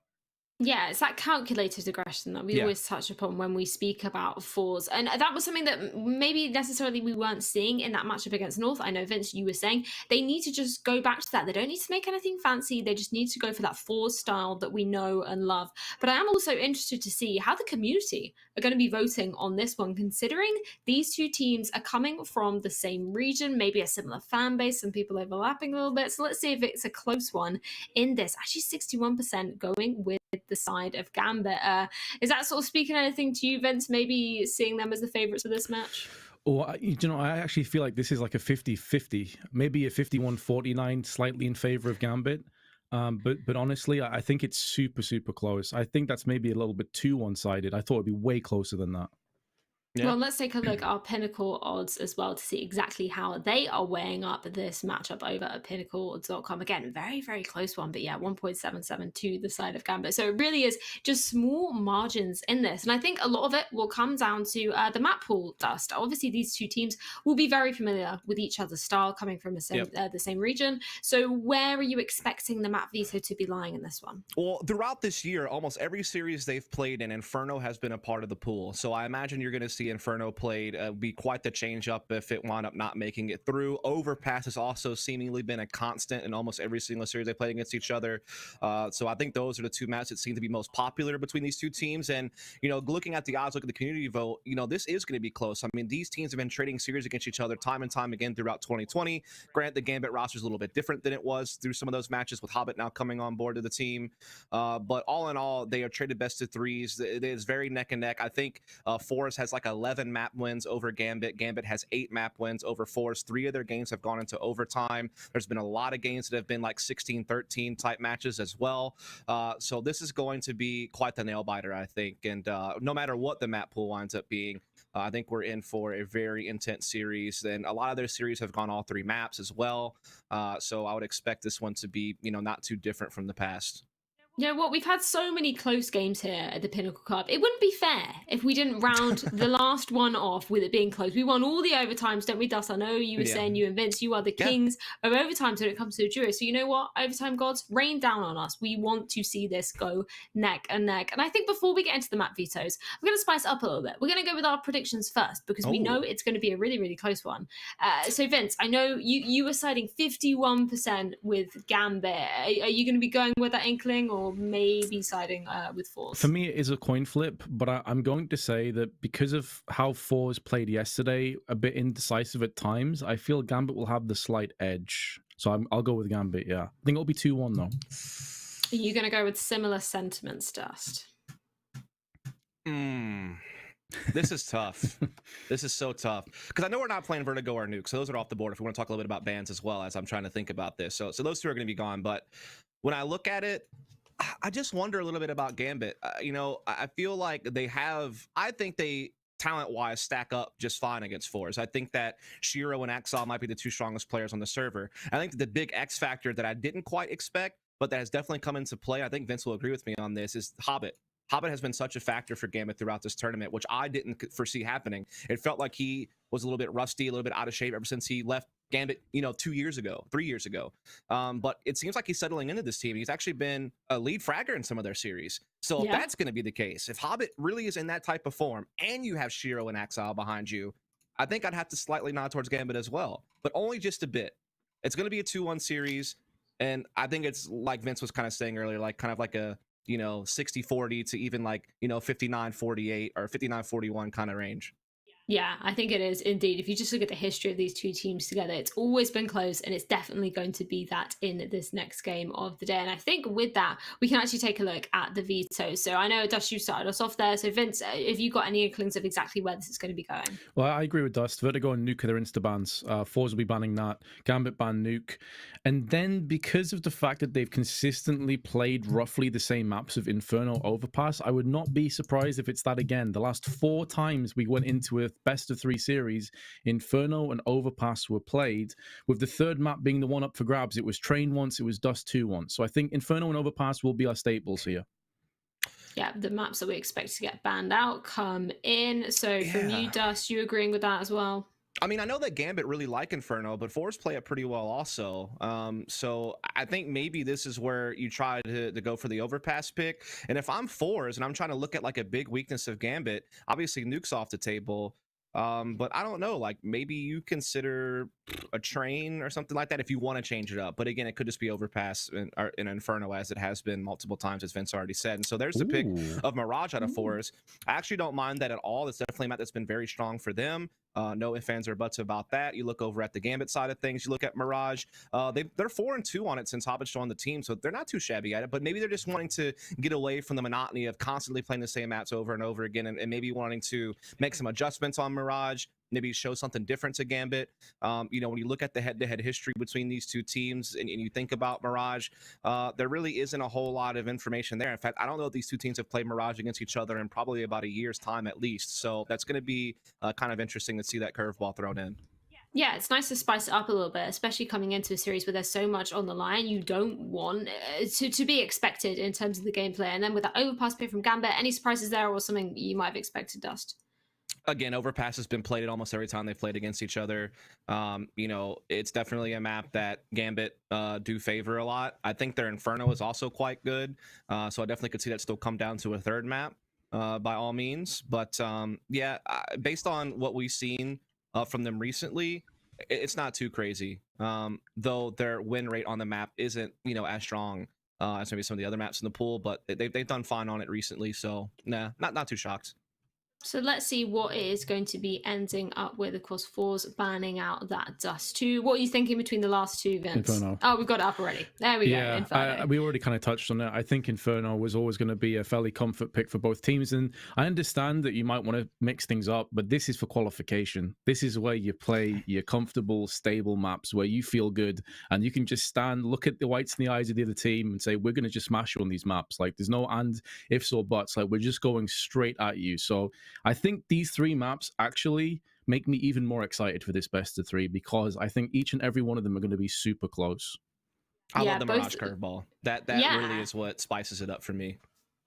C: Yeah, it's that calculated aggression that we always touch upon when we speak about fours. And that was something that maybe necessarily we weren't seeing in that matchup against North. I know, Vince, you were saying they need to just go back to that. They don't need to make anything fancy. They just need to go for that fours style that we know and love. But I am also interested to see how the community are going to be voting on this one, considering these two teams are coming from the same region, maybe a similar fan base, some people overlapping a little bit. So let's see if it's a close one in this. Actually, 61% going with the side of Gambit. Is that sort of speaking anything to you, Vince? Maybe seeing them as the favourites for this match?
D: Or, I actually feel like this is like a 50-50, maybe a 51-49, slightly in favor of Gambit. But honestly, I think it's super, super close. I think that's maybe a little bit too one-sided. I thought it'd be way closer than that.
E: Yeah.
C: Well, let's take a look at our Pinnacle odds as well to see exactly how they are weighing up this matchup over at pinnacleodds.com. Again, very, very close one, but yeah, 1.77 to the side of Gambit. So it really is just small margins in this. And I think a lot of it will come down to the map pool, Dust. Obviously, these two teams will be very familiar with each other's style, coming from the same region. So where are you expecting the map veto to be lying in this one?
E: Well, throughout this year, almost every series they've played in, Inferno has been a part of the pool. So I imagine you're going to see Inferno played be quite the change up if it wound up not making it through. Overpass has also seemingly been a constant in almost every single series they played against each other. So I think those are the two maps that seem to be most popular between these two teams. And, looking at the odds, look at the community vote, this is going to be close. I mean, these teams have been trading series against each other time and time again throughout 2020. Granted, the Gambit roster is a little bit different than it was through some of those matches with Hobbit now coming on board to the team. But all in all, they are traded best of threes. It is very neck and neck. I think Forest has like 11 map wins over Gambit. Gambit has 8 map wins over Forest. 3 of their games have gone into overtime. There's been a lot of games that have been like 16-13 type matches as well. So this is going to be quite the nail biter, I think. And no matter what the map pool winds up being, I think we're in for a very intense series. And a lot of their series have gone all 3 maps as well. So I would expect this one to be, not too different from the past.
C: You know what? We've had so many close games here at the Pinnacle Cup. It wouldn't be fair if we didn't round the last one off with it being close. We won all the overtimes, don't we, Dust? I know you were saying, you and Vince, you are the kings of overtimes when it comes to the duo. So you know what? Overtime gods, rain down on us. We want to see this go neck and neck. And I think before we get into the map vetoes, I'm going to spice it up a little bit. We're going to go with our predictions first because we know it's going to be a really, really close one. So Vince, I know you were siding 51% with Gambit. Are you going to be going with that inkling or maybe siding with fours?
D: For me, it is a coin flip, but I'm going to say that because of how fours played yesterday, a bit indecisive at times, I feel Gambit will have the slight edge. So I'll go with Gambit, yeah. I think it'll be 2-1, though.
C: Are you going to go with similar sentiments, Dust?
E: This is tough. This is so tough. Because I know we're not playing Vertigo or Nuke, so those are off the board if we want to talk a little bit about bans as well as I'm trying to think about this. So those two are going to be gone. But when I look at it, I just wonder a little bit about Gambit. I feel like I think they talent-wise stack up just fine against fours. I think that Shiro and Axel might be the 2 strongest players on the server. I think that the big X factor that I didn't quite expect, but that has definitely come into play, I think Vince will agree with me on this, is Hobbit. Hobbit has been such a factor for Gambit throughout this tournament, which I didn't foresee happening. It felt like he was a little bit rusty, a little bit out of shape ever since he left Gambit, 3 years ago. But it seems like he's settling into this team. He's actually been a lead fragger in some of their series. So if that's going to be the case, if Hobbit really is in that type of form and you have Shiro and Axel behind you, I think I'd have to slightly nod towards Gambit as well, but only just a bit. It's going to be a 2-1 series. And I think it's like Vince was kind of saying earlier, like kind of like a, 60-40 to even like, 59-48 or 59-41 kind of range.
C: Yeah, I think it is indeed. If you just look at the history of these two teams together, it's always been close, and it's definitely going to be that in this next game of the day. And I think with that, we can actually take a look at the veto. So I know, Dust, you started us off there. So Vince, have you got any inklings of exactly where this is going to be going?
D: Well, I agree with Dust. Vertigo and Nuke are their insta-bans. Fours will be banning that. Gambit ban Nuke. And then because of the fact that they've consistently played roughly the same maps of Inferno, Overpass, I would not be surprised if it's that again. The last 4 times we went into a best of 3 series, Inferno and Overpass were played, with the third map being the one up for grabs. It was Train once, it was Dust 2 once. So I think Inferno and Overpass will be our staples here.
C: Yeah, the maps that we expect to get banned out come in. So from you,
E: Yeah.
C: Dust, you agreeing with that as well?
E: I mean, I know that Gambit really like Inferno, but Force play it pretty well also. So I think maybe this is where you try to go for the Overpass pick. And if I'm Force and I'm trying to look at like a big weakness of Gambit, obviously Nuke's off the table. But I don't know, like maybe you consider a train or something like that if you want to change it up. But again, it could just be Overpass in Inferno, as it has been multiple times, as Vince already said. And so there's the pick
D: Ooh.
E: of Mirage out of Force. I actually don't mind that at all. It's definitely a map that's been very strong for them. No ifs, ands, or buts about that. You look over at the Gambit side of things. You look at Mirage. They're 4-2 on it since Hobbit's joined the team, so they're not too shabby at it. But maybe they're just wanting to get away from the monotony of constantly playing the same maps over and over again, and maybe wanting to make some adjustments on Mirage. Maybe show something different to Gambit. When you look at the head-to-head history between these two teams and you think about Mirage, there really isn't a whole lot of information there. In fact, I don't know if these two teams have played Mirage against each other in probably about a year's time at least. So that's going to be kind of interesting to see that curveball thrown in.
C: Yeah, it's nice to spice it up a little bit, especially coming into a series where there's so much on the line. You don't want to be expected in terms of the gameplay. And then with that Overpass pick from Gambit, any surprises there or something you might have expected, Dust?
E: Again, Overpass has been played almost every time they've played against each other. It's definitely a map that Gambit do favor a lot. I think their Inferno is also quite good. So I definitely could see that still come down to a third map by all means. But based on what we've seen from them recently, it's not too crazy. Though their win rate on the map isn't, as strong as maybe some of the other maps in the pool, but they've done fine on it recently. So nah, not too shocked.
C: So let's see what it is going to be ending up with. Of course, Force banning out that Dust too. What are you thinking between the last two, Vince?
D: Inferno.
C: Oh, we've got it up already. There we go. Inferno.
D: We already kind of touched on it. I think Inferno was always going to be a fairly comfort pick for both teams. And I understand that you might want to mix things up, but this is for qualification. This is where you play your comfortable, stable maps where you feel good and you can just stand, look at the whites in the eyes of the other team and say, we're going to just smash you on these maps. Like there's no and, ifs, or buts. Like we're just going straight at you. So I think these three maps actually make me even more excited for this best of three because I think each and every one of them are going to be super close.
E: I love the Mirage curveball. That really is what spices it up for me.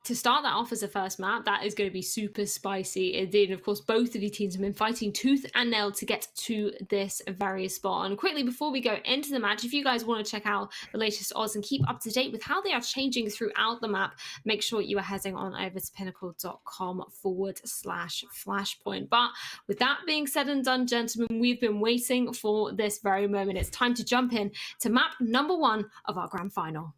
C: To start that off as a first map, that is going to be super spicy indeed. And of course, both of these teams have been fighting tooth and nail to get to this very spot. And quickly, before we go into the match, if you guys want to check out the latest odds and keep up to date with how they are changing throughout the map, make sure you are heading on over to pinnacle.com/flashpoint. But with that being said and done, gentlemen, we've been waiting for this very moment. It's time to jump in to map number 1 of our grand final.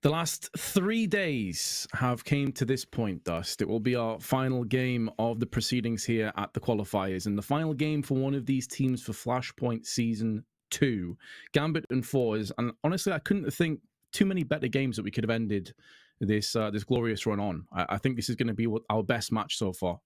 D: The last 3 days have came to this point, Dust. It will be our final game of the proceedings here at the qualifiers, and the final game for one of these teams for Flashpoint Season 2, Gambit and Fours. And honestly, I couldn't think too many better games that we could have ended this glorious run on. I think this is going to be our best match so far.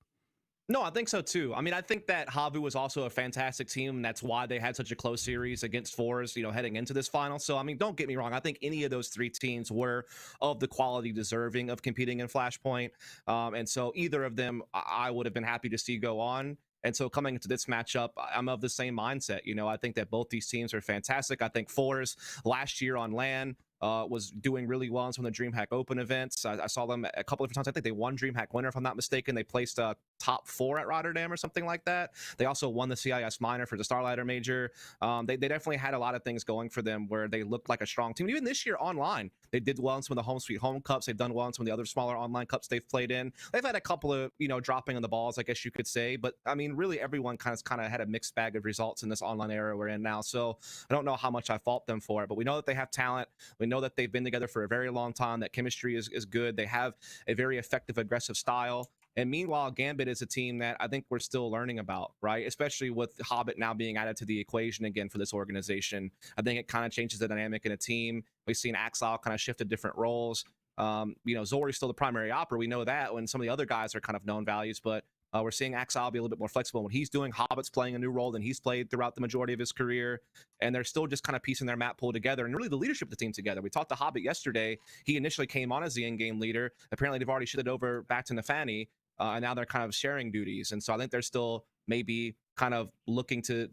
E: No, I think so too. I mean, I think that Havu was also a fantastic team, and that's why they had such a close series against Fours, heading into this final. So, I mean, don't get me wrong. I think any of those three teams were of the quality deserving of competing in Flashpoint. And so either of them, I would have been happy to see go on. And so coming into this matchup, I'm of the same mindset. I think that both these teams are fantastic. I think Fours last year on LAN was doing really well in some of the DreamHack Open events. I saw them a couple of different times. I think they won DreamHack Winter, if I'm not mistaken. They placed top 4 at Rotterdam or something like that. They also won the CIS Minor for the Starlighter Major. They definitely had a lot of things going for them where they looked like a strong team. Even this year online, they did well in some of the Home Sweet Home Cups. They've done well in some of the other smaller online cups they've played in. They've had a couple of, dropping on the balls, I guess you could say. But, I mean, really everyone kind of had a mixed bag of results in this online era we're in now. So I don't know how much I fault them for it. But we know that they have talent. We know that they've been together for a very long time. That chemistry is good. They have a very effective, aggressive style. And meanwhile, Gambit is a team that I think we're still learning about, right? Especially with Hobbit now being added to the equation again for this organization. I think it kind of changes the dynamic in a team. We've seen Axel kind of shift to different roles. Zori's still the primary opera. We know that when some of the other guys are kind of known values, but we're seeing Axel be a little bit more flexible in what he's doing. Hobbit's playing a new role than he's played throughout the majority of his career. And they're still just kind of piecing their map pool together and really the leadership of the team together. We talked to Hobbit yesterday. He initially came on as the in-game leader. Apparently, they've already shifted over back to Nafani, and now they're kind of sharing duties. And so I think they're still maybe kind of looking to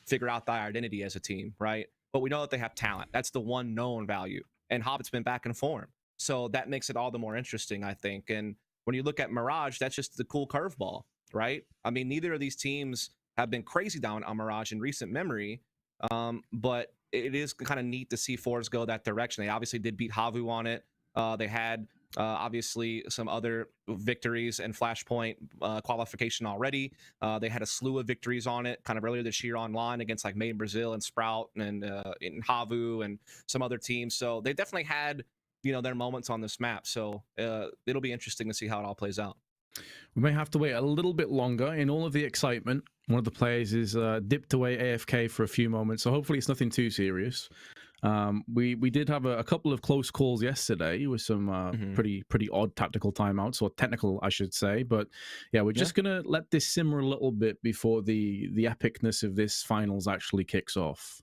E: figure out their identity as a team, right? But we know that they have talent. That's the one known value. And Hobbit's been back in form. So that makes it all the more interesting, I think. And when you look at Mirage, that's just the cool curveball, right? I mean, neither of these teams have been crazy down on Mirage in recent memory, but it is kind of neat to see Force go that direction. They obviously did beat Havu on it. They had obviously some other victories and Flashpoint qualification already. They had a slew of victories on it kind of earlier this year online against like Made in Brazil and Sprout and in Havu and some other teams. So they definitely had, you know, their moments on this map. So it'll be interesting to see how it all plays out.
D: We may have to wait a little bit longer. In all of the excitement, one of the players is dipped away AFK for a few moments, so hopefully it's nothing too serious. We did have a couple of close calls yesterday with some pretty odd tactical timeouts, or technical, I should say. But yeah, we're just gonna let this simmer a little bit before the epicness of this finals actually kicks off.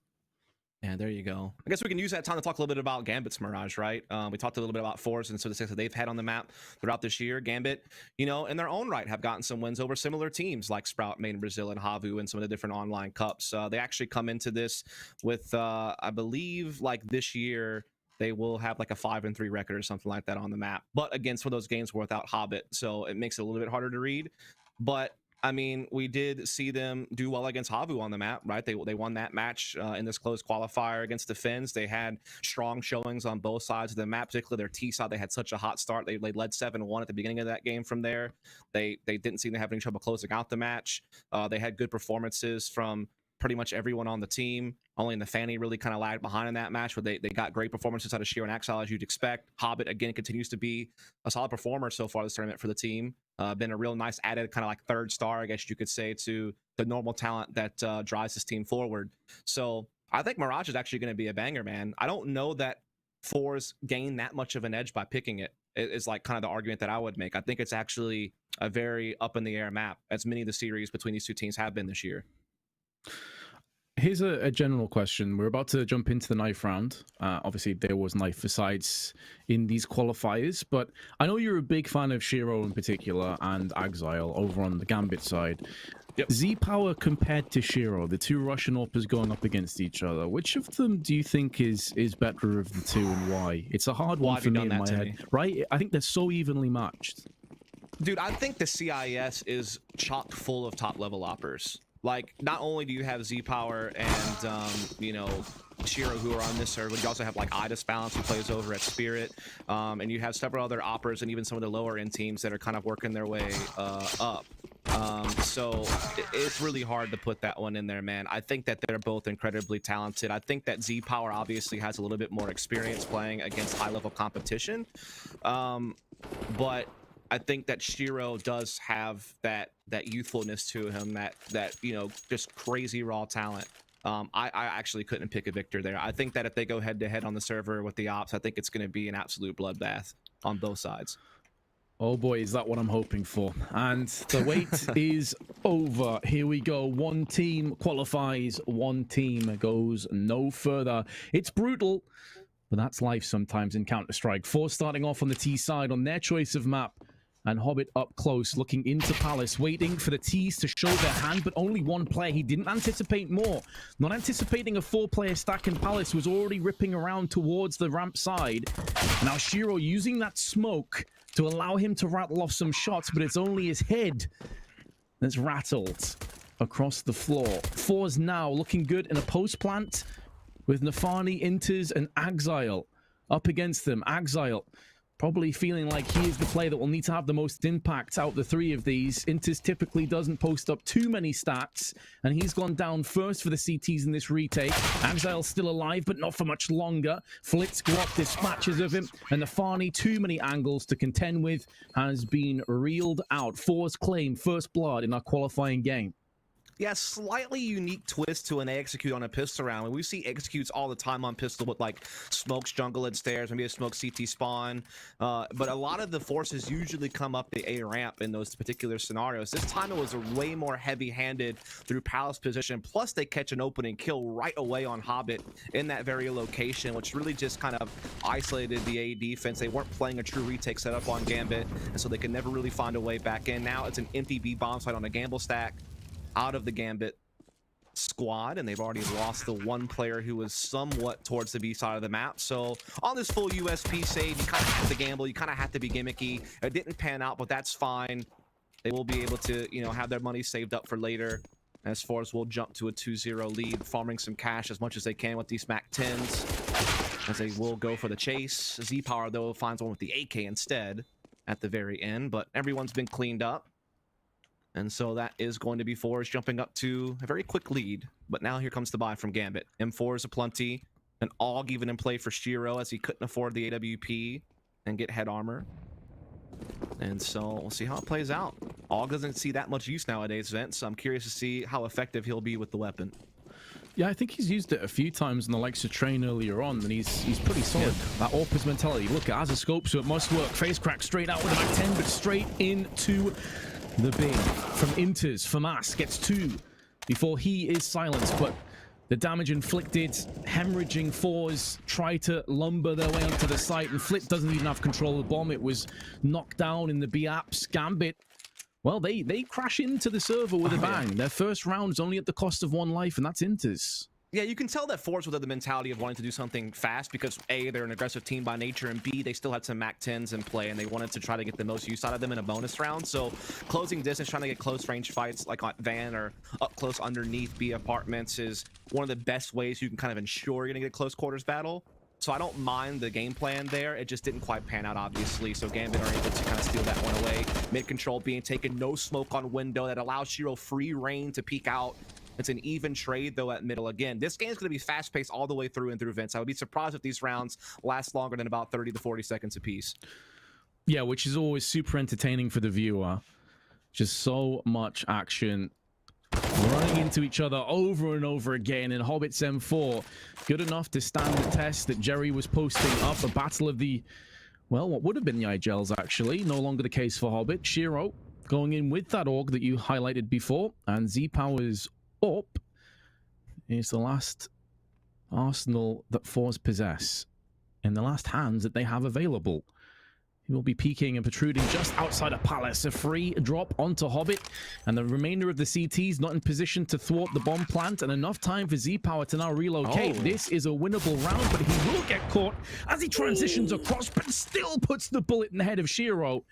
E: Yeah, there you go. I guess we can use that time to talk a little bit about Gambit's Mirage, right? We talked a little bit about Force and so the success that they've had on the map throughout this year. Gambit, you know, in their own right, have gotten some wins over similar teams like Sprout, Made in Brazil, and Havu, and some of the different online cups. They actually come into this with, I believe, like this year, they will have like a 5-3 record or something like that on the map. But again, some of those games were without Hobbit, so it makes it a little bit harder to read. But I mean, we did see them do well against Havu on the map, right? They won that match in this closed qualifier against the Finns. They had strong showings on both sides of the map, particularly their T side. They had such a hot start. They led 7-1 at the beginning of that game from there. They didn't seem to have any trouble closing out the match. They had good performances from pretty much everyone on the team. Only Nafani really kind of lagged behind in that match, but they got great performances out of Shiro and Axel, as you'd expect. Hobbit, again, continues to be a solid performer so far this tournament for the team. Been a real nice added kind of like third star, I guess you could say, to the normal talent that drives this team forward. So I think Mirage is actually going to be a banger, man. I don't know that Fours gain that much of an edge by picking it. It's like kind of the argument that I would make. I think it's actually a very up in the air map, as many of the series between these two teams have been this year.
D: Here's a general question. We're about to jump into the knife round. Obviously, there was knife for sides in these qualifiers, but I know you're a big fan of Shiro in particular and Exile over on the Gambit side.
E: Yep.
D: Z-Power compared to Shiro, the two Russian AWPers going up against each other, which of them do you think is better of the two and why? It's a hard one for me in my head, right? I think they're so evenly matched.
E: Dude, I think the CIS is chock full of top-level AWPers. Like, not only do you have Z-Power and, you know, Shiro who are on this server, but you also have, like, Idis Balance who plays over at Spirit, and you have several other AWPers and even some of the lower-end teams that are kind of working their way up. So it's really hard to put that one in there, man. I think that they're both incredibly talented. I think that Z-Power obviously has a little bit more experience playing against high-level competition, but I think that Shiro does have that youthfulness to him, that you know, just crazy raw talent. I actually couldn't pick a victor there. I think that if they go head to head on the server with the ops, I think it's going to be an absolute bloodbath on both sides.
D: Oh boy, is that what I'm hoping for. And the wait is over. Here we go. One team qualifies, one team goes no further. It's brutal, but that's life sometimes in Counter-Strike. Four starting off on the T side on their choice of map. And Hobbit up close, looking into Palace, waiting for the T's to show their hand, but only one player. He didn't anticipate more. Not anticipating a four-player stack, and Palace was already ripping around towards the ramp side. Now Shiro using that smoke to allow him to rattle off some shots, but it's only his head that's rattled across the floor. Fours now looking good in a post plant with Nafani, Inters, and Exile up against them. Exile probably feeling like he is the player that will need to have the most impact out of the three of these. Inters typically doesn't post up too many stats, and he's gone down first for the CTs in this retake. Exile's still alive, but not for much longer. Flitzgrop dispatches of him, and Nafani, too many angles to contend with, has been reeled out. Fours claim first blood in our qualifying game.
E: Yeah, slightly unique twist to an A execute on a pistol round. We see executes all the time on pistol with like smokes, jungle, and stairs, maybe a smoke CT spawn. But a lot of the forces usually come up the A ramp in those particular scenarios. This time it was way more heavy-handed through Palace position. Plus they catch an opening kill right away on Hobbit in that very location, which really just kind of isolated the A defense. They weren't playing a true retake setup on Gambit, and so they could never really find a way back in. Now it's an empty B bomb site on a gamble stack. Out of the Gambit squad, and they've already lost the one player who was somewhat towards the B side of the map. So on this full USP save, you kind of have to gamble, you kind of have to be gimmicky. It didn't pan out, but that's fine. They will be able to, you know, have their money saved up for later. As far as we'll jump to a 2-0 lead, farming some cash as much as they can with these Mac 10s, as they will go for the chase. Z-Power, though, finds one with the AK instead at the very end, but everyone's been cleaned up. And so that is going to be Forge jumping up to a very quick lead. But now here comes the buy from Gambit. M4 is aplenty. An AUG even in play for Shiro, as he couldn't afford the AWP and get head armor. And so we'll see how it plays out. AUG doesn't see that much use nowadays, Vince, so I'm curious to see how effective he'll be with the weapon.
D: Yeah, I think he's used it a few times in the likes of Train earlier on, and he's pretty solid. Yeah. That Overpass mentality. Look, it has a scope, so it must work. Face crack straight out with a Mac 10, but straight into the bin. From Inters, FAMAS gets 2 before he is silenced, but the damage inflicted, hemorrhaging fours try to lumber their way onto the site, and Flit doesn't even have control of the bomb. It was knocked down in the B-apps. Gambit, well, they crash into the server with a bang. Their first round is only at the cost of 1 life, and that's Inters.
E: Yeah, you can tell that Force would have the mentality of wanting to do something fast because A, they're an aggressive team by nature, and B, they still had some Mac 10s in play, and they wanted to try to get the most use out of them in a bonus round. So closing distance, trying to get close range fights like on Van or up close underneath B apartments is one of the best ways you can kind of ensure you're going to get a close quarters battle. So I don't mind the game plan there. It just didn't quite pan out, obviously. So Gambit are able to kind of steal that one away. Mid control being taken, no smoke on window that allows Shiro free reign to peek out. It's an even trade, though, at middle. Again, this game is going to be fast-paced all the way through and through, Vince. I would be surprised if these rounds last longer than about 30 to 40 seconds apiece.
D: Yeah, which is always super entertaining for the viewer. Just so much action. Running into each other over and over again. And Hobbit's M4, good enough to stand the test that Jerry was posting up. A battle of the, well, what would have been the IGLs, actually. No longer the case for Hobbit. Shiro going in with that AUG that you highlighted before. And Z-Power's up is the last arsenal that Force possess in the last hands that they have available. He will be peeking and protruding just outside of Palace. A free drop onto Hobbit, and the remainder of the CTs not in position to thwart the bomb plant, and enough time for Z-Power to now relocate. This is a winnable round, but he will get caught as he transitions across, but still puts the bullet in the head of Shiro.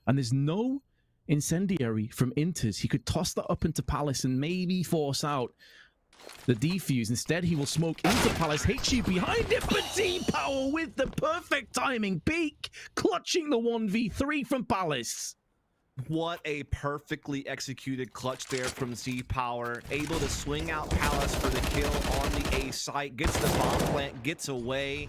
D: And there's no incendiary from Inters. He could toss that up into Palace and maybe force out the defuse. Instead, he will smoke into Palace. HG behind it, but Z-Power with the perfect timing. Peak, clutching the 1v3 from Palace.
E: What a perfectly executed clutch there from Z-Power. Able to swing out Palace for the kill on the A site. Gets the bomb plant, gets away.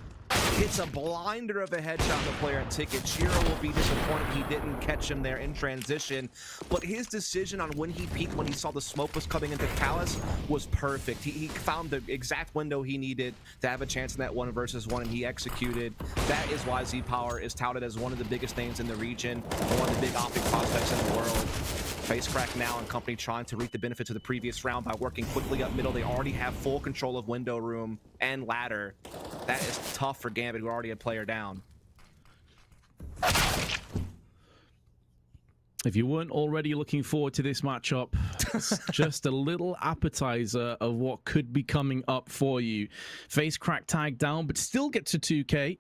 E: Gets a blinder of a headshot on the player at Ticket. Shiro will be disappointed he didn't catch him there in transition, but his decision on when he peeked, when he saw the smoke was coming into Palace, was perfect. He found the exact window he needed to have a chance in that 1 versus 1, and he executed. That is why Z-Power is touted as one of the biggest names in the region, and one of the big optic prospects in the world. Face crack now, and company trying to reap the benefits of the previous round by working quickly up middle. They already have full control of window room and ladder. That is tough for Gambit, who already had player down.
D: If you weren't already looking forward to this matchup, it's just a little appetizer of what could be coming up for you. Face crack tagged down, but still gets a 2K.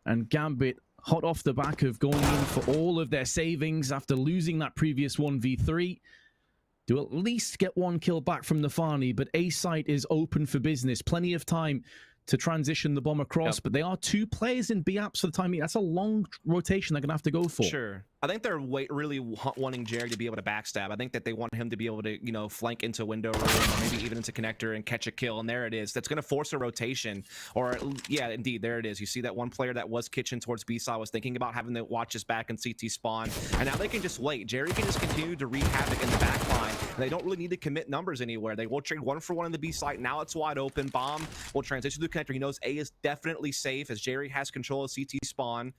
D: And Gambit, hot off the back of going in for all of their savings after losing that previous 1v3, to at least get 1 kill back from Nafani, but A site is open for business. Plenty of time to transition the bomb across, but they are 2 players in B-apps for the time being. That's a long rotation they're going to have to go for.
E: Sure. I think they're really wanting Jerry to be able to backstab. I think that they want him to be able to, you know, flank into window room, or maybe even into connector and catch a kill, and there it is. That's going to force a rotation. Or, yeah, indeed, there it is. You see that one player that was kitchen towards B-side was thinking about having to watch his back and CT spawn, and now they can just wait. Jerry can just continue to wreak havoc in the back line, and they don't really need to commit numbers anywhere. They will trade 1 for 1 in the B site. Now it's wide open. Bomb will transition to the connector. He knows A is definitely safe as Jerry has control of CT spawn.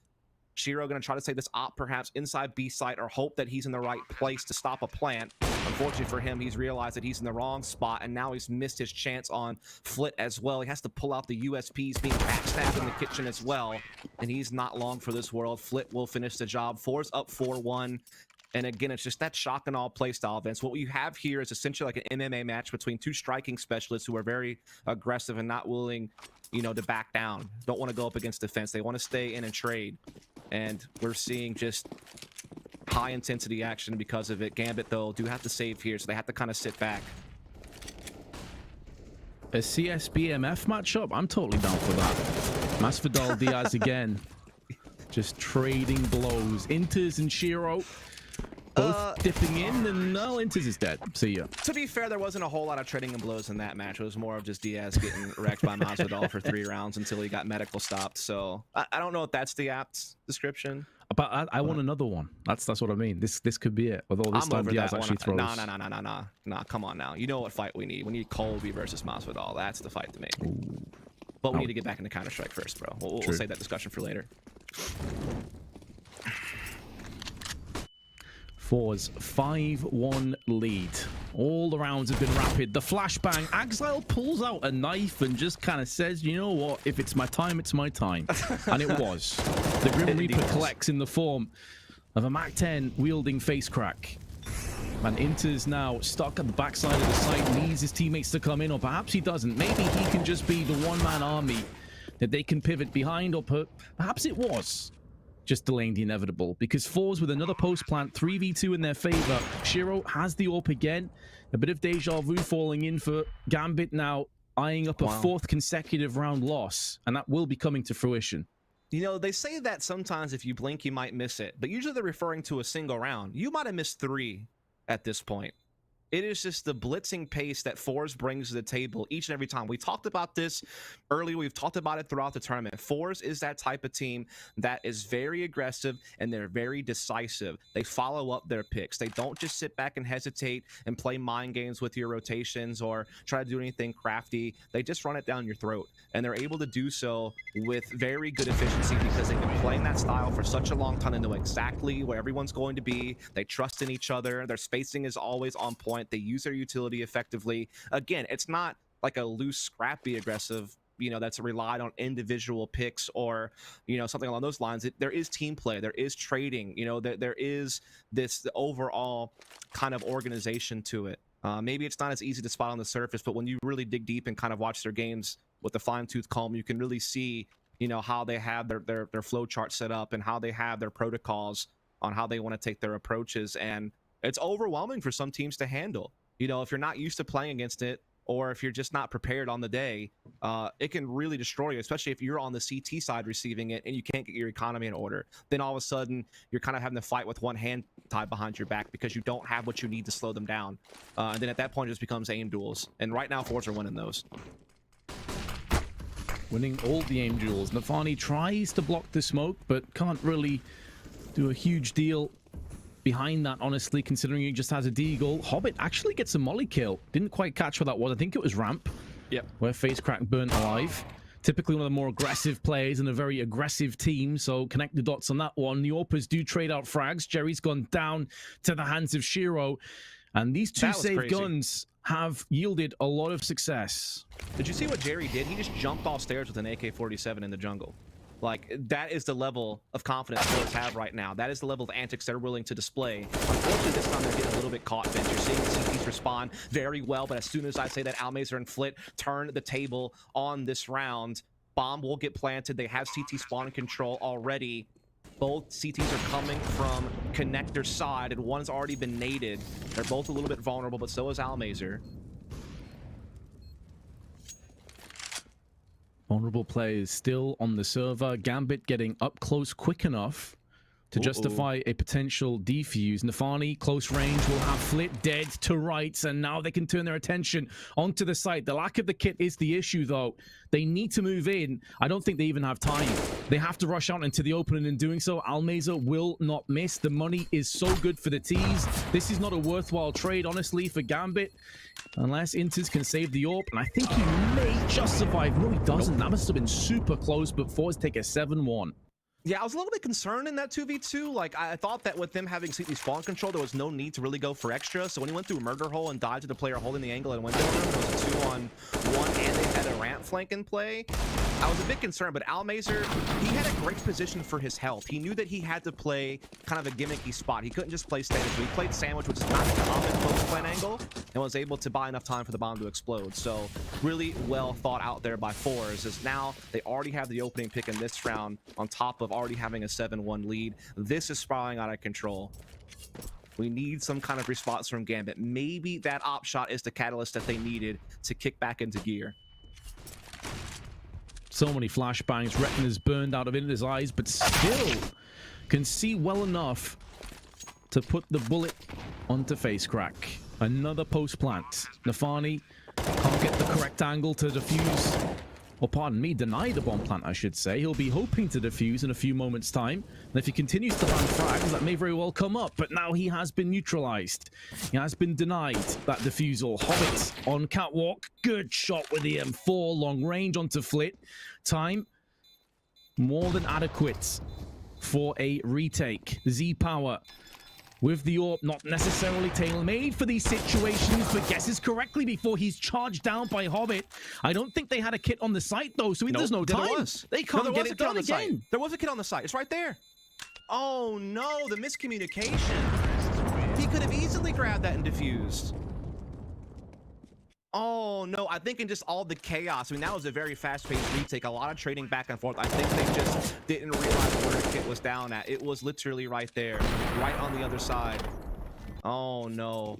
E: Shiro going to try to save this op perhaps inside B site, or hope that he's in the right place to stop a plant. Unfortunately for him, he's realized that he's in the wrong spot, and now he's missed his chance on Flit as well. He has to pull out the USPs, being backstabbed in the kitchen as well, and he's not long for this world. Flit will finish the job. Four's up 4-1. And again, it's just that shock and all playstyle events. What you have here is essentially like an MMA match between two striking specialists who are very aggressive and not willing, you know, to back down. Don't want to go up against defense. They want to stay in and trade. And we're seeing just high intensity action because of it. Gambit, though, do have to save here, so they have to kind of sit back.
D: A CS-BMF matchup? I'm totally down for that. Masvidal Diaz again. Just trading blows. Inters and Shiro both dipping in, and no, Inters is dead. See ya.
E: To be fair, there wasn't a whole lot of trading and blows in that match. It was more of just Diaz getting wrecked by Masvidal for 3 rounds until he got medical stopped. So I don't know if that's the apt description.
D: But I want another one. That's what I mean. This could be it. With all this time Diaz actually throws.
E: Nah. Come on now. You know what fight we need? We need Colby versus Masvidal. That's the fight to make. Ooh. But we need to get back into Counter-Strike first, bro. We'll save that discussion for later.
D: For's 5-1 lead. All the rounds have been rapid. The flashbang. Axile pulls out a knife and just kind of says, you know what? If it's my time, it's my time. And it was. The Grim Reaper collects in the form of a MAC-10 wielding face crack. And Inter's now stuck at the backside of the site, needs his teammates to come in, or perhaps he doesn't. Maybe he can just be the one-man army that they can pivot behind, or perhaps it was just delaying the inevitable, because For's with another post plant, 3v2 in their favor. Shiro has the AWP again. A bit of deja vu falling in for Gambit now, eyeing up a 4th consecutive round loss, and that will be coming to fruition.
E: You know, they say that sometimes if you blink, you might miss it, but usually they're referring to a single round. You might have missed 3 at this point. It is just the blitzing pace that Force brings to the table each and every time. We talked about this earlier. We've talked about it throughout the tournament. Force is that type of team that is very aggressive and they're very decisive. They follow up their picks. They don't just sit back and hesitate and play mind games with your rotations or try to do anything crafty. They just run it down your throat. And they're able to do so with very good efficiency because they've been playing that style for such a long time and know exactly where everyone's going to be. They trust in each other. Their spacing is always on point. They use their utility effectively. Again, it's not like a loose, scrappy aggressive, you know, that's relied on individual picks or, you know, something along those lines. There is team play. There is trading. You know, there is this overall kind of organization to it. Maybe it's not as easy to spot on the surface, but when you really dig deep and kind of watch their games with the fine-tooth comb, you can really see, you know, how they have their flow chart set up and how they have their protocols on how they want to take their approaches. And it's overwhelming for some teams to handle. You know, if you're not used to playing against it, or if you're just not prepared on the day, it can really destroy you, especially if you're on the CT side receiving it and you can't get your economy in order. Then all of a sudden, you're kind of having to fight with one hand tied behind your back because you don't have what you need to slow them down. And then at that point, it just becomes aim duels. And right now, Force are winning those.
D: Winning all the aim duels. Nafani tries to block the smoke, but can't really do a huge deal behind that, honestly, considering he just has a deagle. Hobbit actually gets a molly kill. Didn't quite catch what that was. I think it was ramp.
E: Yep.
D: Where Face Crack burnt alive. Typically one of the more aggressive players in a very aggressive team, so connect the dots on that one. The Orpas do trade out frags. Jerry's gone down to the hands of Shiro, and these two save guns have yielded a lot of success.
E: Did you see what Jerry did? He just jumped off stairs with an AK-47 in the jungle. Like, that is the level of confidence players have right now. That is the level of antics they're willing to display. Unfortunately, this time they're getting a little bit caught, Vince. You're seeing the CTs respond very well, but as soon as I say that, Almazer and Flit turn the table on this round. Bomb will get planted. They have CT spawn control already. Both CTs are coming from connector side, and one's already been naded. They're both a little bit vulnerable, but so is Almazer.
D: Vulnerable players still on the server. Gambit getting up close quick enough to justify a potential defuse. Nafani, close range, will have Flit dead to rights, and now they can turn their attention onto the site. The lack of the kit is the issue, though. They need to move in. I don't think they even have time. They have to rush out into the open, and in doing so, Almazer will not miss. The money is so good for the T's. This is not a worthwhile trade, honestly, for Gambit, unless Inters can save the AWP, and I think he may just survive. No, he doesn't. That must have been super close, but Force take a 7-1.
E: Yeah, I was a little bit concerned in that 2v2. Like, I thought that with them having CT spawn control, there was no need to really go for extra. So when he went through a murder hole and died to the player holding the angle and went down, it was a 2-on-1, and they had a ramp flank in play. I was a bit concerned, but Almazer, he had a great position for his health. He knew that he had to play kind of a gimmicky spot. He couldn't just play standard. So he played sandwich, which is not a common close plan angle, and was able to buy enough time for the bomb to explode. So really well thought out there by Force, as now they already have the opening pick in this round on top of already having a 7-1 lead. This is spiraling out of control. We need some kind of response from Gambit. Maybe that op shot is the catalyst that they needed to kick back into gear.
D: So many flashbangs. Retina's burned out of in his eyes, but still can see well enough to put the bullet onto face crack. Another post plant. Nafani can't get the correct angle to defuse. Or pardon me, deny the bomb plant, I should say. He'll be hoping to defuse in a few moments' time. And if he continues to land frags, that may very well come up. But now he has been neutralized. He has been denied that defusal. Hobbit on catwalk. Good shot with the M4. Long range onto Flit. Time more than adequate for a retake. Z-Power with the AWP, not necessarily tailor-made for these situations, but guesses correctly before he's charged down by Hobbit. I don't think they had a kit on the site, though, so there's no time. They can't get it done again.
E: There was a kit on the site. It's right there. Oh, no, the miscommunication. He could have easily grabbed that and defused. Oh, no, I think in just all the chaos, I mean, that was a very fast-paced retake, a lot of trading back and forth. I think they just didn't realize where the kit was down at. It was literally right there, right on the other side. Oh, no.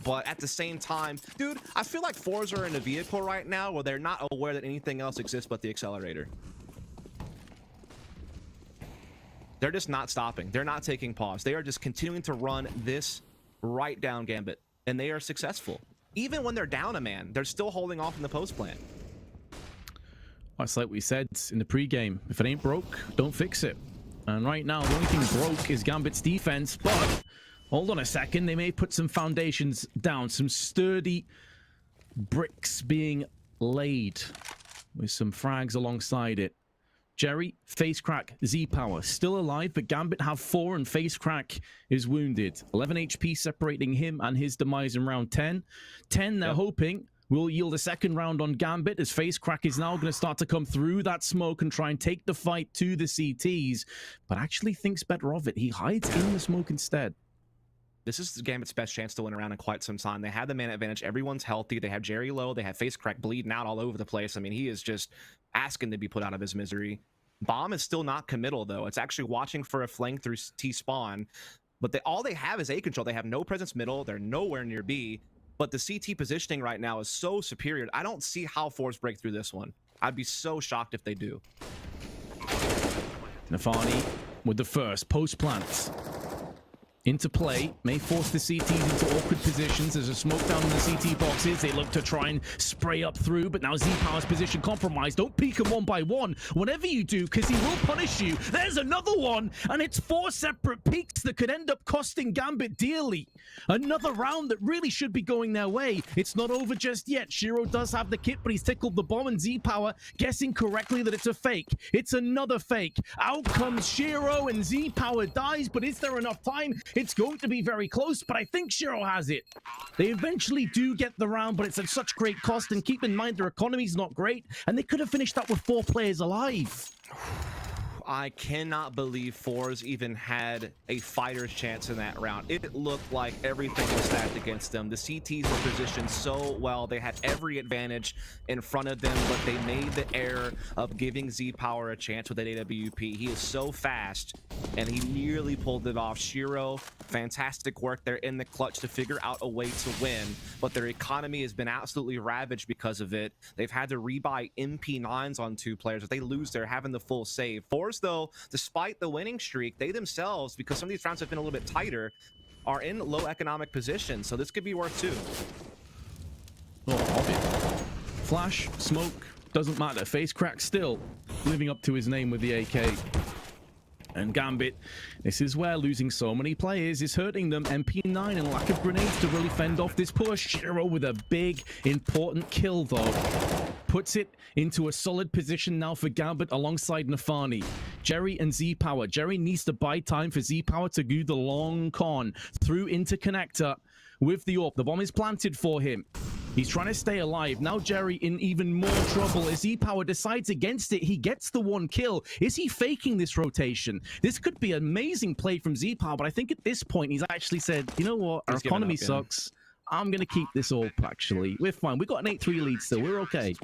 E: But at the same time, dude, I feel like Forza are in a vehicle right now where they're not aware that anything else exists but the accelerator. They're just not stopping. They're not taking pause. They are just continuing to run this right down Gambit, and they are successful. Even when they're down a man, they're still holding off in the post plant.
D: Well, it's like we said in the pregame. If it ain't broke, don't fix it. And right now, the only thing broke is Gambit's defense. But hold on a second. They may put some foundations down. Some sturdy bricks being laid with some frags alongside it. Jerry, face crack, Z-Power still alive, but Gambit have 4 and face crack is wounded. 11 HP separating him and his demise in round 10. 10 they're hoping will yield a second round on Gambit, as face crack is now going to start to come through that smoke and try and take the fight to the CTs, but actually thinks better of it. He hides in the smoke instead.
E: This is Gambit's best chance to win around in quite some time. They have the man advantage. Everyone's healthy. They have Jerry low. They have face crack bleeding out all over the place. I mean, he is just asking to be put out of his misery. Bomb is still not committal, though. It's actually watching for a flank through T-spawn. But all they have is A control. They have no presence middle. They're nowhere near B. But the CT positioning right now is so superior. I don't see how Force break through this one. I'd be so shocked if they do.
D: Nafani with the first post plant into play, may force the CTs into awkward positions. There's a smoke down in the CT boxes. They look to try and spray up through, but now Z-Power's position compromised. Don't peek him one by one, whatever you do, because he will punish you. There's another one, and it's 4 separate peeks that could end up costing Gambit dearly. Another round that really should be going their way. It's not over just yet. Shiro does have the kit, but he's tickled the bomb, and Z-Power guessing correctly that it's a fake. It's another fake. Out comes Shiro, and Z-Power dies, but is there enough time? It's going to be very close, but I think Shiro has it. They eventually do get the round, but it's at such great cost, and keep in mind their economy's not great, and they could have finished that with 4 players alive.
E: I cannot believe Force even had a fighter's chance in that round. It looked like everything was stacked against them. The CTs were positioned so well. They had every advantage in front of them, but they made the error of giving Z-Power a chance with that AWP. He is so fast, and he nearly pulled it off. Shiro, fantastic work there in the clutch to figure out a way to win, but their economy has been absolutely ravaged because of it. They've had to rebuy MP9s on 2 players. If they lose, they're having the full save. Force, though, despite the winning streak, they themselves, because some of these rounds have been a little bit tighter, are in low economic position, so this could be worth 2.
D: Oh, Hobbit. Flash, smoke, doesn't matter. Face crack still living up to his name with the AK. And Gambit, this is where losing so many players is hurting them. MP9 and lack of grenades to really fend off this push. Shiro with a big, important kill, though. Puts it into a solid position now for Gambit alongside Nafani. Jerry and Z-Power. Jerry needs to buy time for Z-Power to do the long con through into connector with the AWP. The bomb is planted for him. He's trying to stay alive. Now Jerry in even more trouble as Z-Power decides against it. He gets the 1 kill. Is he faking this rotation? This could be an amazing play from Z-Power, but I think at this point he's actually said, you know what, our economy sucks. I'm going to keep this AWP, actually. We're fine. We got an 8-3 lead still. We're okay.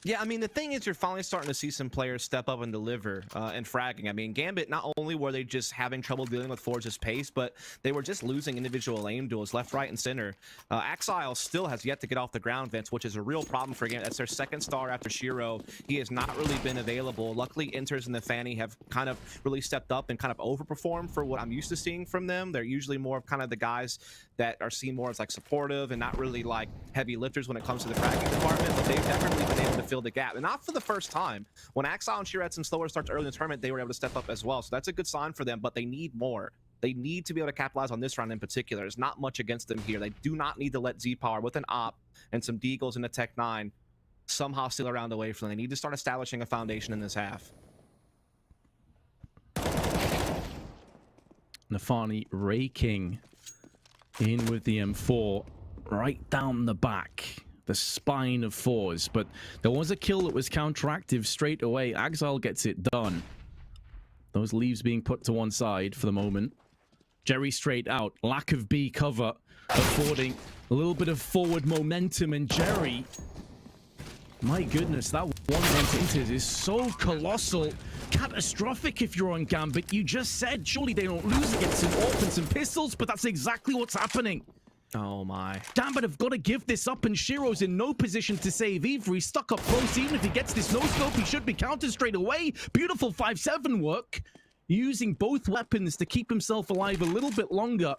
E: Yeah, I mean, the thing is, you're finally starting to see some players step up and deliver and fragging. I mean, Gambit, not only were they just having trouble dealing with Forge's pace, but they were just losing individual aim duels left, right, and center. Axile still has yet to get off the ground vents, which is a real problem for Gambit. That's their second star after Shiro. He has not really been available. Luckily, Inters and the Fanny have kind of really stepped up and kind of overperformed for what I'm used to seeing from them. They're usually more of kind of the guys that are seen more as like supportive and not really like heavy lifters when it comes to the fragging department, but they've definitely been able to fill the gap, and not for the first time. When Axile and Shiro had some slower starts early in the tournament, they were able to step up as well, so that's a good sign for them, but they need more. They need to be able to capitalize on this round in particular. There's not much against them here. They do not need to let Z-Power with an op and some Deagles and a Tech 9 somehow steal around away from them. They need to start establishing a foundation in this half.
D: Nafani raking in with the M4 right down the back, the spine of Fours, but there was a kill that was counteractive straight away. Axile gets it done. Those leaves being put to one side for the moment. Jerry straight out, lack of B cover, affording a little bit of forward momentum, and Jerry, my goodness, that one against Inters is so colossal. Catastrophic if you're on Gambit. You just said surely they don't lose against some AWP and some pistols, but that's exactly what's happening.
E: Oh my.
D: Gambit have got to give this up, and Shiro's in no position to save either. He's stuck up close. Even if he gets this no-scope, he should be countered straight away. Beautiful 5-7 work. Using both weapons to keep himself alive a little bit longer.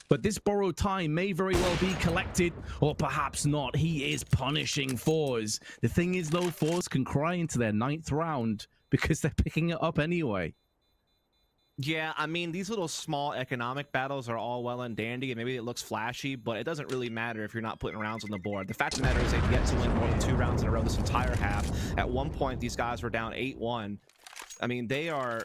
D: But this borrowed time may very well be collected, or perhaps not. He is punishing Fours. The thing is, though, Fours can cry into their 9th round because they're picking it up anyway.
E: Yeah, I mean, these little small economic battles are all well and dandy, and maybe it looks flashy, but it doesn't really matter if you're not putting rounds on the board. The fact of the matter is they've yet to win more than 2 rounds in a row this entire half. At one point, these guys were down 8-1. I mean, they are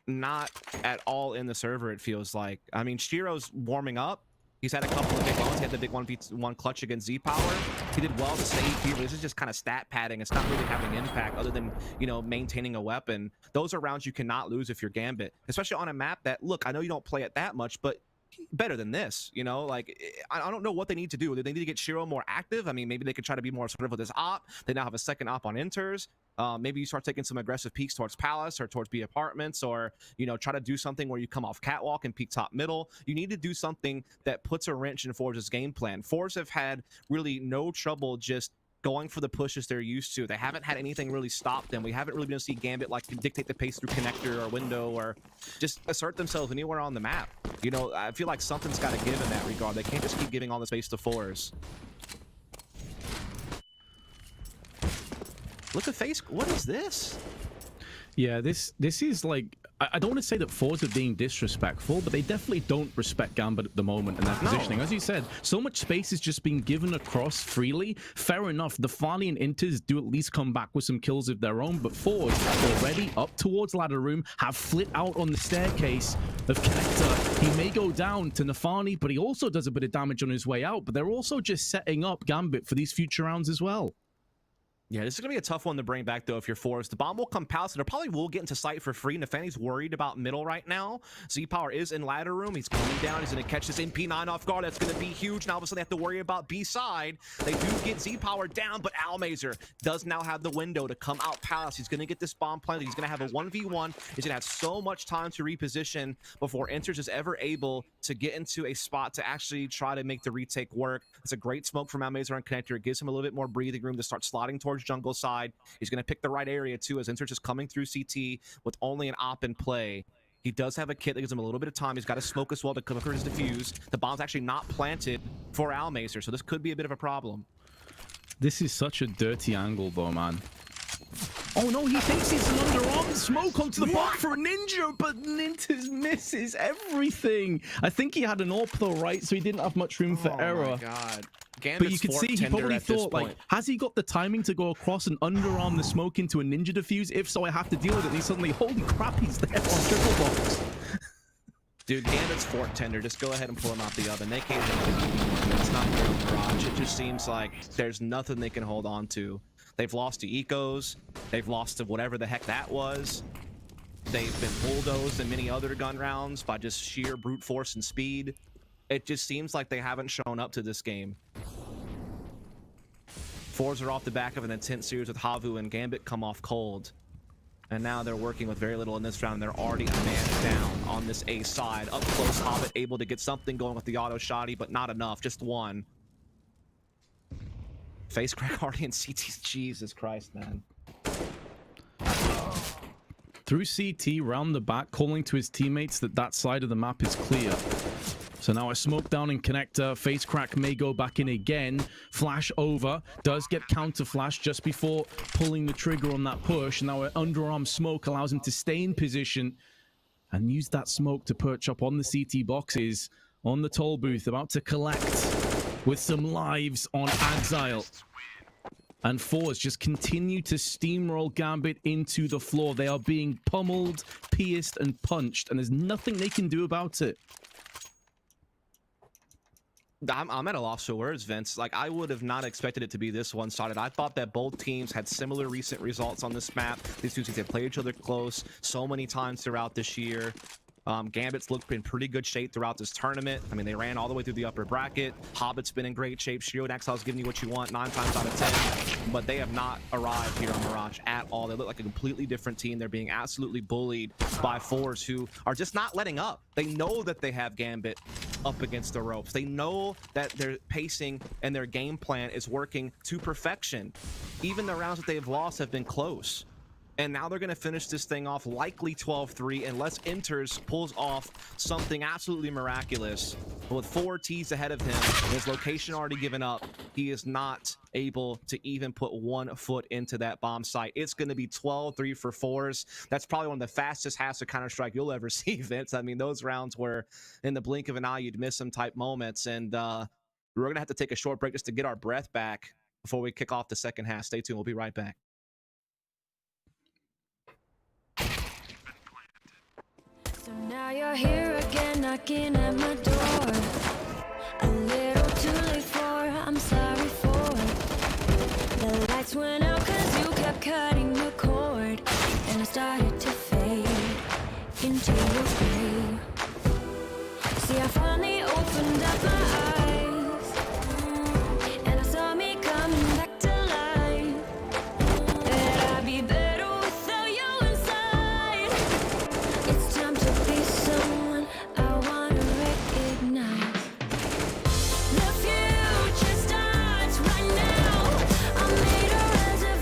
E: not at all in the server, it feels like. I mean, Shiro's warming up. He's had a couple of big ones. He had the big 1v1 clutch against Z-Power. He did well to stay EP, but this is just kind of stat padding. It's not really having impact other than, you know, maintaining a weapon. Those are rounds you cannot lose if you're Gambit, especially on a map that, look, I know you don't play it that much, but better than this, you know? Like, I don't know what they need to do. Do they need to get Shiro more active? I mean, maybe they could try to be more assertive with this op. They now have a second op on Inters. Maybe you start taking some aggressive peeks towards Palace or towards B apartments, or, you know, try to do something where you come off catwalk and peek top middle. You need to do something that puts a wrench in Forge's game plan. Forge have had really no trouble just going for the pushes they're used to. They haven't had anything really stop them. We haven't really been able to see Gambit like dictate the pace through connector or window or just assert themselves anywhere on the map. You know, I feel like something's got to give in that regard. They can't just keep giving all the space to Fours. Look at face. What is this?
D: Yeah, this is like, I don't want to say that Fours are being disrespectful, but they definitely don't respect Gambit at the moment and their positioning. As you said, so much space is just being given across freely. Fair enough, the Farley and Inters do at least come back with some kills of their own, but Fours already up towards ladder room, have Flit out on the staircase of Connector. He may go down to Nafani, but he also does a bit of damage on his way out, but they're also just setting up Gambit for these future rounds as well.
E: Yeah, this is going to be a tough one to bring back, though, if you're Force. The bomb will come palace, and it probably will get into sight for free. Nafani's worried about middle right now. Z-Power is in ladder room. He's coming down. He's going to catch this MP9 off guard. That's going to be huge. Now, all of a sudden, they have to worry about B-side. They do get Z-Power down, but Almazer does now have the window to come out palace. He's going to get this bomb planted. He's going to have a 1v1. He's going to have so much time to reposition before Inters is ever able to get into a spot to actually try to make the retake work. It's a great smoke from Almazer on connector. It gives him a little bit more breathing room to start slotting towards jungle side. He's going to pick the right area too, as Inters is coming through CT with only an op in play. He does have a kit that gives him a little bit of time. He's got to smoke as well to cover his defuse. The bomb's actually not planted for Almazer, so this could be a bit of a problem.
D: This is such a dirty angle though, man. Oh no, he thinks he's an underarm smoke onto the block for a Ninja, but Ninjas misses everything. I think he had an AWP though, right? So he didn't have much room for error.
E: Oh my god.
D: But you can see he probably thought, like, has he got the timing to go across and underarm the smoke into a Ninja defuse? If so, I have to deal with it. And he's suddenly, holy crap, he's there on triple box.
E: Dude, Gambit's fork tender. Just go ahead and pull him out the oven. They can't do anything. It's not real Mirage. It just seems like there's nothing they can hold on to. They've lost to Ecos. They've lost to whatever the heck that was. They've been bulldozed in many other gun rounds by just sheer brute force and speed. It just seems like they haven't shown up to this game. Fours are off the back of an intense series with Havu and Gambit come off cold. And now they're working with very little in this round. They're already a man down on this A side. Up close, Hobbit able to get something going with the auto shotty, but not enough. Just one. Face crack already in CT. Jesus Christ, man.
D: Through CT, round the back, calling to his teammates that that side of the map is clear. So now a smoke down in connector. Face crack may go back in again. Flash over. Does get counter flash just before pulling the trigger on that push. Now an underarm smoke allows him to stay in position and use that smoke to perch up on the CT boxes on the toll booth. About to collect with some lives on Exile. And Fours just continue to steamroll Gambit into the floor. They are being pummeled, pierced, and punched, and there's nothing they can do about it.
E: I'm at a loss for words, Vince. Like, I would have not expected it to be this one-sided. I thought that both teams had similar recent results on this map. These two teams have played each other close so many times throughout this year. Gambit's looked in pretty good shape throughout this tournament. I mean, they ran all the way through the upper bracket. Hobbit's been in great shape. Shiro and Exile's giving you what you want 9 times out of 10. But they have not arrived here on Mirage at all. They look like a completely different team. They're being absolutely bullied by Fours who are just not letting up. They know that they have Gambit up against the ropes. They know that their pacing and their game plan is working to perfection. Even the rounds that they've lost have been close. And now they're going to finish this thing off likely 12-3 unless Inters pulls off something absolutely miraculous. But with 4 Ts ahead of him, his location already given up, he is not able to even put 1 foot into that bomb site. It's going to be 12-3 for Fours. That's probably one of the fastest halves of Counter-Strike you'll ever see, Vince. I mean, those rounds were in the blink of an eye, you'd miss some type moments. And we're going to have to take a short break just to get our breath back before we kick off the second half. Stay tuned. We'll be right back.
B: So now you're here again, knocking at my door. A little too late for, I'm sorry for. The lights went out cause you kept cutting the cord. And I started to fade into your gray. See, I finally opened up my eyes. And I saw me coming back to life. That I'd be better without you inside. It's time to be someone I wanna recognize. The future starts right now. I made a reservation.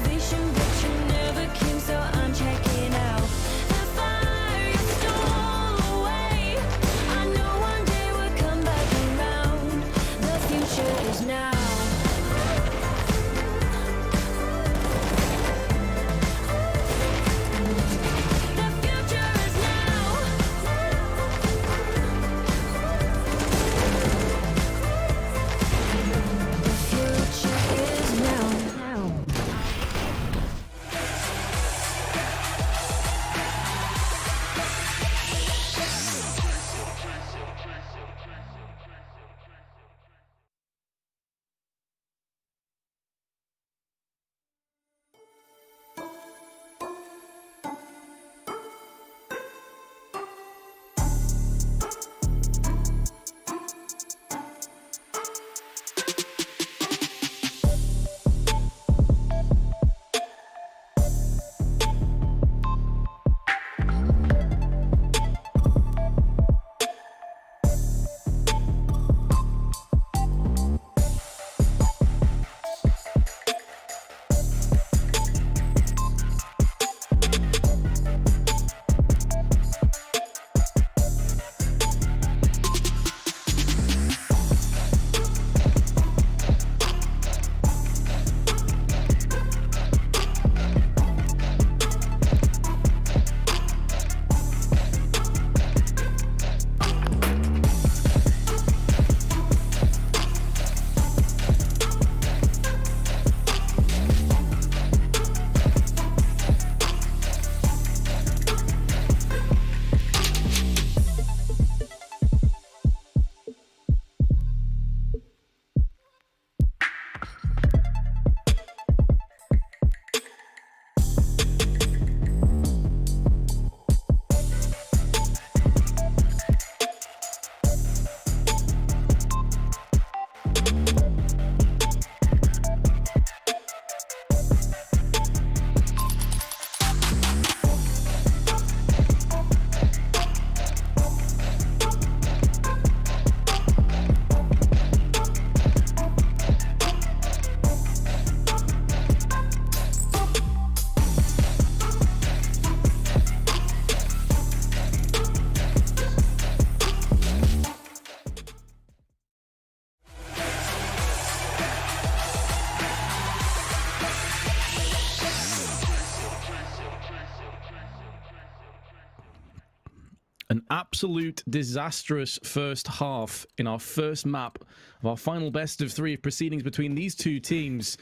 D: An absolute disastrous first half in our first map of our final best of 3 proceedings between these two teams.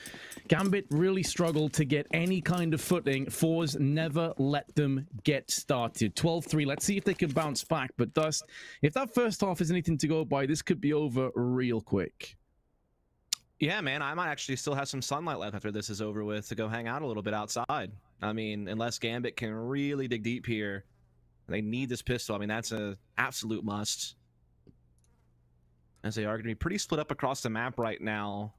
D: Gambit really struggled to get any kind of footing. Fours never let them get started. 12-3. Let's see if they can bounce back. But Dust, if that first half is anything to go by, this could be over real quick.
E: Yeah, man, I might actually still have some sunlight left after this is over with to go hang out a little bit outside. I mean, unless Gambit can really dig deep here. They need this pistol. I mean, that's an absolute must. As they are going to be pretty split up across the map right now.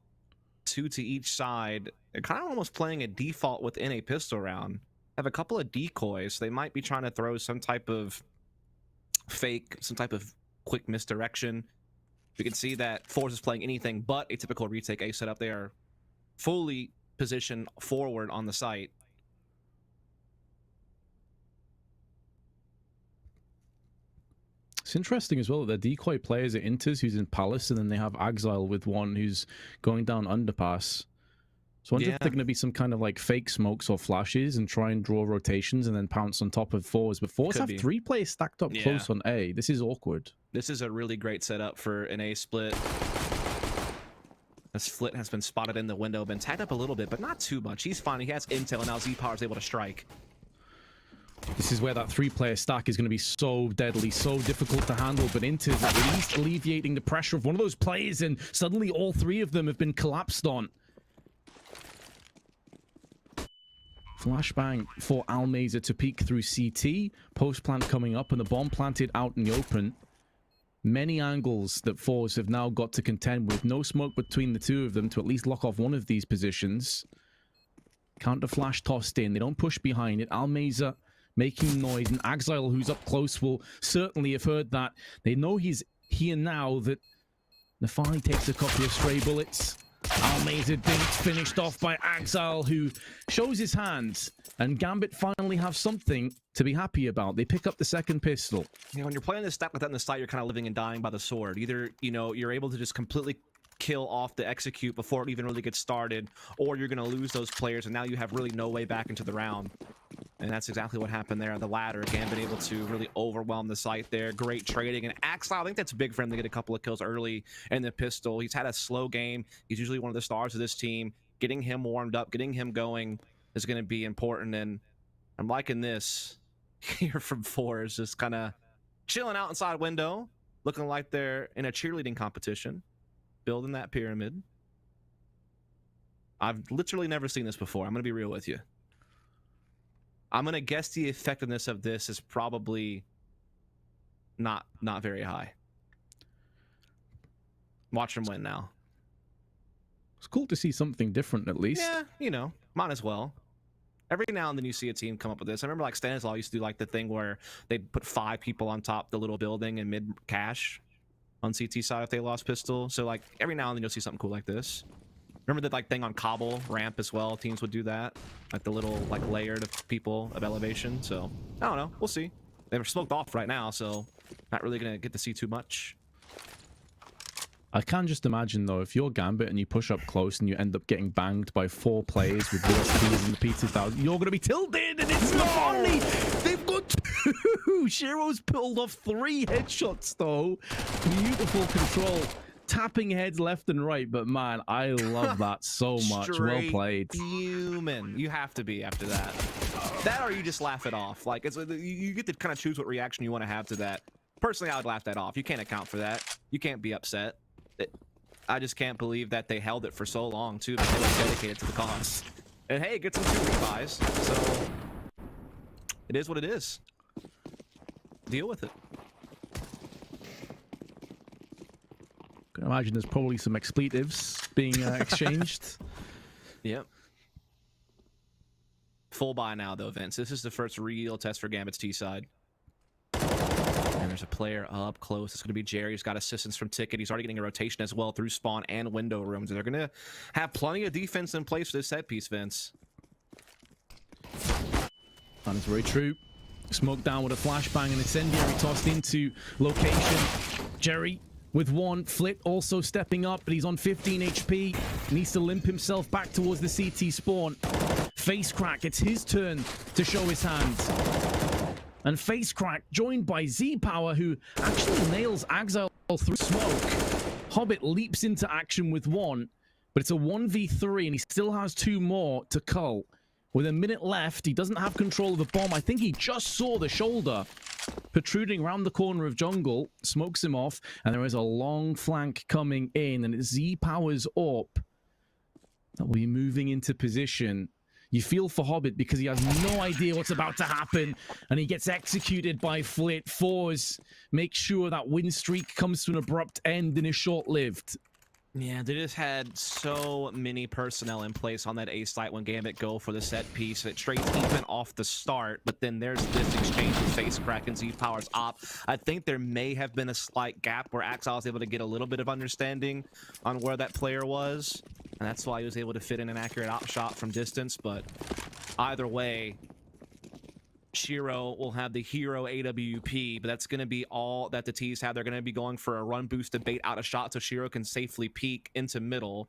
E: 2 to each side. They're kind of almost playing a default within a pistol round. Have a couple of decoys. They might be trying to throw some type of fake, some type of quick misdirection. We can see that Force is playing anything but a typical retake A setup. They are fully positioned forward on the site.
D: It's interesting as well that their decoy players are Inters, who's in Palace, and then they have Exile with one who's going down Underpass. So I wonder if they're going to be some kind of like fake smokes or flashes and try and draw rotations and then pounce on top of Fours. But Fours have 3 players stacked up close on A. This is awkward.
E: This is a really great setup for an A split. As Flit has been spotted in the window, been tagged up a little bit, but not too much. He's fine. He has intel, and now Z-Power is able to strike.
D: This is where that 3-player stack is going to be so deadly, so difficult to handle, but Inter's at least alleviating the pressure of one of those players, and suddenly all 3 of them have been collapsed on. Flashbang for Almeza to peek through CT. Post plant coming up, and the bomb planted out in the open. Many angles that Fours have now got to contend with. No smoke between the 2 of them to at least lock off one of these positions. Counter flash tossed in. They don't push behind it. Almeza making noise, and Exile, who's up close, will certainly have heard that. They know he's here now. That Nafani takes a couple of stray bullets. Almeza dinks, finished off by Exile, who shows his hands, and Gambit finally have something to be happy about. They pick up the second pistol.
E: You know, when you're playing this stack like that in the site, you're kind of living and dying by the sword. Either, you know, you're able to just completely kill off the execute before it even really gets started, or you're going to lose those players, and now you have really no way back into the round. And that's exactly what happened there on the ladder. Gambit able to really overwhelm the site there. Great trading. And Axel, I think that's big for him to get a couple of kills early in the pistol. He's had a slow game. He's usually one of the stars of this team. Getting him warmed up, getting him going is going to be important. And I'm liking this here from Fours, just kind of chilling out inside window, looking like they're in a cheerleading competition, building that pyramid. I've literally never seen this before. I'm going to be real with you. I'm going to guess the effectiveness of this is probably not very high. Watch them win now.
D: It's cool to see something different, at least.
E: Yeah, you know, might as well. Every now and then you see a team come up with this. I remember like Stanislaw used to do like the thing where they'd put 5 people on top the little building and mid cash on CT side if they lost pistol. So like every now and then you'll see something cool like this. Remember that like thing on Cobble ramp as well? Teams would do that, like the little like layered of people of elevation. So I don't know. We'll see. They're smoked off right now, so not really gonna get to see too much.
D: I can just imagine though, if you're Gambit and you push up close and you end up getting banged by 4 players with USPs and the P2000, you're gonna be tilted, and it's Nafani. They've got 2. Shiro's pulled off 3 headshots though. Beautiful control. Tapping heads left and right, but man, I love that so much. Well played.
E: Human. You have to be after that. That or you just laugh it off. Like it's you get to kind of choose what reaction you want to have to that. Personally, I would laugh that off. You can't account for that. You can't be upset. I just can't believe that they held it for so long too. Because they were dedicated to the cause. And hey, it gets them 2 rebuys. So it is what it is. Deal with it.
D: I imagine there's probably some expletives being exchanged.
E: Yep. Full buy now, though, Vince. This is the first real test for Gambit's T side. And there's a player up close. It's going to be Jerry. He's got assistance from Ticket. He's already getting a rotation as well through spawn and window rooms. And they're going to have plenty of defense in place for this set piece, Vince.
D: That is very true. Smoke down with a flashbang and incendiary tossed into location. Jerry with 1. Flit also stepping up, but he's on 15 HP. Needs to limp himself back towards the CT spawn. Face crack. It's his turn to show his hand. And Face Crack joined by Z-Power, who actually nails Axel through smoke. Hobbit leaps into action with one, but it's a 1v3 and he still has two more to cull. With a minute left, he doesn't have control of the bomb. I think he just saw the shoulder protruding around the corner of jungle, smokes him off, and there is a long flank coming in, and it's Z-Power's AWP that will be moving into position. You feel for Hobbit because he has no idea what's about to happen, and he gets executed by Flit. Fours make sure that win streak comes to an abrupt end and is short-lived.
E: Yeah, they just had so many personnel in place on that A site when Gambit go for the set piece. It trades even off the start, but then there's this exchange with Face Crack and Z-Power's op. I think there may have been a slight gap where Axel was able to get a little bit of understanding on where that player was, and that's why he was able to fit in an accurate op shot from distance. But either way, Shiro will have the hero AWP, but that's going to be all that the T's have. They're going to be going for a run boost to bait out a shot so Shiro can safely peek into middle.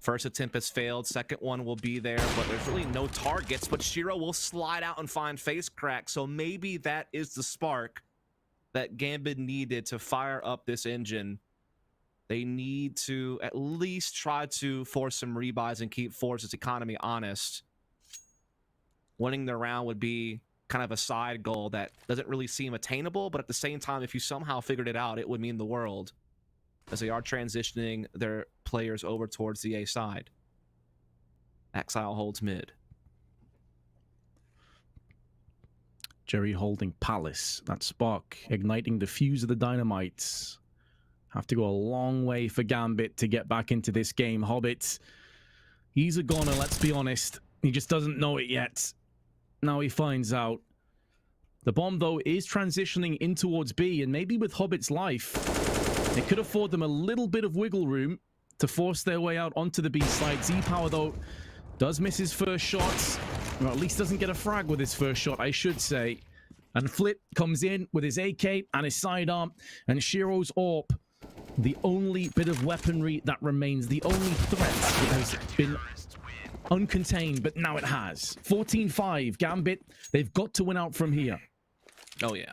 E: First attempt has failed. Second one will be there, but there's really no targets. But Shiro will slide out and find Face Crack, so maybe that is the spark that Gambit needed to fire up this engine. They need to at least try to force some rebuys and keep Force's economy honest. Winning the round would be kind of a side goal that doesn't really seem attainable, but at the same time, if you somehow figured it out, it would mean the world, as they are transitioning their players over towards the A side. Exile holds mid.
D: Jerry holding Palace. That spark igniting the fuse of the dynamites. Have to go a long way for Gambit to get back into this game. Hobbit, he's a goner, let's be honest. He just doesn't know it yet. Now he finds out. The bomb, though, is transitioning in towards B, and maybe with Hobbit's life, it could afford them a little bit of wiggle room to force their way out onto the B side. Z-Power, though, does miss his first shot, or at least doesn't get a frag with his first shot, I should say. And Flit comes in with his AK and his sidearm, and Shiro's AWP, the only bit of weaponry that remains, the only threat that has been uncontained, but now it has. 14-5, Gambit, they've got to win out from here.
E: Oh yeah.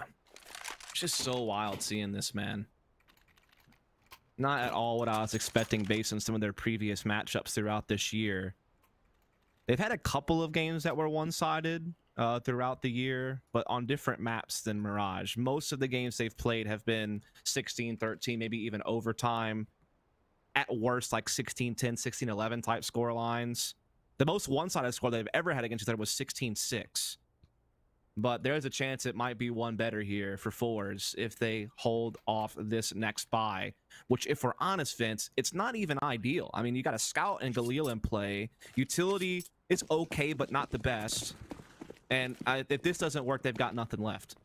E: It's just so wild seeing this, man. Not at all what I was expecting based on some of their previous matchups throughout this year. They've had a couple of games that were one-sided throughout the year, but on different maps than Mirage. Most of the games they've played have been 16-13, maybe even overtime. At worst, like 16-10, 16-11 type score lines. The most one-sided score they've ever had against each other was 16-6. But there's a chance it might be one better here for Fours if they hold off this next bye. Which, if we're honest, Vince, it's not even ideal. I mean, you got a Scout and Galil in play. Utility is okay, but not the best. And if this doesn't work, they've got nothing left.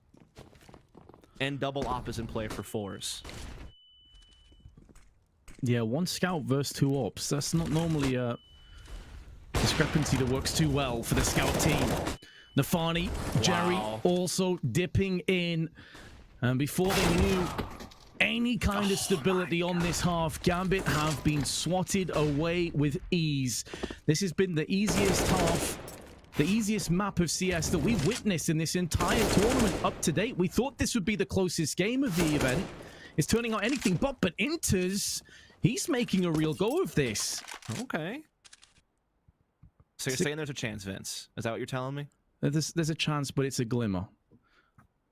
E: And double op is in play for Fours.
D: Yeah, one Scout versus two AWPs. That's not normally a discrepancy that works too well for the Scout team. Nafani, Jerry also dipping in. And before they knew any kind of stability on this half, Gambit have been swatted away with ease. This has been the easiest half, the easiest map of CS that we've witnessed in this entire tournament up to date. We thought this would be the closest game of the event. It's turning out anything but Inters, he's making a real go of this.
E: Okay. So you're saying there's a chance, Vince? Is that what you're telling me?
D: There's a chance, but it's a glimmer.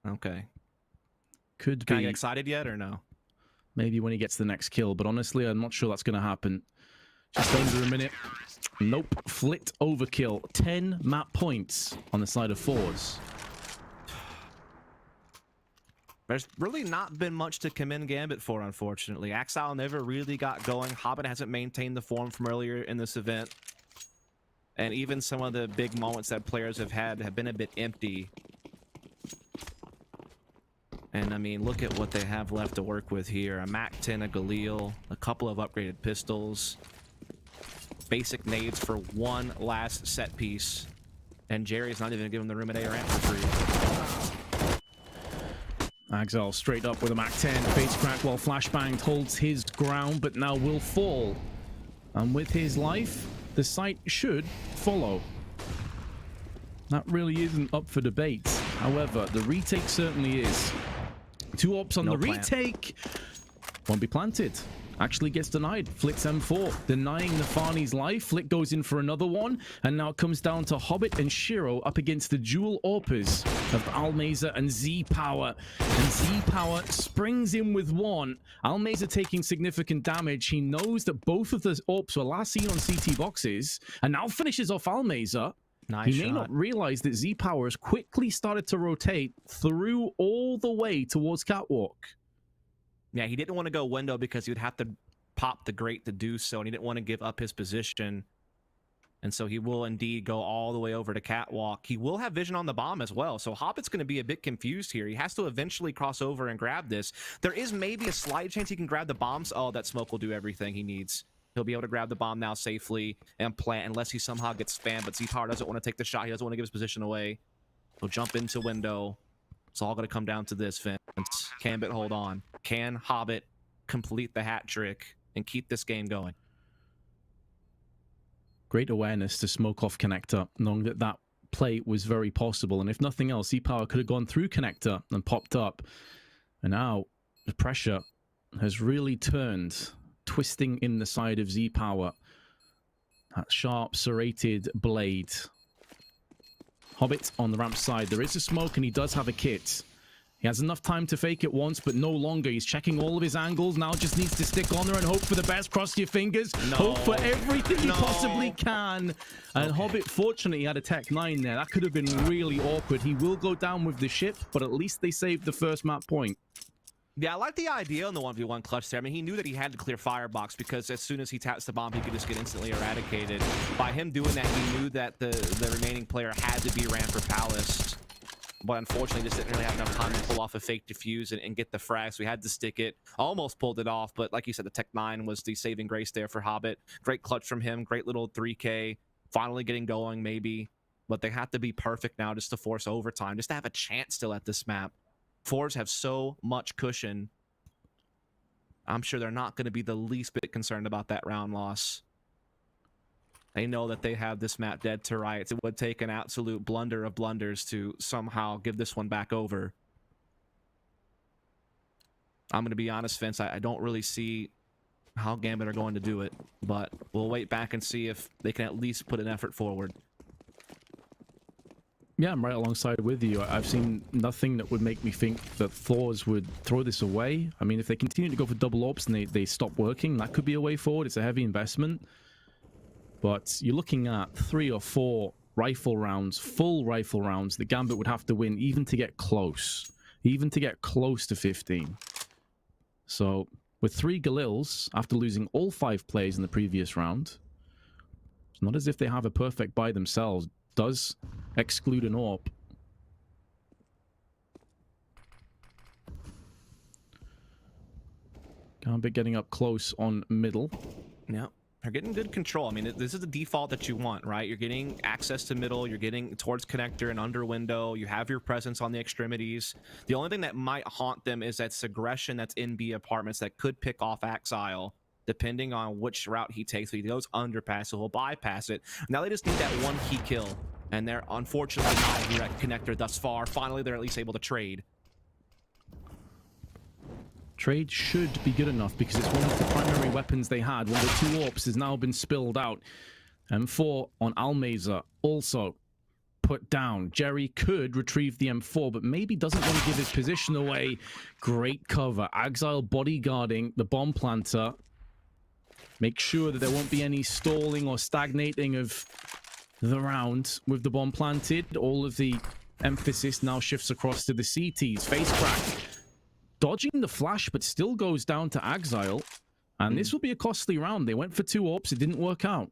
E: Okay.
D: Could
E: Can
D: be.
E: I get excited yet or no?
D: Maybe when he gets the next kill, but honestly, I'm not sure that's going to happen. Just under a minute. Nope. Flit overkill. 10 map points on the side of Fours.
E: There's really not been much to commend Gambit for, unfortunately. Axile never really got going. Hobbit hasn't maintained the form from earlier in this event. And even some of the big moments that players have had have been a bit empty. And I mean, look at what they have left to work with here. A MAC-10, a Galil, a couple of upgraded pistols. Basic nades for one last set piece. And Jerry's not even giving them the room at A or amp for free.
D: Axel straight up with a MAC-10. Face crack while Flashbang holds his ground, but now will fall. And with his life, the site should follow. That really isn't up for debate. However, the retake certainly is. 2 ops on the retake. Won't be planted. Actually gets denied. Flick's M4 denying Nafani's life. Flick goes in for another one, and now it comes down to Hobbit and Shiro up against the dual AWPers of Almeza and Z-Power. And Z-Power springs in with one. Almeza taking significant damage. He knows that both of the AWPs were last seen on CT boxes, and now finishes off Almeza.
E: Nice
D: He may not realize that Z-Power has quickly started to rotate through all the way towards Catwalk.
E: Yeah, he didn't want to go window because he would have to pop the grate to do so, and he didn't want to give up his position. And so he will indeed go all the way over to Catwalk. He will have vision on the bomb as well, so Hobbit's going to be a bit confused here. He has to eventually cross over and grab this. There is maybe a slight chance he can grab the bombs. Oh, that smoke will do everything he needs. He'll be able to grab the bomb now safely and plant unless he somehow gets spammed, but Z-Power doesn't want to take the shot. He doesn't want to give his position away. He'll jump into window. It's all going to come down to this, Vince. Can Bit hold on? Can Hobbit complete the hat trick and keep this game going?
D: Great awareness to smoke off connector, knowing that that play was very possible. And if nothing else, Z-Power could have gone through connector and popped up. And now the pressure has really turned, twisting in the side of Z-Power. That sharp, serrated blade. Hobbit on the ramp side. There is a smoke and he does have a kit. He has enough time to fake it once, but no longer. He's checking all of his angles. Now just needs to stick on there and hope for the best. Cross your fingers.
E: No.
D: Hope for everything he
E: No.
D: possibly can. And Hobbit, fortunately, had a Tech 9 there. That could have been really awkward. He will go down with the ship, but at least they saved the first map point.
E: Yeah, I like the idea on the 1v1 clutch there. I mean, he knew that he had to clear firebox because as soon as he taps the bomb, he could just get instantly eradicated. By him doing that, he knew that the remaining player had to be ran for Palace. But unfortunately, just didn't really have enough time to pull off a fake defuse and get the frag, so he had to stick it. Almost pulled it off, but like you said, the Tech 9 was the saving grace there for Hobbit. Great clutch from him, great little 3K. Finally getting going, maybe. But they have to be perfect now just to force overtime, just to have a chance still at this map. Fours have so much cushion. I'm sure they're not going to be the least bit concerned about that round loss. They know that they have this map dead to rights. It would take an absolute blunder of blunders to somehow give this one back over. I'm going to be honest, Vince, I don't really see how Gambit are going to do it, but we'll wait back and see if they can at least put an effort forward.
D: Yeah, I'm right alongside with you. I've seen nothing that would make me think that Thors would throw this away. I mean, if they continue to go for double ops and they stop working, that could be a way forward. It's a heavy investment. But you're looking at 3 or 4 rifle rounds, full rifle rounds, that Gambit would have to win even to get close. Even to get close to 15. So, with 3 Galils, after losing all 5 players in the previous round, it's not as if they have a perfect by themselves. Does exclude an AWP. Gambit getting up close on middle.
E: Yeah, they're getting good control. I mean, this is the default that you want, right? You're getting access to middle, you're getting towards connector and under window, you have your presence on the extremities. The only thing that might haunt them is that aggression that's in B apartments that could pick off Axile, depending on which route he takes. If he goes underpass, so he'll bypass it. Now they just need that one key kill, and they're unfortunately not a direct connector thus far. Finally, they're at least able to trade.
D: Trade should be good enough because it's one of the primary weapons they had. One of the 2 AWPs has now been spilled out. M4 on Almeza also put down. Jerry could retrieve the M4, but maybe doesn't want to give his position away. Great cover. Axile bodyguarding the bomb planter. Make sure that there won't be any stalling or stagnating of the round with the bomb planted. All of the emphasis now shifts across to the CTs. Face crack. Dodging the flash, but still goes down to Axile. And this will be a costly round. They went for 2 AWPs. It didn't work out.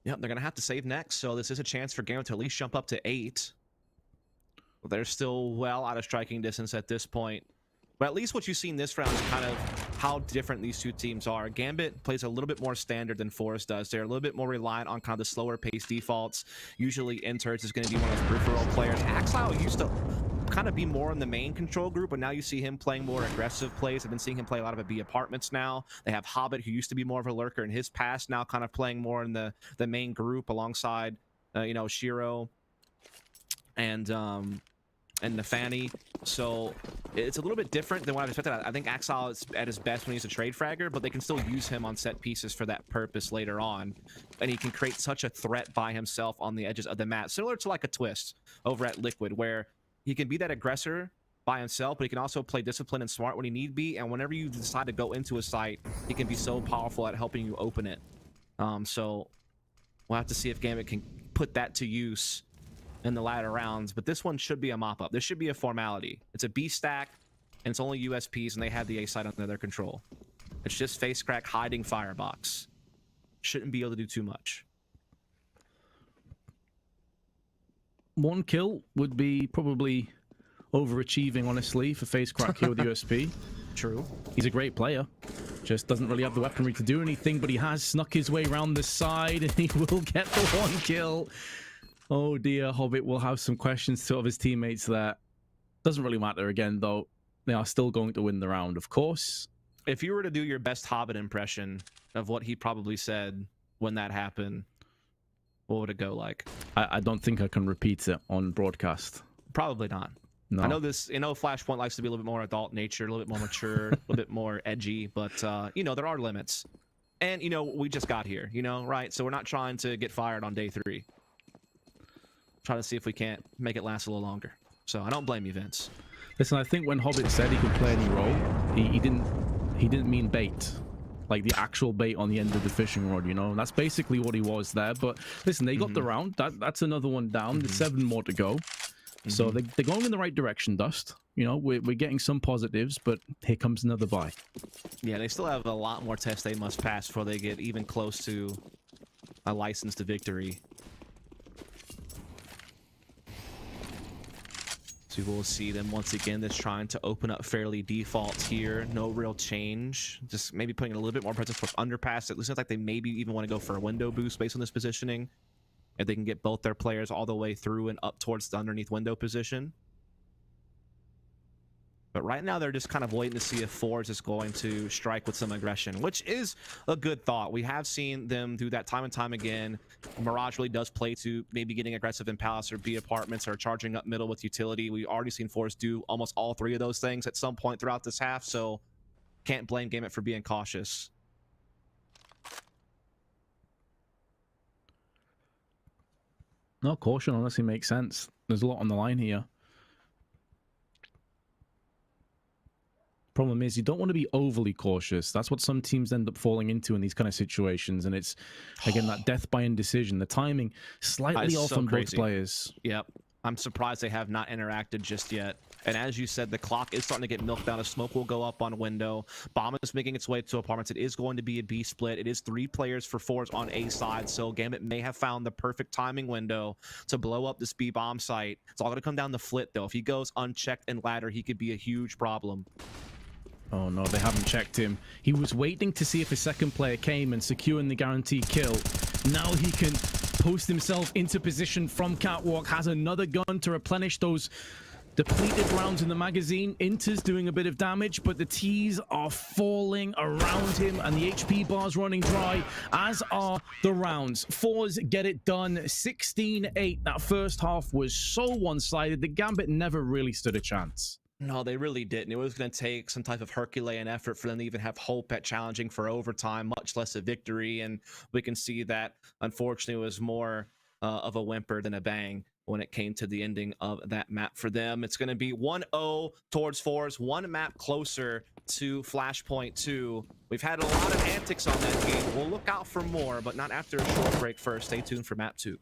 E: Yep, they're going to have to save next, so this is a chance for Gambit to at least jump up to 8. They're still well out of striking distance at this point. But at least what you've seen this round is kind of how different these 2 teams are. Gambit plays a little bit more standard than Forest does. They're a little bit more reliant on kind of the slower pace defaults. Usually Interz is going to be one of those peripheral players. Axile used to kind of be more in the main control group, but now you see him playing more aggressive plays. I've been seeing him play a lot of B apartments now. They have Hobbit, who used to be more of a lurker in his past, now kind of playing more in the main group alongside, you know, Shiro. and Nafani. So it's a little bit different than what I expected. I think Axile is at his best when he's a trade fragger, but they can still use him on set pieces for that purpose later on. And he can create such a threat by himself on the edges of the map, similar to like a Twist over at Liquid, where he can be that aggressor by himself, but he can also play disciplined and smart when he need be. And whenever you decide to go into a site, he can be so powerful at helping you open it. So we'll have to see if Gambit can put that to use in the latter rounds, but this one should be a mop-up. This should be a formality. It's a B stack, and it's only USPs, and they have the A site under their control. It's just face crack hiding firebox. Shouldn't be able to do too much.
D: 1 kill would be probably overachieving, honestly, for face crack here with USP.
E: True.
D: He's a great player. Just doesn't really have the weaponry to do anything, but he has snuck his way around the side, and he will get the 1 kill. Oh dear, Hobbit will have some questions of his teammates there. Doesn't really matter again, though. They are still going to win the round, of course.
E: If you were to do your best Hobbit impression of what he probably said when that happened, what would it go like?
D: I don't think I can repeat it on broadcast.
E: Probably not.
D: No.
E: I know this, Flashpoint likes to be a little bit more adult nature, a little bit more mature, a little bit more edgy, but, there are limits. And, we just got here, right? So we're not trying to get fired on day 3. Try to see if we can't make it last a little longer. So I don't blame you, Vince.
D: Listen, I think when Hobbit said he could play any role, he didn't mean bait, like the actual bait on the end of the fishing rod. And that's basically what he was there. But listen, they got the round. That's another one down. There's 7 more to go. So they're going in the right direction, Dust. We're getting some positives, but here comes another bye.
E: Yeah, they still have a lot more tests they must pass before they get even close to a license to victory. So we'll see them once again. That's trying to open up fairly default here. No real change. Just maybe putting a little bit more presence for Underpass. It looks like they maybe even want to go for a window boost based on this positioning. If they can get both their players all the way through and up towards the underneath window position. But right now, they're just kind of waiting to see if Forge is going to strike with some aggression, which is a good thought. We have seen them do that time and time again. Mirage really does play to maybe getting aggressive in Palace or B apartments or charging up middle with utility. We've already seen Forge do almost all 3 of those things at some point throughout this half, so can't blame Gambit for being cautious.
D: No, caution honestly makes sense. There's a lot on the line here. Problem is, you don't want to be overly cautious. That's what some teams end up falling into in these kind of situations. And it's, again, that death by indecision. The timing slightly off on both players.
E: Yep. I'm surprised they have not interacted just yet. And as you said, the clock is starting to get milked down. A smoke will go up on window. Bomb is making its way to apartments. It is going to be a B split. It is 3 players for 4s on A side. So Gambit may have found the perfect timing window to blow up this B bomb site. It's all going to come down to Flit, though. If he goes unchecked and ladder, he could be a huge problem.
D: Oh no, they haven't checked him. He was waiting to see if a second player came and securing the guaranteed kill. Now he can post himself into position from Catwalk, has another gun to replenish those depleted rounds in the magazine. Inter's doing a bit of damage, but the T's are falling around him and the HP bar's running dry, as are the rounds. 4s get it done, 16-8. That first half was so one-sided, the Gambit never really stood a chance.
E: No, they really didn't. It was going to take some type of Herculean effort for them to even have hope at challenging for overtime, much less a victory. And we can see that, unfortunately, it was more of a whimper than a bang when it came to the ending of that map for them. It's going to be 1-0 towards 4s, 1 map closer to Flashpoint 2. We've had a lot of antics on that game. We'll look out for more, but not after a short break first. Stay tuned for map 2.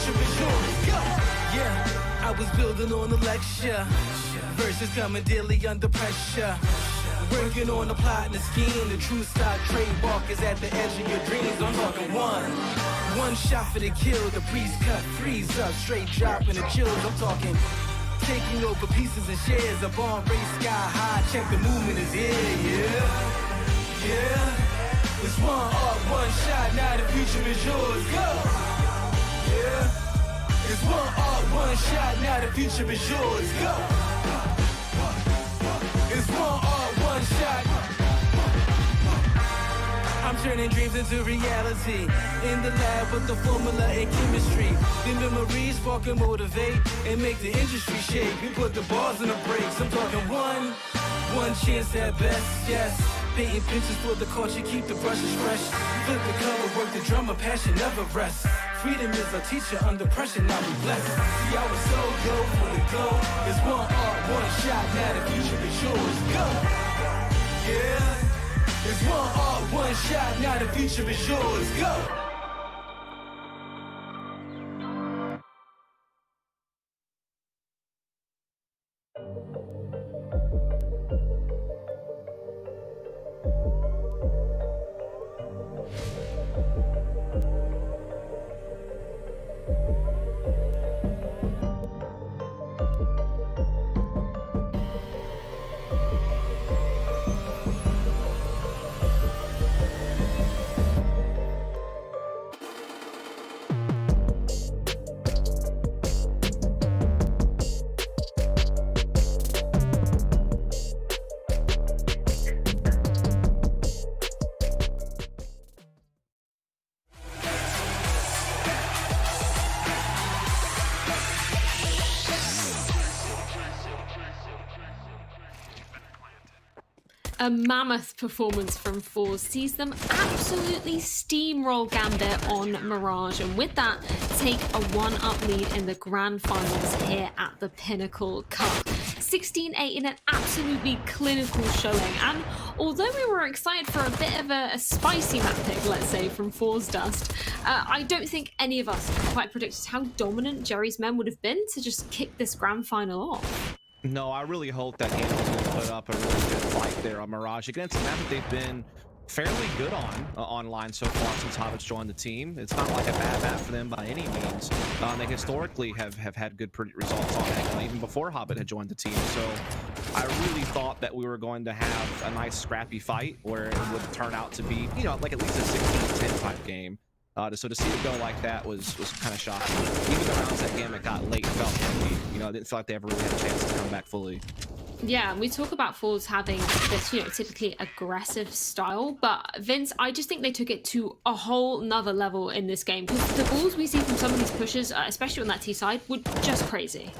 A: future is yours. Go! Yeah, I was building on the lecture. Verses coming daily under pressure. Working on the plot and the scheme. The true stock trademark is at the edge of your dreams. I'm talking one shot for the kill. The priest cut threes up, straight dropping the chills. I'm talking taking over pieces and shares. A bomb race sky high. Check the movement is here. Yeah. It's one shot. Now the future is yours. Go. Yeah. It's one shot. Now the future is yours. Go. It's one shot. I'm turning dreams into reality. In the lab with the formula and chemistry. The memories spark and motivate and make the industry shake. We put the bars in the brakes. I'm talking one chance at best, yes. Painting pictures for the culture, keep the brushes fresh. Flip the color, work the drummer, passion never rests. Freedom is a teacher under pressure, now we blessed. See, I was so go for the go. It's one shot, now the future is yours. Go! Yeah. It's one shot, now the future is yours. Go!
C: A mammoth performance from Force sees them absolutely steamroll Gambit on Mirage, and with that, take a 1-up lead in the grand finals here at the Pinnacle Cup. 16-8 in an absolutely clinical showing, and although we were excited for a bit of a spicy map pick, let's say, from Force Dust, I don't think any of us quite predicted how dominant Jerry's men would have been to just kick this grand final off.
E: No, I really hope that game was going to put up a really good fight there on Mirage against a map that they've been fairly good on online so far since Hobbit's joined the team. It's not like a bad map for them by any means. They historically have had good results on it, even before Hobbit had joined the team. So I really thought that we were going to have a nice scrappy fight where it would turn out to be, you know, like at least a 16-10 type game. So to see it go like that was kind of shocking. Even the rounds that Gambit got late felt empty. You know, it didn't feel like they ever really had a chance to come back fully.
C: Yeah, and we talk about Force having this, you know, typically aggressive style, but Vince, I just think they took it to a whole nother level in this game, because the balls we see from some of these pushes, especially on that T side, were just crazy.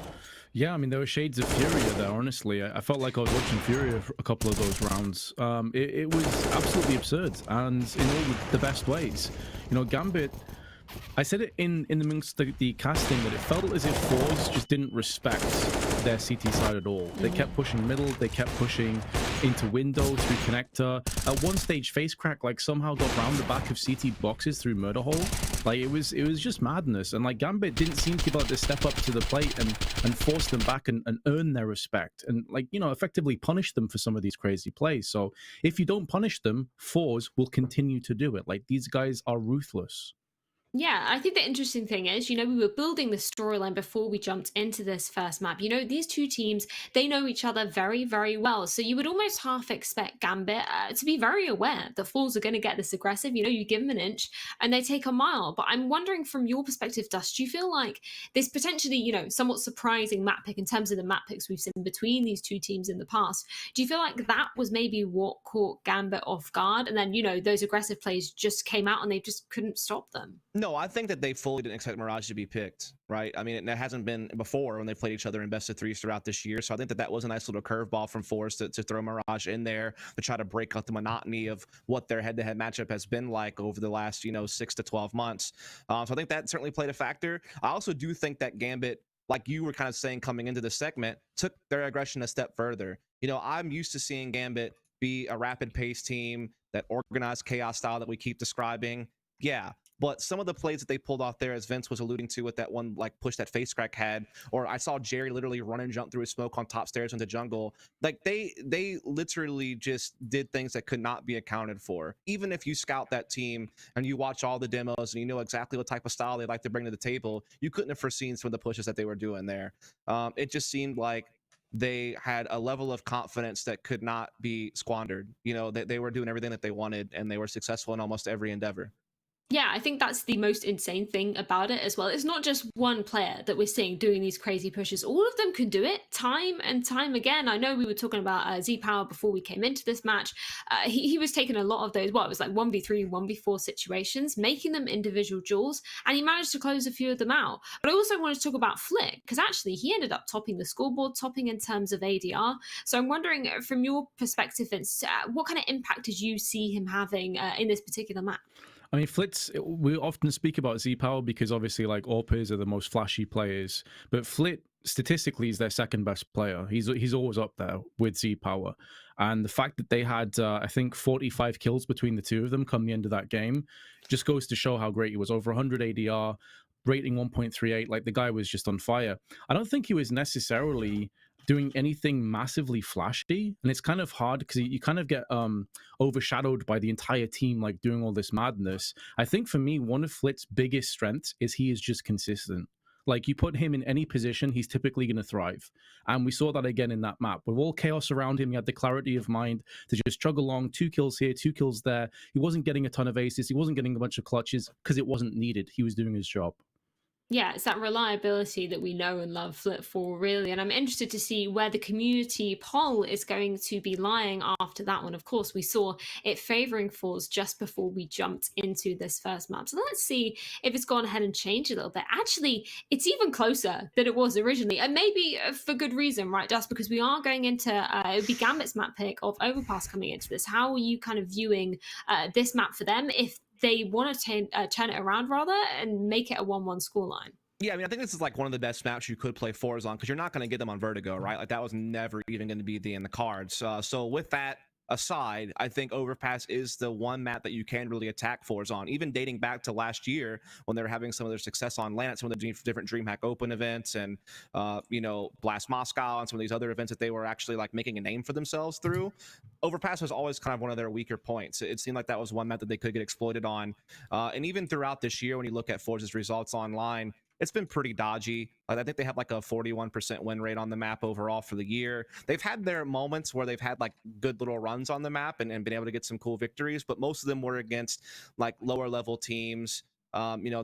D: Yeah, I mean, there were shades of Furia there, honestly. I felt like I was watching Furia for a couple of those rounds. It was absolutely absurd, and in all the best ways. You know, Gambit, I said it in amongst the casting that it felt as if Force just didn't respect their CT side at all. They kept pushing middle, they kept pushing into window, through connector. At one stage, Face Crack like somehow got round the back of CT boxes through Murder Hole. Like it was just madness. And like Gambit didn't seem to be able to step up to the plate and force them back and earn their respect. And like, you know, effectively punish them for some of these crazy plays. So if you don't punish them, Force will continue to do it. Like these guys are ruthless.
C: Yeah, I think the interesting thing is, you know, we were building the storyline before we jumped into this first map. You know, these two teams, they know each other very, very well. So you would almost half expect Gambit to be very aware that Force are going to get this aggressive. You know, you give them an inch and they take a mile. But I'm wondering from your perspective, Dust, do you feel like this potentially, you know, somewhat surprising map pick in terms of the map picks we've seen between these two teams in the past? Do you feel like that was maybe what caught Gambit off guard? And then, you know, those aggressive plays just came out and they just couldn't stop them?
E: No, I think that they fully didn't expect Mirage to be picked, right? I mean, it hasn't been before when they played each other in best of threes throughout this year. So I think that was a nice little curveball from Force to throw Mirage in there to try to break up the monotony of what their head-to-head matchup has been like over the last, 6 to 12 months. So I think that certainly played a factor. I also do think that Gambit, like you were kind of saying coming into this segment, took their aggression a step further. You know, I'm used to seeing Gambit be a rapid pace team, that organized chaos style that we keep describing. Yeah, But some of the plays that they pulled off there, as Vince was alluding to with that one like push that face crack had, or I saw Jerry literally run and jump through his smoke on top stairs into jungle. Like they literally just did things that could not be accounted for. Even if you scout that team and you watch all the demos and you know exactly what type of style they like to bring to the table, you couldn't have foreseen some of the pushes that they were doing there. It just seemed like they had a level of confidence that could not be squandered. You know, they were doing everything that they wanted, and they were successful in almost every endeavor.
C: Yeah, I think that's the most insane thing about it as well. It's not just one player that we're seeing doing these crazy pushes. All of them can do it time and time again. I know we were talking about Z-Power before we came into this match. He was taking a lot of those, it was like 1v3, 1v4 situations, making them individual duels, and he managed to close a few of them out. But I also wanted to talk about Flick, because actually he ended up topping the scoreboard, topping in terms of ADR. So I'm wondering, from your perspective, Vince, what kind of impact did you see him having in this particular map?
D: I mean, Flitz, we often speak about Z-Power because obviously like AWPers are the most flashy players, but Flit statistically is their second best player. He's always up there with Z-Power. And the fact that they had, I think, 45 kills between the two of them come the end of that game just goes to show how great he was. Over 100 ADR, rating 1.38, like the guy was just on fire. I don't think he was necessarily doing anything massively flashy, and it's kind of hard because you kind of get overshadowed by the entire team like doing all this madness. I think for me, one of Flit's biggest strengths is he is just consistent. Like you put him in any position, he's typically going to thrive. And we saw that again in that map. With all chaos around him, he had the clarity of mind to just chug along, 2 kills here, 2 kills there. He wasn't getting a ton of aces. He wasn't getting a bunch of clutches because it wasn't needed. He was doing his job.
C: Yeah, it's that reliability that we know and love Flit for, really. And I'm interested to see where the community poll is going to be lying after that one. Of course, we saw it favoring Fours just before we jumped into this first map. So let's see if it's gone ahead and changed a little bit. Actually, it's even closer than it was originally. And maybe for good reason, right, Just because we are going into, it would be Gambit's map pick of Overpass coming into this. How are you kind of viewing this map for them if they want to turn it around rather and make it a 1-1 scoreline?
E: Yeah, I mean, I think this is like one of the best maps you could play fours on because you're not going to get them on Vertigo, right? Like that was never even going to be in the cards. So with that aside, I think Overpass is the one map that you can really attack fours on, even dating back to last year when they were having some of their success on LAN at some of the different DreamHack Open events and, Blast Moscow and some of these other events that they were actually like making a name for themselves through. Overpass was always kind of one of their weaker points. It seemed like that was one map that they could get exploited on. And even throughout this year, when you look at Forge's results online, it's been pretty dodgy. I think they have like a 41% win rate on the map overall for the year. They've had their moments where they've had like good little runs on the map and been able to get some cool victories, but most of them were against like lower level teams,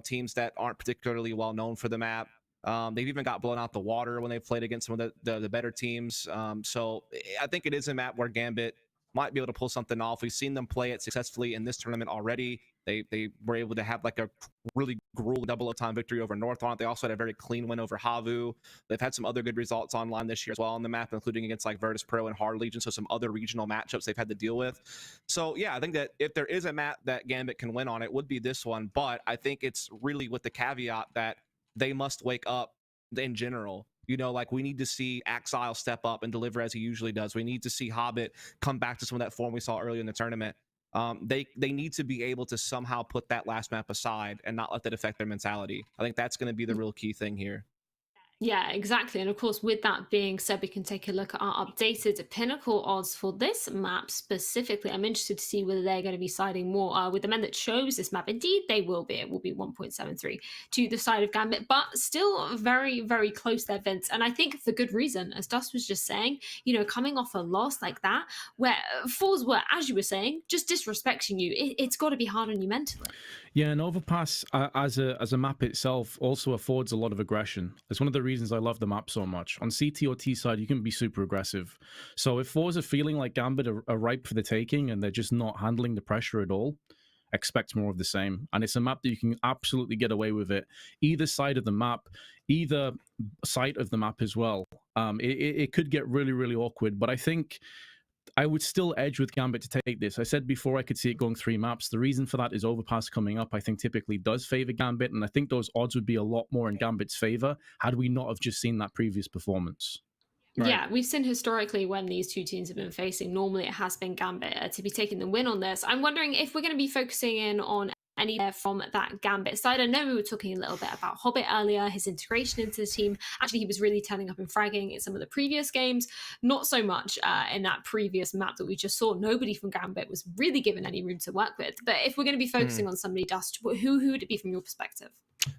E: teams that aren't particularly well known for the map. They've even got blown out the water when they've played against some of the better teams. So I think it is a map where Gambit might be able to pull something off. We've seen them play it successfully in this tournament already. They were able to have like a really grueling double overtime victory over North on it. They also had a very clean win over Havu. They've had some other good results online this year as well on the map, including against like Virtus Pro and Hard Legion, so some other regional matchups they've had to deal with. So yeah, I think that if there is a map that Gambit can win on, it would be this one. But I think it's really with the caveat that they must wake up in general. Like we need to see Axile step up and deliver as he usually does. We need to see Hobbit come back to some of that form we saw earlier in the tournament. They need to be able to somehow put that last map aside and not let that affect their mentality. I think that's going to be the real key thing here.
C: Yeah, exactly. And of course, with that being said, we can take a look at our updated Pinnacle odds for this map specifically. I'm interested to see whether they're going to be siding more with the men that chose this map. Indeed, they will be. It will be 1.73 to the side of Gambit, but still very, very close there, Vince. And I think for good reason, as Dust was just saying, coming off a loss like that, where Fours were, as you were saying, just disrespecting you, it's got to be hard on you mentally.
D: Yeah, and Overpass as a map itself also affords a lot of aggression. It's one of the reasons I love the map so much. On CT or T side, you can be super aggressive. So if Fours are feeling like Gambit are ripe for the taking and they're just not handling the pressure at all, expect more of the same. And it's a map that you can absolutely get away with it. Either side of the map, either side of the map as well. It could get really, really awkward, but I think I would still edge with Gambit to take this. I said before I could see it going 3 maps. The reason for that is Overpass coming up, I think, typically does favor Gambit, and I think those odds would be a lot more in Gambit's favor had we not have just seen that previous performance.
C: Right. Yeah, we've seen historically when these two teams have been facing, normally it has been Gambit to be taking the win on this. I'm wondering if we're going to be focusing in on any there from that Gambit side. I know we were talking a little bit about Hobbit earlier, his integration into the team. Actually, he was really turning up and fragging in some of the previous games. Not so much in that previous map that we just saw. Nobody from Gambit was really given any room to work with. But if we're going to be focusing on somebody, Dust, who would it be from your perspective?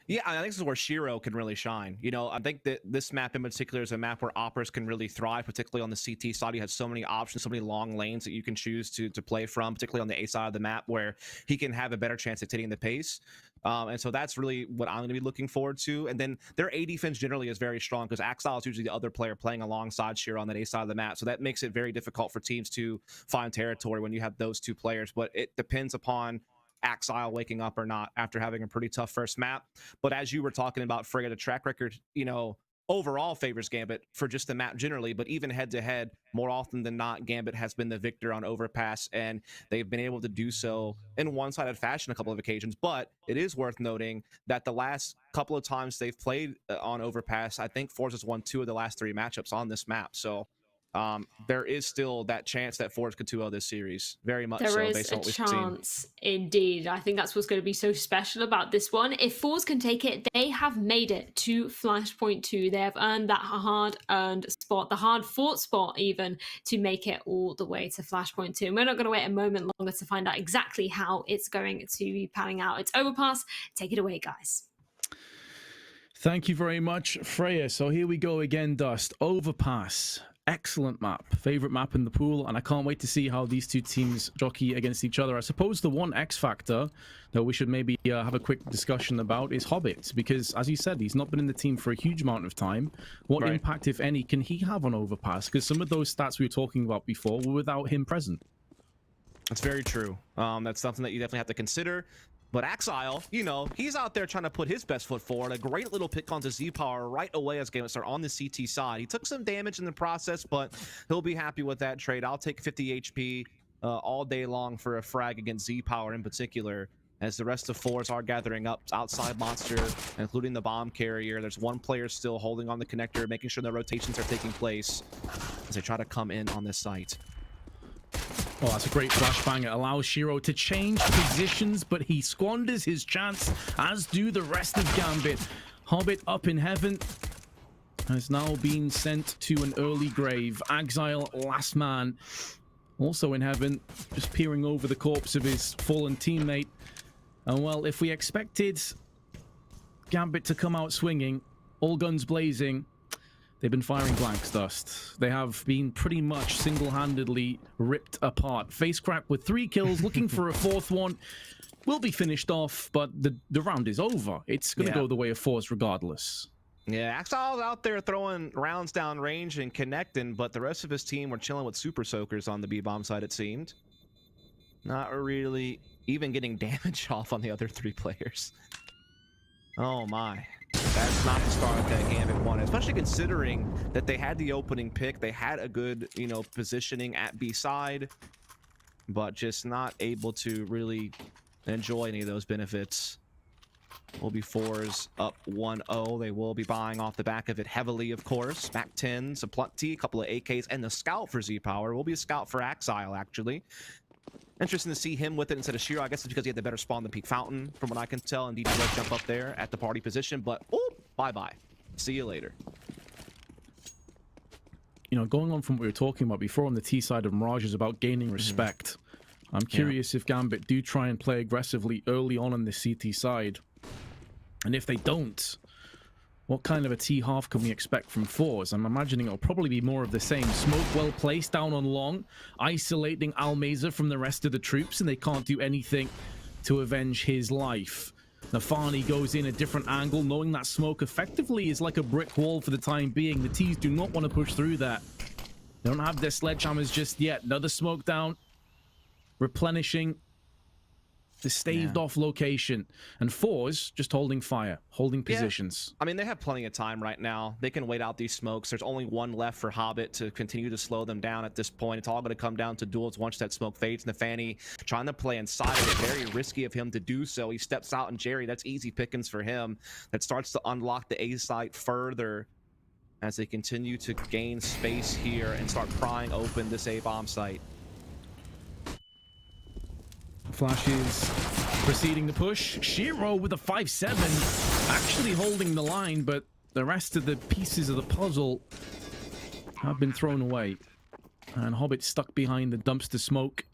E: Yeah, I think this is where Shiro can really shine. You know, I think that this map in particular is a map where Operas can really thrive, particularly on the CT side. He has so many options, so many long lanes that you can choose to play from, particularly on the A side of the map where he can have a better chance at hitting the pace. And so that's really what I'm going to be looking forward to. And then their A defense generally is very strong because Axile is usually the other player playing alongside Shiro on that A side of the map. So that makes it very difficult for teams to find territory when you have those two players. But it depends upon Axile waking up or not after having a pretty tough first map. But as you were talking about, Frigga, the track record, you know, overall favors Gambit for just the map generally, but even head to head, more often than not, Gambit has been the victor on Overpass, and they've been able to do so in one-sided fashion a couple of occasions. But it is worth noting that the last couple of times they've played on Overpass, I think Force has won 2 of the last 3 matchups on this map. So there is still that chance that Force could 2-0 this series. Very much so, based on what we've seen.
C: There is a chance, indeed. I think that's what's going to be so special about this one. If Force can take it, they have made it to Flashpoint 2. They have earned that hard-earned spot, the hard-fought spot even, to make it all the way to Flashpoint 2. And we're not going to wait a moment longer to find out exactly how it's going to be panning out. It's Overpass. Take it away, guys.
D: Thank you very much, Freya. So here we go again, Dust. Overpass. Excellent map. Favorite map in the pool, and I can't wait to see how these two teams jockey against each other. I suppose the one X factor that we should maybe have a quick discussion about is Hobbit, because as you said, he's not been in the team for a huge amount of time. What impact, if any, can he have on Overpass? Because some of those stats we were talking about before were without him present.
E: That's very true. That's something that you definitely have to consider. But Axile, you know, he's out there trying to put his best foot forward. A great little pick onto Z-Power right away as Game start on the CT side. He took some damage in the process, but he'll be happy with that trade. I'll take 50 HP all day long for a frag against Z-Power in particular, as the rest of Force are gathering up outside Monster, including the bomb carrier. There's one player still holding on the connector, making sure the rotations are taking place as they try to come in on this site.
D: Oh, that's a great flashbang. It allows Shiro to change positions, but he squanders his chance, as do the rest of Gambit. Hobbit up in heaven has now been sent to an early grave. Axile, last man, also in heaven, just peering over the corpse of his fallen teammate. And well, if we expected Gambit to come out swinging, all guns blazing, they've been firing blanks, Dust. They have been pretty much single-handedly ripped apart. Face crack with 3 kills, looking for a 4th one. Will be finished off, but the round is over. It's going to go the way of Force regardless.
E: Yeah, Axile's out there throwing rounds down range and connecting, but the rest of his team were chilling with Super Soakers on the B-bomb side, it seemed. Not really even getting damage off on the other 3 players. Oh my. That's not the start that Gambit wanted, especially considering that they had the opening pick. They had a good, you know, positioning at B side, but just not able to really enjoy any of those benefits. Will be 4s up 1-0. They will be buying off the back of it heavily, of course. Mac 10s, a Plenty, a couple of AKs, and the Scout for Z-Power. Will be a Scout for Axile, actually. Interesting to see him with it instead of Shiro. I guess it's because he had the better spawn than Peak Fountain, from what I can tell. Indeed, he does jump up there at the party position, but oh, bye-bye. See you later.
D: You know, going on from what we were talking about before on the T side of Mirage is about gaining respect. I'm curious if Gambit do try and play aggressively early on the CT side. And if they don't, what kind of a T-half can we expect from Force? I'm imagining it'll probably be more of the same. Smoke well placed down on long, isolating Almeza from the rest of the troops, and they can't do anything to avenge his life. Nafani goes in a different angle, knowing that smoke effectively is like a brick wall for the time being. The T's do not want to push through that. They don't have their sledgehammers just yet. Another smoke down, replenishing the staved off location, and Force just holding fire, holding positions.
E: I mean, they have plenty of time right now. They can wait out these smokes. There's only one left for Hobbit to continue to slow them down at this point. It's all going to come down to duels once that smoke fades. Nafani trying to play inside of it. Very risky of him to do so. He steps out, and Jerry, that's easy pickings for him. That starts to unlock the A site further as they continue to gain space here and start prying open this A bomb site.
D: Flashes Proceeding to push. Shiro with a 5-7. Actually holding the line, but the rest of the pieces of the puzzle have been thrown away. And Hobbit stuck behind the dumpster smoke.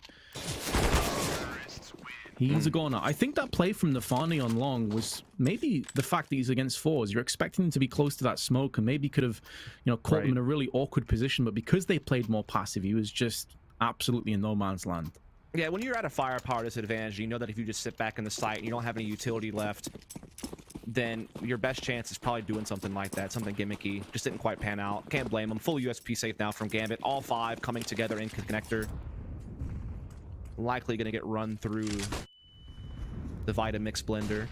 D: He's a goner. I think that play from Nafani on long was maybe the fact that he's against fours. You're expecting him to be close to that smoke and maybe could have, you know, caught him in a really awkward position. But because they played more passive, he was just absolutely in no man's land.
E: Yeah, when you're at a firepower disadvantage, you know that if you just sit back in the site and you don't have any utility left, then your best chance is probably doing something like that, something gimmicky. Just didn't quite pan out. Can't blame him. Full USP safe now from Gambit. All 5 coming together in connector. Likely going to get run through the Vitamix blender.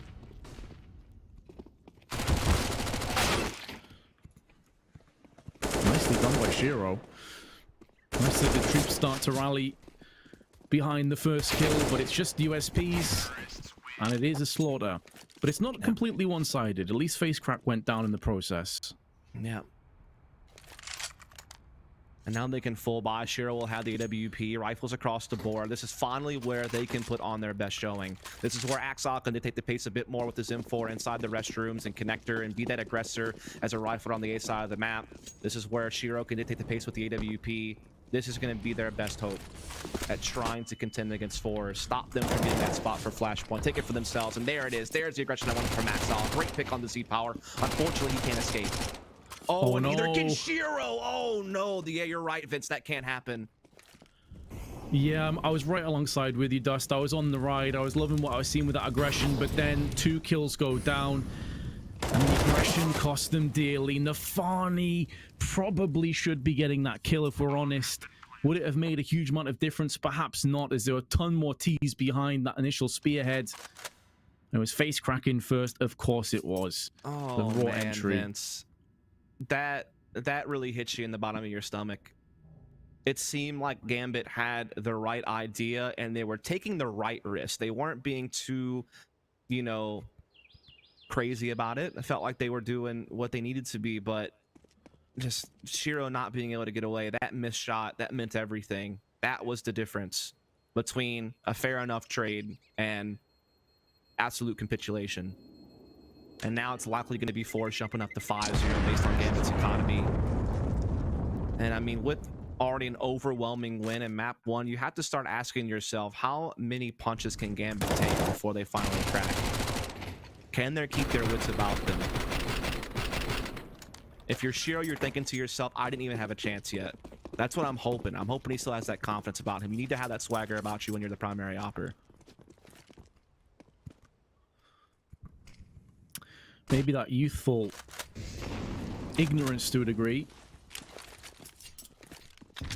D: Nicely done by Shiro. Nice that the troops start to rally behind the first kill, but it's just USPs, and it is a slaughter. But it's not completely one-sided. At least Facecrack went down in the process.
E: Yeah. And now they can full buy. Shiro will have the AWP, rifles across the board. This is finally where they can put on their best showing. This is where Axel can dictate the pace a bit more with his M4 inside the restrooms and connector and be that aggressor as a rifler on the A side of the map. This is where Shiro can dictate the pace with the AWP. This is going to be their best hope at trying to contend against fours. Stop them from getting that spot for Flashpoint. Take it for themselves. And there it is. There's the aggression I wanted from Axel. Great pick on the Z Power. Unfortunately, he can't escape. Oh, and neither can Shiro. Oh, no. Yeah, you're right, Vince. That can't happen.
D: Yeah, I was right alongside with you, Dust. I was on the ride. I was loving what I was seeing with that aggression, but then 2 kills go down. And the aggression cost them dearly. Nafani probably should be getting that kill, if we're honest. Would it have made a huge amount of difference? Perhaps not, as there were a ton more T's behind that initial spearhead. It was face cracking first. Of course it was.
E: Oh,
D: the raw
E: man,
D: entry.
E: Vince. That really hits you in the bottom of your stomach. It seemed like Gambit had the right idea, and they were taking the right risk. They weren't being too, you know, crazy about it. I felt like they were doing what they needed to be, but just Shiro not being able to get away, that missed shot, that meant everything. That was the difference between a fair enough trade and absolute capitulation. And now it's likely going to be 4 jumping up to 5-0 based on Gambit's economy. And I mean, with already an overwhelming win in map 1, you have to start asking yourself, how many punches can Gambit take before they finally crack? Can they keep their wits about them? If you're Shiro, you're thinking to yourself, I didn't even have a chance yet. That's what I'm hoping. I'm hoping he still has that confidence about him. You need to have that swagger about you when you're the primary opper.
D: Maybe that youthful ignorance to a degree. But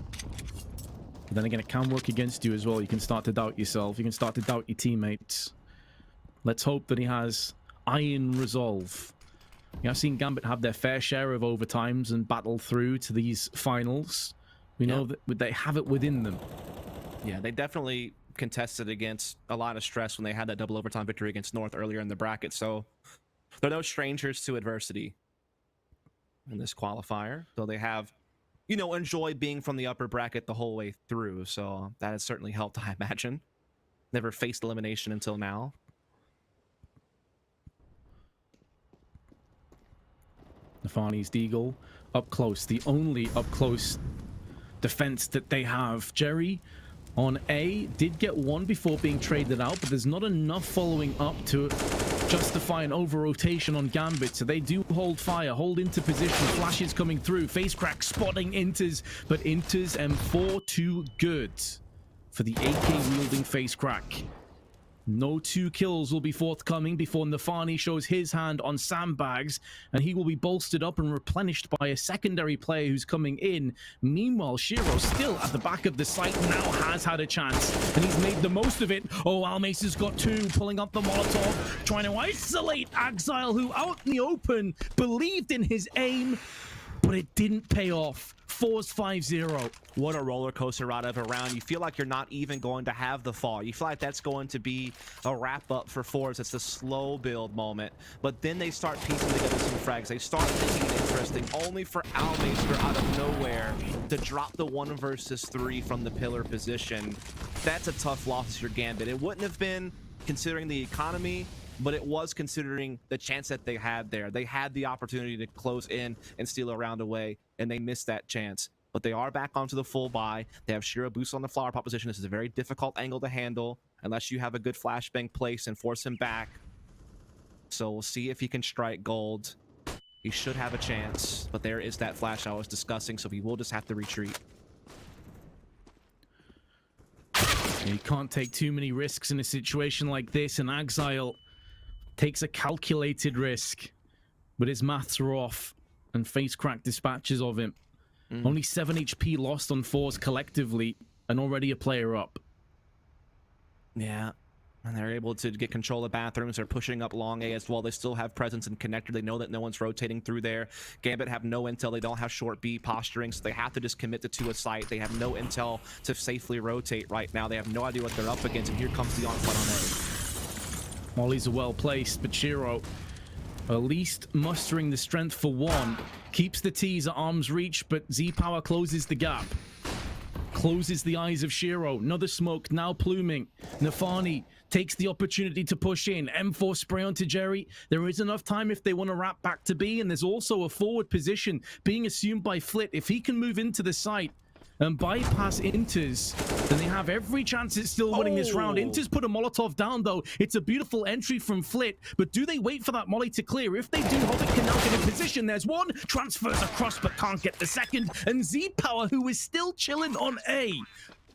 D: then again, it can work against you as well. You can start to doubt yourself. You can start to doubt your teammates. Let's hope that he has iron resolve. You know, I've seen Gambit have their fair share of overtimes and battle through to these finals. We know that they have it within them.
E: Yeah, they definitely contested against a lot of stress when they had that double overtime victory against North earlier in the bracket. So they're no strangers to adversity in this qualifier. So they have, you know, enjoyed being from the upper bracket the whole way through. So that has certainly helped, I imagine. Never faced elimination until now.
D: Nafani's Deagle up close. The only up close defense that they have. Jerry on A did get one before being traded out, but there's not enough following up to justify an over-rotation on Gambit, so they do hold fire, hold into position, flashes coming through, Facecrack spotting Inters, but Inters M4 too good for the AK-wielding Facecrack. No 2 kills will be forthcoming before Nafani shows his hand on sandbags, and he will be bolstered up and replenished by a secondary player who's coming in. Meanwhile, Shiro, still at the back of the site, now has had a chance, and he's made the most of it. Oh, Almace has got 2, pulling up the Molotov, trying to isolate Axile, who out in the open believed in his aim, but it didn't pay off. Force 5-0.
E: What a roller coaster ride of a round. You feel like you're not even going to have the fall. You feel like that's going to be a wrap up for fours. It's the slow build moment. But then they start piecing together some frags. They start making it interesting, only for Almaster out of nowhere to drop the 1 versus 3 from the pillar position. That's a tough loss for Gambit. It wouldn't have been considering the economy, but it was considering the chance that they had there. They had the opportunity to close in and steal a round away, and they missed that chance. But they are back onto the full buy. They have Shiro boost on the flower pot position. This is a very difficult angle to handle unless you have a good flashbang place and force him back. So we'll see if he can strike gold. He should have a chance, but there is that flash I was discussing, so he will just have to retreat.
D: You can't take too many risks in a situation like this, and Exile takes a calculated risk, but his maths are off, and Face Crack dispatches of him. Only 7 HP lost on fours collectively, and already a player up.
E: Yeah, and they're able to get control of bathrooms. They're pushing up long A as well. They still have presence in connector. They know that no one's rotating through there. Gambit have no intel. They don't have short B posturing, so they have to just commit to a site. They have no intel to safely rotate right now. They have no idea what they're up against, and here comes the onslaught on A.
D: Mollies are well placed, but Shiro, at least mustering the strength for one, keeps the T's at arm's reach, but Z-Power closes the gap. Closes the eyes of Shiro. Another smoke now pluming. Nafani takes the opportunity to push in. M4 spray onto Jerry. There is enough time if they want to wrap back to B, and there's also a forward position being assumed by Flit. If he can move into the site and bypass Inters, then they have every chance at still winning this round. Inters put a Molotov down, though. It's a beautiful entry from Flit, but do they wait for that molly to clear? If they do, Hobbit can now get in position. There's one, transfers across, but can't get the second, and Z-Power, who is still chilling on A.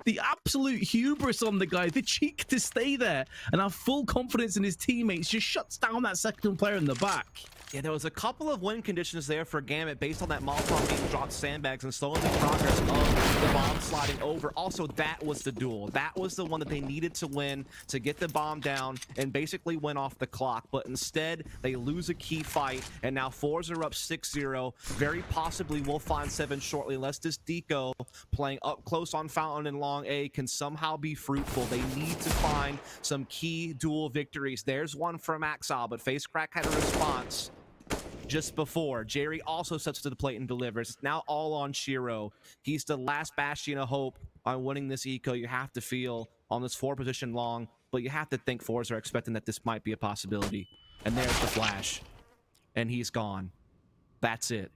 D: The absolute hubris on the guy, the cheek to stay there and have full confidence in his teammates, just shuts down that second player in the back.
E: Yeah, there was a couple of win conditions there for Gambit based on that Molotov being dropped sandbags and slowing the progress of the bomb sliding over. Also, that was the duel. That was the one that they needed to win to get the bomb down and basically win off the clock. But instead, they lose a key fight, and now fours are up 6-0. Very possibly we'll find 7 shortly, unless this Deco playing up close on Fountain and Long A can somehow be fruitful. They need to find some key duel victories. There's one from Axel, but Face Crack had a response just before. Jerry also steps to the plate and delivers. It's now all on Shiro. He's the last bastion of hope on winning this eco. You have to feel on this 4 position long, but you have to think fours are expecting that this might be a possibility. And there's the flash. And he's gone. That's it.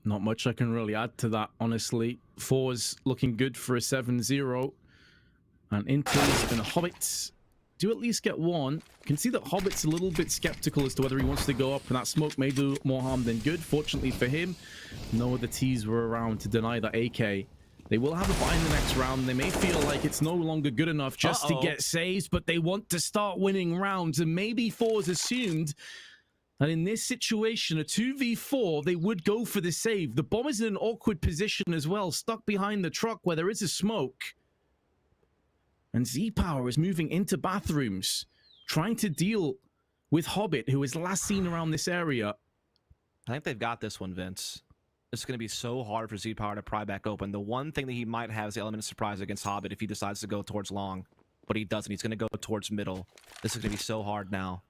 D: Not much I can really add to that, honestly. Fours looking good for a 7-0. And Inters and Hobbits do at least get one. You can see that Hobbit's a little bit skeptical as to whether he wants to go up, and that smoke may do more harm than good. Fortunately for him, no other T's were around to deny that AK. They will have a buy in the next round. They may feel like it's no longer good enough just to get saves, but they want to start winning rounds, and maybe Fours assumed that in this situation, a 2v4, they would go for the save. The bomb is in an awkward position as well, stuck behind the truck where there is a smoke. And Z-Power is moving into bathrooms, trying to deal with Hobbit, who is last seen around this area.
E: I think they've got this one, Vince. It's going to be so hard for Z-Power to pry back open. The one thing that he might have is the element of surprise against Hobbit if he decides to go towards long. But he doesn't. He's going to go towards middle. This is going to be so hard now.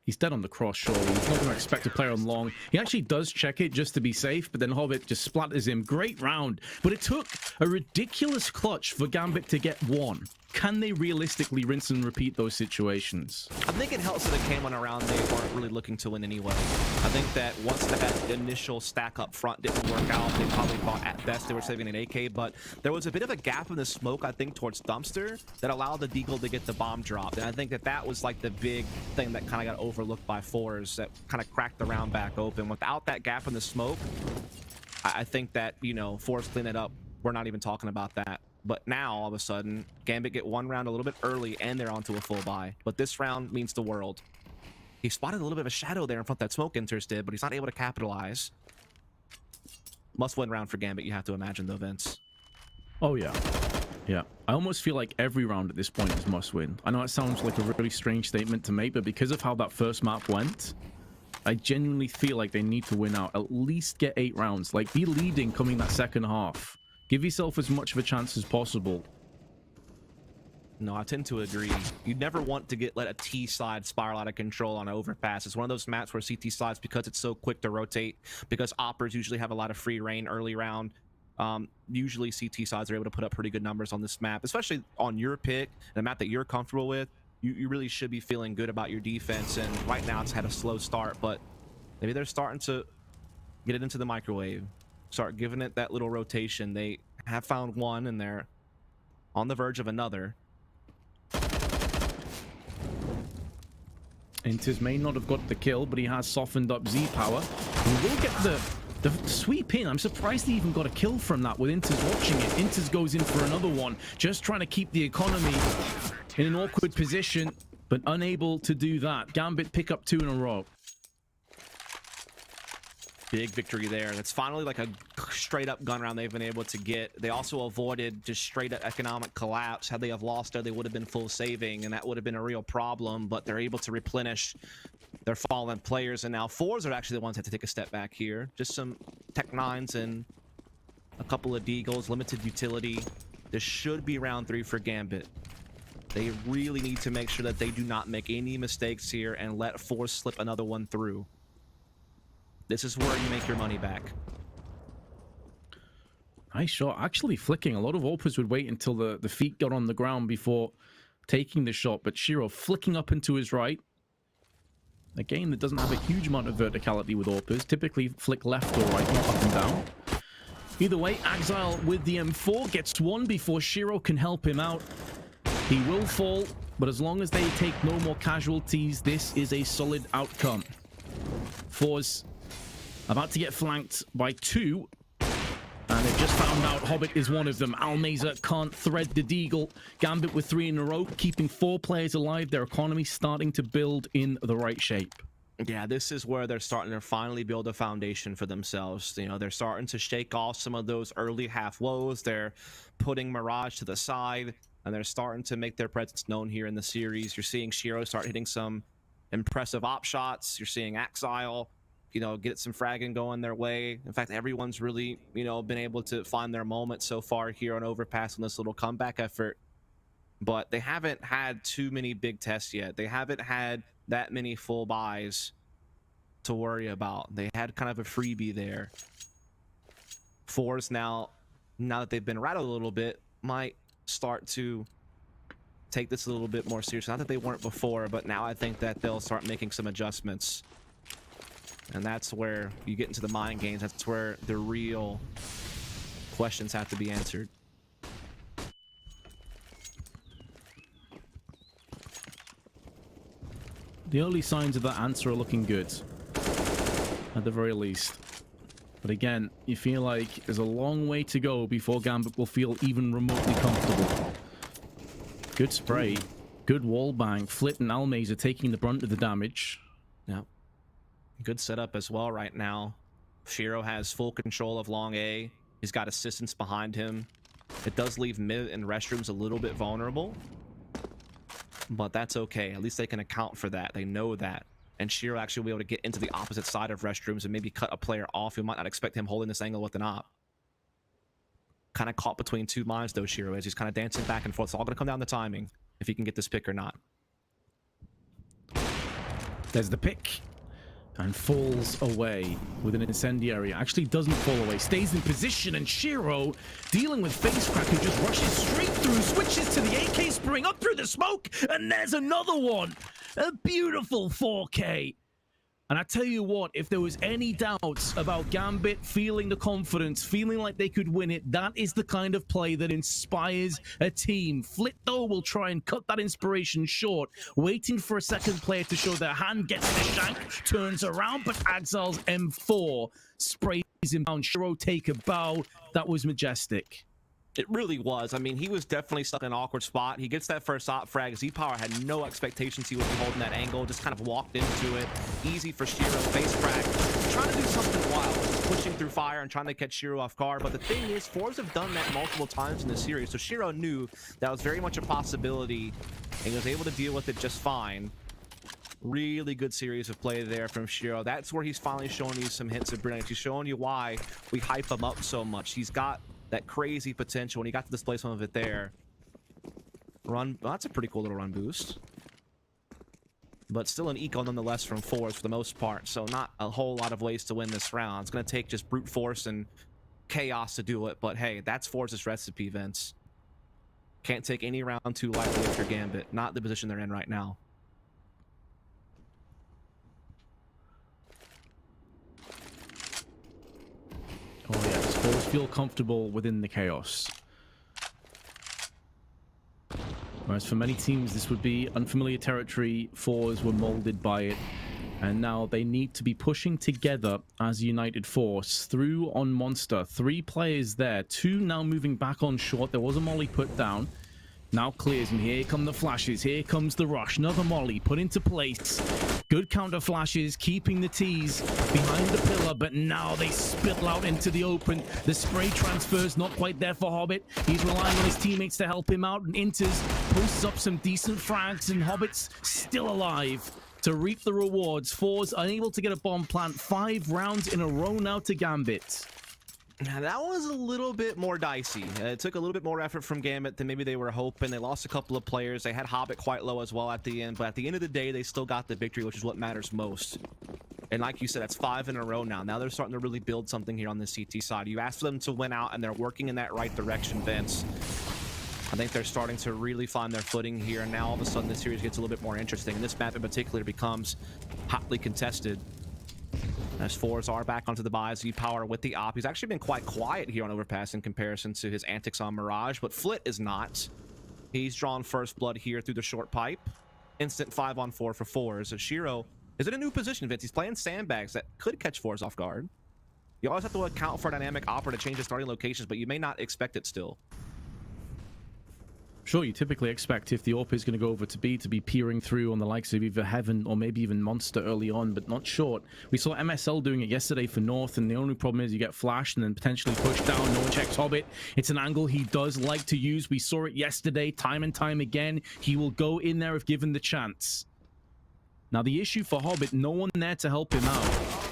D: He's dead on the cross, surely. He's not going to expect to play on long. He actually does check it just to be safe, but then Hobbit just splatters him. Great round. But it took a ridiculous clutch for Gambit to get one. Can they realistically rinse and repeat those situations?
E: I think it helps that it came on a round they weren't really looking to win anyway. I think that once that initial stack up front didn't work out, they probably thought at best they were saving an AK, but there was a bit of a gap in the smoke, I think, towards Dumpster that allowed the Deagle to get the bomb dropped. And I think that that was like the big thing that kind of got overlooked by fours that kind of cracked the round back open. Without that gap in the smoke, I think that, you know, fours clean it up. We're not even talking about that. But now, all of a sudden, Gambit get one round a little bit early, and they're onto a full buy. But this round means the world. He spotted a little bit of a shadow there in front that Smoke Enters did, but he's not able to capitalize. Must-win round for Gambit, you have to imagine, though, Vince.
D: Oh, yeah. Yeah. I almost feel like every round at this point is must-win. I know it sounds like a really strange statement to make, but because of how that first map went, I genuinely feel like they need to win out. At least get 8 rounds. Like, be leading coming that second half. Give yourself as much of a chance as possible.
E: No, I tend to agree. You never want to let a T side spiral out of control on an overpass. It's one of those maps where CT slides, because it's so quick to rotate, because oppers usually have a lot of free reign early round, Usually CT sides are able to put up pretty good numbers on this map, especially on your pick, the map that you're comfortable with. You really should be feeling good about your defense, and right now it's had a slow start, but maybe they're starting to get it into the microwave, start giving it that little rotation. They have found one, and they're on the verge of another.
D: Intis may not have got the kill, but he has softened up Z-Power. He will get the sweep in. I'm surprised he even got a kill from that with Intis watching it. Intis goes in for another one, just trying to keep the economy in an awkward position, but unable to do that. Gambit pick up 2 in a row.
E: Big victory there. That's finally like a straight up gun round they've been able to get. They also avoided just straight up economic collapse. Had they have lost there, they would have been full saving, and that would have been a real problem, but they're able to replenish their fallen players, and now fours are actually the ones that have to take a step back here. Just some Tech 9s and a couple of Deagles, limited utility. This should be round 3 for Gambit. They really need to make sure that they do not make any mistakes here and let fours slip another one through. This is where you make your money back.
D: Nice shot. Actually flicking. A lot of Opers would wait until the feet got on the ground before taking the shot, but Shiro flicking up and to his right. A game that doesn't have a huge amount of verticality with Opers. Typically flick left or right, not up and down. Either way, Exile with the M4 gets one before Shiro can help him out. He will fall, but as long as they take no more casualties, this is a solid outcome. Fours about to get flanked by 2. And they've just found out Hobbit is one of them. Almeza can't thread the Deagle. Gambit with 3 in a row, keeping 4 players alive. Their economy starting to build in the right shape.
E: Yeah, this is where they're starting to finally build a foundation for themselves. You know, they're starting to shake off some of those early half woes. They're putting Mirage to the side, and they're starting to make their presence known here in the series. You're seeing Shiro start hitting some impressive op shots. You're seeing Exile, you know, get some fragging going their way. In fact, everyone's really, you know, been able to find their moment so far here on Overpass on this little comeback effort. But they haven't had too many big tests yet. They haven't had that many full buys to worry about. They had kind of a freebie there. Fours now that they've been rattled a little bit, might start to take this a little bit more seriously. Not that they weren't before, but now I think that they'll start making some adjustments. And that's where you get into the mind games. That's where the real questions have to be answered.
D: The early signs of that answer are looking good, at the very least. But again, you feel like there's a long way to go before Gambit will feel even remotely comfortable. Good spray, good wall bang. Flit and Almeza are taking the brunt of the damage.
E: Yeah. Good setup as well right now. Shiro has full control of long A. He's got assistance behind him. It does leave mid and restrooms a little bit vulnerable, but that's okay. At least they can account for that. They know that. And Shiro actually will be able to get into the opposite side of restrooms and maybe cut a player off who might not expect him holding this angle with an op. Kind of caught between 2 minds though, Shiro, as he's kind of dancing back and forth. It's all going to come down to timing, if he can get this pick or not.
D: There's the pick. And falls away with an incendiary. Actually doesn't fall away. Stays in position, and Shiro, dealing with Facecrack, who just rushes straight through, switches to the AK spring up through the smoke, and there's another one. A beautiful 4K. And I tell you what, if there was any doubts about Gambit feeling the confidence, feeling like they could win it, that is the kind of play that inspires a team. Flit, though, will try and cut that inspiration short, waiting for a second player to show their hand, gets the shank, turns around, but Exile's M4 sprays him down. Shiro take a bow. That was majestic.
E: It really was. I mean, he was definitely stuck in an awkward spot. He gets that first op frag. Z-Power had no expectations he would be holding that angle. Just kind of walked into it. Easy for Shiro. Face frag. Trying to do something wild. Pushing through fire and trying to catch Shiro off guard. But the thing is, fours have done that multiple times in the series. So Shiro knew that was very much a possibility. And he was able to deal with it just fine. Really good series of play there from Shiro. That's where he's finally showing you some hints of brilliance. He's showing you why we hype him up so much. He's got that crazy potential, and he got to display some of it there. Run, well, that's a pretty cool little run boost. But still an eco nonetheless from fours for the most part, so not a whole lot of ways to win this round. It's going to take just brute force and chaos to do it, but hey, that's Force's recipe, Vince. Can't take any round too lightly after Gambit. Not the position they're in right now.
D: Oh yes, Force feel comfortable within the chaos. Whereas for many teams, this would be unfamiliar territory. Fours were molded by it. And now they need to be pushing together as a united force through on Monster. 3 players there. 2 now moving back on short. There was a molly put down. Now clears, and here come the flashes. Here comes the rush. Another molly put into place. Good counter flashes, keeping the T's behind the pillar, but now they spill out into the open. The spray transfer's not quite there for Hobbit. He's relying on his teammates to help him out, and Inters posts up some decent frags, and Hobbit's still alive to reap the rewards. Fours unable to get a bomb plant. 5 rounds in a row now to Gambit.
E: Now, that was a little bit more dicey. It took a little bit more effort from Gambit than maybe they were hoping. They lost a couple of players. They had Hobbit quite low as well at the end, but at the end of the day, they still got the victory, which is what matters most. And like you said, that's 5 in a row now. Now they're starting to really build something here on the CT side. You asked them to win out, and they're working in that right direction, Vince. I think they're starting to really find their footing here, and now all of a sudden the series gets a little bit more interesting, and this map in particular becomes hotly contested. As Fours are back onto the buy, Z-Power with the op. He's actually been quite quiet here on Overpass in comparison to his antics on Mirage, but Flit is not. He's drawn first blood here through the short pipe. Instant 5-on-4 for Fours. Shiro is in a new position, Vince. He's playing sandbags that could catch Fours off guard. You always have to account for a dynamic opera to change the starting locations, but you may not expect it still.
D: Sure, you typically expect if the AWP is going to go over to B to be peering through on the likes of either Heaven or maybe even Monster early on, but not short. We saw MSL doing it yesterday for North, and the only problem is you get flashed and then potentially pushed down. No one checks Hobbit. It's an angle he does like to use. We saw it yesterday, time and time again. He will go in there if given the chance. Now, the issue for Hobbit, no one there to help him out.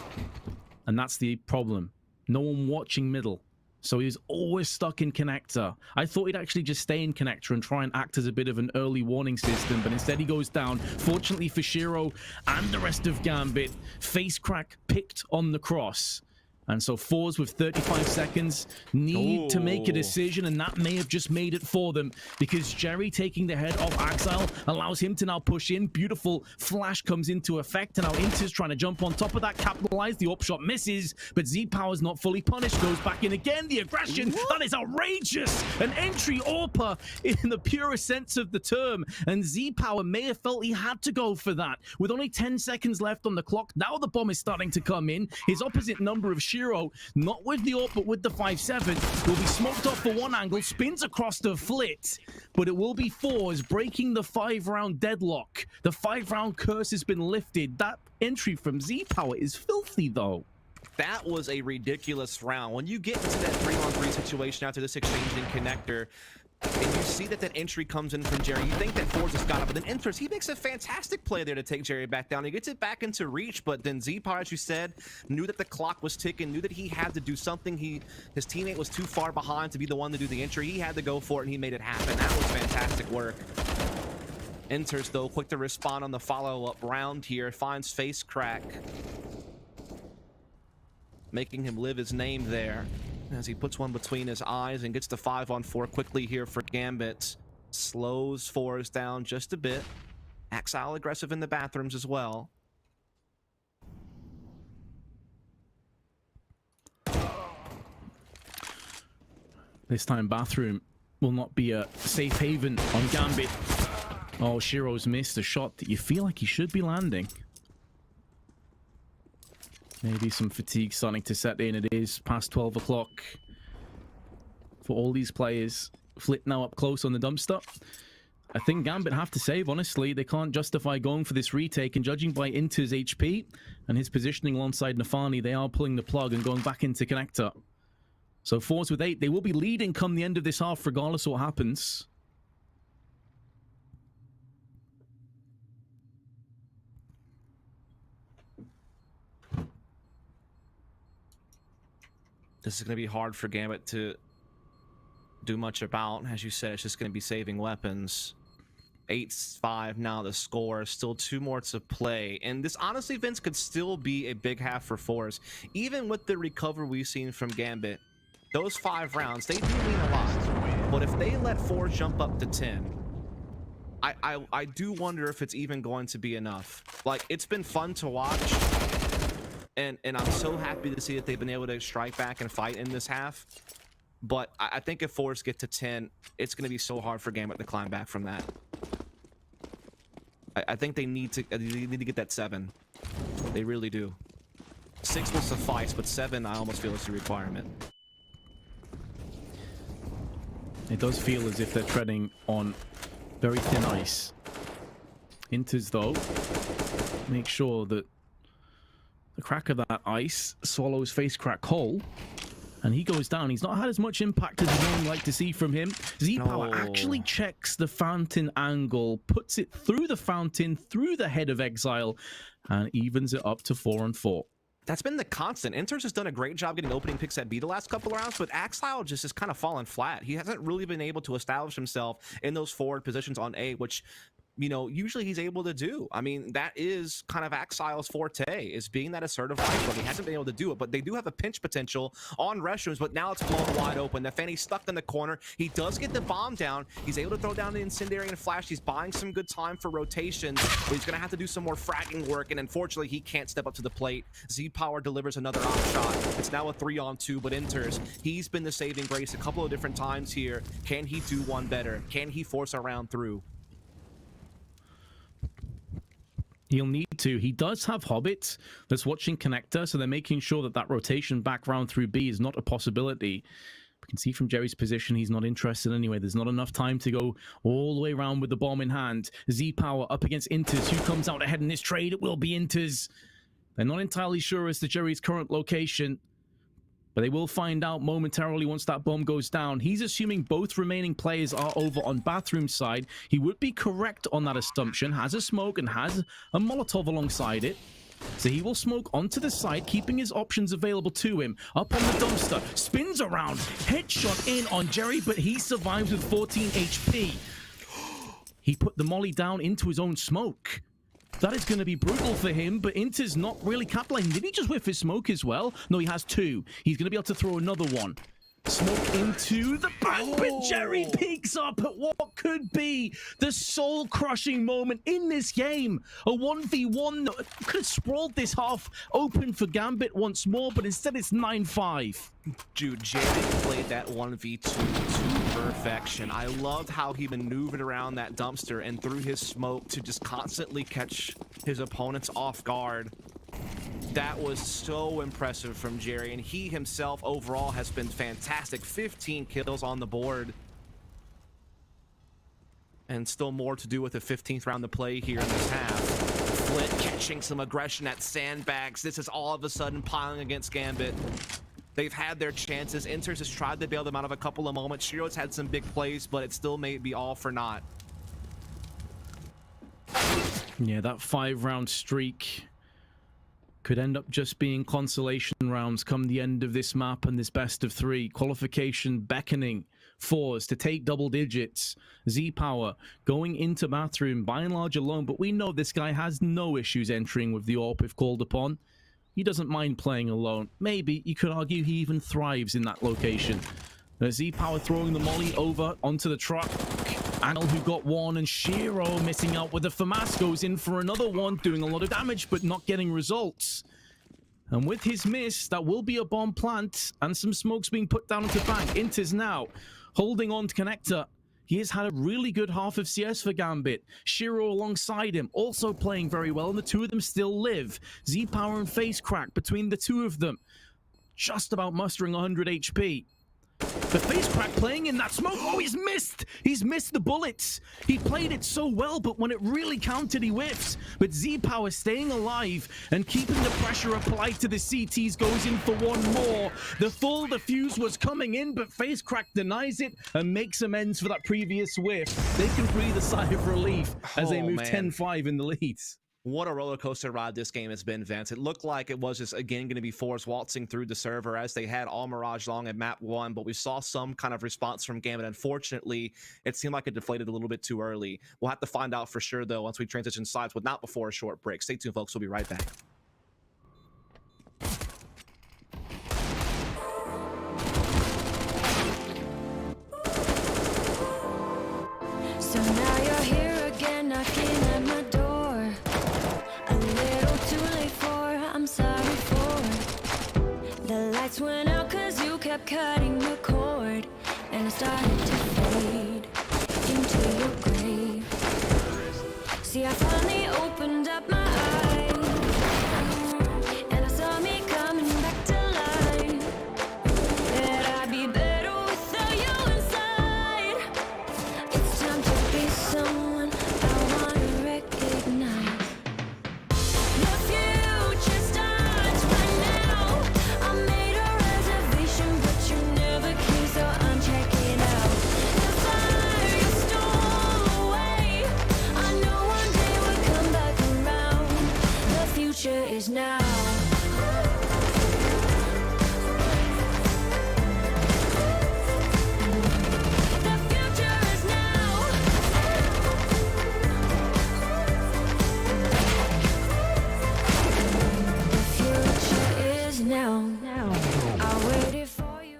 D: And that's the problem. No one watching middle. So he's always stuck in connector. I thought he'd actually just stay in connector and try and act as a bit of an early warning system, but instead he goes down. Fortunately for Shiro and the rest of Gambit, face crack picked on the cross. And so Fours with 35 seconds need to make a decision, and that may have just made it for them, because Jerry taking the head off Axile allows him to now push in. Beautiful flash comes into effect, and now Inter's trying to jump on top of that, capitalize. The up shot misses, but Z-Power's not fully punished, goes back in again. The aggression, that is outrageous! An entry AWPer in the purest sense of the term, and Z-Power may have felt he had to go for that. With only 10 seconds left on the clock, now the bomb is starting to come in. His opposite number of Shiro, not with the AWP, but with the 5-7, will be smoked off for one angle, spins across the Flit, but it will be Fours breaking the 5-round deadlock. The 5-round curse has been lifted. That entry from Z-Power is filthy, though.
E: That was a ridiculous round. When you get into that 3-on-3 situation after this exchange in connector, and you see that entry comes in from Jerry, you think that Fours has got it, but then enters. He makes a fantastic play there to take Jerry back down. He gets it back into reach, but then Z-Power, as you said, knew that the clock was ticking, knew that he had to do something. His teammate was too far behind to be the one to do the entry. He had to go for it, and he made it happen. That was fantastic work. Enters, though, quick to respond on the follow-up round here. Finds face crack, making him live his name there, as he puts one between his eyes and gets the 5-on-4 quickly here for Gambit. Slows Fours down just a bit. Axile aggressive in the bathrooms as well.
D: This time bathroom will not be a safe haven on Gambit. Oh, Shiro's missed a shot that you feel like he should be landing. Maybe some fatigue starting to set in. It is past 12 o'clock for all these players. Flit now up close on the dumpster. I think Gambit have to save, honestly. They can't justify going for this retake, and judging by Inter's HP and his positioning alongside Nafani, they are pulling the plug and going back into connector. So Fours with 8. They will be leading come the end of this half, regardless of what happens.
E: This is going to be hard for Gambit to do much about. As you said, it's just going to be saving weapons. 8-5 now the score. Still 2 more to play. And this, honestly, Vince, could still be a big half for Fours. Even with the recovery we've seen from Gambit, those 5 rounds, they do mean a lot. But if they let 4 jump up to 10, I do wonder if it's even going to be enough. Like, it's been fun to watch, and I'm so happy to see that they've been able to strike back and fight in this half. But I think if 4s get to 10, it's going to be so hard for Gambit to climb back from that. I think they need to get that 7. They really do. 6 will suffice, but 7 I almost feel is a requirement.
D: It does feel as if they're treading on very thin ice. Inters, though, make sure that the crack of that ice swallows face crack whole, and he goes down. He's not had as much impact as we would like to see from him. Z-Power actually checks the fountain angle, puts it through the fountain, through the head of Exile, and evens it up to 4-4.
E: That's been the constant. Inters has done a great job getting opening picks at B the last couple of rounds, but Exile just has kind of fallen flat. He hasn't really been able to establish himself in those forward positions on A, which, you know, usually he's able to do. I mean, that is kind of Exile's forte, is being that assertive fight, but he hasn't been able to do it. But they do have a pinch potential on restrooms, but now it's blown wide open. The Fanny's stuck in the corner. He does get the bomb down. He's able to throw down the incendiary and flash. He's buying some good time for rotations, but he's going to have to do some more fragging work, and unfortunately, he can't step up to the plate. Z-Power delivers another op shot. It's now a 3-on-2, but Inters, he's been the saving grace a couple of different times here. Can he do one better? Can he force a round through?
D: He'll need to. He does have Hobbit that's watching Connector, so they're making sure that that rotation back round through B is not a possibility. We can see from Jerry's position, he's not interested anyway. There's not enough time to go all the way around with the bomb in hand. Z-Power up against Inters. Who comes out ahead in this trade? It will be Inters. They're not entirely sure as to Jerry's current location, but they will find out momentarily once that bomb goes down. He's assuming both remaining players are over on bathroom side. He would be correct on that assumption. Has a smoke and has a Molotov alongside it. So he will smoke onto the side, keeping his options available to him. Up on the dumpster, spins around, headshot in on Jerry, but he survives with 14 HP. He put the molly down into his own smoke. That is going to be brutal for him, but Inter's not really capitalizing. Did he just whiff his smoke as well? No, he has 2. He's going to be able to throw another one. Smoke into the back, but Jerry peeks up at what could be the soul-crushing moment in this game. A 1v1 that could have sprawled this half open for Gambit once more, but instead it's 9-5.
E: Dude, Jerry played that 1v2 to perfection. I loved how he maneuvered around that dumpster and threw his smoke to just constantly catch his opponents off guard. That was so impressive from Jerry, and he himself overall has been fantastic. 15 kills on the board. And still more to do with the 15th round to play here in this half. Flint catching some aggression at sandbags. This is all of a sudden piling against Gambit. They've had their chances. Inters has tried to bail them out of a couple of moments. Shiro's had some big plays, but it still may be all for naught.
D: Yeah, that 5-round streak could end up just being consolation rounds come the end of this map and this best of 3. Qualification beckoning 4s to take double digits. Z-Power going into bathroom by and large alone, but we know this guy has no issues entering with the AWP if called upon. He doesn't mind playing alone. Maybe you could argue he even thrives in that location. Z-Power throwing the molly over onto the truck. Anil who got one, and Shiro missing out with the FAMAS goes in for another one, doing a lot of damage but not getting results. And with his miss, that will be a bomb plant and some smokes being put down into bank. Inters now holding on to Connector. He has had a really good half of CS for Gambit. Shiro alongside him, also playing very well, and the two of them still live. Z-Power and Face Crack between the two of them. Just about mustering 100 HP. The Face Crack playing in that smoke. Oh, he's missed! He's missed the bullets. He played it so well, but when it really counted, he whiffs. But Z-Power staying alive and keeping the pressure applied to the CTs goes in for one more. The full defuse was coming in, but Face Crack denies it and makes amends for that previous whiff. They can breathe a sigh of relief as they move 10-5 in the leads.
E: What a roller coaster ride this game has been, Vince. It looked like it was just, again, going to be 4s waltzing through the server as they had all Mirage long at map 1, but we saw some kind of response from Gambit. Unfortunately, it seemed like it deflated a little bit too early. We'll have to find out for sure, though, once we transition sides, but not before a short break. Stay tuned, folks. We'll be right back.
B: So now you're here again, knocking at my door. A little too late for, I'm sorry for. The lights went out cause you kept cutting the cord. And I started to fade into your grave. See, I finally opened up my eyes, and I saw me coming back to life. That I'd be better without you inside. It's time to be someone I wanna recognize. The future starts right now. I made a reservation, but you never came, so I'm checking out. The fire you stole away, I know one day we'll come back around. The future is now. The future is now. The future is now. I waited for you.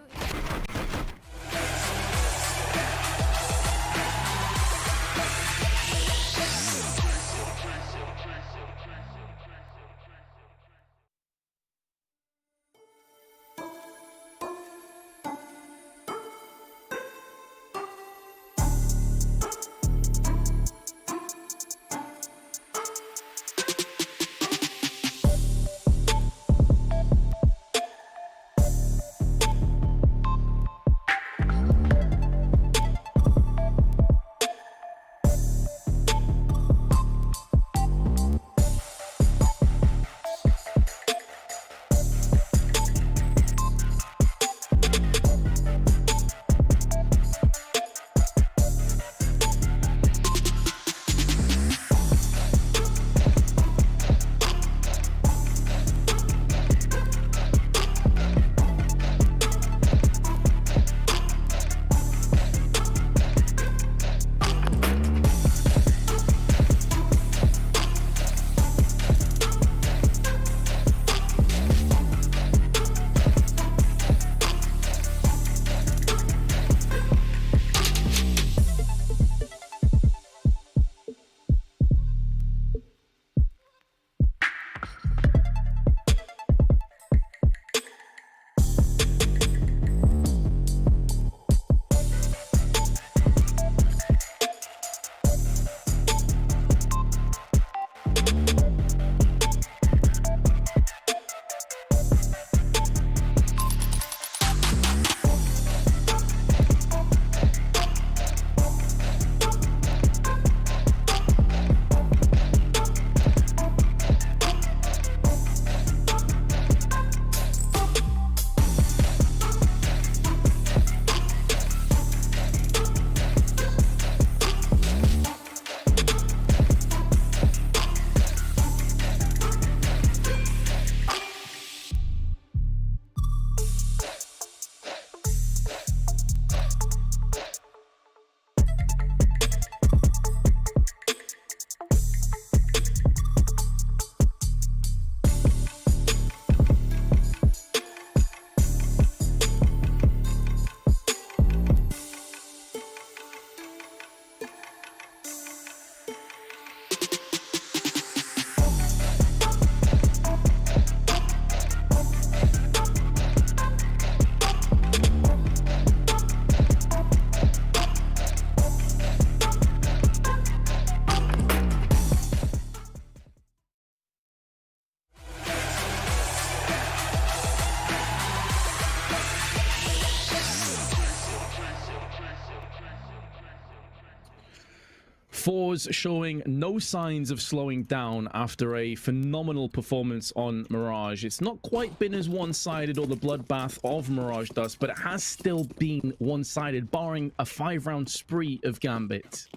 D: Fours showing no signs of slowing down after a phenomenal performance on Mirage. It's not quite been as one-sided, or the bloodbath of Mirage Dust, but it has still been one-sided, barring a 5-round spree of Gambit.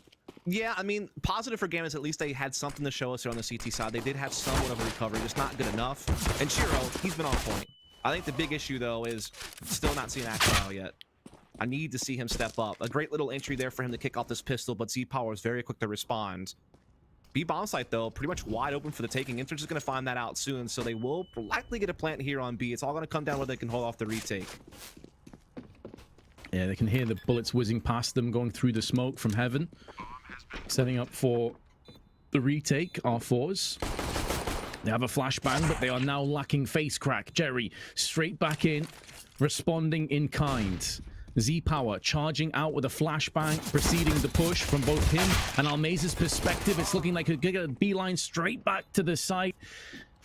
E: Yeah, I mean, positive for Gambit is at least they had something to show us here on the CT side. They did have somewhat of a recovery, just not good enough. And Shiro, he's been on point. I think the big issue, though, is still not seeing Axel yet. I need to see him step up. A great little entry there for him to kick off this pistol, but Z-Power is very quick to respond. B bomb site, though, pretty much wide open for the taking. Inter's is going to find that out soon, so they will likely get a plant here on B. It's all going to come down where they can hold off the retake.
D: Yeah, they can hear the bullets whizzing past them, going through the smoke from heaven. Setting up for the retake, R4s. They have a flashbang, but they are now lacking face crack. Jerry straight back in, responding in kind. Z-Power charging out with a flashbang, preceding the push from both him and Almeza's perspective. It's looking like a beeline straight back to the site.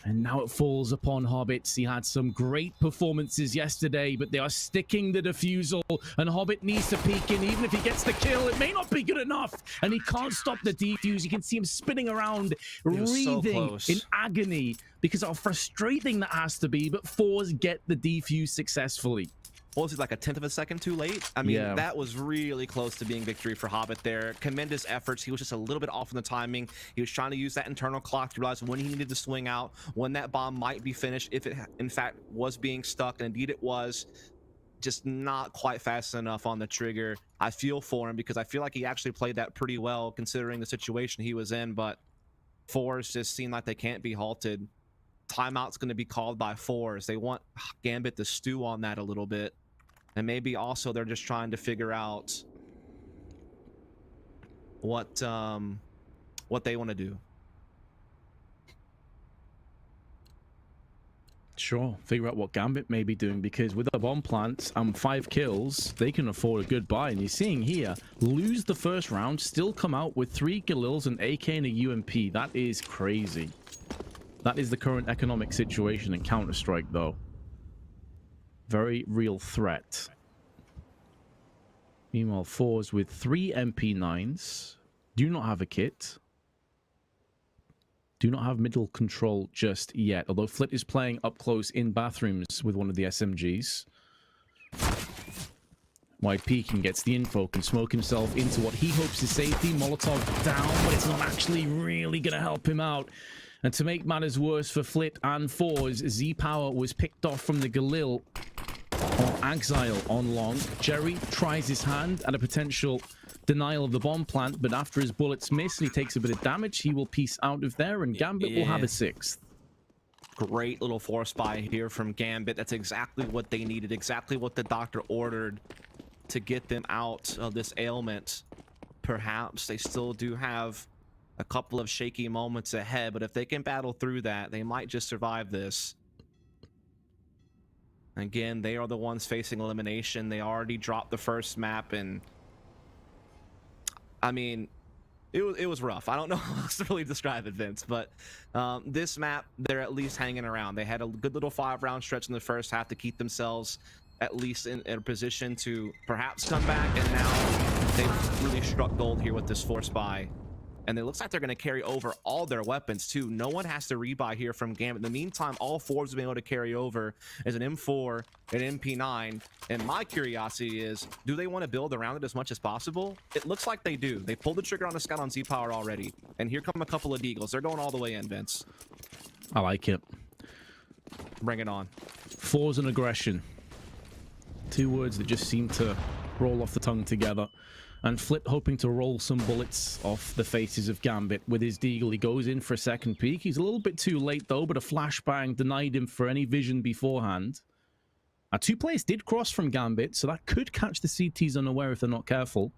D: And now it falls upon Hobbit. He had some great performances yesterday, but they are sticking the defusal, and Hobbit needs to peek in. Even if he gets the kill, it may not be good enough, and he can't stop the defuse. You can see him spinning around, wreathing in agony because of how frustrating that has to be, but Fours get the defuse successfully.
E: What was it, like a 10th of a second too late? I mean, that was really close to being victory for Hobbit there. Commend his efforts. He was just a little bit off in the timing. He was trying to use that internal clock to realize when he needed to swing out, when that bomb might be finished, if it in fact was being stuck, and indeed it was. Just not quite fast enough on the trigger. I feel for him because I feel like he actually played that pretty well considering the situation he was in, but Fours just seem like they can't be halted. Timeout's going to be called by Fours. They want Gambit to stew on that a little bit. And maybe also they're just trying to figure out what they want to do.
D: Sure, figure out what Gambit may be doing, because with the bomb plants and 5 kills, they can afford a good buy. And you're seeing here, lose the first round, still come out with 3 Galils, an AK, and a UMP. That is crazy. That is the current economic situation in Counter-Strike, though. Very real threat. Meanwhile, Fours with 3 MP9s do not have a kit. Do not have middle control just yet, although Flit is playing up close in bathrooms with one of the SMGs. Wide peeking, gets the info, can smoke himself into what he hopes is safety. Molotov down, but it's not actually really going to help him out. And to make matters worse for Flit and Fours, Z-Power was picked off from the Galil on Exile on long. Jerry tries his hand at a potential denial of the bomb plant, but after his bullets miss and he takes a bit of damage, he will piece out of there, and Gambit will have a 6th.
E: Great little force buy here from Gambit. That's exactly what they needed, exactly what the doctor ordered to get them out of this ailment. Perhaps they still do have a couple of shaky moments ahead, but if they can battle through that, they might just survive this. Again, they are the ones facing elimination. They already dropped the first map, and I mean, it was rough. I don't know how else to really describe it, Vince, but this map, they're at least hanging around. They had a good little 5-round stretch in the first half to keep themselves at least in a position to perhaps come back, and now they've really struck gold here with this force buy. And it looks like they're going to carry over all their weapons, too. No one has to rebuy here from Gambit. In the meantime, all Fours have been able to carry over as an M4, an MP9. And my curiosity is, do they want to build around it as much as possible? It looks like they do. They pulled the trigger on the scout on Z-Power already. And here come a couple of Deagles. They're going all the way in, Vince.
D: I like it.
E: Bring it on.
D: Fours and aggression. 2 words that just seem to roll off the tongue together. And Flit hoping to roll some bullets off the faces of Gambit with his Deagle. He goes in for a second peek. He's a little bit too late, though, but a flashbang denied him for any vision beforehand. 2 players did cross from Gambit, so that could catch the CTs unaware if they're not careful.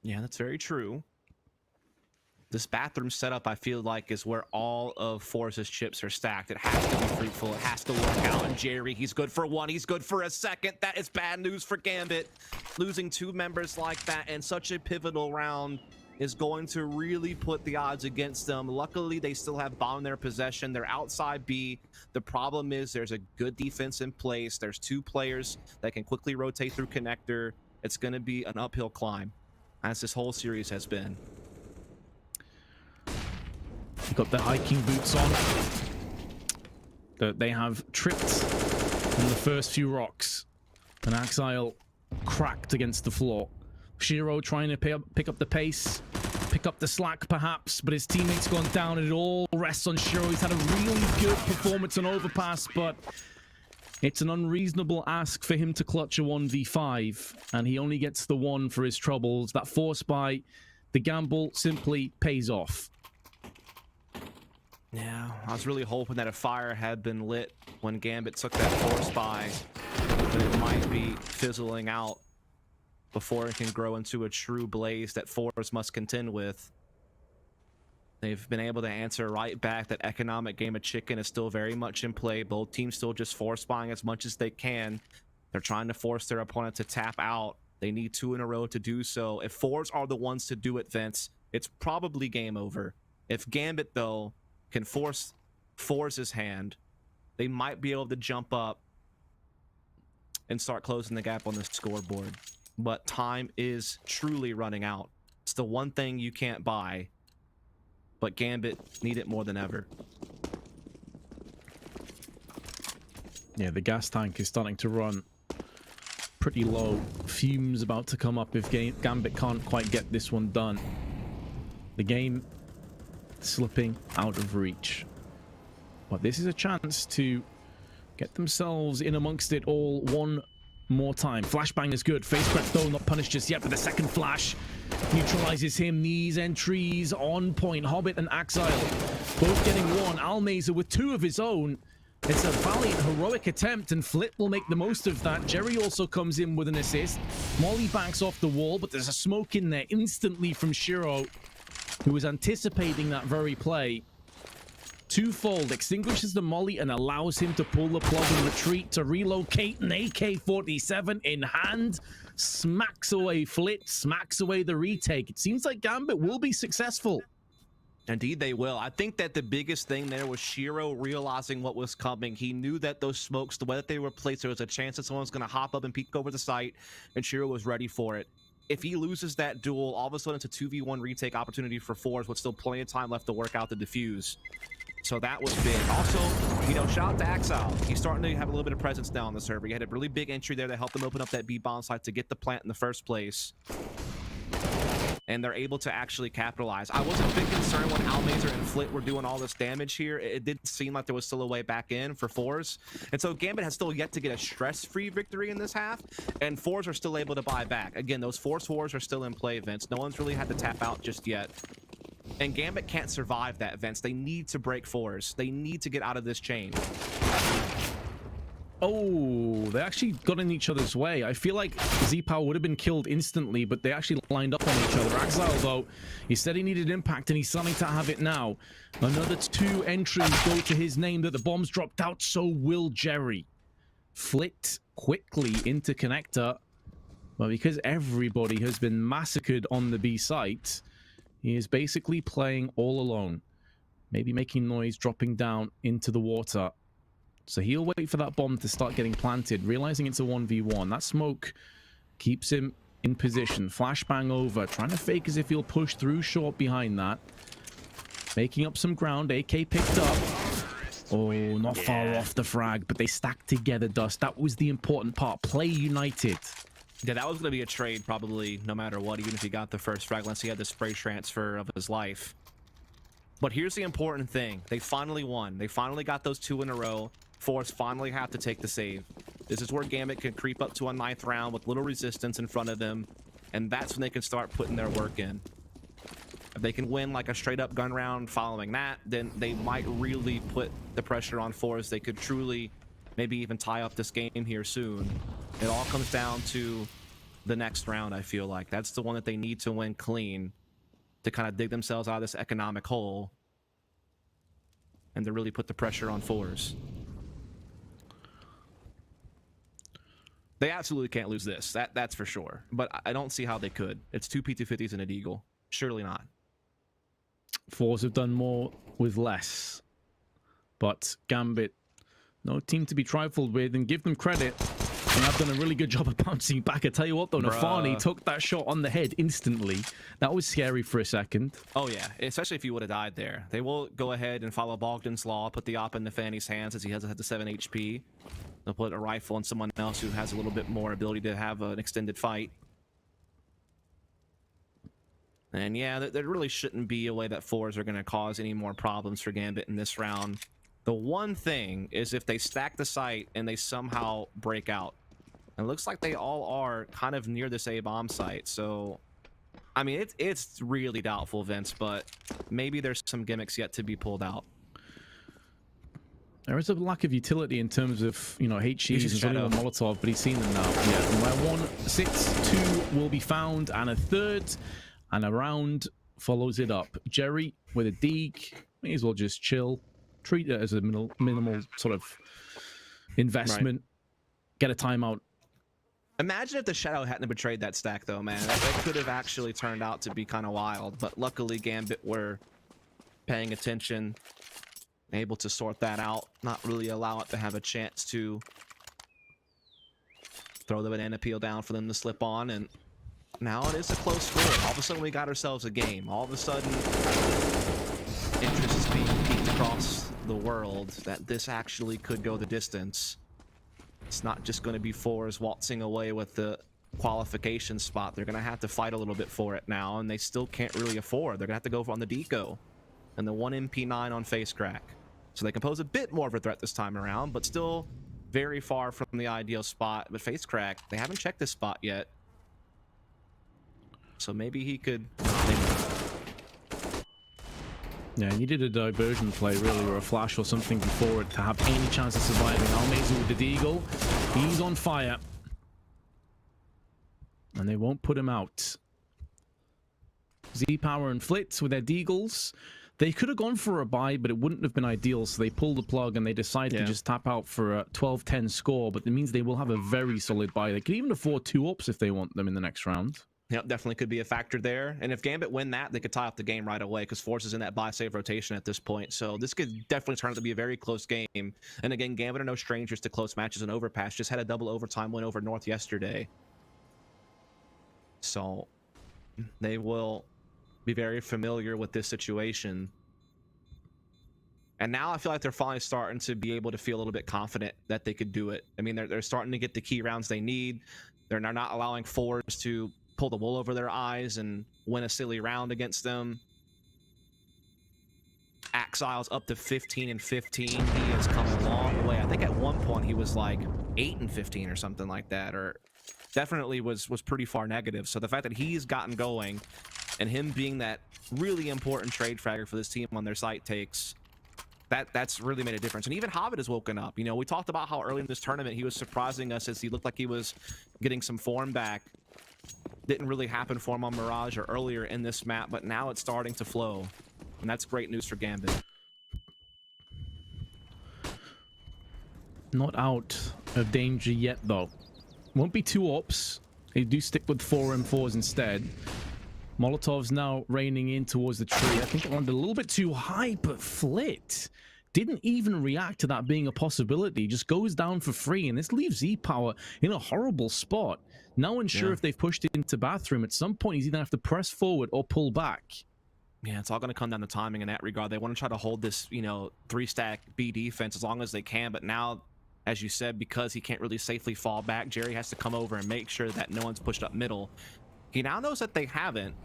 E: Yeah, that's very true. This bathroom setup, I feel like, is where all of Force's chips are stacked. It has to be fruitful. It has to work out. And Jerry, he's good for 1. He's good for a 2nd. That is bad news for Gambit. Losing 2 members like that in such a pivotal round is going to really put the odds against them. Luckily, they still have bomb in their possession. They're outside B. The problem is there's a good defense in place. There's 2 players that can quickly rotate through connector. It's going to be an uphill climb, as this whole series has been.
D: Got the hiking boots on. They have tripped on the first few rocks. And Exile cracked against the floor. Shiro trying to pick up the pace, pick up the slack perhaps, but his teammates gone down, and it all rests on Shiro. He's had a really good performance on Overpass, but it's an unreasonable ask for him to clutch a 1v5, and he only gets the 1 for his troubles. That force buy, the gamble simply pays off.
E: Yeah, I was really hoping that a fire had been lit when Gambit took that force buy, but it might be fizzling out before it can grow into a true blaze that Force must contend with. They've been able to answer right back. That economic game of chicken is still very much in play. Both teams still just force buying as much as they can. They're trying to force their opponent to tap out. They need 2 in a row to do so. If Fours are the ones to do it, Vince, it's probably game over. If Gambit, though, can force Fours' hand, they might be able to jump up and start closing the gap on the scoreboard. But time is truly running out. It's the one thing you can't buy. But Gambit need it more than ever.
D: Yeah, the gas tank is starting to run pretty low. Fumes about to come up if Gambit can't quite get this one done. The game slipping out of reach. But this is a chance to get themselves in amongst it all one more time. Flashbang is good. Face prep though not punished just yet, but the second flash neutralizes him. These entries on point. Hobbit and Axile both getting one. Almazer with 2 of his own. It's a valiant, heroic attempt, and Flip will make the most of that. Jerry also comes in with an assist. Molly backs off the wall, but there's a smoke in there instantly from Shiro, who was anticipating that very play. Twofold, extinguishes the molly and allows him to pull the plug and retreat to relocate. An AK-47 in hand, smacks away Flit, smacks away the retake. It seems like Gambit will be successful.
E: Indeed they will. I think that the biggest thing there was Shiro realizing what was coming. He knew that those smokes, the way that they were placed, there was a chance that someone's going to hop up and peek over the site, and Shiro was ready for it. If he loses that duel, all of a sudden it's a 2v1 retake opportunity for Fours with still plenty of time left to work out the defuse. So that was big. Also, you know, shout out to Axile. He's starting to have a little bit of presence now on the server. He had a really big entry there that helped them open up that B bomb site to get the plant in the first place. And they're able to actually capitalize. I was a bit concerned when Almazer and Flit were doing all this damage here. It didn't seem like there was still a way back in for Fours. And so Gambit has still yet to get a stress-free victory in this half, and Fours are still able to buy back. Again, those Force wars are still in play, Vince. No one's really had to tap out just yet. And Gambit can't survive that, Vince. They need to break Fours. They need to get out of this chain.
D: Oh, they actually got in each other's way. I feel like Z-Power would have been killed instantly, but they actually lined up on each other. Axile, though, he said he needed impact, and he's starting to have it now. Another 2 entries go to his name that the bombs dropped out, so will Jerry. Flit quickly into connector, but because everybody has been massacred on the B site, he is basically playing all alone. Maybe making noise, dropping down into the water. So he'll wait for that bomb to start getting planted, realizing it's a 1v1. That smoke keeps him in position. Flashbang over, trying to fake as if he'll push through short behind that. Making up some ground, AK picked up. Oh, not far off the frag, but they stacked together, Dust. That was the important part. Play united.
E: Yeah, that was going to be a trade probably no matter what, even if he got the first frag, unless he had the spray transfer of his life. But here's the important thing. They finally won. They finally got those 2 in a row. Force finally have to take the save. This is where Gambit can creep up to a 9th round with little resistance in front of them, and that's when they can start putting their work in. If they can win like a straight up gun round following that, then they might really put the pressure on Force. They could truly maybe even tie up this game here soon. It all comes down to the next round, I feel like. That's the one that they need to win clean to kind of dig themselves out of this economic hole and to really put the pressure on Fours. They absolutely can't lose this. That's for sure. But I don't see how they could. It's 2 P250s and a Deagle. Surely not.
D: Fours have done more with less. But Gambit, no team to be trifled with, and give them credit. They have done a really good job of bouncing back. I tell you what, though, Nafani took that shot on the head instantly. That was scary for a second.
E: Oh, yeah. Especially if he would have died there. They will go ahead and follow Bogdan's law, put the op in Nafani's hands as he has the 7 HP. They'll put a rifle on someone else who has a little bit more ability to have an extended fight. And yeah, there really shouldn't be a way that Fours are going to cause any more problems for Gambit in this round. The one thing is if they stack the site and they somehow break out. And it looks like they all are kind of near this A-bomb site. So, I mean, it's really doubtful, Vince, but maybe there's some gimmicks yet to be pulled out.
D: There is a lack of utility in terms of, you know, HEs and something
E: Shadow.
D: like Molotov, but he's seen them now. Yeah, and where one sits, two will be found, and a third, and a round follows it up. Jerry with a Deeg, may as well just chill, treat it as a minimal sort of investment, get a timeout.
E: Imagine if the Shadow hadn't betrayed that stack, though, man. That could have actually turned out to be kind of wild, but luckily Gambit were paying attention, able to sort that out, not really allow it to have a chance to throw the banana peel down for them to slip on, and now it is a close score. All of a sudden we got ourselves a game. All of a sudden interest is being peaked across the world that this actually could go the distance. It's not just going to be fours waltzing away with the qualification spot. They're going to have to fight a little bit for it now, and they still can't really afford. They're going to have to go on the deco and the 1 MP9 on face crack. So they can pose a bit more of a threat this time around, but still very far from the ideal spot. But face crack, they haven't checked this spot yet. So maybe he could...
D: Yeah, he needed a diversion play, really, or a flash or something before it to have any chance of surviving. Almeza with the deagle. He's on fire. And they won't put him out. Z-Power and Flitz with their deagles. They could have gone for a buy, but it wouldn't have been ideal, so they pulled the plug and they decided to just tap out for a 12-10 score, but it means they will have a very solid buy. They could even afford 2 ups if they want them in the next round.
E: Yep, definitely could be a factor there. And if Gambit win that, they could tie up the game right away because Force is in that buy-save rotation at this point. So this could definitely turn out to be a very close game. And again, Gambit are no strangers to close matches, and Overpass just had a double overtime win over North yesterday. So they will be very familiar with this situation. And now I feel like they're finally starting to be able to feel a little bit confident that they could do it. I mean, they're starting to get the key rounds they need. They're not allowing fours to pull the wool over their eyes and win a silly round against them. Axile's up to 15-15. He has come a long way. I think at one point he was like 8-15 or something like that, or definitely was pretty far negative. So the fact that he's gotten going and him being that really important trade fragger for this team on their site takes, that's really made a difference. And even Hobbit has woken up. You know, we talked about how early in this tournament he was surprising us as he looked like he was getting some form back. Didn't really happen for him on Mirage or earlier in this map, but now it's starting to flow. And that's great news for Gambit.
D: Not out of danger yet, though. Won't be 2 ups. They do stick with 4 M4s instead. Molotov's now raining in towards the tree. I think it landed a little bit too high, but Flit didn't even react to that being a possibility. Just goes down for free, and this leaves Z-Power in a horrible spot. Now unsure if they've pushed it into bathroom. At some point, he's either have to press forward or pull back.
E: Yeah, it's all going to come down to timing in that regard. They want to try to hold this, you know, 3-stack B defense as long as they can, but now, as you said, because he can't really safely fall back, Jerry has to come over and make sure that no one's pushed up middle. He now knows that they haven't,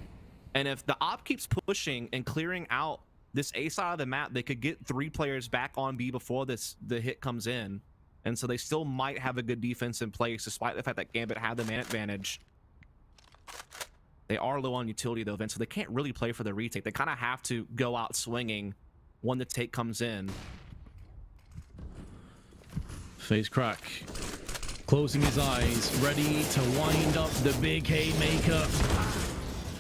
E: and if the op keeps pushing and clearing out this A side of the map, they could get 3 players back on B before the hit comes in, and so they still might have a good defense in place despite the fact that Gambit had the man advantage. They are low on utility though, Vince, so they can't really play for the retake. They kind of have to go out swinging when the take comes in.
D: Face crack. Closing his eyes, ready to wind up the big haymaker.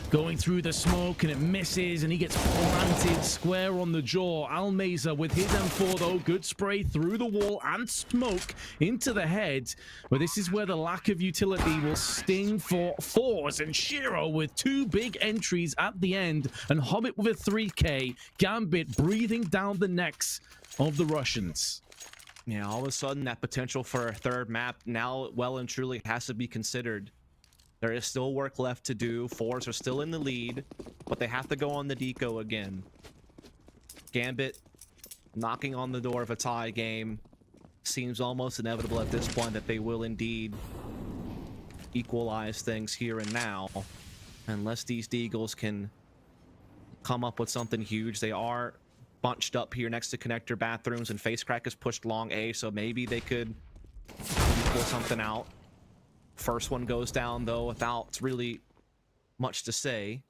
D: Going through the smoke, and it misses, and he gets planted square on the jaw. Almeza with his M4 though, good spray through the wall and smoke into the head. But this is where the lack of utility will sting for fours, and Shiro with 2 big entries at the end, and Hobbit with a 3K. Gambit breathing down the necks of the Russians.
E: Yeah, all of a sudden that potential for a third map now well and truly has to be considered. There is still work left to do. Fours are still in the lead, but they have to go on the deco again. Gambit knocking on the door of a tie game. Seems almost inevitable at this point that they will indeed equalize things here and now. Unless these Deagles can come up with something huge. They are bunched up here next to connector bathrooms, and Face Crack is pushed long A, so maybe they could pull something out. First one goes down though without really much to say.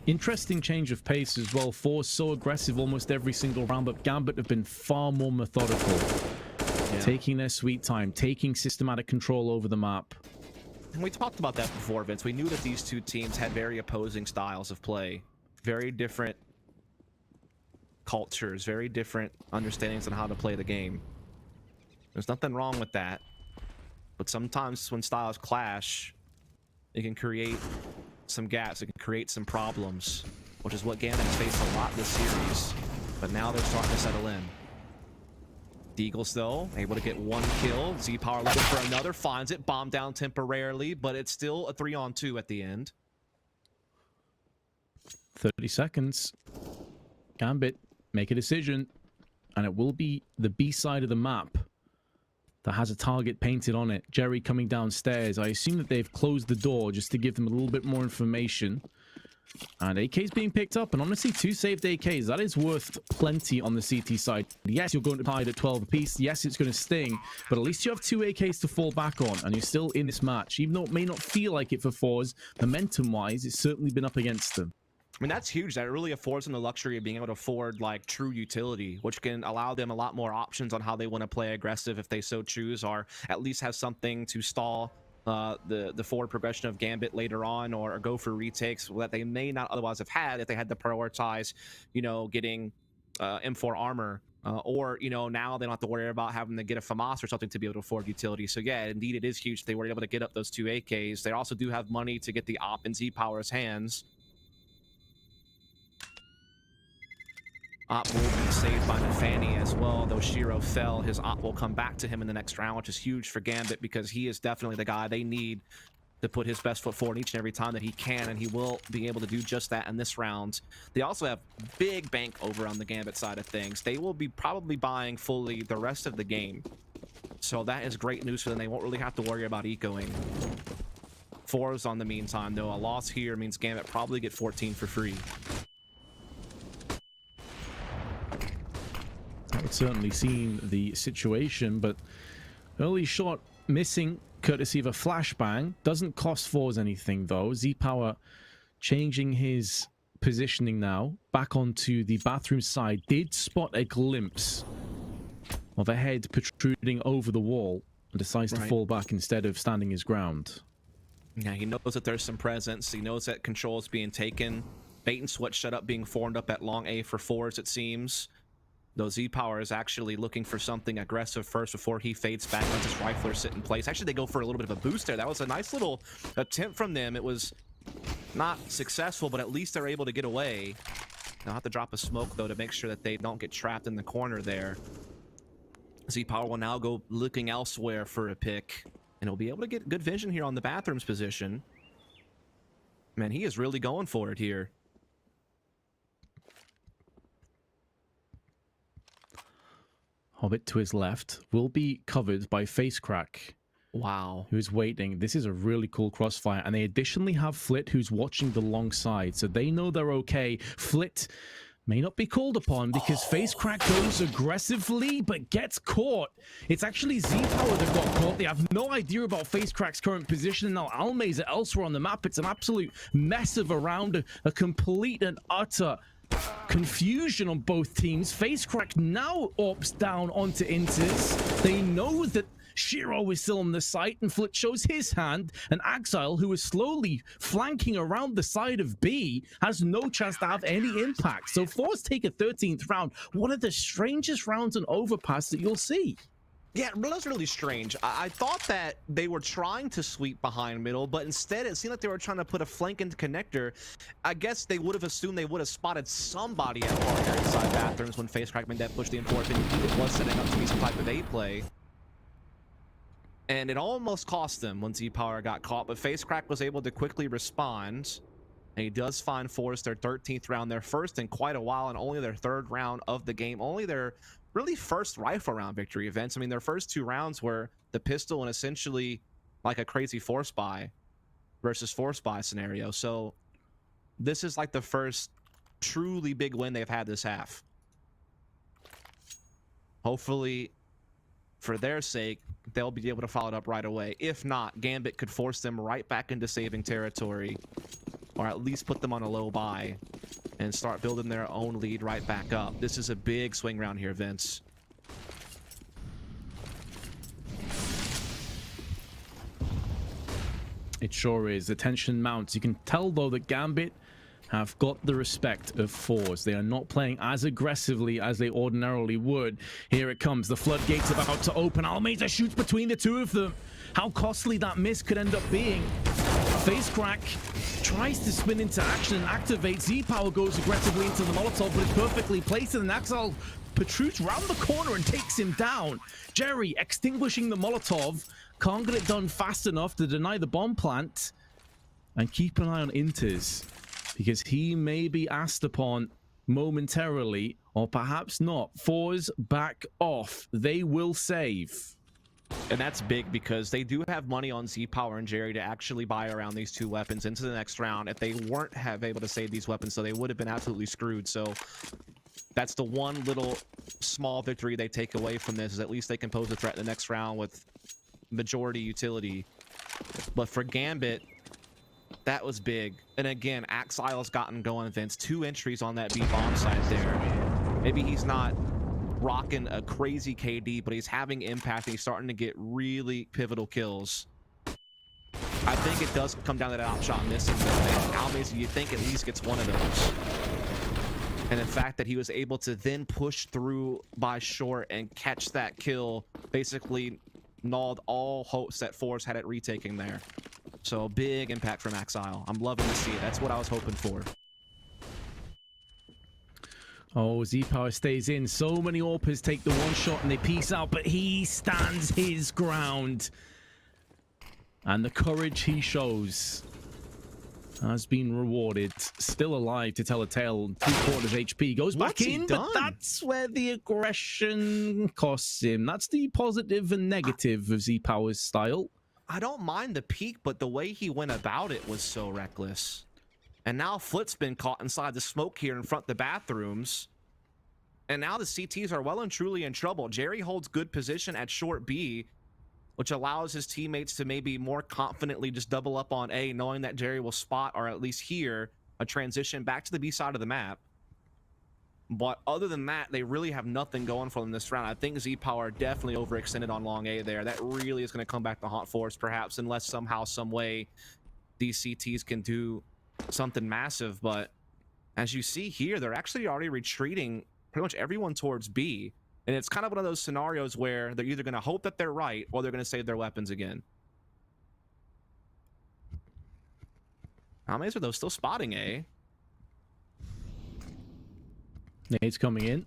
D: Interesting change of pace as well. Force so aggressive almost every single round, but Gambit have been far more methodical. Yeah. Taking their sweet time, taking systematic control over the map.
E: And we talked about that before, Vince. We knew that these two teams had very opposing styles of play. Very different cultures, very different understandings on how to play the game. There's nothing wrong with that. But sometimes when styles clash, it can create some gaps, it can create some problems, which is what Gambit's faced a lot this series. But now they're starting to settle in. The Eagles, though, able to get one kill. Z-Power looking for another, finds it, bombed down temporarily, but it's still a 3-on-2 at the end.
D: 30 seconds. Gambit, make a decision, and it will be the B side of the map that has a target painted on it. Jerry coming downstairs. I assume that they've closed the door just to give them a little bit more information. And AK's being picked up, and honestly, 2 saved AKs. That is worth plenty on the CT side. Yes, you're going to hide at 12 apiece. Yes, it's going to sting, but at least you have 2 AKs to fall back on, and you're still in this match. Even though it may not feel like it for Fours, momentum-wise, it's certainly been up against them.
E: I mean, that's huge. That really affords them the luxury of being able to afford like true utility, which can allow them a lot more options on how they want to play aggressive if they so choose, or at least have something to stall the forward progression of Gambit later on, or go for retakes that they may not otherwise have had if they had to prioritize, you know, getting M4 armor, or, you know, now they don't have to worry about having to get a FAMAS or something to be able to afford utility. So yeah, indeed it is huge. They were able to get up those 2 AKs. They also do have money to get the op in Z-Power's hands. Op will be saved by Nafani as well, though Shiro fell. His op will come back to him in the next round, which is huge for Gambit because he is definitely the guy they need to put his best foot forward each and every time that he can, and he will be able to do just that in this round. They also have big bank over on the Gambit side of things. They will be probably buying fully the rest of the game, so that is great news for them. They won't really have to worry about ecoing. Fours on the meantime, though, a loss here means Gambit probably get 14 for free.
D: I've certainly seen the situation, but early shot missing courtesy of a flashbang. Doesn't cost Fours anything, though. Z-Power changing his positioning now back onto the bathroom side. Did spot a glimpse of a head protruding over the wall and decides to fall back instead of standing his ground.
E: Yeah, he knows that there's some presence. He knows that control is being taken. Bait and switch setup being formed up at long A for Fours, it seems. Though Z-Power is actually looking for something aggressive first before he fades back, lets his rifler sit in place. Actually, they go for a little bit of a boost there. That was a nice little attempt from them. It was not successful, but at least they're able to get away. They'll have to drop a smoke, though, to make sure that they don't get trapped in the corner there. Z-Power will now go looking elsewhere for a pick, and he'll be able to get good vision here on the bathroom's position. Man, he is really going for it here.
D: Hobbit to his left will be covered by Facecrack.
E: Wow.
D: Who's waiting. This is a really cool crossfire. And they additionally have Flit, who's watching the long side. So they know they're okay. Flit may not be called upon because Facecrack goes aggressively, but gets caught. It's actually Z-Power that got caught. They have no idea about Facecrack's current position. Now Almays are elsewhere on the map. It's an absolute mess of a round. A complete and utter confusion on both teams. Facecrack now opts down onto Inters. They know that Shiro is still on the site, and Flit shows his hand, and Axile, who is slowly flanking around the side of B, has no chance to have any impact. So Force take a 13th round. One of the strangest rounds on Overpass that you'll see.
E: Yeah, it was really strange. I thought that they were trying to sweep behind middle, but instead it seemed like they were trying to put a flank into connector. I guess they would have assumed they would have spotted somebody at far inside bathrooms when Facecrack made that push the enforcement. It was setting up to be some type of A play. And it almost cost them when Z-Power got caught, but Facecrack was able to quickly respond. And he does find Force their 13th round, their first in quite a while, and only their 3rd round of the game. Only their really first rifle round victory events. I mean, their first 2 rounds were the pistol and essentially like a crazy Force buy versus Force buy scenario. So this is like the first truly big win they've had this half. Hopefully, for their sake, they'll be able to follow it up right away. If not, Gambit could force them right back into saving territory. or at least put them on a low buy and start building their own lead right back up. This is a big swing round here, Vince.
D: It sure is. The tension mounts. You can tell, though, that Gambit have got the respect of Force. They are not playing as aggressively as they ordinarily would. Here it comes. The floodgates about to open. Almeida shoots between the two of them. How costly that miss could end up being. Face crack tries to spin into action and activate. Z-Power goes aggressively into the Molotov, but it's perfectly placed, and Axel protrudes round the corner and takes him down. Jerry extinguishing the Molotov. Can't get it done fast enough to deny the bomb plant. And keep an eye on Inters, because he may be asked upon momentarily, or perhaps not. Fours back off. They will save.
E: And that's big because they do have money on Z-Power and Jerry to actually buy around these two weapons into the next round. If they weren't able to save these weapons, so they would have been absolutely screwed. So that's the one little small victory they take away from this, is at least they can pose a threat in the next round with majority utility. But for Gambit, that was big. And again, Axile's gotten going, Vince. 2 entries on that B bomb site there. Maybe he's not rocking a crazy KD, but he's having impact and he's starting to get really pivotal kills. I think it does come down to that outshot missing, though. Almaze, you think at least gets one of those. And the fact that he was able to then push through by short and catch that kill basically nulled all hopes that Force had at retaking there. So big impact from Axile. I'm loving to see it. That's what I was hoping for.
D: Oh, Z-Power stays in. So many AWPers take the one shot and they peace out, but he stands his ground. And the courage he shows has been rewarded. Still alive to tell a tale. 3/4 HP. Goes back in, but that's where the aggression costs him. That's the positive and negative of Z-Power's style.
E: I don't mind the peak, but the way he went about it was so reckless. And now Flip's been caught inside the smoke here in front of the bathrooms. And now the CTs are well and truly in trouble. Jerry holds good position at short B, which allows his teammates to maybe more confidently just double up on A, knowing that Jerry will spot, or at least hear, a transition back to the B side of the map. But other than that, they really have nothing going for them this round. I think Z-Power definitely overextended on long A there. That really is going to come back to haunt Force, perhaps, unless somehow, some way, these CTs can do something massive. But as you see here, they're actually already retreating pretty much everyone towards B. And it's kind of one of those scenarios where they're either going to hope that they're right, or they're going to save their weapons again. Almaze, are those still spotting A?
D: Nades coming in.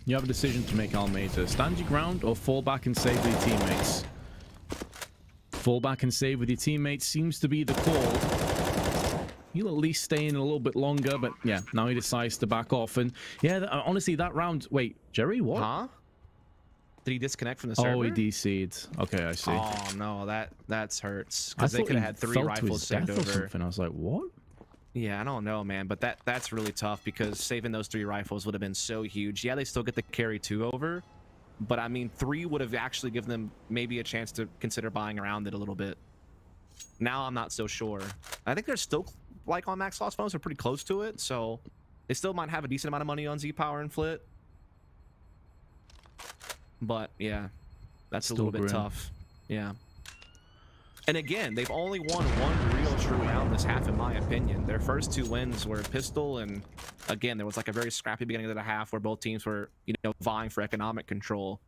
D: You have a decision to make, Almeida. Stand your ground or fall back and save with your teammates. Fall back and save with your teammates seems to be the call. He'll at least stay in a little bit longer, but yeah, now he decides to back off. And yeah, honestly, that round... Wait, Jerry, what?
E: Huh? Did he disconnect from the server?
D: Oh, he DC'd. Okay, I see.
E: Oh, no, that's hurts. Because they could have had 3 rifles saved over.
D: I was like, what?
E: Yeah, I don't know, man, but that's really tough because saving those 3 rifles would have been so huge. Yeah, they still get the carry 2 over, but I mean, 3 would have actually given them maybe a chance to consider buying around it a little bit. Now I'm not so sure. I think they're still, like, on max loss bonus, they're pretty close to it, so they still might have a decent amount of money on Z-Power and Flit. But yeah, that's still a little bit tough. Yeah. And again, they've only won 1 real true round this half, in my opinion. Their first 2 wins were pistol, and again, there was like a very scrappy beginning of the half where both teams were, you know, vying for economic control,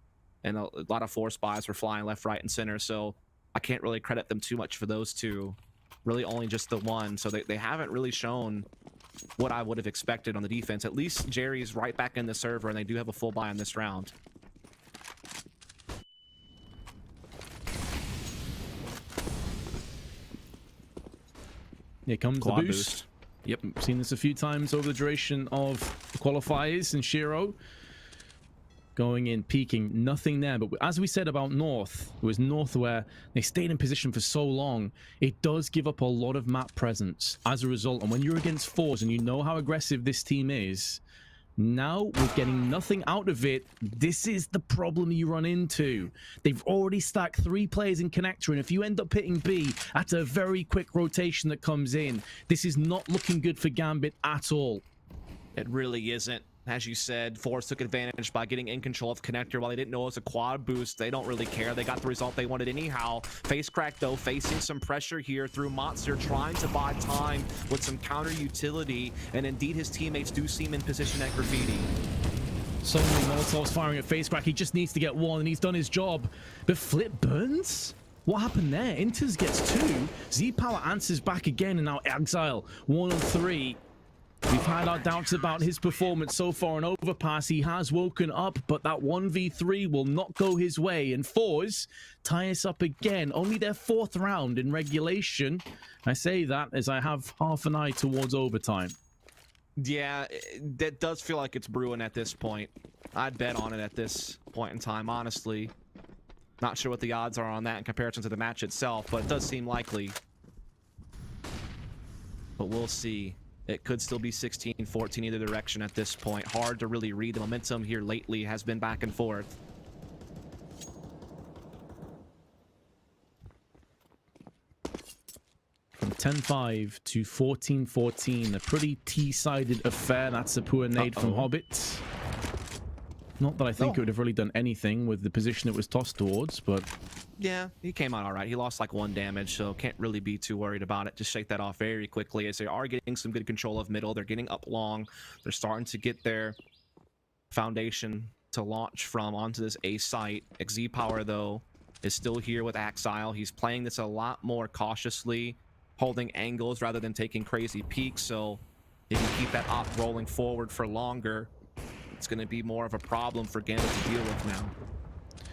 E: and a lot of Force buys were flying left, right, and center. So I can't really credit them too much for those 2. Really, only just the 1. So they haven't really shown what I would have expected on the defense. At least Jerry's right back in the server, and they do have a full buy in this round.
D: Here comes
E: Quad
D: the boost. Yep, seen this a few times over the duration of the qualifiers. And Shiro going in, peeking, nothing there. But as we said about North, it was North where they stayed in position for so long. It does give up a lot of map presence as a result. And when you're against 4s and you know how aggressive this team is, Now we're getting nothing out of it. This is the problem you run into. They've already stacked 3 players in connector, and if you end up hitting B at a very quick rotation that comes in, this is not looking good for Gambit at all.
E: It really isn't. As you said, Force took advantage by getting in control of connector. While they didn't know it was a quad boost, they don't really care. They got the result they wanted anyhow. Face crack, though, facing some pressure here through Monster, trying to buy time with some counter utility. And indeed, his teammates do seem in position at Graffiti.
D: So many Molotovs firing at Face Crack. He just needs to get 1, and he's done his job. But Flip burns? What happened there? Inters gets 2. Z-Power answers back again, and now Exile 1 on 3. We've had our doubts about his performance so far on Overpass. He has woken up, but that 1v3 will not go his way. And Fours tie us up again. Only their 4th round in regulation. I say that as I have half an eye towards overtime.
E: Yeah, that does feel like it's brewing at this point. I'd bet on it at this point in time, honestly. Not sure what the odds are on that in comparison to the match itself, but it does seem likely. But we'll see. It could still be 16-14 either direction at this point. Hard to really read. The momentum here lately has been back and forth.
D: From 10-5 to 14-14, a pretty T-sided affair. That's a poor nade from Hobbit. Not that I think it would have really done anything with the position it was tossed towards, but...
E: Yeah, he came out all right. He lost like 1 damage, so can't really be too worried about it. Just shake that off very quickly as they are getting some good control of middle. They're getting up long. They're starting to get their foundation to launch from onto this A site. Z-Power, though, is still here with Exile. He's playing this a lot more cautiously, holding angles rather than taking crazy peaks. So if you keep that op rolling forward for longer, it's going to be more of a problem for Gambit to deal with now.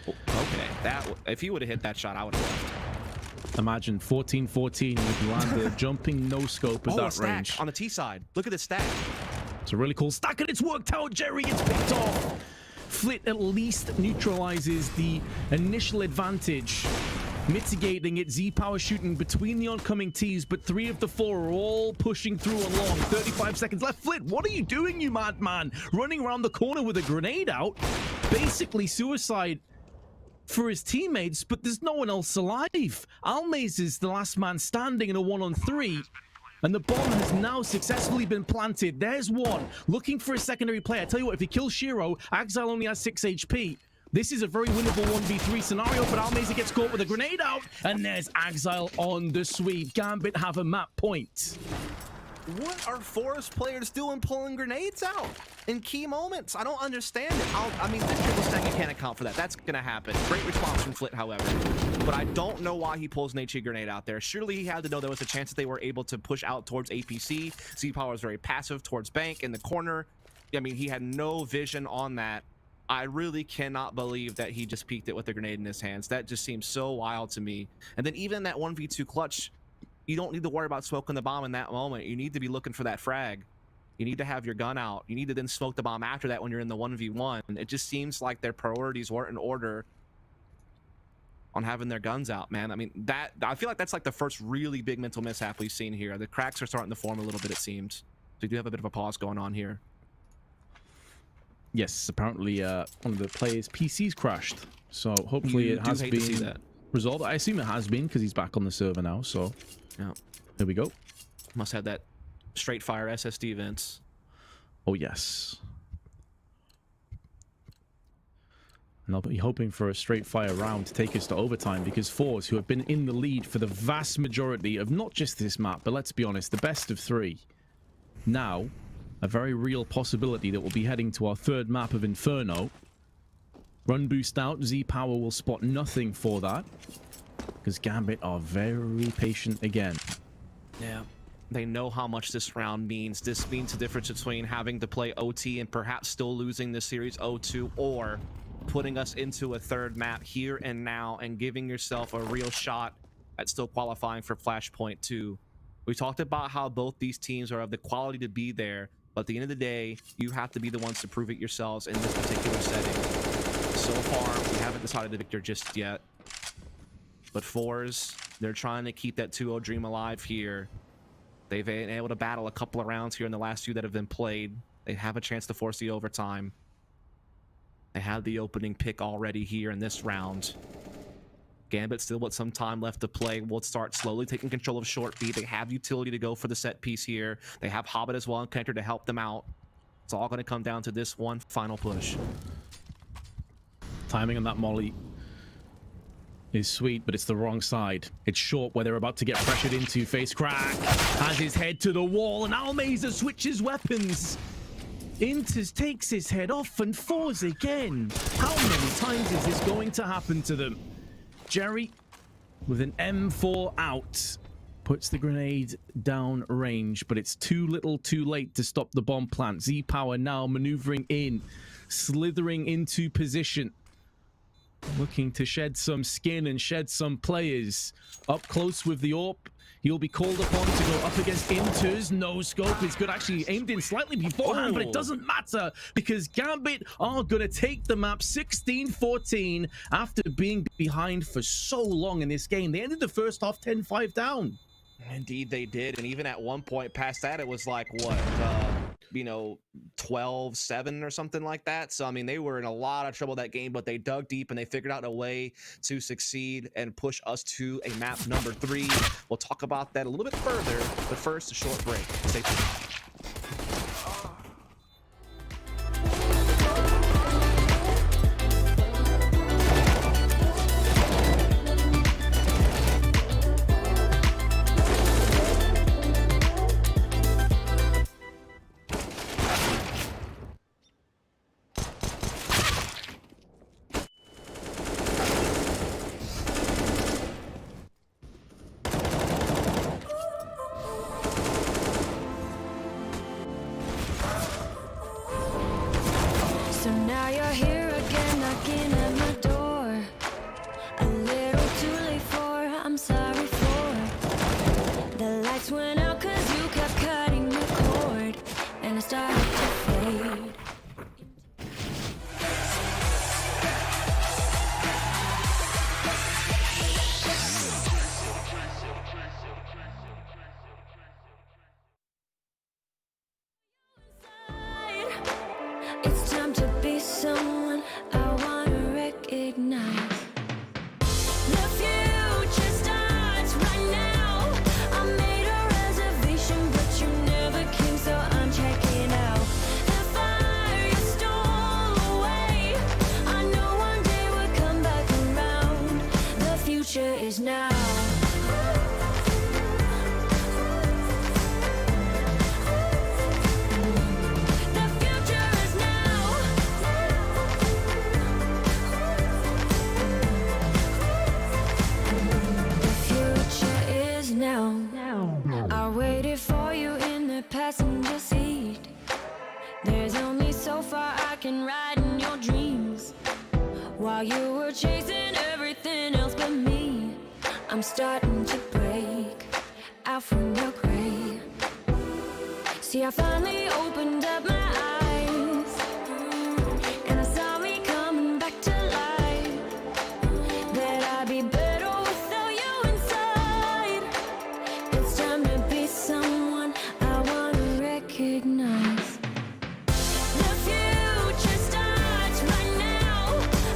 E: Okay, if he would have hit that shot, I would have left.
D: Imagine 14-14 with Lander jumping no scope at that range.
E: On the T side. Look at this stack.
D: It's a really cool stack, and it's worked out. Jerry gets picked off. Flit at least neutralizes the initial advantage, mitigating it. Z-Power shooting between the oncoming Ts, but 3 of the 4 are all pushing through along. 35 seconds left. Flit, what are you doing, you madman? Running around the corner with a grenade out. Basically suicide for his teammates, but there's no one else alive. Almaze is the last man standing in a 1-on-3, and the bomb has now successfully been planted. There's one, looking for a secondary player. I tell you what, if he kills Shiro, Exile only has 6 HP. This is a very winnable 1v3 scenario, but Almaze gets caught with a grenade out, and there's Exile on the sweep. Gambit have a map point.
E: What are Forest players doing pulling grenades out in key moments? I don't understand it. I mean, the triple stack, you can't account for that. That's going to happen. Great response from Flit, however. But I don't know why he pulls an HE grenade out there. Surely he had to know there was a chance that they were able to push out towards APC. Z-Power is very passive towards Bank in the corner. I mean, he had no vision on that. I really cannot believe that he just peeked it with a grenade in his hands. That just seems so wild to me. And then even that 1v2 clutch, you don't need to worry about smoking the bomb in that moment. You need to be looking for that frag. You need to have your gun out. You need to then smoke the bomb after that when you're in the 1v1. It just seems like their priorities weren't in order on having their guns out, man. I mean, I feel like that's like the first really big mental mishap we've seen here. The cracks are starting to form a little bit, it seems. So you do have a bit of a pause going on here.
D: Yes, apparently one of the players' PC's crashed. So hopefully it has been resolved. I assume it has been because he's back on the server now, so...
E: Yeah.
D: There we go.
E: Must have that straight fire SSD vents.
D: Oh, yes. And I'll be hoping for a straight fire round to take us to overtime, because Fours, who have been in the lead for the vast majority of not just this map, but let's be honest, the best of 3, now a very real possibility that we'll be heading to our 3rd map of Inferno. Run boost out. Z-Power will spot nothing for that, because Gambit are very patient again.
E: Yeah. They know how much this round means. This means the difference between having to play OT and perhaps still losing this series 0-2, or putting us into a 3rd map here and now and giving yourself a real shot at still qualifying for Flashpoint 2. We talked about how both these teams are of the quality to be there, but at the end of the day, you have to be the ones to prove it yourselves in this particular setting. So far, we haven't decided the victor just yet. But Fours, they're trying to keep that 2-0 dream alive here. They've been able to battle a couple of rounds here in the last few that have been played. They have a chance to force the overtime. They have the opening pick already here in this round. Gambit still with some time left to play. Will start slowly taking control of short B. They have utility to go for the set piece here. They have Hobbit as well and Connector to help them out. It's all going to come down to this one final push.
D: Timing on that molly is sweet, but it's the wrong side. It's short where they're about to get pressured into. Face crack has his head to the wall, and Almeza switches weapons. Inters takes his head off and falls again. How many times is this going to happen to them? Jerry, with an M4 out, puts the grenade down range, but it's too little too late to stop the bomb plant. Z-Power now maneuvering in, slithering into position, looking to shed some skin and shed some players. Up close with the AWP. He'll be called upon to go up against Inters. No scope is good. Actually aimed in slightly beforehand, but it doesn't matter because Gambit are going to take the map 16-14 after being behind for so long in this game. They ended the first half 10-5 down.
E: Indeed they did, and even at one point past that, it was like, what, 12-7 or something like that. So, I mean, they were in a lot of trouble that game, but they dug deep and they figured out a way to succeed and push us to a map number 3. We'll talk about that a little bit further, but first, a short break. Stay tuned.
B: So now you're here again, knocking at my door. A little too late for, I'm sorry for. The lights went out cause you kept cutting the cord, and it started to fade. It's time to be someone I wanna recognize. The future starts right now. I made a reservation, but you never came, so I'm checking out. The fire you stole away, I know one day we'll come back around. The future is now. I waited for you in the passenger seat. There's only so far I can ride in your dreams. While you were chasing everything else but me, I'm starting to break out from your gray. See, I finally opened up my eyes, and I saw me coming back to life. That I'd be better without you inside. It's time to be someone I wanna recognize. The future starts right now.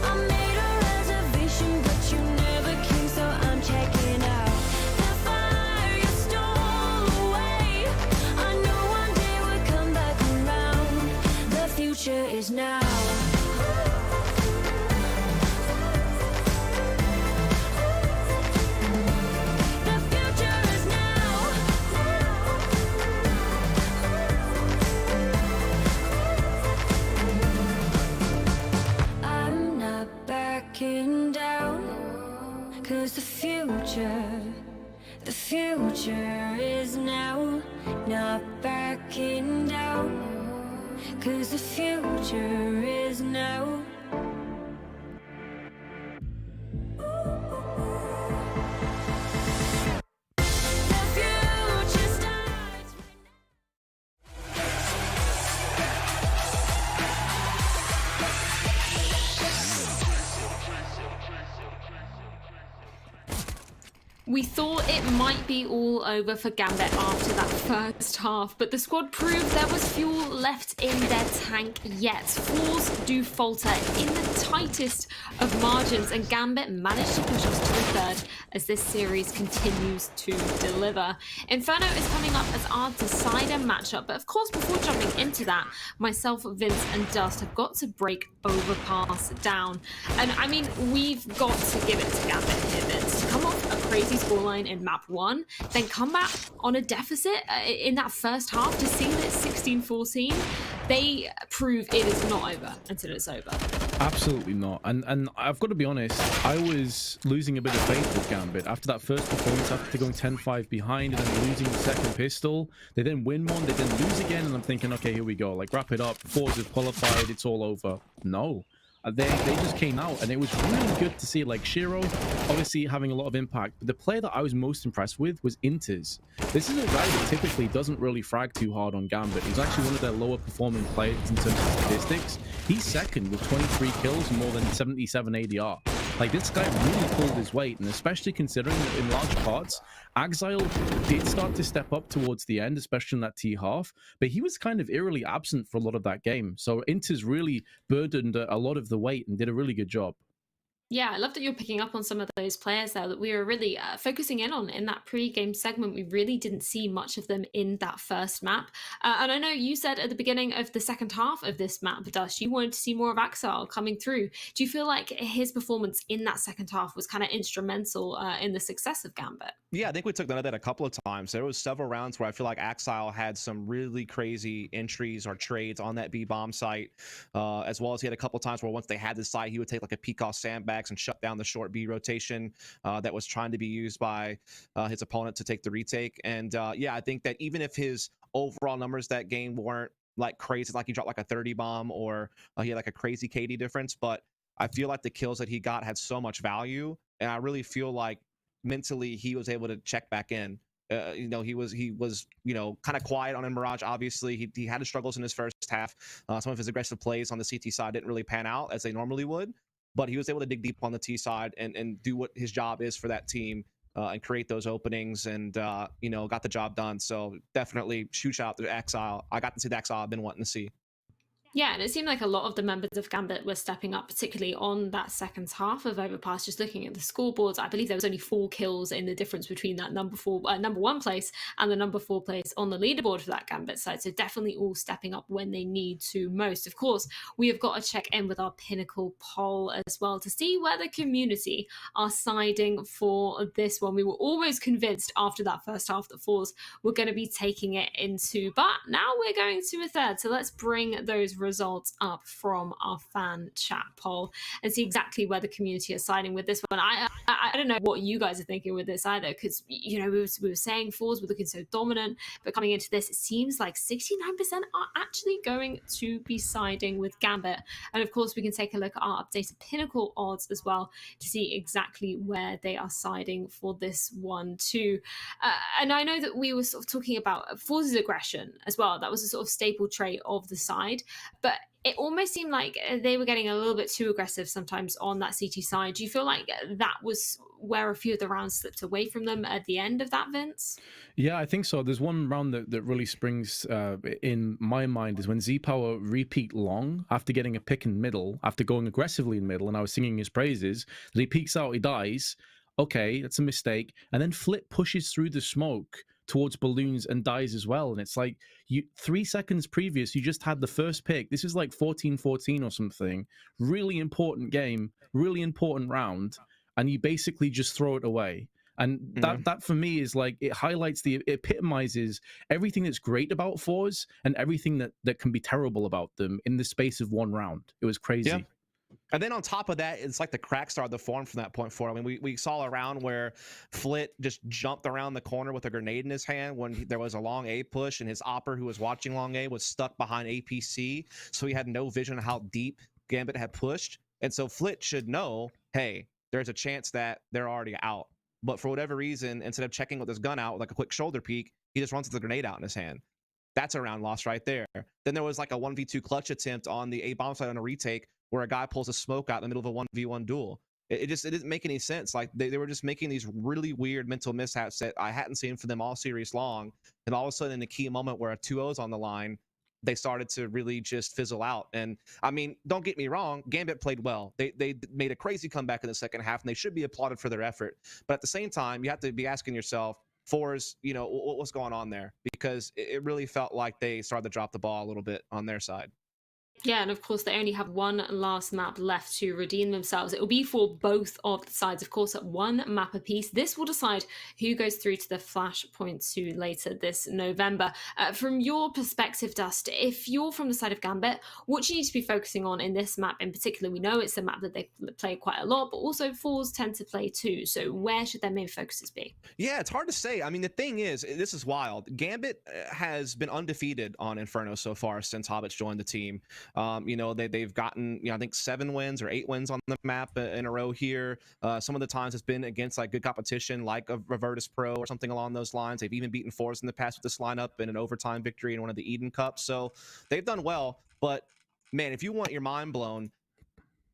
B: I made a reservation, but you never came, so I'm checking out. The fire you stole away, I know one day we'll come back around. The future is now. The future is now. I'm not backing down, 'cause the future is now. Not backing down, 'cause the future is now. The future starts right now.
C: We thought it might be all over for Gambit after that first half, but the squad proved there was fuel left in their tank yet. Fools do falter in the tightest of margins, and Gambit managed to push us to the third as this series continues to deliver. Inferno is coming up as our decider matchup, but of course before jumping into that, myself, Vince and Dust have got to break Overpass down. And I mean, we've got to give it to Gambit here, Vince, to come off a crazy scoreline in map 1, then come back on a deficit in that first half to seal it 16-14. They prove it is not over until it's over.
D: Absolutely not. And I've got to be honest, I was losing a bit of faith with Gambit after that first performance, after going 10-5 behind and then losing the second pistol. They then win one, they then lose again, and I'm thinking, okay, here we go, like wrap it up, Force have qualified, it's all over. No. They just came out, and it was really good to see, like, Shiro obviously having a lot of impact, but the player that I was most impressed with was Inters. This is a guy that typically doesn't really frag too hard on Gambit. He's actually one of their lower performing players in terms of statistics. He's second with 23 kills and more than 77 ADR. Like, this guy really pulled his weight, and especially considering that in large parts, Exile did start to step up towards the end, especially in that T half, but he was kind of eerily absent for a lot of that game. So Inters really burdened a lot of the weight and did a really good job.
C: Yeah, I love that you're picking up on some of those players there that we were really focusing in on in that pre-game segment. We really didn't see much of them in that first map. And I know you said at the beginning of the second half of this map, Dust, you wanted to see more of Axel coming through. Do you feel like his performance in that second half was kind of instrumental in the success of Gambit?
E: Yeah, I think we took note of that a couple of times. There was several rounds where I feel like Axile had some really crazy entries or trades on that B bomb site, as well as he had a couple of times where once they had the site, he would take like a peek off sandbags and shut down the short B rotation that was trying to be used by his opponent to take the retake. And yeah, I think that even if his overall numbers that game weren't like crazy, like he dropped like a 30 bomb or he had like a crazy KD difference, but I feel like the kills that he got had so much value, and I really feel like mentally he was able to check back in. You know, he was you know, kind of quiet on in Mirage. Obviously he had his struggles in his first half. Some of his aggressive plays on the CT side didn't really pan out as they normally would, but he was able to dig deep on the T side and do what his job is for that team, and create those openings, and you know, got the job done. So definitely huge shout out to Exile. I got to see the Exile I've been wanting to see.
C: Yeah, and it seemed like a lot of the members of Gambit were stepping up, particularly on that second half of Overpass. Just looking at the scoreboards, I believe there was only 4 kills in the difference between that number 1 place and the number 4 place on the leaderboard for that Gambit side. So definitely all stepping up when they need to most. Of course, we have got to check in with our Pinnacle poll as well to see where the community are siding for this one. We were always convinced after that first half that Fours were going to be taking it into, but now we're going to a third. So let's bring those results up from our fan chat poll and see exactly where the community are siding with this one. I don't know what you guys are thinking with this either, because, you know, we were saying Fours were looking so dominant, but coming into this, it seems like 69% are actually going to be siding with Gambit. And of course, we can take a look at our updated Pinnacle odds as well to see exactly where they are siding for this one too. And I know that we were sort of talking about Fours' aggression as well. That was a sort of staple trait of the side. But it almost seemed like they were getting a little bit too aggressive sometimes on that CT side. Do you feel like that was where a few of the rounds slipped away from them at the end of that, Vince?
D: Yeah, I think so. There's one round that really springs in my mind is when Z-Power repeat long after getting a pick in middle, after going aggressively in middle, and I was singing his praises. That he peeks out, he dies. Okay, that's a mistake. And then Flip pushes through the smoke towards balloons and dies as well. And it's like, 3 seconds previous, you just had the first pick. This is like 14-14 or something. Really important game, really important round. And you basically just throw it away. And that for me is like, it highlights, it epitomizes everything that's great about Fours and everything that can be terrible about them in the space of one round. It was crazy.
E: Yeah. And then on top of that, it's like the crack started to form from that point forward. I mean, we saw a round where Flit just jumped around the corner with a grenade in his hand when there was a long A push, and his opper who was watching long A was stuck behind APC, so he had no vision of how deep Gambit had pushed. And so Flit should know, hey, there's a chance that they're already out. But for whatever reason, instead of checking with his gun out with like a quick shoulder peek, he just runs with the grenade out in his hand. That's a round lost right there. Then there was like a 1v2 clutch attempt on the A bomb side on a retake, where a guy pulls a smoke out in the middle of a 1v1 duel. It just, it didn't make any sense. Like they were just making these really weird mental mishaps that I hadn't seen from them all series long. And all of a sudden, in a key moment where a 2-0's on the line, they started to really just fizzle out. And I mean, don't get me wrong, Gambit played well. They made a crazy comeback in the second half, and they should be applauded for their effort. But at the same time, you have to be asking yourself, Fours, you know, what's going on there? Because it really felt like they started to drop the ball a little bit on their side.
C: Yeah, and of course, they only have one last map left to redeem themselves. It will be for both of the sides, of course, at one map apiece. This will decide who goes through to the Flashpoint 2 later this November. From your perspective, Dust, if you're from the side of Gambit, what do you need to be focusing on in this map in particular? We know it's a map that they play quite a lot, but also Fours tend to play too. So where should their main focuses be?
E: Yeah, it's hard to say. I mean, the thing is, this is wild. Gambit has been undefeated on Inferno so far since Hobbits joined the team. You know, they've gotten, you know, I think 7 wins or 8 wins on the map in a row here. Some of the times it's been against like good competition, like a Virtus Pro or something along those lines. They've even beaten Force in the past with this lineup in an overtime victory in one of the Eden Cups. So they've done well. But man, if you want your mind blown,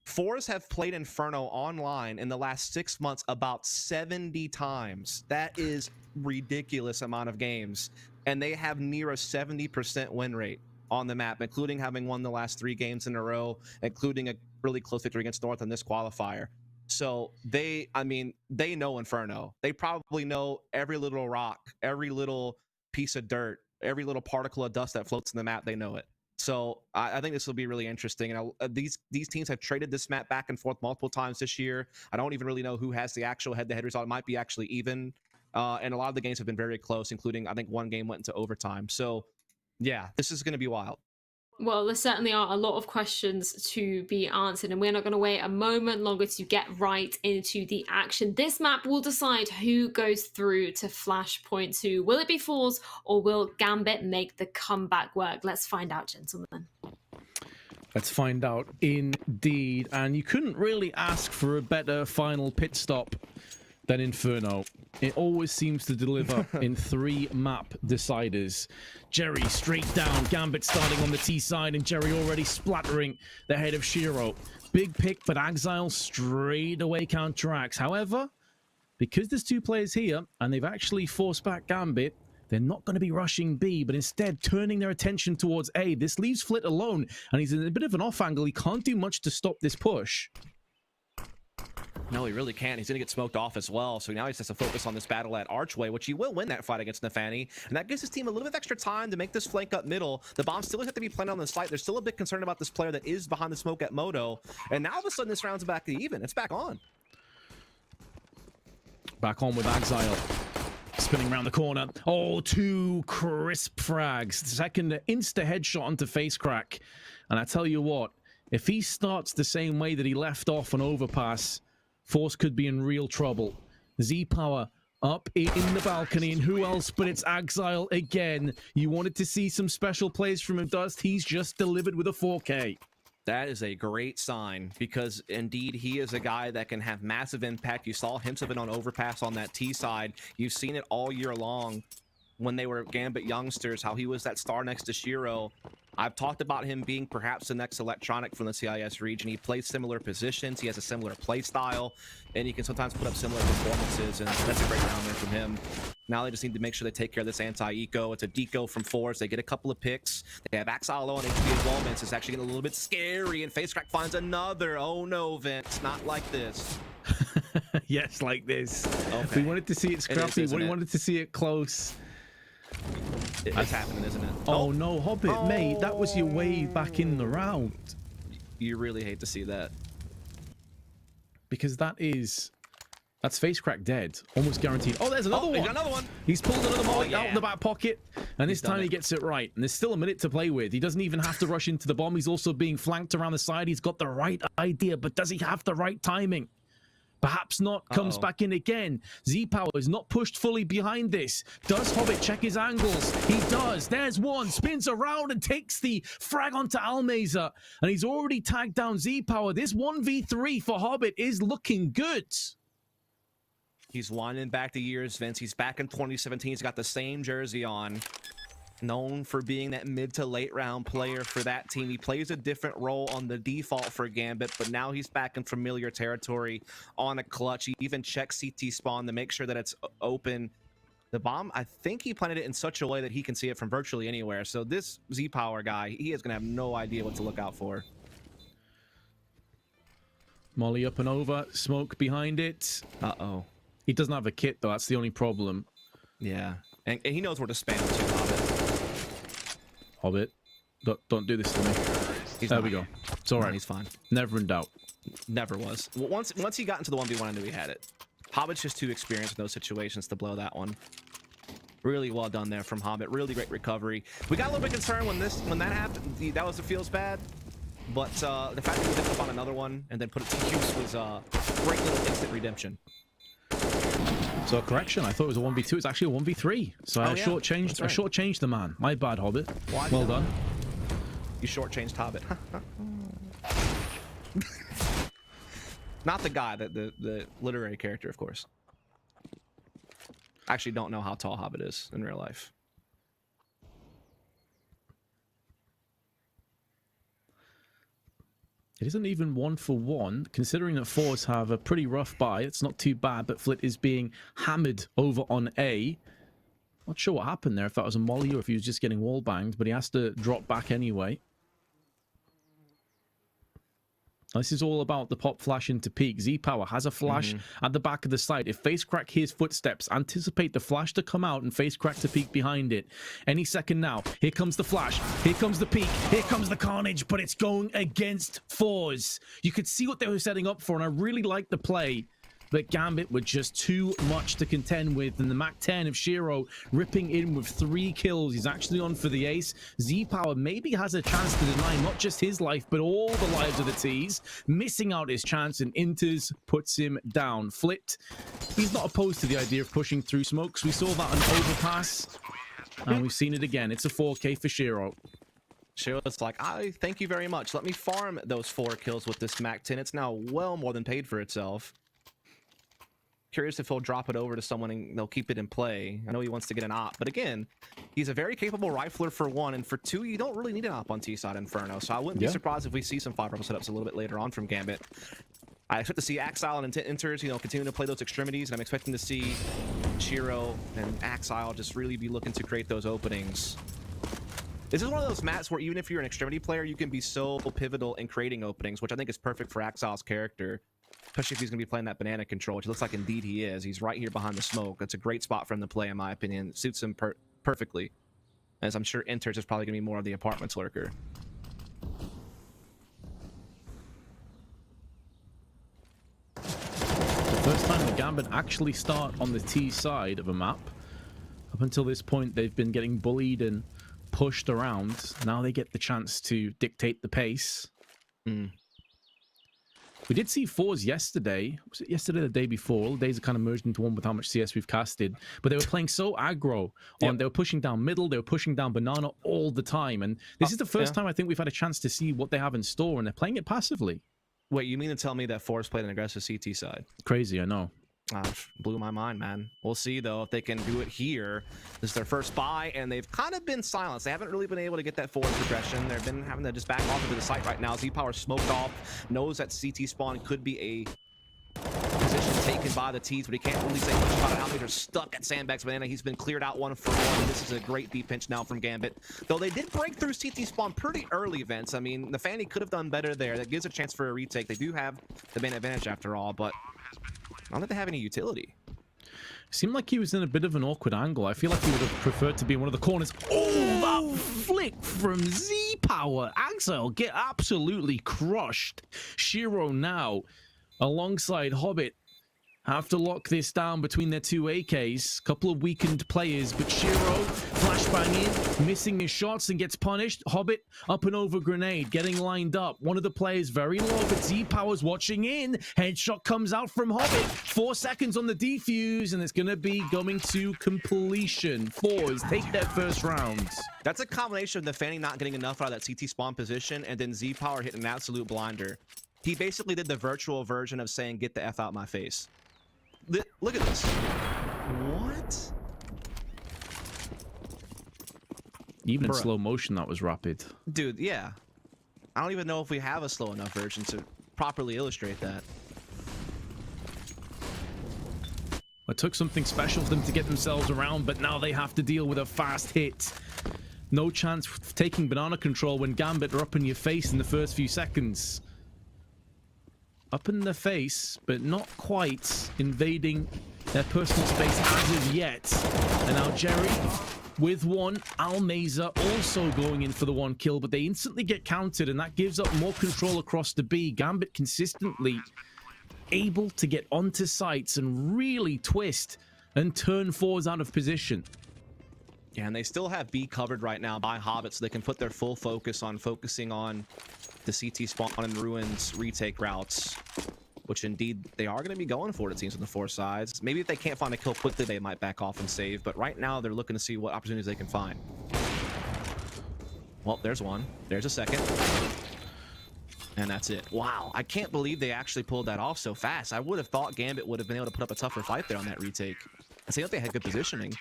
E: Fours have played Inferno online in the last 6 months about 70 times. That is ridiculous amount of games. And they have near a 70% win rate on the map, including having won the last 3 games in a row, including a really close victory against North in this qualifier. So they know Inferno. They probably know every little rock, every little piece of dirt, every little particle of dust that floats in the map. They know it. So I think this will be really interesting. And these teams have traded this map back and forth multiple times this year. I don't even really know who has the actual head-to-head result. It might be actually even. And a lot of the games have been very close, including I think one game went into overtime. So yeah, this is going to be wild.
C: Well, there certainly are a lot of questions to be answered, and we're not going to wait a moment longer to get right into the action. This map will decide who goes through to Flashpoint 2. Will it be Fours or will Gambit make the comeback work? Let's find out, gentlemen.
D: Let's find out indeed. And you couldn't really ask for a better final pit stop than Inferno. It always seems to deliver in 3 map deciders. Jerry straight down, Gambit starting on the T side, and Jerry already splattering the head of Shiro. Big pick, but Exile straight away counteracts. However, because there's 2 players here, and they've actually forced back Gambit, they're not going to be rushing B, but instead turning their attention towards A. This leaves Flit alone, and he's in a bit of an off angle. He can't do much to stop this push.
E: No, he really can't. He's going to get smoked off as well. So now he has to focus on this battle at Archway, which he will win that fight against Nafani. And that gives his team a little bit of extra time to make this flank up middle. The bomb still have to be planted on the site. They're still a bit concerned about this player that is behind the smoke at Moto. And now all of a sudden this round's back to even. It's back on.
D: Back on with Exile. Spinning around the corner. Oh, 2 crisp frags. Second insta headshot onto face crack. And I tell you what, if he starts the same way that he left off on Overpass, Force could be in real trouble. Z-Power up in the balcony, and who else but it's Exile again. You wanted to see some special plays from him, Dust. He's just delivered with a 4K.
E: That is a great sign, because indeed he is a guy that can have massive impact. You saw hints of it on Overpass on that T side. You've seen it all year long when they were Gambit youngsters, how he was that star next to Shiro. I've talked about him being perhaps the next Electronic from the CIS region. He plays similar positions, he has a similar play style, and he can sometimes put up similar performances, and that's a great round there from him. Now they just need to make sure they take care of this anti-eco. It's a deco from Force. They get a couple of picks. They have Axile low on HP as well, Vince. It's actually getting a little bit scary, and FaceCrack finds another. Oh no, Vince, not like this.
D: Yes, like this.
E: Okay.
D: We wanted to see it scrappy, we wanted to see it close.
E: It's happening, isn't it?
D: Oh no, Hobbit, mate, that was your way back in the round.
E: You really hate to see that.
D: Because that's face crack dead, almost guaranteed. Oh, there's another one.
E: He's got another one.
D: He's pulled another molly out of the back pocket, and this time he gets it right. And there's still a minute to play with. He doesn't even have to rush into the bomb. He's also being flanked around the side. He's got the right idea, but does he have the right timing? Perhaps not. Comes back in again. Z-Power is not pushed fully behind this. Does Hobbit check his angles? He does. There's one. Spins around and takes the frag onto Almeza. And he's already tagged down Z-Power. This 1v3 for Hobbit is looking good.
E: He's winding back the years, Vince. He's back in 2017. He's got the same jersey on. known for being that mid to late round player for that team. He plays a different role on the default for Gambit, but now he's back in familiar territory on a clutch. He even checks CT spawn to make sure that it's open. The bomb, I think he planted it in such a way that he can see it from virtually anywhere. So this Z-Power guy, he is going to have no idea what to look out for.
D: Molly up and over, smoke behind it.
E: Uh-oh.
D: He doesn't have a kit, though. That's the only problem.
E: Yeah. And he knows where to spam to,
D: Hobbit, don't do this to me. There we go. It's all right.
E: He's fine.
D: Never in doubt.
E: Never was. Once he got into the 1v1, I knew he had it. Hobbit's just too experienced in those situations to blow that one. Really well done there from Hobbit. Really great recovery. We got a little bit concerned when that happened. That was the feels bad. But the fact that we picked up on another one and then put it to use was great little instant redemption.
D: So correction, I thought it was a 1v2. It's actually a 1v3. So I shortchanged.
E: Right.
D: I shortchanged the man. My bad, Hobbit. Well done.
E: You shortchanged Hobbit. Not the guy, the literary character, of course. I actually don't know how tall Hobbit is in real life.
D: It isn't even 1-for-1, considering that fours have a pretty rough buy. It's not too bad, but Flit is being hammered over on A. Not sure what happened there, if that was a molly or if he was just getting wall banged, but he has to drop back anyway. This is all about the pop flash into peak. Z-Power has a flash at the back of the site. If Face Crack hears footsteps, anticipate the flash to come out and Face Crack to peek behind it. Any second now. Here comes the flash. Here comes the peek. Here comes the carnage, but it's going against fours. You could see what they were setting up for, and I really like the play. But Gambit were just too much to contend with, and the MAC-10 of Shiro ripping in with 3 kills. He's actually on for the ace. Z-Power maybe has a chance to deny not just his life, but all the lives of the T's. Missing out his chance, and Inters puts him down. Flit, he's not opposed to the idea of pushing through smokes. We saw that on Overpass, and we've seen it again. It's a 4K for Shiro.
E: Shiro's like, I thank you very much. Let me farm those 4 kills with this MAC-10. It's now well more than paid for itself. Curious if he'll drop it over to someone and they'll keep it in play. I know he wants to get an op, but again, he's a very capable rifler for 1, and for 2, you don't really need an op on T-side Inferno, so I wouldn't be surprised if we see some 5-rubber setups a little bit later on from Gambit. I expect to see Axile and Inters, continue to play those extremities, and I'm expecting to see Shiro and Axile just really be looking to create those openings. This is one of those maps where even if you're an extremity player, you can be so pivotal in creating openings, which I think is perfect for Axile's character. Especially if he's going to be playing that banana control, which looks like indeed he is. He's right here behind the smoke. That's a great spot for him to play, in my opinion. It suits him perfectly. As I'm sure Inters is probably going to be more of the apartments lurker.
D: The first time the Gambit actually start on the T side of a map. Up until this point, they've been getting bullied and pushed around. Now they get the chance to dictate the pace. We did see fours yesterday. Was it yesterday or the day before? All the days are kind of merged into one with how much CS we've casted. But they were playing so aggro. They were pushing down middle. They were pushing down banana all the time. And this is the first time I think we've had a chance to see what they have in store. And they're playing it passively.
E: Wait, you mean to tell me that fours played an aggressive CT side?
D: Crazy, I know.
E: Blew my mind, man. We'll see, though, if they can do it here. This is their first buy, and they've kind of been silenced. They haven't really been able to get that forward progression. They've been having to just back off into the site right now. Z-Power smoked off, knows that CT spawn could be a position taken by the T's, but he can't really say much about it. How they're stuck at Sandbags Banana. He's been cleared out 1 for 1. This is a great deep pinch now from Gambit. Though they did break through CT spawn pretty early, Vince. I mean, the Fanny could have done better there. That gives a chance for a retake. They do have the main advantage after all, but I don't think they have any utility.
D: Seemed like he was in a bit of an awkward angle. I feel like he would have preferred to be in one of the corners. Oh, that flick from Z-Power. Axel get absolutely crushed. Shiro now, alongside Hobbit, have to lock this down between their 2 AKs. Couple of weakened players, but Shiro flashbanging, missing his shots and gets punished. Hobbit up and over grenade, getting lined up. One of the players very low, but Z-Power's watching in. Headshot comes out from Hobbit. 4 seconds on the defuse, and it's going to be going to completion. Fours take their first round.
E: That's a combination of the Fanny not getting enough out of that CT spawn position, and then Z-Power hitting an absolute blinder. He basically did the virtual version of saying, "Get the F out my face." Look at this. What?
D: Even in
E: Bruh.
D: slow motion, that was rapid.
E: Dude, yeah. I don't even know if we have a slow enough version to properly illustrate that.
D: It took something special for them to get themselves around, but now they have to deal with a fast hit. No chance of taking banana control when Gambit are up in your face in the first few seconds. Up in the face, but not quite invading their personal space as of yet. And now Jerry with one. Almeza also going in for the one kill, but they instantly get countered, and that gives up more control across the B. Gambit consistently able to get onto sites and really twist and turn fours out of position.
E: Yeah, and they still have B covered right now by Hobbit, so they can put their full focus on focusing on the CT spawn and ruins retake routes, which indeed they are going to be going for, it seems, on the four sides. Maybe if they can't find a kill quickly, they might back off and save, but right now they're looking to see what opportunities they can find. Well, there's one. There's a second. And that's it. Wow, I can't believe they actually pulled that off so fast. I would have thought Gambit would have been able to put up a tougher fight there on that retake. I see that they had good positioning.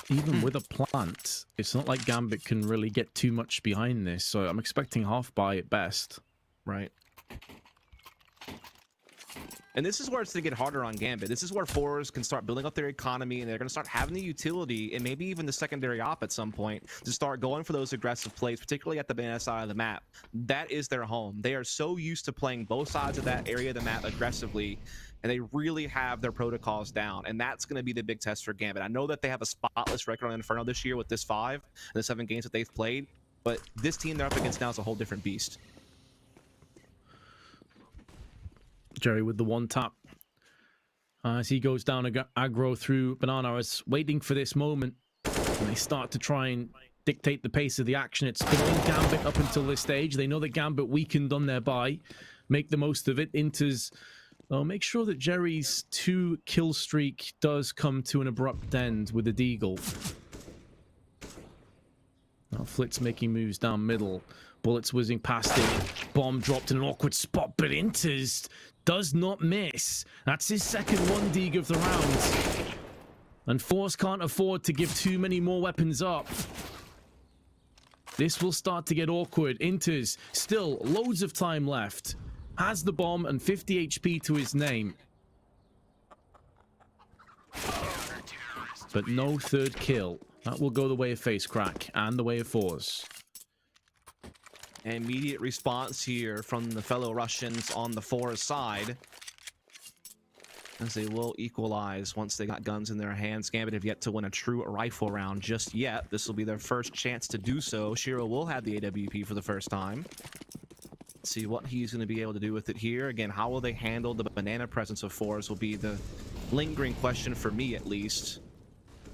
D: Even with a plant, it's not like Gambit can really get too much behind this, so I'm expecting half buy at best.
E: Right. And this is where it's going to get harder on Gambit. This is where fours can start building up their economy, and they're going to start having the utility and maybe even the secondary op at some point to start going for those aggressive plays, particularly at the banana side of the map. That is their home. They are so used to playing both sides of that area of the map aggressively, and they really have their protocols down, and that's going to be the big test for Gambit. I know that they have a spotless record on Inferno this year with this 5 and the 7 games that they've played, but this team they're up against now is a whole different beast.
D: Jerry with the one tap. As he goes down aggro through Banana, is waiting for this moment. And they start to try and dictate the pace of the action. It's been on Gambit up until this stage. They know that Gambit weakened on their buy. Make the most of it. Inter's... Well, make sure that Jerry's 2 kill streak does come to an abrupt end with the Deagle. Now Flitz making moves down middle. Bullets whizzing past him. Bomb dropped in an awkward spot, but Inter's does not miss. That's his second 1 Deag of the round. And Force can't afford to give too many more weapons up. This will start to get awkward. Inter's still loads of time left. Has the bomb and 50 HP to his name. But no third kill. That will go the way of Face Crack and the way of Fours.
E: Immediate response here from the fellow Russians on the Fours side, as they will equalize once they got guns in their hands. Gambit have yet to win a true rifle round just yet. This will be their first chance to do so. Shiro will have the AWP for the first time. Let's see what he's going to be able to do with it here. Again, how will they handle the banana presence of Fours will be the lingering question for me, at least.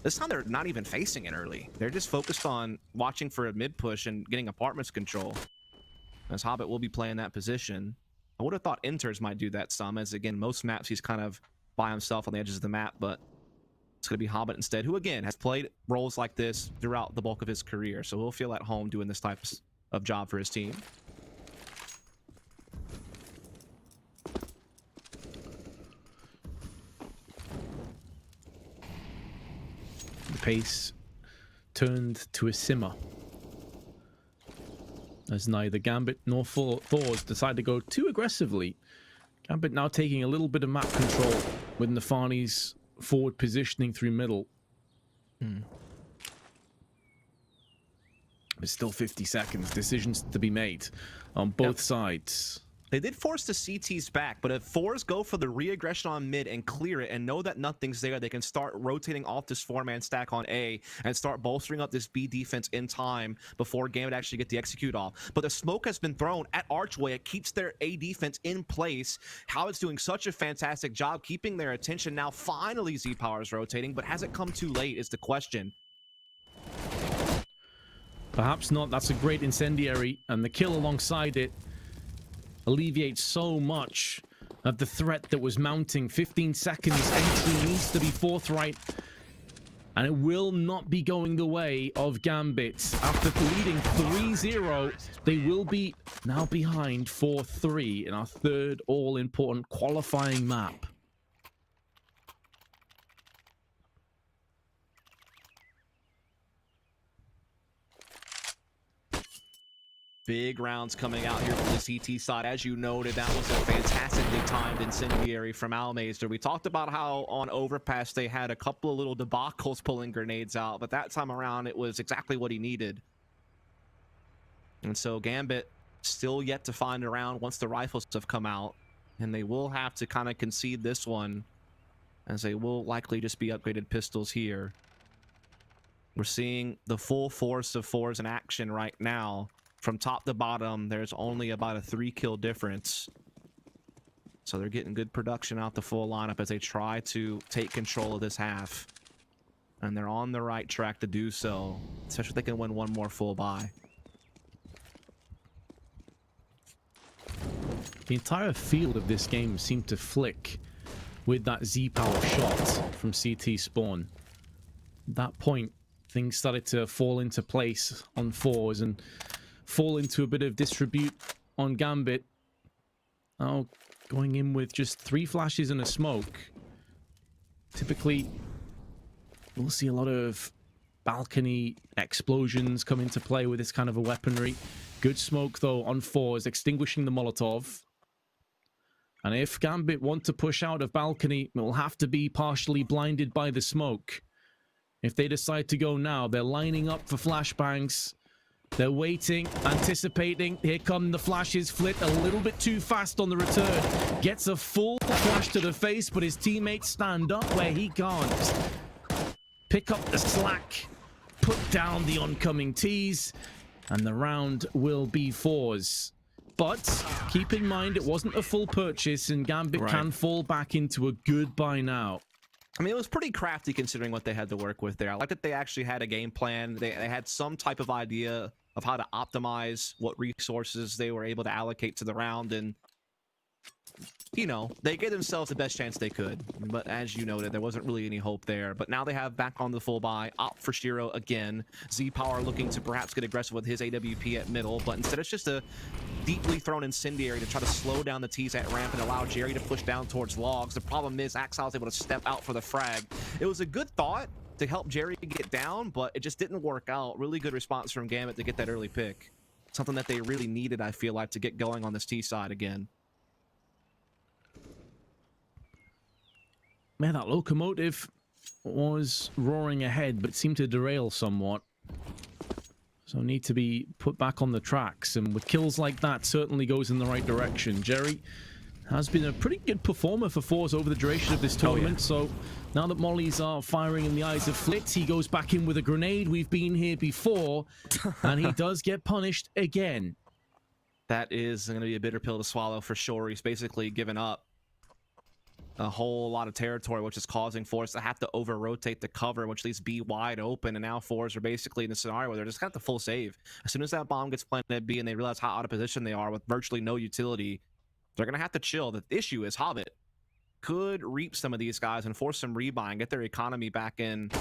E: This time they're not even facing it early. They're just focused on watching for a mid push and getting apartments control. As Hobbit will be playing that position. I would have thought Inters might do that some, as again, most maps he's kind of by himself on the edges of the map, but it's going to be Hobbit instead, who again has played roles like this throughout the bulk of his career, so he'll feel at home doing this type of job for his team.
D: The pace turned to a simmer, as neither Gambit nor Fours decide to go too aggressively. Gambit now taking a little bit of map control with Nafani's forward positioning through middle. There's still 50 seconds. Decisions to be made on both sides.
E: They did force the CTs back, but if Fours go for the re-aggression on mid and clear it and know that nothing's there, they can start rotating off this 4-man stack on A and start bolstering up this B defense in time before Gambit actually get the execute off. But the smoke has been thrown at Archway. It keeps their A defense in place. Howard's doing such a fantastic job keeping their attention. Now finally Z-Power is rotating, but has it come too late is the question.
D: Perhaps not. That's a great incendiary, and the kill alongside it alleviates so much of the threat that was mounting. 15 seconds, entry needs to be forthright, and it will not be going the way of Gambit. After leading 3-0, they will be now behind 4-3 in our third all-important qualifying map.
E: Big rounds coming out here from the CT side. As you noted, that was a fantastically timed incendiary from Almazer. We talked about how on Overpass they had a couple of little debacles pulling grenades out, but that time around it was exactly what he needed. And so Gambit still yet to find a round once the rifles have come out, and they will have to kind of concede this one, as they will likely just be upgraded pistols here. We're seeing the full force of fours in action right now. From top to bottom, there's only about a 3-kill difference. So they're getting good production out the full lineup as they try to take control of this half. And they're on the right track to do so, especially if they can win one more full buy.
D: The entire field of this game seemed to flick with that Z-Power shot from CT spawn. At that point, things started to fall into place on fours and fall into a bit of distribute on Gambit. Now going in with just 3 flashes and a smoke. Typically, we'll see a lot of balcony explosions come into play with this kind of a weaponry. Good smoke though on fours, extinguishing the Molotov. And if Gambit want to push out of balcony, it will have to be partially blinded by the smoke. If they decide to go now, they're lining up for flashbangs. They're waiting, anticipating. Here come the flashes. Flit a little bit too fast on the return. Gets a full flash to the face, but his teammates stand up where he can't. Pick up the slack. Put down the oncoming T's. And the round will be fours. But keep in mind, it wasn't a full purchase, and Gambit can fall back into a good buy now.
E: I mean, it was pretty crafty considering what they had to work with there. I like that they actually had a game plan. They had some type of idea of how to optimize what resources they were able to allocate to the round. And, you know, they gave themselves the best chance they could. But as you noted, there wasn't really any hope there. But now they have back on the full buy. Opt for Shiro again. Z-Power looking to perhaps get aggressive with his AWP at middle. But instead, it's just a deeply thrown incendiary to try to slow down the T's at ramp and allow Jerry to push down towards logs. The problem is Axel was able to step out for the frag. It was a good thought to help Jerry get down, but it just didn't work out. Really good response from Gambit to get that early pick. Something that they really needed, I feel like, to get going on this T side again.
D: Man, that locomotive was roaring ahead, but seemed to derail somewhat. So need to be put back on the tracks, and with kills like that, certainly goes in the right direction. Jerry has been a pretty good performer for fours over the duration of this tournament, so now that mollies are firing in the eyes of Flitz, he goes back in with a grenade. We've been here before, and he does get punished again.
E: That is going to be a bitter pill to swallow for sure. He's basically given up a whole lot of territory, which is causing fours to have to over-rotate the cover, which leaves B wide open, and now fours are basically in a scenario where they're just got the full save. As soon as that bomb gets planted at B and they realize how out of position they are with virtually no utility, they're going to have to chill. The issue is Hobbit could reap some of these guys and force some rebuy, get their economy back in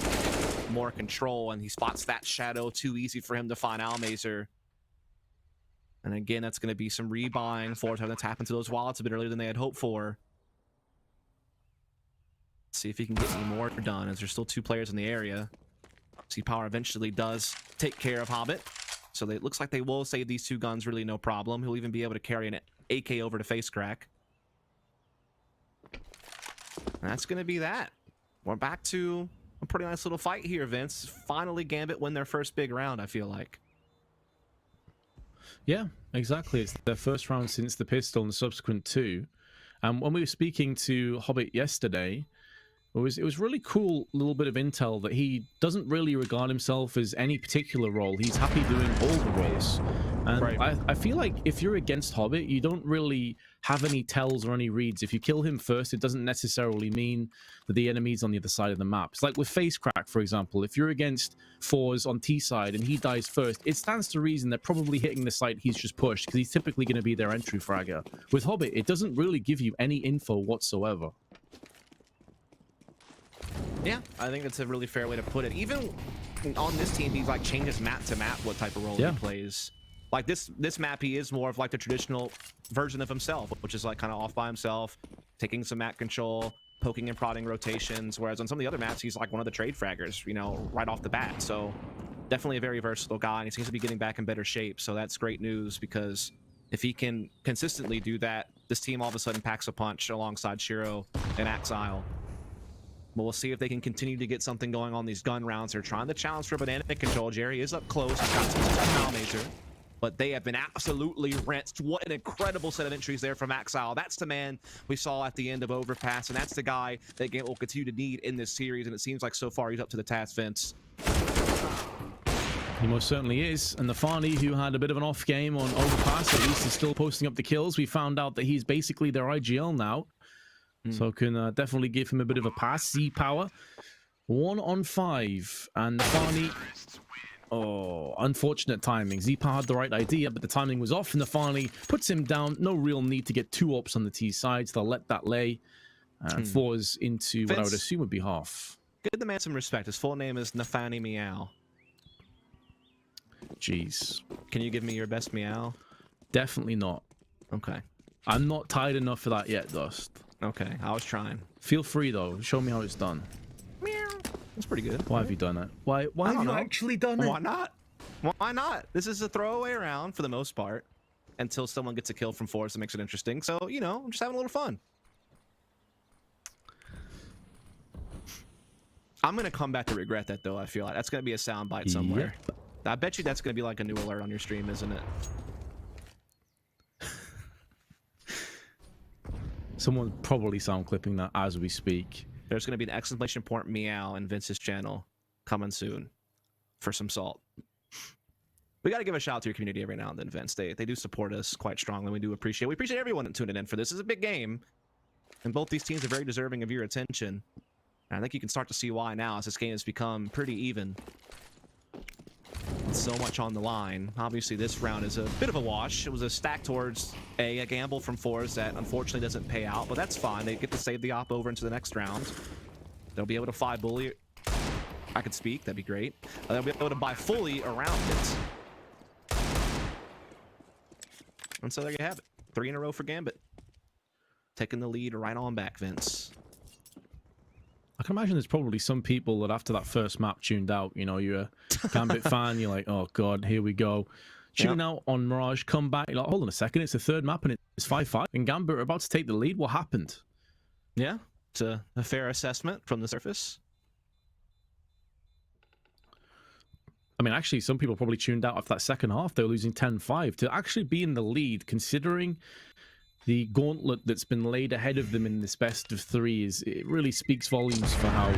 E: more control, and he spots that shadow too easy for him to find Almazer. And again, that's going to be some rebuying. Fours having to tap into those wallets a bit earlier than they had hoped for. See if he can get any more done, as there's still 2 players in the area. Z-Power eventually does take care of Hobbit, so it looks like they will save these 2 guns really no problem. He'll even be able to carry an AK over to face crack. And that's going to be that. We're back to a pretty nice little fight here, Vince. Finally, Gambit win their first big round, I feel like.
D: Yeah, exactly. It's their first round since the pistol and subsequent 2. When we were speaking to Hobbit yesterday, it was really cool little bit of intel that he doesn't really regard himself as any particular role. He's happy doing all the roles. And I feel like if you're against Hobbit, you don't really have any tells or any reads. If you kill him first, it doesn't necessarily mean that the enemy's on the other side of the map. It's like with Face Crack, for example. If you're against fours on T side and he dies first, it stands to reason they're probably hitting the site he's just pushed, because he's typically going to be their entry fragger. With Hobbit, it doesn't really give you any info whatsoever.
E: Yeah, I think that's a really fair way to put it. Even on this team, he's like changes map to map what type of role he plays. Like this map, he is more of like the traditional version of himself, which is like kind of off by himself, taking some map control, poking and prodding rotations. Whereas on some of the other maps, he's like one of the trade fraggers, you know, right off the bat. So definitely a very versatile guy, and he seems to be getting back in better shape. So that's great news, because if he can consistently do that, this team all of a sudden packs a punch alongside Shiro and Axile. But we'll see if they can continue to get something going on these gun rounds. They're trying to challenge for banana control. Jerry is up close. He's got some foul major, but they have been absolutely rinsed. What an incredible set of entries there from Axile. That's the man we saw at the end of Overpass, and that's the guy that Gambit will continue to need in this series, and it seems like so far he's up to the task, Vince.
D: He most certainly is. And the Nafani, who had a bit of an off game on Overpass, at least is still posting up the kills. We found out that he's basically their IGL now. So can definitely give him a bit of a pass. Z Power, 1 on 5. And Nafani, oh, unfortunate timing. Z Power had the right idea, but the timing was off. And Nafani puts him down. No real need to get 2 ops on the T sides. They'll let that lay. And 4's into what I would assume would be half.
E: Give the man some respect. His full name is Nafani Meow.
D: Jeez.
E: Can you give me your best meow?
D: Definitely not.
E: Okay.
D: I'm not tired enough for that yet, Dust.
E: Okay, I was trying.
D: Feel free, though. Show me how it's done.
E: Meow. That's pretty good.
D: Why have you done it? Why have you actually done it?
E: Why not? Why not? This is a throwaway round for the most part, until someone gets a kill from force that makes it interesting. So, you know, I'm just having a little fun. I'm going to come back to regret that, though, I feel like. That's going to be a sound bite somewhere.
D: Yep.
E: I bet you that's going to be like a new alert on your stream, isn't it?
D: Someone probably sound clipping that as we speak.
E: There's going to be an exclamation point meow in Vince's channel coming soon for some salt. We got to give a shout out to your community every now and then, Vince. They do support us quite strongly. We appreciate everyone tuning in for this. This is a big game, and both these teams are very deserving of your attention. And I think you can start to see why now, as this game has become pretty even. So much on the line. Obviously, this round is a bit of a wash. It was a stack towards a gamble from 4s that unfortunately doesn't pay out, but that's fine. They get to save the op over into the next round. They'll be able to 5 bully. I could speak. That'd be great. They'll be able to buy fully around it. And so there you have it. 3 in a row for Gambit. Taking the lead right on back, Vince.
D: I can imagine there's probably some people that after that first map tuned out. You know, you're a Gambit fan, you're like, oh god, here we go. Tuning out on Mirage, come back, you're like, hold on a second, it's the 3rd map and it's 5-5, and Gambit are about to take the lead. What happened?
E: Yeah, it's a fair assessment from the surface.
D: I mean, actually, some people probably tuned out after that second half. They were losing 10-5. To actually be in the lead, considering the gauntlet that's been laid ahead of them in this best of 3, it really speaks volumes for how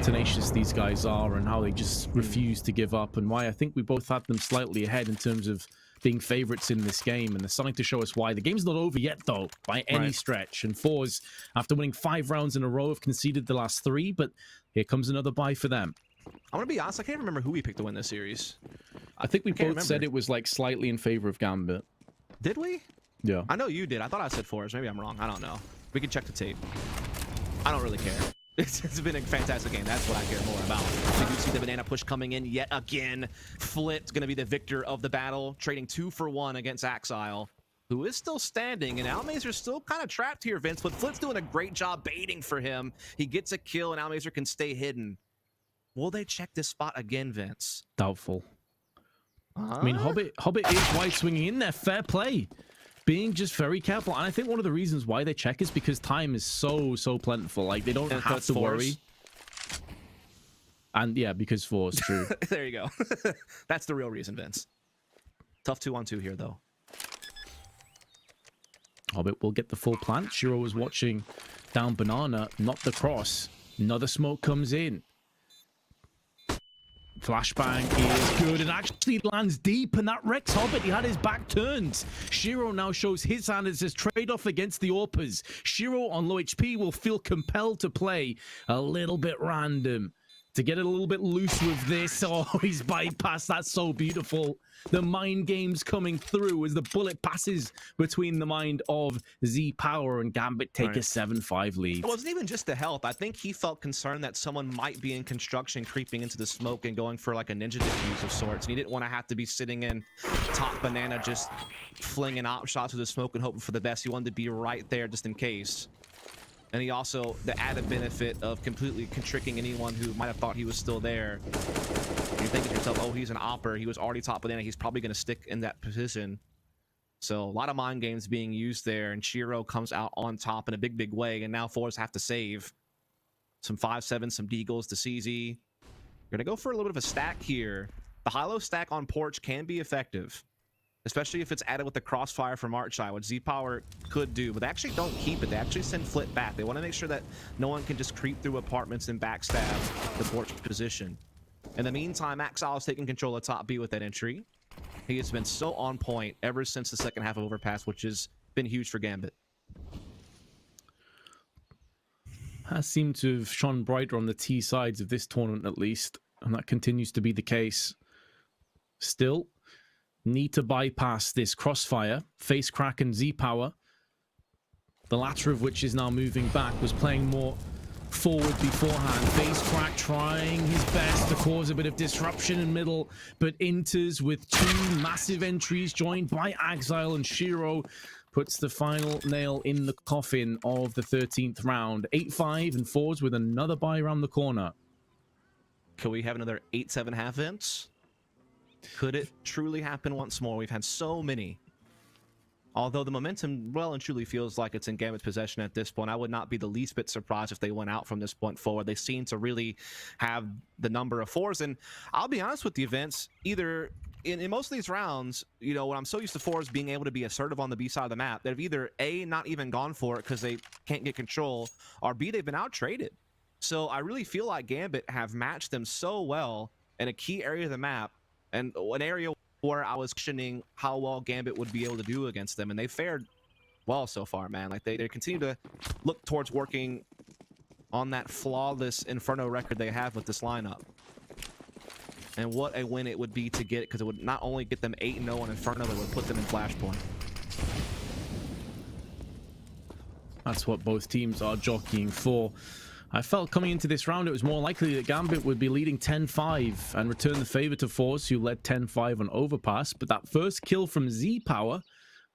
D: tenacious these guys are and how they just refuse to give up, and why I think we both had them slightly ahead in terms of being favorites in this game, and they're starting to show us why. The game's not over yet, though, by any stretch, and 4s, after winning 5 rounds in a row, have conceded the last 3, but here comes another bye for them.
E: I'm gonna be honest, I can't remember who we picked to win this series.
D: I think we both said it was like slightly in favor of Gambit.
E: Did we?
D: Yeah.
E: I know you did. I thought I said 4s. Maybe I'm wrong. I don't know. We can check the tape. I don't really care. It's been a fantastic game. That's what I care more about. We do see the banana push coming in yet again. Flit's going to be the victor of the battle, trading 2 for 1 against Axile, who is still standing. And Almazer still kind of trapped here, Vince, but Flit's doing a great job baiting for him. He gets a kill, and Almazer can stay hidden. Will they check this spot again, Vince?
D: Doubtful. I mean, Hobbit is wide swinging in there. Fair play. Being just very careful. And I think one of the reasons why they check is because time is so plentiful. Like, they don't have to worry. And yeah, because 4's true.
E: There you go. That's the real reason, Vince. Tough 2-on-2 here, though.
D: Hobbit will get the full plant. Shiro was watching down banana, not the cross. Another smoke comes in. Flashbang is good and actually lands deep, and that wrecks Hobbit. He had his back turned. Shiro now shows his hand as his trade-off against the AWPers. Shiro on low HP will feel compelled to play a little bit random, to get a little bit loose with this. Oh, he's bypassed. That's so beautiful. The mind game's coming through as the bullet passes between the mind of Z Power, and Gambit take a 7-5 lead.
E: It wasn't even just the health. I think he felt concerned that someone might be in construction, creeping into the smoke and going for like a ninja defuse of sorts. And he didn't want to have to be sitting in top banana, just flinging op shots with the smoke and hoping for the best. He wanted to be right there just in case. And he also, the added benefit of completely tricking anyone who might have thought he was still there. You're thinking to yourself, oh, he's an opper. He was already top banana. He's probably going to stick in that position. So a lot of mind games being used there, and Shiro comes out on top in a big way, and now Force have to save some 5-7, some deagles to CZ. You're going to go for a little bit of a stack here. The high-low stack on Porch can be effective, especially if it's added with the crossfire from Archeye, which Z-Power could do, but they actually don't keep it. They actually send Flit back. They want to make sure that no one can just creep through apartments and backstab the Porch position. In the meantime, Axile is taking control of top B with that entry. He has been so on point ever since the second half of Overpass, which has been huge for Gambit.
D: Has seemed to have shone brighter on the T sides of this tournament at least, and that continues to be the case. Still, need to bypass this crossfire. Face Crack and Z-Power, the latter of which is now moving back, was playing more forward beforehand. Face Crack trying his best to cause a bit of disruption in middle, but enters with 2 massive entries joined by Axile, and Shiro puts the final nail in the coffin of the 13th round. 8-5 and Fords with another buy around the corner.
E: Could we have another 8-7 half ends? Could it truly happen once more? We've had so many. Although the momentum well and truly feels like it's in Gambit's possession at this point, I would not be the least bit surprised if they went out from this point forward. They seem to really have the number of 4s, and I'll be honest with the events, either in most of these rounds, you know, when I'm so used to 4s being able to be assertive on the B side of the map, they've either A, not even gone for it because they can't get control, or B, they've been out-traded. So I really feel like Gambit have matched them so well in a key area of the map, and an area where I was questioning how well Gambit would be able to do against them, and they fared well so far, man. Like, they continue to look towards working on that flawless Inferno record they have with this lineup. And what a win it would be to get, because it would not only get them 8-0 on Inferno, but it would put them in Flashpoint.
D: That's what both teams are jockeying for. I felt coming into this round it was more likely that Gambit would be leading 10-5 and return the favor to Force, who led 10-5 on Overpass. But that first kill from Z-Power,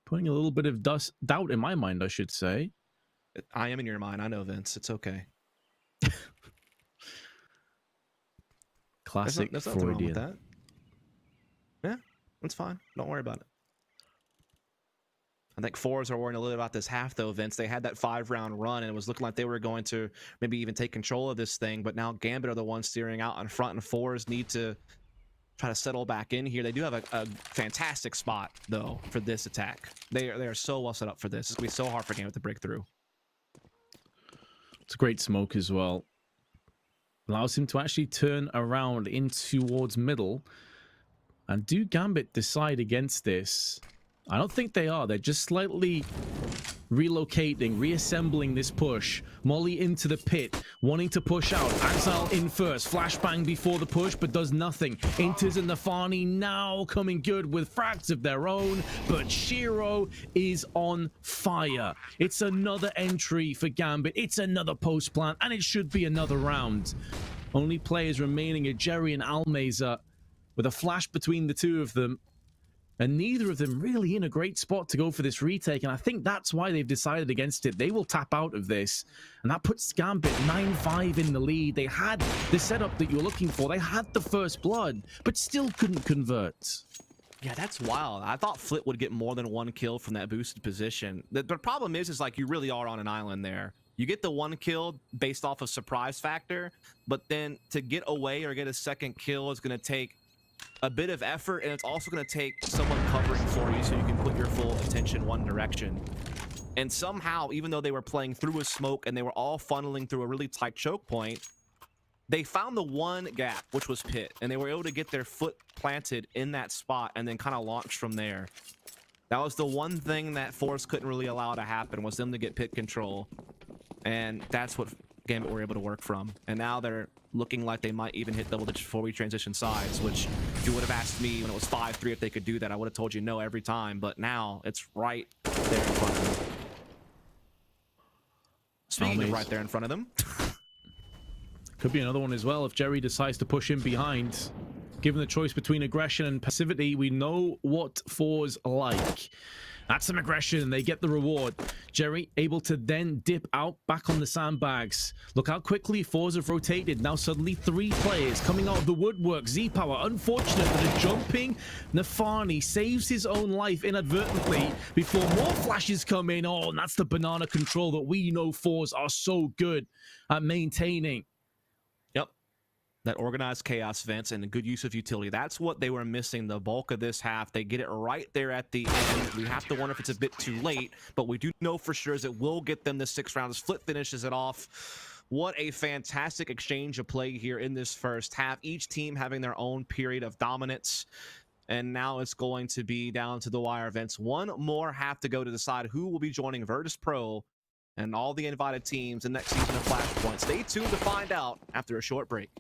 D: putting a little bit of doubt in my mind, I should say.
E: I am in your mind. I know, Vince. It's okay.
D: Classic
E: there's nothing wrong with
D: Freudian.
E: that. Yeah, that's fine. Don't worry about it. I think 4s are worrying a little about this half, though, Vince. They had that 5-round run, and it was looking like they were going to maybe even take control of this thing, but now Gambit are the ones steering out in front, and 4s need to try to settle back in here. They do have a fantastic spot, though, for this attack. They are so well set up for this. It's going to be so hard for Gambit to break through.
D: It's a great smoke as well. Allows him to actually turn around in towards middle. And do Gambit decide against this? I don't think they are. They're just slightly relocating, reassembling this push. Molly into the pit, wanting to push out. Axile in first. Flashbang before the push, but does nothing. Inters and Nafani now coming good with frags of their own, but Shiro is on fire. It's another entry for Gambit. It's another post plant, and it should be another round. Only players remaining are Jerry and Almeza, with a flash between the two of them. And neither of them really in a great spot to go for this retake. And I think that's why they've decided against it. They will tap out of this. And that puts Gambit 9-5 in the lead. They had the setup that you were looking for. They had the first blood, but still couldn't convert.
E: Yeah, that's wild. I thought Flit would get more than 1 kill from that boosted position. The problem is like you really are on an island there. You get the 1 kill based off of surprise factor, but then to get away or get a second kill is going to take a bit of effort, and it's also going to take someone covering for you so you can put your full attention one direction. And somehow, even though they were playing through a smoke and they were all funneling through a really tight choke point, they found the one gap, which was pit, and they were able to get their foot planted in that spot and then kind of launch from there. That was the one thing that Force couldn't really allow to happen, was them to get pit control, and that's what Gambit were able to work from. And now they're looking like they might even hit double digits before we transition sides, which if you would have asked me when it was 5-3 if they could do that, I would have told you no every time, but now it's right there in front of them. Speaking of right there in front of them.
D: Could be another one as well if Jerry decides to push in behind. Given the choice between aggression and passivity, we know what 4s like. That's some aggression. They get the reward. Jerry able to then dip out back on the sandbags. Look how quickly fours have rotated. Now suddenly 3 players coming out of the woodwork. Z-Power, unfortunate that a jumping Nafani saves his own life inadvertently before more flashes come in. Oh, and that's the banana control that we know fours are so good at maintaining.
E: Yep. That organized chaos vents and a good use of utility. That's what they were missing the bulk of this half. They get it right there at the end. We have to wonder if it's a bit too late, but we do know for sure is it will get them the 6 rounds. Flip finishes it off. What a fantastic exchange of play here in this first half. Each team having their own period of dominance. And now it's going to be down to the wire events. One more half to go to decide who will be joining Virtus Pro and all the invited teams in next season of Flashpoint. Stay tuned to find out after a short break.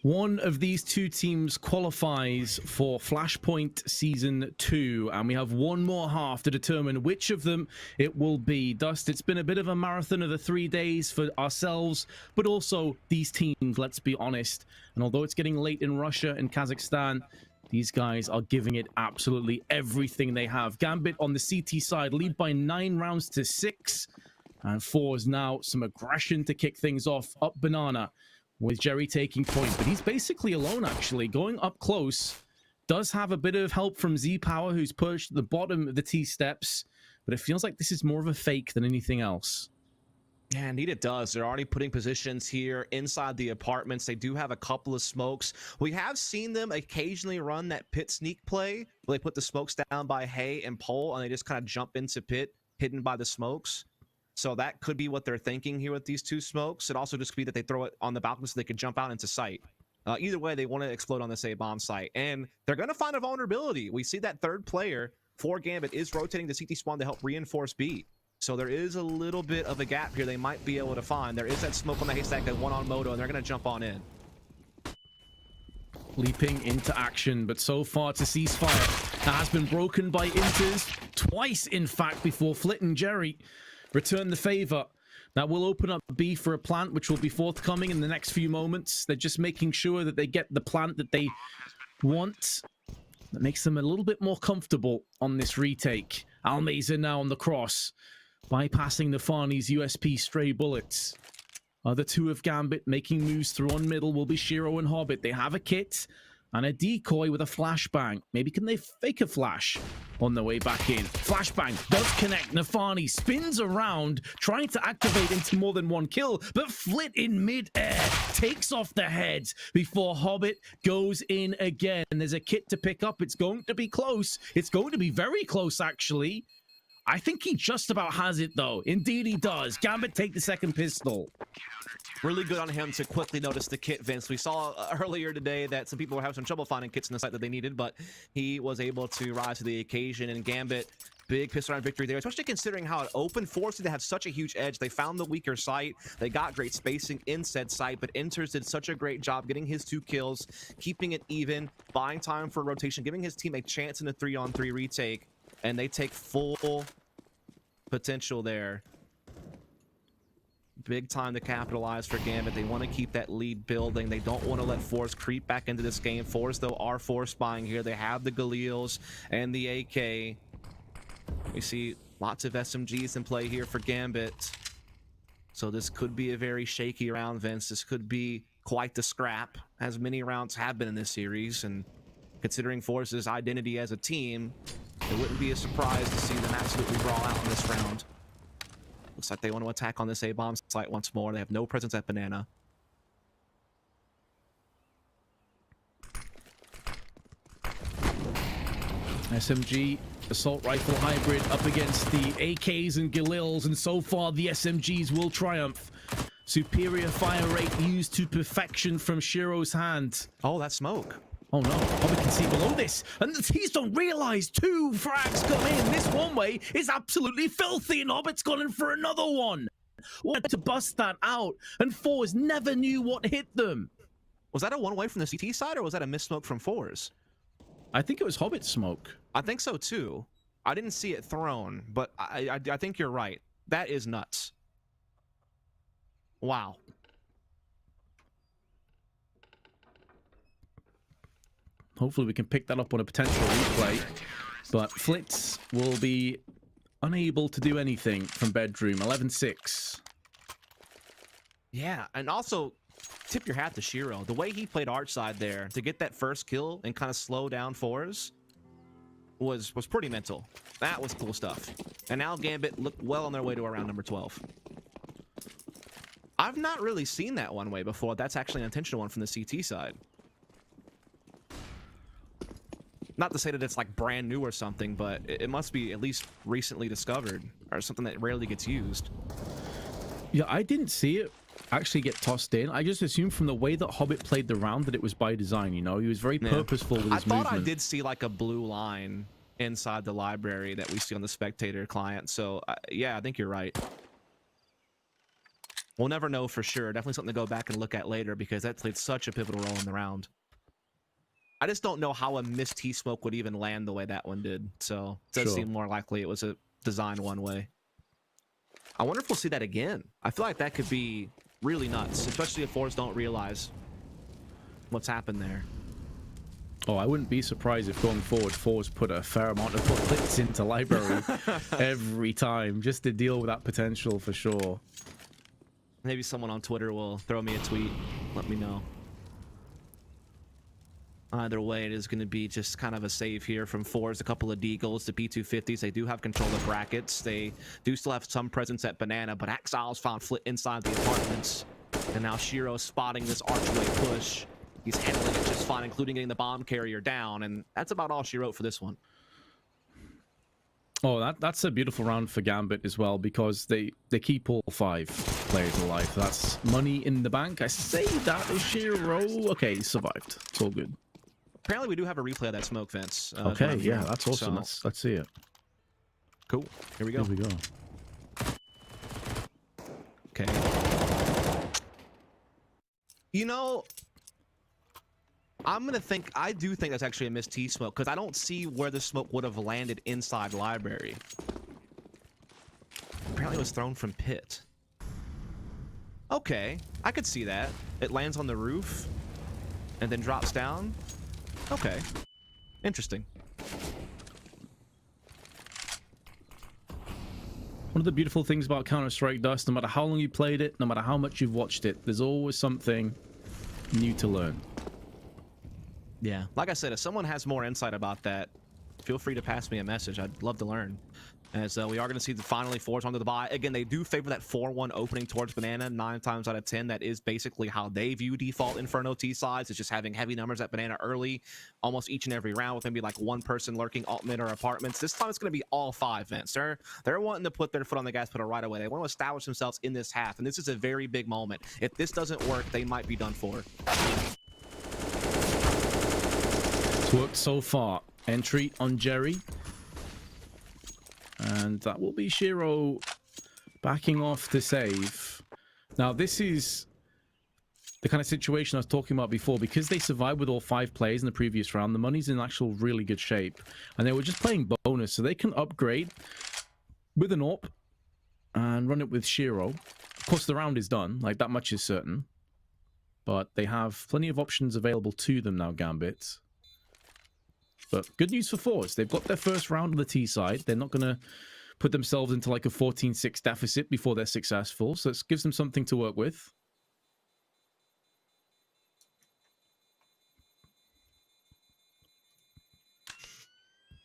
D: One of these two teams qualifies for Flashpoint Season 2, and we have one more half to determine which of them it will be. Dust, it's been a bit of a marathon of the 3 days for ourselves, but also these teams, let's be honest. And although it's getting late in Russia and Kazakhstan, these guys are giving it absolutely everything they have. Gambit on the CT side, lead by 9 rounds to 6. And 4 is now some aggression to kick things off. Up Banana with Jerry taking point, but he's basically alone actually, going up close. Does have a bit of help from Z-Power, who's pushed the bottom of the T-steps, but it feels like this is more of a fake than anything else.
E: Yeah, indeed it does. They're already putting positions here inside the apartments. They do have a couple of smokes. We have seen them occasionally run that pit sneak play where they put the smokes down by Hay and Pole and they just kind of jump into pit hidden by the smokes. So that could be what they're thinking here with these 2 smokes. It also just could be that they throw it on the balcony so they could jump out into sight. Either way, they want to explode on this A-bomb site. And they're going to find a vulnerability. We see that 3rd player for Gambit is rotating the CT spawn to help reinforce B. So there is a little bit of a gap here they might be able to find. There is that smoke on the haystack, that one on Moto, and they're going to jump on in.
D: Leaping into action, but so far it's a ceasefire that has been broken by Inters twice, in fact, before Flit and Jerry return the favor. That will open up B for a plant, which will be forthcoming in the next few moments. They're just making sure that they get the plant that they want. That makes them a little bit more comfortable on this retake. Almeza now on the cross, bypassing the Farney's USP stray bullets. Other 2 of Gambit making moves through on middle will be Shiro and Hobbit. They have a kit and a decoy with a flashbang. Maybe can they fake a flash on their way back in? Flashbang does connect. Nafani spins around, trying to activate into more than 1 kill, but Flit in mid-air takes off the heads before Hobbit goes in again. There's a kit to pick up. It's going to be close. It's going to be very close, actually. I think he just about has it, though. Indeed, he does. Gambit take the 2nd pistol.
E: Really good on him to quickly notice the kit, Vince. We saw earlier today that some people were having some trouble finding kits in the site that they needed, but he was able to rise to the occasion. And Gambit, big pistol round victory there, especially considering how it opened, forcing to have such a huge edge. They found the weaker site. They got great spacing in said site, but Inters did such a great job getting his 2 kills, keeping it even, buying time for rotation, giving his team a chance in a 3-on-3 retake, and they take full potential there. Big time to capitalize for Gambit. They want to keep that lead building. They don't want to let Force creep back into this game. Force, though, are force buying here. They have the Galils and the AK. We see lots of SMGs in play here for Gambit. So this could be a very shaky round, Vince. This could be quite the scrap, as many rounds have been in this series. And considering Force's identity as a team, it wouldn't be a surprise to see them absolutely brawl out in this round. Looks like they want to attack on this A-bomb site once more. They have no presence at Banana.
D: SMG assault rifle hybrid up against the AKs and Galils, and so far the SMGs will triumph. Superior fire rate used to perfection from Shiro's hand.
E: Oh, that smoke.
D: Oh no, Hobbit can see below this, and the T's don't realize 2 frags come in. This one way is absolutely filthy, and Hobbit's gone in for another one. Wanted to bust that out, and Fours never knew what hit them.
E: Was that a one-way from the CT side, or was that a miss smoke from Fours?
D: I think it was Hobbit smoke.
E: I think so too. I didn't see it thrown, but I think you're right. That is nuts. Wow.
D: Hopefully we can pick that up on a potential replay. But Flitz will be unable to do anything from bedroom. 11-6.
E: Yeah, and also tip your hat to Shiro. The way he played Arch side there to get that first kill and kind of slow down Fours was pretty mental. That was cool stuff. And now Gambit looked well on their way to around number 12. I've not really seen that one way before. That's actually an intentional one from the CT side. Not to say that it's like brand new or something, but it must be at least recently discovered or something that rarely gets used.
D: Yeah, I didn't see it actually get tossed in. I just assumed from the way that Hobbit played the round that it was by design, you know? He was very purposeful with his movement.
E: I did see like a blue line inside the library that we see on the spectator client. So yeah, I think you're right. We'll never know for sure. Definitely something to go back and look at later because that played such a pivotal role in the round. I just don't know how a missed T-smoke would even land the way that one did. So it does seem more likely it was a design one way. I wonder if we'll see that again. I feel like that could be really nuts, especially if Fours don't realize what's happened there.
D: Oh, I wouldn't be surprised if going forward, Fours put a fair amount of clicks into library every time just to deal with that potential for sure.
E: Maybe someone on Twitter will throw me a tweet, let me know. Either way, it is going to be just kind of a save here from Fours. A couple of deagles to P250s. They do have control of brackets. They do still have some presence at Banana, but Exiles found Flit inside the apartments. And now Shiro spotting this archway push. He's handling it just fine, including getting the bomb carrier down. And that's about all she wrote for this one.
D: Oh, that's a beautiful round for Gambit as well, because they keep all 5 players alive. That's money in the bank. I say that is Shiro. Okay, he survived. It's all good.
E: Apparently, we do have a replay of that smoke fence.
D: Okay, yeah, that's awesome.
E: So,
D: Let's see it.
E: Cool. Here we go.
D: Here we go.
E: Okay. You know, I do think that's actually a missed T smoke, because I don't see where the smoke would have landed inside library. Apparently it was thrown from pit. Okay, I could see that. It lands on the roof and then drops down. Okay, interesting.
D: One of the beautiful things about Counter-Strike, Dust, no matter how long you played it, no matter how much you've watched it, there's always something new to learn.
E: Yeah, like I said, if someone has more insight about that, feel free to pass me a message. I'd love to learn. As we are going to see the finally Forge onto the buy. Again, they do favor that 4-1 opening towards Banana 9 times out of 10. That is basically how they view default Inferno T sides. It's just having heavy numbers at Banana early, almost each and every round, with maybe like one person lurking alt mid or apartments. This time it's going to be all 5 vents. They're wanting to put their foot on the gas pedal right away. They want to establish themselves in this half, and this is a very big moment. If this doesn't work, they might be done for.
D: It's worked so far. Entry on Jerry. And that will be Shiro backing off to save. Now, this is the kind of situation I was talking about before. Because they survived with all 5 players in the previous round, the money's in actual really good shape. And they were just playing bonus, so they can upgrade with an AWP and run it with Shiro. Of course, the round is done. Like, that much is certain. But they have plenty of options available to them now, Gambit. But good news for Force. They've got their first round on the T side. They're not going to put themselves into like a 14-6 deficit before they're successful. So it gives them something to work with.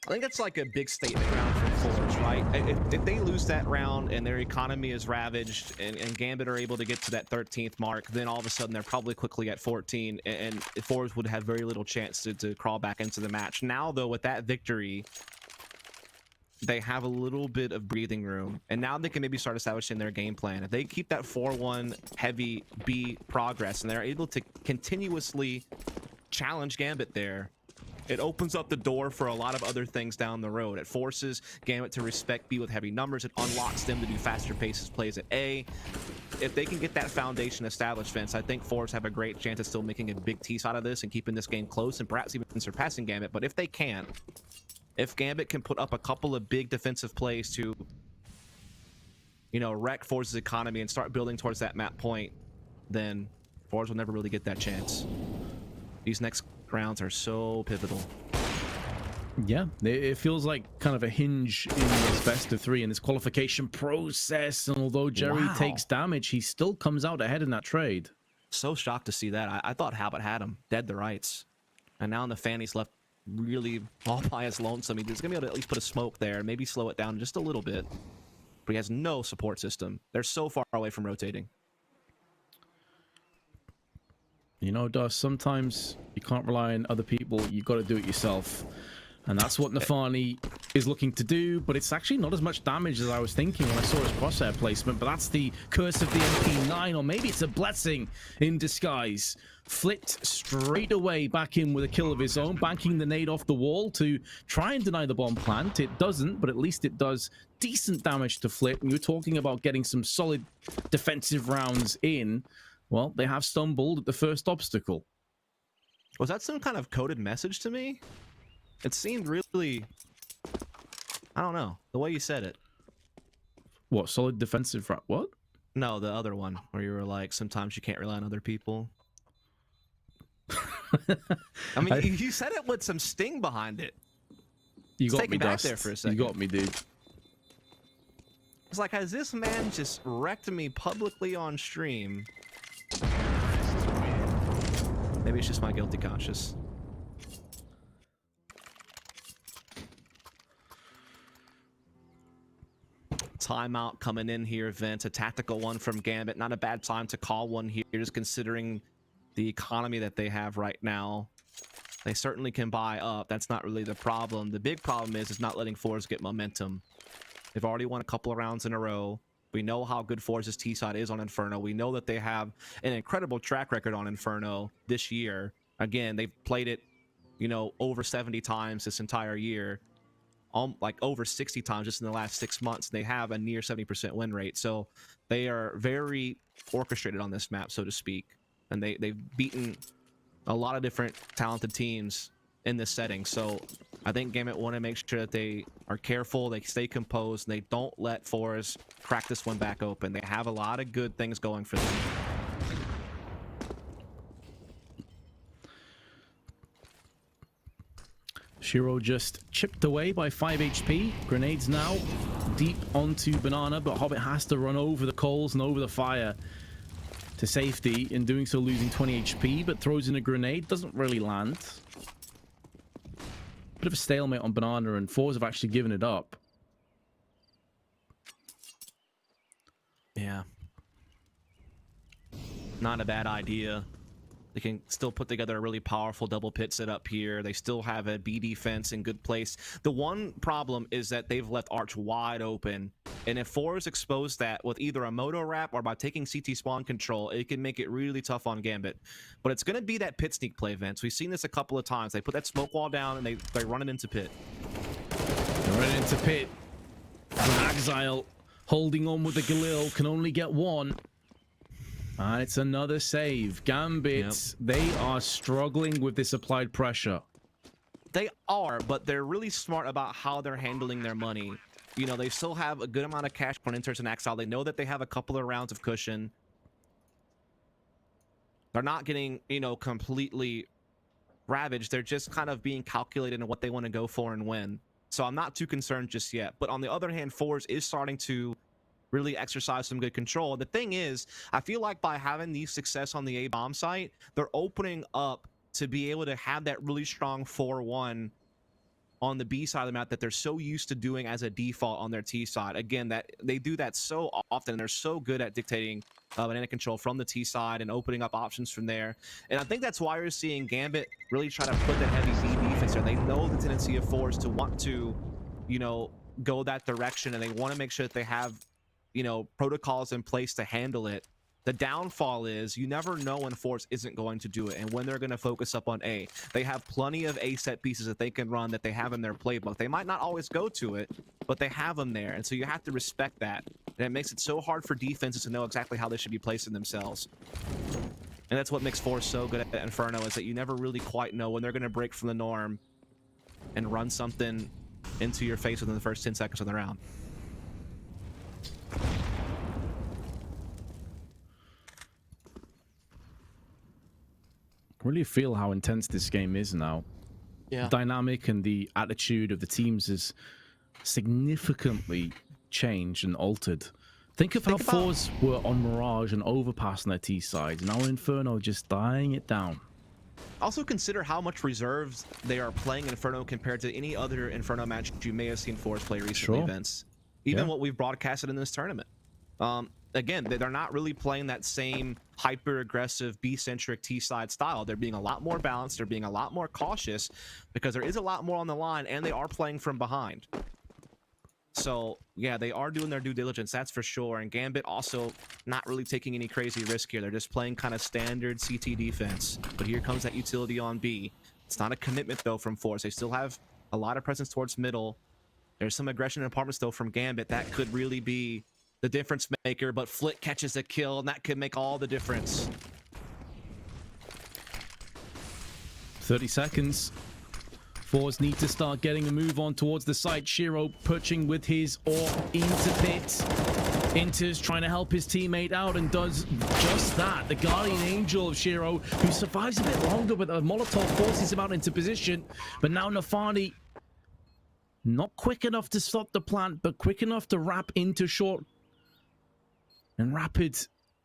E: I think it's like a big statement round for Forge, right? If they lose that round and their economy is ravaged and Gambit are able to get to that 13th mark, then all of a sudden they're probably quickly at 14 and Forge would have very little chance to crawl back into the match. Now, though, with that victory, they have a little bit of breathing room, and now they can maybe start establishing their game plan. If they keep that 4-1 heavy B progress and they're able to continuously challenge Gambit there, it opens up the door for a lot of other things down the road. It forces Gambit to respect B with heavy numbers. It unlocks them to do faster paces plays at A. If they can get that foundation established, Vince, I think Force have a great chance of still making a big T out of this and keeping this game close and perhaps even surpassing Gambit. But if they can't, if Gambit can put up a couple of big defensive plays to, you know, wreck Force's economy and start building towards that map point, then Force will never really get that chance. These next rounds are so pivotal.
D: Yeah, it feels like kind of a hinge in this best of 3 in this qualification process. And although Jerry takes damage, he still comes out ahead in that trade.
E: So shocked to see that. I thought Habit had him dead to rights, and now in the fan he's left really all by his lonesome. He's gonna be able to at least put a smoke there and maybe slow it down just a little bit, but he has no support system. They're so far away from rotating.
D: You know, Dust, sometimes you can't rely on other people. You've got to do it yourself. And that's what Nafani is looking to do, but it's actually not as much damage as I was thinking when I saw his crosshair placement, but that's the curse of the MP9, or maybe it's a blessing in disguise. Flipped straight away back in with a kill of his own, banking the nade off the wall to try and deny the bomb plant. It doesn't, but at least it does decent damage to Flip. And you're talking about getting some solid defensive rounds in. Well, they have stumbled at the first obstacle.
E: Was that some kind of coded message to me? It seemed really... I don't know. The way you said it.
D: What, solid defensive round? What?
E: No, the other one, where you were like, sometimes you can't rely on other people. I mean, you said it with some sting behind it.
D: You got
E: take
D: me,
E: back
D: Dust.
E: there for a second.
D: You got me, dude.
E: It's like, has this man just wrecked me publicly on stream? Maybe it's just my guilty conscience. Timeout coming in here, Vince. A tactical one from Gambit. Not a bad time to call one here, just considering the economy that they have right now. They certainly can buy up. That's not really the problem. The big problem is not letting Force get momentum. They've already won a couple of rounds in a row. We know how good Force's T side is on Inferno. We know that they have an incredible track record on Inferno this year. Again, they've played it, you know, over 70 times this entire year. Like over 60 times just in the last 6 months. They have a near 70% win rate. So they are very orchestrated on this map, so to speak. And they've beaten a lot of different talented teams in this setting. So I think Gambit want to make sure that they are careful, they stay composed, and they don't let Forest crack this one back open. They have a lot of good things going for them.
D: Shiro just chipped away by 5 HP. Grenades now deep onto Banana, but Hobbit has to run over the coals and over the fire to safety, in doing so losing 20 HP, but throws in a grenade, doesn't really land. Bit of a stalemate on Banana, and Fours have actually given it up.
E: Yeah. Not a bad idea. They can still put together a really powerful double pit setup here. They still have a B defense in good place. The one problem is that they've left Arch wide open. And if Fours expose that with either a moto wrap or by taking CT spawn control, it can make it really tough on Gambit. But it's going to be that pit sneak play, Vince. We've seen this a couple of times. They put that smoke wall down and they run it into pit.
D: They run it into pit. Exile holding on with the Galil, can only get one. And it's another save. Gambit, they are struggling with this applied pressure.
E: They are, but they're really smart about how they're handling their money. You know, they still have a good amount of cash on Inters and Exile. They know that they have a couple of rounds of cushion. They're not getting, you know, completely ravaged. They're just kind of being calculated in what they want to go for and win. So I'm not too concerned just yet. But on the other hand, Fours is starting to really exercise some good control. The thing is, I feel like by having these success on the A bomb site, they're opening up to be able to have that really strong 4-1 on the B side of the map that they're so used to doing as a default on their T side. Again, that they do that so often. They're so good at dictating banana control from the T side and opening up options from there. And I think that's why you're seeing Gambit really try to put that heavy B defense there. They know the tendency of Force to want to, you know, go that direction, and they want to make sure that they have, you know, protocols in place to handle it. The downfall is you never know when Force isn't going to do it and when they're going to focus up on A. They have plenty of A set pieces that they can run, that they have in their playbook. They might not always go to it, but they have them there. And so you have to respect that. And it makes it so hard for defenses to know exactly how they should be placing themselves. And that's what makes Force so good at Inferno, is that you never really quite know when they're going to break from the norm and run something into your face within the first 10 seconds of the round.
D: Really feel how intense this game is now.
E: Yeah.
D: The dynamic and the attitude of the teams has significantly changed and altered. Think of how Fours were on Mirage and Overpass on their T side. Now Inferno just dying it down.
E: Also consider how much reserves they are playing Inferno compared to any other Inferno match you may have seen Force play recently, Vince. Even what we've broadcasted in this tournament. Again, they're not really playing that same hyper-aggressive B-centric T-side style. They're being a lot more balanced. They're being a lot more cautious because there is a lot more on the line, and they are playing from behind. So, yeah, they are doing their due diligence, that's for sure. And Gambit also not really taking any crazy risk here. They're just playing kind of standard CT defense. But here comes that utility on B. It's not a commitment, though, from Force. They still have a lot of presence towards middle. There's some aggression in apartments, though, from Gambit. That could really be the difference maker, but Flit catches a kill, and that could make all the difference.
D: 30 seconds. Fours need to start getting a move on towards the site. Shiro perching with his ore into pit. Inter's trying to help his teammate out and does just that. The guardian angel of Shiro, who survives a bit longer, but the Molotov forces him out into position. But now Nafani, not quick enough to stop the plant, but quick enough to wrap into short and rapid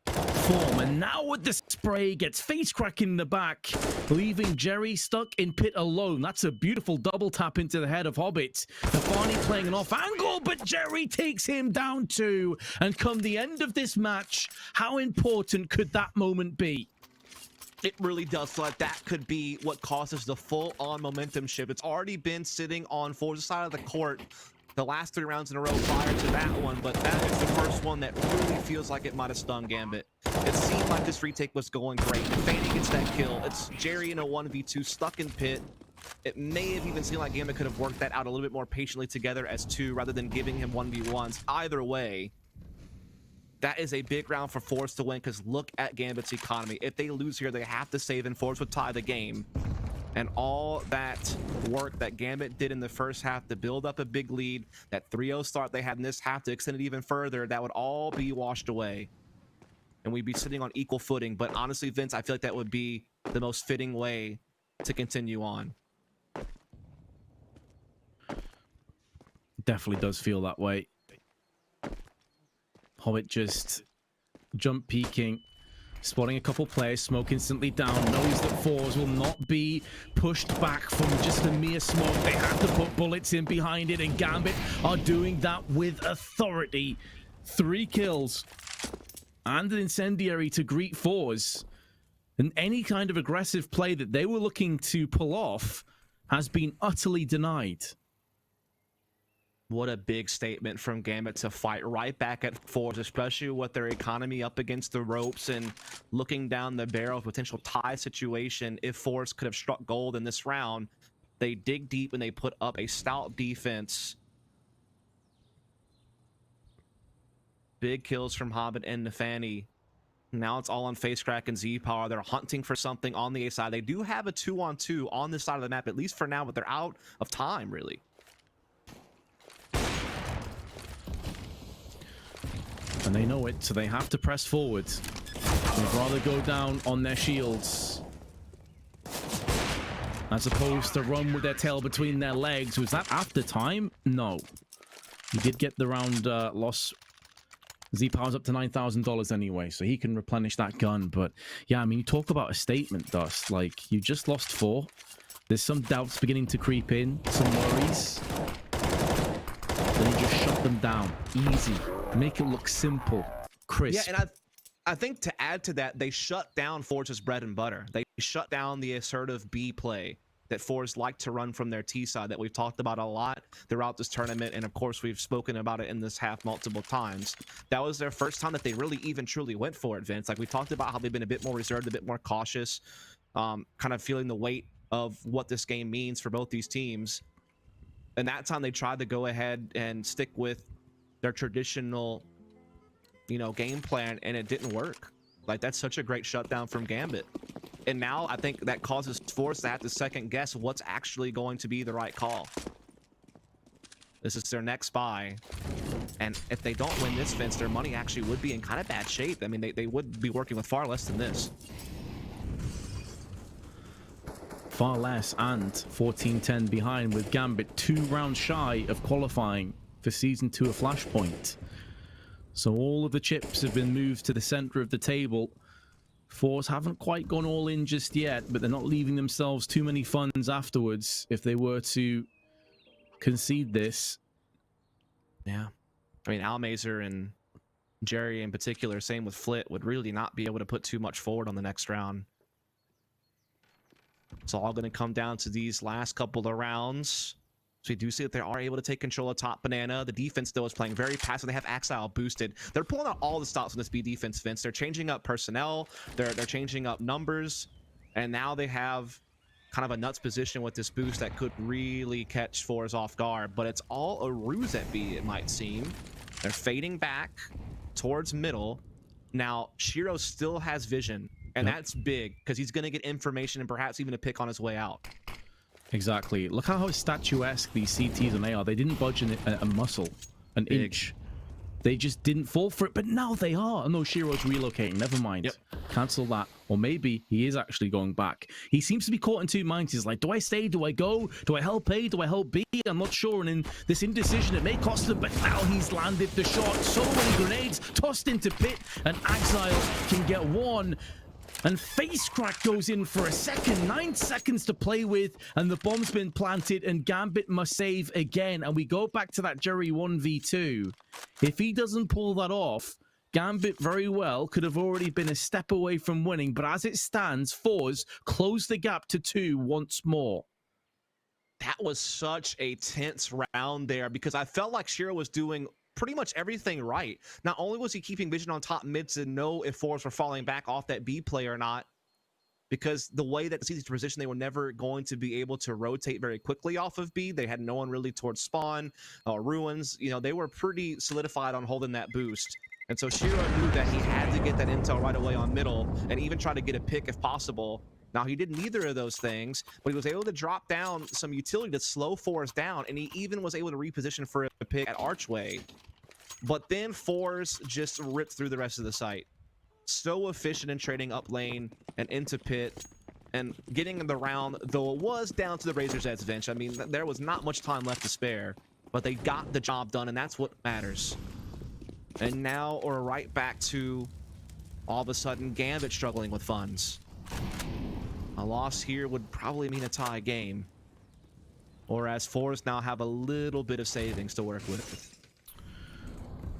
D: form. And now with the spray, gets face cracking in the back, leaving Jerry stuck in pit alone. That's a beautiful double tap into the head of Hobbit. Nafani playing an off angle, but Jerry takes him down too. And come the end of this match, how important could that moment be?
E: It really does feel like that could be what causes the full-on momentum shift. It's already been sitting on Forza's side of the court the last 3 rounds in a row prior to that one, but that is the first one that really feels like it might have stung Gambit. It seemed like this retake was going great. Fanny gets that kill. It's Jerry in a 1v2 stuck in pit. It may have even seemed like Gambit could have worked that out a little bit more patiently together as 2 rather than giving him 1v1s. Either way, that is a big round for Force to win, because look at Gambit's economy. If they lose here, they have to save, and Force would tie the game. And all that work that Gambit did in the first half to build up a big lead, that 3-0 start they had in this half to extend it even further, that would all be washed away. And we'd be sitting on equal footing. But honestly, Vince, I feel like that would be the most fitting way to continue on.
D: Definitely does feel that way. Hobbit just jump peeking, spotting a couple players, smoke instantly down, knows that Fours will not be pushed back from just a mere smoke. They have to put bullets in behind it, and Gambit are doing that with authority. 3 kills and an incendiary to greet Fours. And any kind of aggressive play that they were looking to pull off has been utterly denied.
E: What a big statement from Gambit to fight right back at Force, especially with their economy up against the ropes and looking down the barrel of potential tie situation. If Force could have struck gold in this round, they dig deep and they put up a stout defense. Big kills from Hobbit and Nefani. Now it's all on Facecrack and Z-Power. They're hunting for something on the A side. They do have a 2-on-2 on this side of the map, at least for now, but they're out of time, really.
D: And they know it, so they have to press forward. They'd rather go down on their shields as opposed to run with their tail between their legs. Was that after time? No. He did get the round loss. Z-Power's up to $9,000 anyway, so he can replenish that gun. But yeah, I mean, you talk about a statement, Dust. Like, you just lost 4. There's some doubts beginning to creep in, some worries. Then you just shut them down. Easy. Make it look simple, crisp.
E: Yeah, and I think to add to that, they shut down Forge's bread and butter. They shut down the assertive B play that Forge like to run from their T side that we've talked about a lot throughout this tournament, and of course we've spoken about it in this half multiple times. That was their first time that they really even truly went for it, Vince. Like, we talked about how they've been a bit more reserved, a bit more cautious, kind of feeling the weight of what this game means for both these teams. And that time they tried to go ahead and stick with their traditional, you know, game plan, and it didn't work. Like, that's such a great shutdown from Gambit. And now I think that causes Force to have to second guess what's actually going to be the right call. This is their next buy. And if they don't win this, Vince, their money actually would be in kind of bad shape. I mean, they would be working with far less than this.
D: Far less, and 14-10 behind, with Gambit 2 rounds shy of qualifying for Season 2 of Flashpoint. So all of the chips have been moved to the center of the table. Force haven't quite gone all in just yet, but they're not leaving themselves too many funds afterwards if they were to concede this.
E: Yeah. I mean, Almazer and Jerry in particular, same with Flit, would really not be able to put too much forward on the next round. It's all going to come down to these last couple of rounds. So we do see that they are able to take control of top banana. The defense, though, is playing very passive. They have Axile boosted. They're pulling out all the stops on this B defense, Vince. They're changing up personnel. They're changing up numbers. And now they have kind of a nuts position with this boost that could really catch Fours off guard. But it's all a ruse at B, it might seem. They're fading back towards middle. Now, Shiro still has vision. And that's big, because he's going to get information and perhaps even a pick on his way out.
D: Exactly. Look how statuesque these CTs and they are. They didn't budge a muscle, an inch. They just didn't fall for it, but now they are. Oh no, Shiro's relocating. Never mind.
E: Yep.
D: Cancel that. Or maybe he is actually going back. He seems to be caught in 2 minds. He's like, do I stay? Do I go? Do I help A? Do I help B? I'm not sure. And in this indecision, it may cost him, but now he's landed the shot. So many grenades tossed into pit, and Exile can get 1. And Facecrack goes in for a second. 9 seconds to play with, and the bomb's been planted, and Gambit must save again. And we go back to that Jerry 1v2. If he doesn't pull that off, Gambit very well could have already been a step away from winning, but as it stands, Fours close the gap to 2 once more.
E: That was such a tense round there because I felt like Shiro was doing pretty much everything right. Not only was he keeping vision on top mid to know if Fours were falling back off that B play or not, because the way that it's easy to position, they were never going to be able to rotate very quickly off of B. They had no one really towards spawn or ruins. You know, they were pretty solidified on holding that boost. And so Shiro knew that he had to get that intel right away on middle and even try to get a pick if possible. Now, he did neither of those things, but he was able to drop down some utility to slow Fours down, and he even was able to reposition for a pick at Archway. But then Fours just ripped through the rest of the site. So efficient in trading up lane and into pit and getting in the round, though it was down to the Razor's Edge bench. I mean, there was not much time left to spare, but they got the job done, and that's what matters. And now we're right back to, all of a sudden, Gambit struggling with funds. A loss here would probably mean a tie game. Whereas Fours now have a little bit of savings to work with.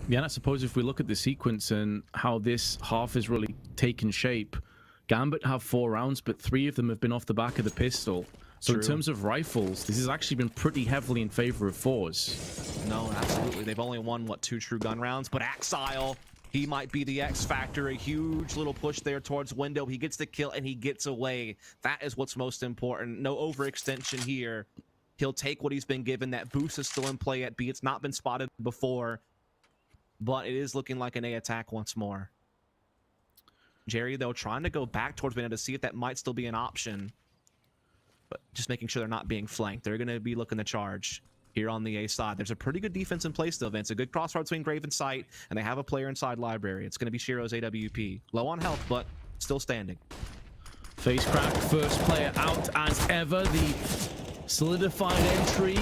D: Yeah, and I suppose if we look at the sequence and how this half has really taken shape, Gambit have 4 rounds, but 3 of them have been off the back of the pistol. So in terms of rifles, this has actually been pretty heavily in favor of Fours.
E: No, absolutely. They've only won, what, 2 true gun rounds? But Axile, he might be the X factor. A huge little push there towards window. He gets the kill and he gets away. That is what's most important. No overextension here. He'll take what he's been given. That boost is still in play at B. It's not been spotted before, but it is looking like an A attack once more. Jerry, though, trying to go back towards window to see if that might still be an option, but just making sure they're not being flanked. They're going to be looking to charge here on the A side. There's a pretty good defense in place, though, Vince. A good crossfire between Grave and Sight, and they have a player inside library. It's going to be Shiro's AWP. Low on health, but still standing.
D: Face crack, first player out as ever. The solidified entry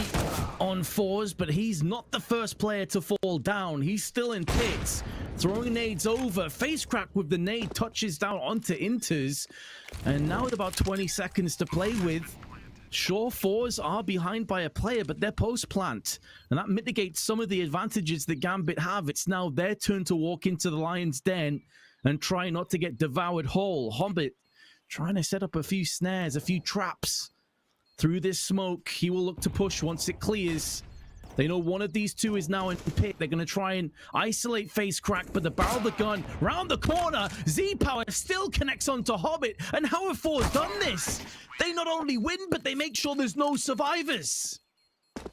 D: on Fours, but he's not the first player to fall down. He's still in pits. Throwing nades over. Face crack with the nade touches down onto Inters. And now with about 20 seconds to play with, sure, Fours are behind by a player, but they're post-plant. And that mitigates some of the advantages that Gambit have. It's now their turn to walk into the Lion's Den and try not to get devoured whole. Hobbit trying to set up a few snares, a few traps through this smoke. He will look to push once it clears. They know one of these two is now in pit. They're going to try and isolate Face Crack, but the barrel of the gun round the corner. Z-Power still connects onto Hobbit. And how have Fours done this? They not only win, but they make sure there's no survivors.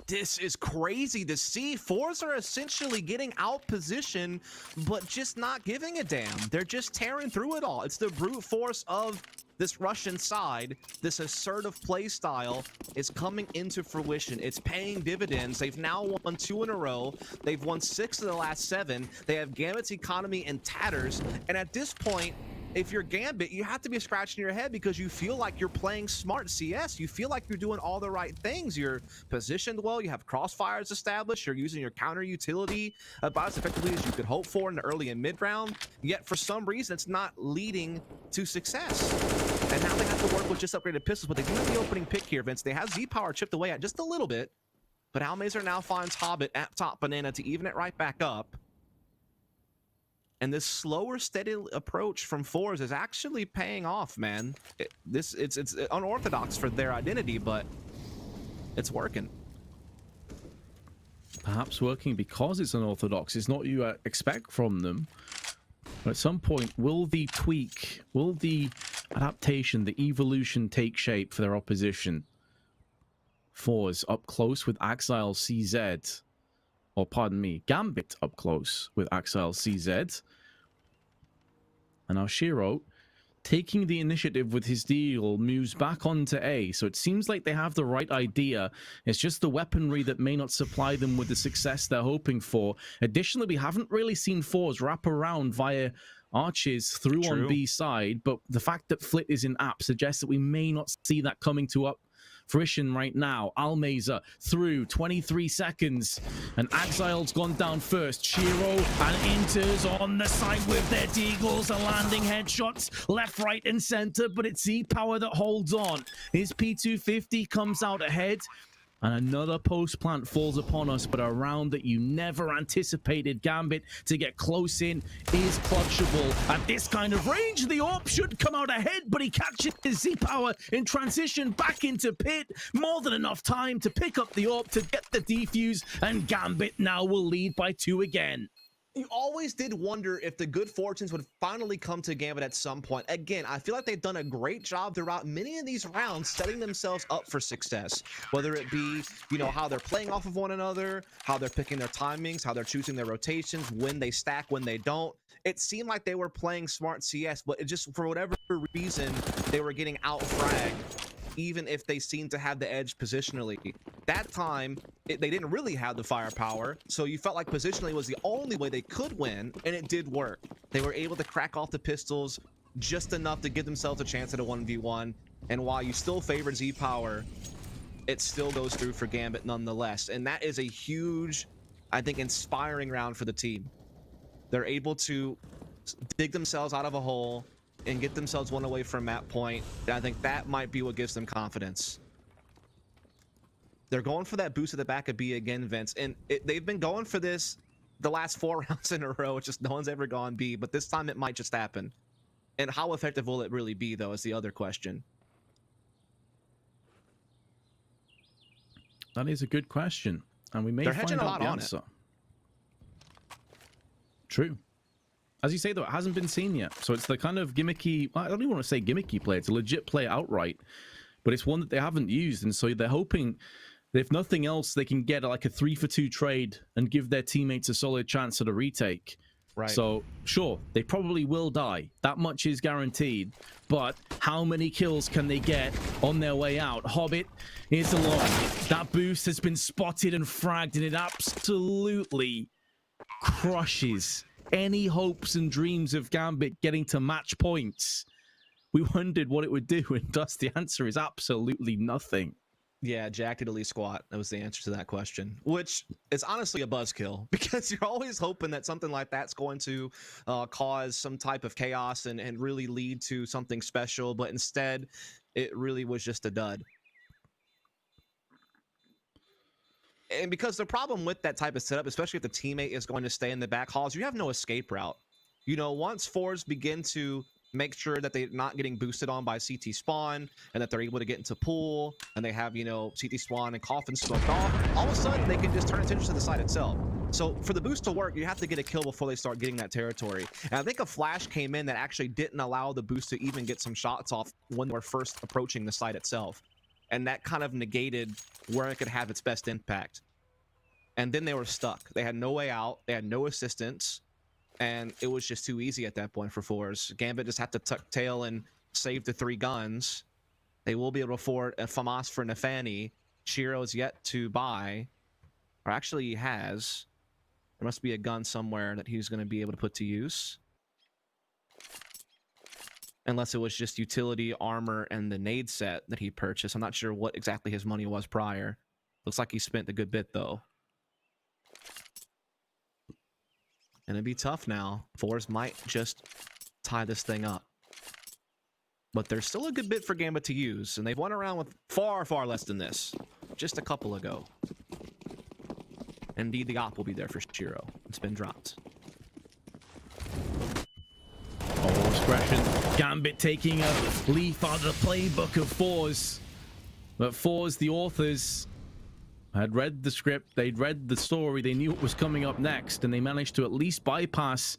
E: This is crazy to see. Fours are essentially getting out position, but just not giving a damn. They're just tearing through it all. It's the brute force of this Russian side. This assertive play style is coming into fruition. It's paying dividends. They've now won 2 in a row. They've won 6 of the last 7. They have Gambit's economy in tatters. And at this point, if you're Gambit, you have to be scratching your head because you feel like you're playing smart CS. You feel like you're doing all the right things. You're positioned well. You have crossfires established. You're using your counter utility about as effectively as you could hope for in the early and mid round. Yet for some reason, it's not leading to success. And now they have to work with just upgraded pistols, but they do have the opening pick here, Vince. They have Z-Power chipped away at just a little bit, but Almazer now finds Hobbit at top banana to even it right back up. And this slower, steady approach from Fours is actually paying off, man. It's unorthodox for their identity, but it's working.
D: Perhaps working because it's unorthodox. It's not what you expect from them. But at some point, will the tweak, will the adaptation, the evolution take shape for their opposition? Fours up close with Axile CZ. Or pardon me, Gambit up close with Axile CZ. And now Shiro, taking the initiative with his deal, moves back onto A. So it seems like they have the right idea. It's just the weaponry that may not supply them with the success they're hoping for. Additionally, we haven't really seen Fours wrap around via arches through on B side, but the fact that Flit is in app suggests that we may not see that coming to fruition right now. Almazer through 23 seconds, and Axile's gone down first. Shiro and Inters on the side with their deagles are landing headshots left, right, and center, but it's Z-Power that holds on. His P250 comes out ahead. And another post plant falls upon us, but a round that you never anticipated Gambit to get close in is clutchable. At this kind of range, the AWP should come out ahead, but he catches his Z-Power in transition back into pit. More than enough time to pick up the AWP to get the defuse, and Gambit now will lead by 2 again.
E: You always did wonder if the good fortunes would finally come to Gambit at some point. Again, I feel like they've done a great job throughout many of these rounds setting themselves up for success. Whether it be, you know, how they're playing off of one another, how they're picking their timings, how they're choosing their rotations, when they stack, when they don't. It seemed like they were playing smart CS, but it just, for whatever reason, they were getting out-fragged, even if they seemed to have the edge positionally. That time, they didn't really have the firepower, so you felt like positionally was the only way they could win, and it did work. They were able to crack off the pistols just enough to give themselves a chance at a 1v1, and while you still favored Z-Power, it still goes through for Gambit nonetheless, and that is a huge, I think, inspiring round for the team. They're able to dig themselves out of a hole and get themselves one away from map point, and I think that might be what gives them confidence. They're going for that boost at the back of B again, Vince, and they've been going for this the last 4 rounds in a row. It's just no one's ever gone B, but this time it might just happen. And how effective will it really be, though, is the other question.
D: That is a good question, and we may find out the answer. True. As you say, though, it hasn't been seen yet, so it's the kind of gimmicky, I don't even want to say gimmicky play, it's a legit play outright, but it's one that they haven't used, and so they're hoping that if nothing else, they can get like a 3-for-2 trade and give their teammates a solid chance at a retake.
E: Right.
D: So, sure, they probably will die. That much is guaranteed. But how many kills can they get on their way out? Hobbit is alone. That boost has been spotted and fragged, and it absolutely crushes any hopes and dreams of Gambit getting to match points. We wondered what it would do, and thus the answer is absolutely nothing.
E: Yeah, Jack did elite squat. That was the answer to that question, which is honestly a buzzkill, because you're always hoping that something like that's going to cause some type of chaos and really lead to something special, but instead it really was just a dud. And because the problem with that type of setup, especially if the teammate is going to stay in the back halls, you have no escape route. You know, once fours begin to make sure that they're not getting boosted on by CT spawn, and that they're able to get into pool, and they have, you know, CT spawn and coffin smoked off, all of a sudden they can just turn attention to the site itself. So for the boost to work, you have to get a kill before they start getting that territory. And I think a flash came in that actually didn't allow the boost to even get some shots off when they were first approaching the site itself. And that kind of negated where it could have its best impact. And then they were stuck. They had no way out. They had no assistance. And it was just too easy at that point for fours. Gambit just had to tuck tail and save the 3 guns. They will be able to afford a FAMAS for Nafani. Chiro's yet to buy. Or actually he has. There must be a gun somewhere that he's going to be able to put to use. Unless it was just utility, armor, and the nade set that he purchased. I'm not sure what exactly his money was prior. Looks like he spent a good bit, though. And it'd be tough now. Fours might just tie this thing up. But there's still a good bit for Gambit to use, and they've won around with far, far less than this. Just a couple ago. Indeed, the op will be there for Chiro. It's been dropped.
D: Oh, expression. Gambit taking a leaf out of the playbook of fours. But fours, the authors, had read the script, they'd read the story, they knew what was coming up next, and they managed to at least bypass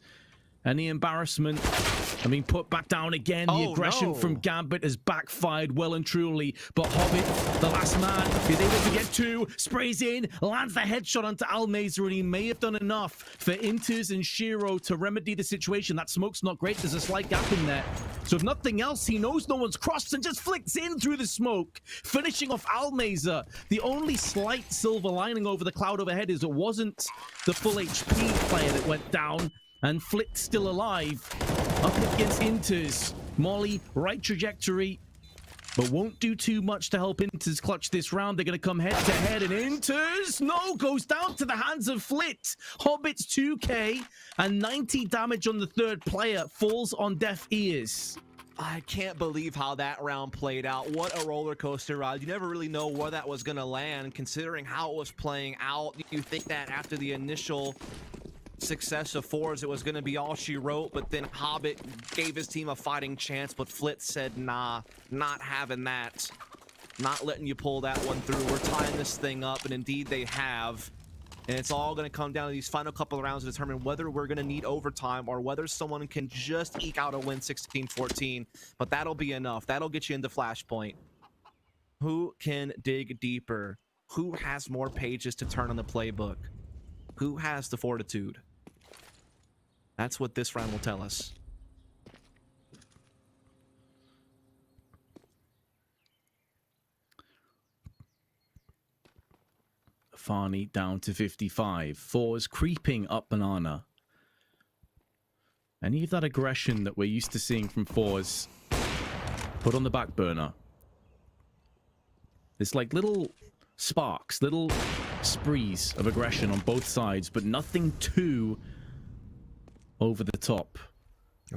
D: any embarrassment. I mean, put back down again. The aggression from Gambit has backfired well and truly, but Hobbit, the last man, is able to get 2, sprays in, lands the headshot onto Almazer, and he may have done enough for Inters and Shiro to remedy the situation. That smoke's not great, there's a slight gap in there. So if nothing else, he knows no one's crossed and just flicks in through the smoke, finishing off Almazer. The only slight silver lining over the cloud overhead is it wasn't the full HP player that went down, and Flick's still alive. Up against Inters. Molly, right trajectory, but won't do too much to help Inters clutch this round. They're going to come head to head, and Inters, no, goes down to the hands of Flit. Hobbit's 2k and 90 damage on the 3rd player falls on deaf ears.
E: I can't believe how that round played out. What a roller coaster ride. You never really know where that was going to land, considering how it was playing out. You think that after the initial success of Fours, it was going to be all she wrote, but then Hobbit gave his team a fighting chance, but Flit said, nah, not having that. Not letting you pull that one through. We're tying this thing up, and indeed they have. And it's all going to come down to these final couple of rounds to determine whether we're going to need overtime or whether someone can just eke out a win 16-14. But that'll be enough. That'll get you into Flashpoint. Who can dig deeper? Who has more pages to turn on the playbook? Who has the fortitude? That's what this round will tell us.
D: Farney down to 55. Fours creeping up banana. Any of that aggression that we're used to seeing from Fours put on the back burner. It's like little sparks, little sprees of aggression on both sides, but nothing too over the top.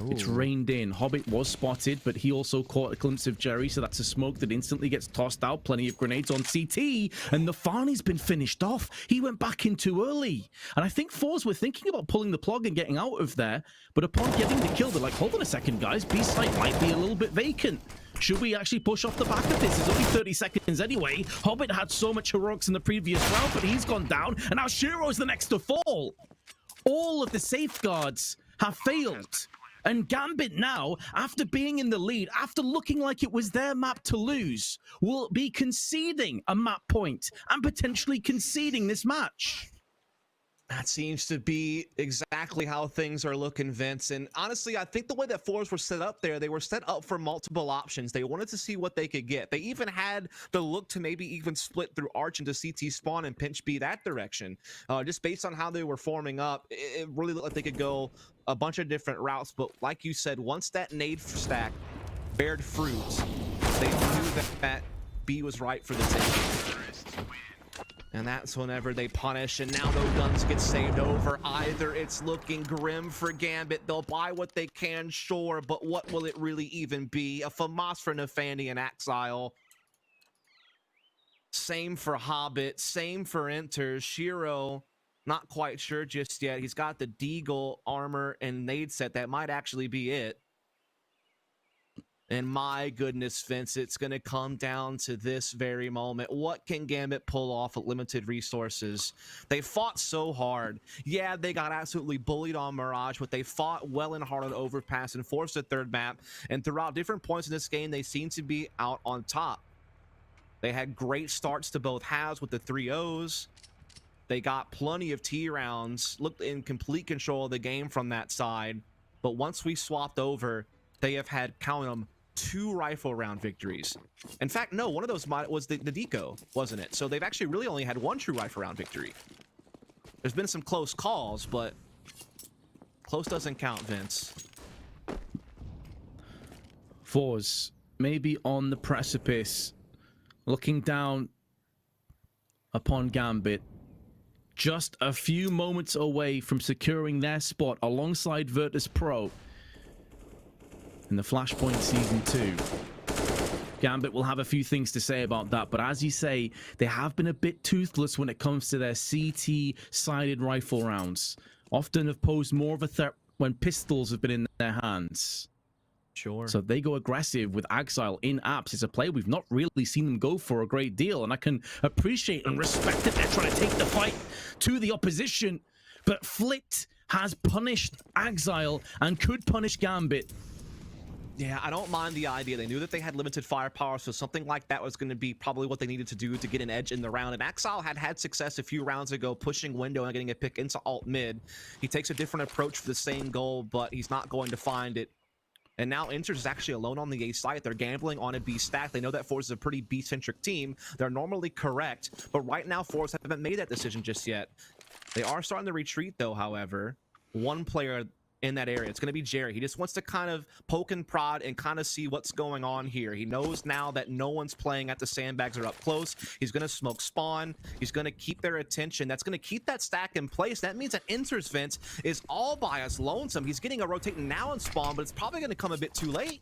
D: Ooh. It's reined in. Hobbit was spotted, but he also caught a glimpse of Jerry, so that's a smoke that instantly gets tossed out. Plenty of grenades on CT, and the Farney's been finished off. He went back in too early. And I think Fours were thinking about pulling the plug and getting out of there, but upon getting the kill, they're like, hold on a second, guys. B-site might be a little bit vacant. Should we actually push off the back of this? It's only 30 seconds anyway. Hobbit had so much heroics in the previous round, but he's gone down, and now Shiro's the next to fall. All of the safeguards have failed. And Gambit now, after being in the lead, after looking like it was their map to lose, will be conceding a map point and potentially conceding this match.
E: That seems to be exactly how things are looking, Vince. And honestly, I think the way that Fours were set up there, they were set up for multiple options. They wanted to see what they could get. They even had the look to maybe even split through Arch into CT spawn and pinch B that direction. Just based on how they were forming up, it really looked like they could go a bunch of different routes. But like you said, once that nade stack bared fruit, they knew that B was right for the taking. And that's whenever they punish, and now those guns get saved over. Either it's looking grim for Gambit. They'll buy what they can, sure, but what will it really even be? A FAMAS for Nefandi and Exile. Same for Hobbit, same for Enter. Shiro, not quite sure just yet. He's got the Deagle armor and nade set. That might actually be it. And my goodness, Vince, it's going to come down to this very moment. What can Gambit pull off with limited resources? They fought so hard. Yeah, they got absolutely bullied on Mirage, but they fought well and hard on Overpass and forced a third map. And throughout different points in this game, they seem to be out on top. They had great starts to both halves with the 3-0s. They got plenty of T rounds, looked in complete control of the game from that side. But once we swapped over, they have had, count them, 2 rifle round victories. In fact, no, one of those was the Deco, wasn't it? So they've actually really only had 1 true rifle round victory. There's been some close calls, but close doesn't count, Vince.
D: Fours, maybe on the precipice, looking down upon Gambit, just a few moments away from securing their spot alongside Virtus Pro in the Flashpoint Season 2. Gambit will have a few things to say about that, but as you say, they have been a bit toothless when it comes to their CT-sided rifle rounds. Often have posed more of a threat when pistols have been in their hands.
E: Sure.
D: So they go aggressive with Exile in apps. It's a play we've not really seen them go for a great deal, and I can appreciate and respect that they're trying to take the fight to the opposition, but Flit has punished Exile and could punish Gambit.
E: Yeah, I don't mind the idea. They knew that they had limited firepower, so something like that was going to be probably what they needed to do to get an edge in the round. And Exile had success a few rounds ago, pushing window and getting a pick into alt mid. He takes a different approach for the same goal, but he's not going to find it. And now Inter is actually alone on the A site. They're gambling on a B stack. They know that Force is a pretty B-centric team. They're normally correct, but right now Force haven't made that decision just yet. They are starting to retreat, though, however. One player in that area. It's going to be Jerry. He just wants to kind of poke and prod and kind of see what's going on here. He knows now that no one's playing at the sandbags or up close. He's going to smoke spawn. He's going to keep their attention. That's going to keep that stack in place. That means that Inter's Vince is all by us lonesome. He's getting a rotating now in spawn, but it's probably going to come a bit too late.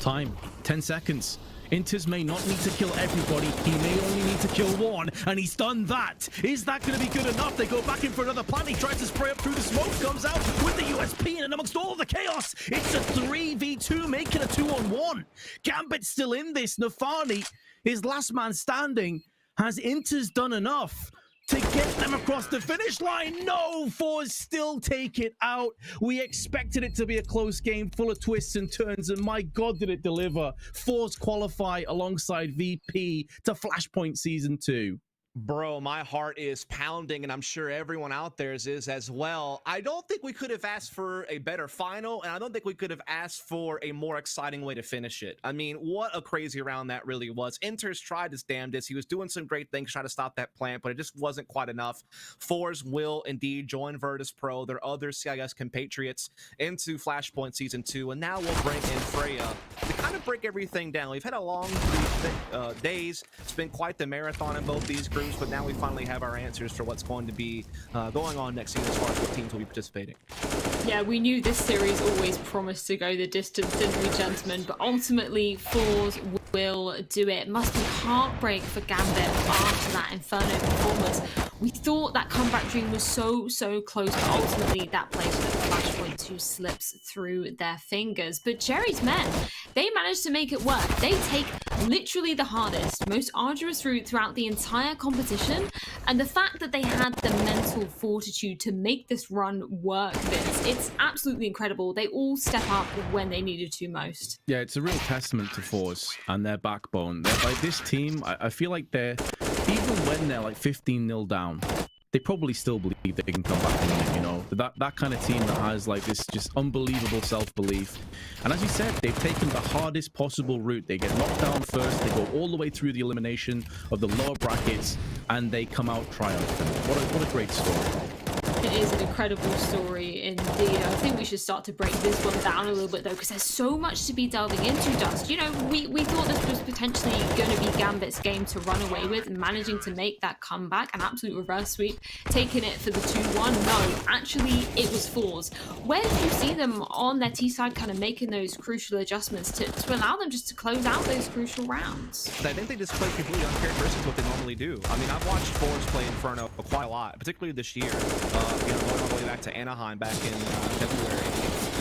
D: Time, 10 seconds. Inters may not need to kill everybody, he may only need to kill one, and he's done that. Is that going to be good enough? They go back in for another plant, he tries to spray up through the smoke, comes out with the USP, and amongst all the chaos, it's a 3v2, making a 2-on-1. Gambit's still in this. Nafani, his last man standing. Has Inters done enough to get them across the finish line? No, Fours still take it out. We expected it to be a close game full of twists and turns, and my God, did it deliver. Fours qualify alongside VP to Flashpoint Season 2.
E: Bro, my heart is pounding, and I'm sure everyone out there is as well. I don't think we could have asked for a better final, and I don't think we could have asked for a more exciting way to finish it. I mean, what a crazy round that really was. Inters tried his damnedest. He was doing some great things trying to stop that plant, but it just wasn't quite enough. Fours will indeed join Virtus Pro, their other CIS compatriots, into Flashpoint Season 2, and now we'll bring in Freya to kind of break everything down. We've had a long days. It's been quite the marathon in both these groups, but now we finally have our answers for what's going to be going on next season as far as what teams will be participating.
C: Yeah, we knew this series always promised to go the distance, didn't we, gentlemen? But ultimately, Fours will do it. Must be heartbreak for Gambit after that Inferno performance. We thought that comeback dream was so close, but ultimately that placement of Flashpoint 2 slips through their fingers. But Jerry's men, they managed to make it work. They take literally the hardest, most arduous route throughout the entire competition, and the fact that they had the mental fortitude to make this run work, Vince, it's absolutely incredible. They all step up when they needed to most.
D: Yeah, it's a real testament to Force and their backbone. They're, like, this team, I feel like they're, even when they're like 15-0 down, they probably still believe they can come back and win it, you know? That kind of team that has like this just unbelievable self-belief. And as you said, they've taken the hardest possible route. They get knocked down first, they go all the way through the elimination of the lower brackets, and they come out triumphant. What a great story.
C: It is an incredible story indeed. I think we should start to break this one down a little bit though, because there's so much to be delving into, Dust. You know, we thought this was potentially going to be Gambit's game to run away with, and managing to make that comeback, an absolute reverse sweep, taking it for the 2-1. No, actually it was Fours. Where did you see them on their T side kind of making those crucial adjustments to allow them just to close out those crucial rounds?
E: I think they just play completely uncharacteristic to what they normally do. I mean, I've watched Fours play Inferno quite a lot, particularly this year. Going all the way back to Anaheim back in February.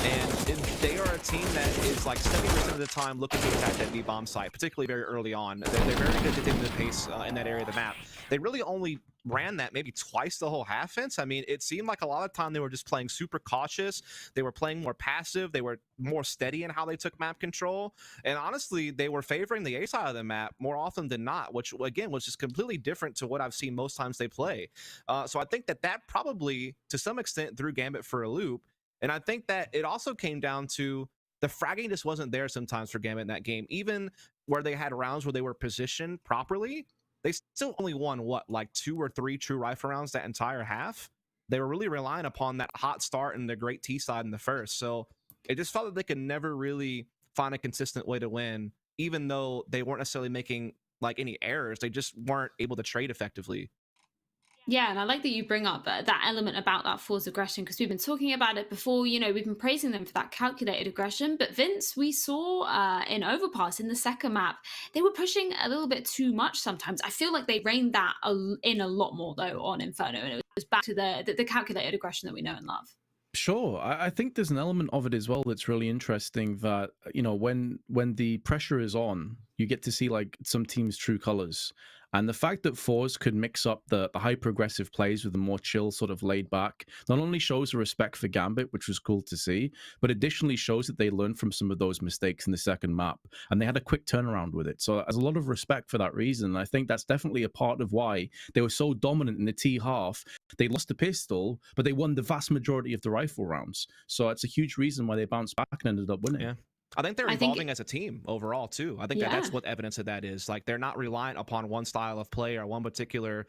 E: And they are a team that is like 70% of the time looking to attack that B-bomb site, particularly very early on. They're very good at dictating the pace in that area of the map. They really only ran that maybe twice the whole half fence. I mean, it seemed like a lot of time they were just playing super cautious. They were playing more passive. They were more steady in how they took map control. And honestly, they were favoring the A side of the map more often than not, which again was just completely different to what I've seen most times they play. So I think that probably to some extent threw Gambit for a loop. And I think that it also came down to the fragging just wasn't there sometimes for Gambit in that game. Even where they had rounds where they were positioned properly, they still only won, what, like 2 or 3 true rifle rounds that entire half? They were really relying upon that hot start and the great T side in the first. So it just felt that they could never really find a consistent way to win, even though they weren't necessarily making like any errors. They just weren't able to trade effectively.
C: Yeah, and I like that you bring up that element about that Fours aggression, because we've been talking about it before. You know, we've been praising them for that calculated aggression, but Vince, we saw in Overpass in the second map, they were pushing a little bit too much sometimes. I feel like they reined that in a lot more though on Inferno, and it was back to the calculated aggression that we know and love.
D: Sure. I think there's an element of it as well that's really interesting, that, you know, when the pressure is on, you get to see like some teams' true colors. And the fact that Fours could mix up the hyper-aggressive plays with the more chill, sort of laid back, not only shows a respect for Gambit, which was cool to see, but additionally shows that they learned from some of those mistakes in the second map, and they had a quick turnaround with it. So there's a lot of respect for that reason. I think that's definitely a part of why they were so dominant in the T half. They lost the pistol, but they won the vast majority of the rifle rounds. So it's a huge reason why they bounced back and ended up winning.
E: Yeah. I think they're evolving as a team overall too. I think that's what evidence of that is. Like, they're not reliant upon one style of play or one particular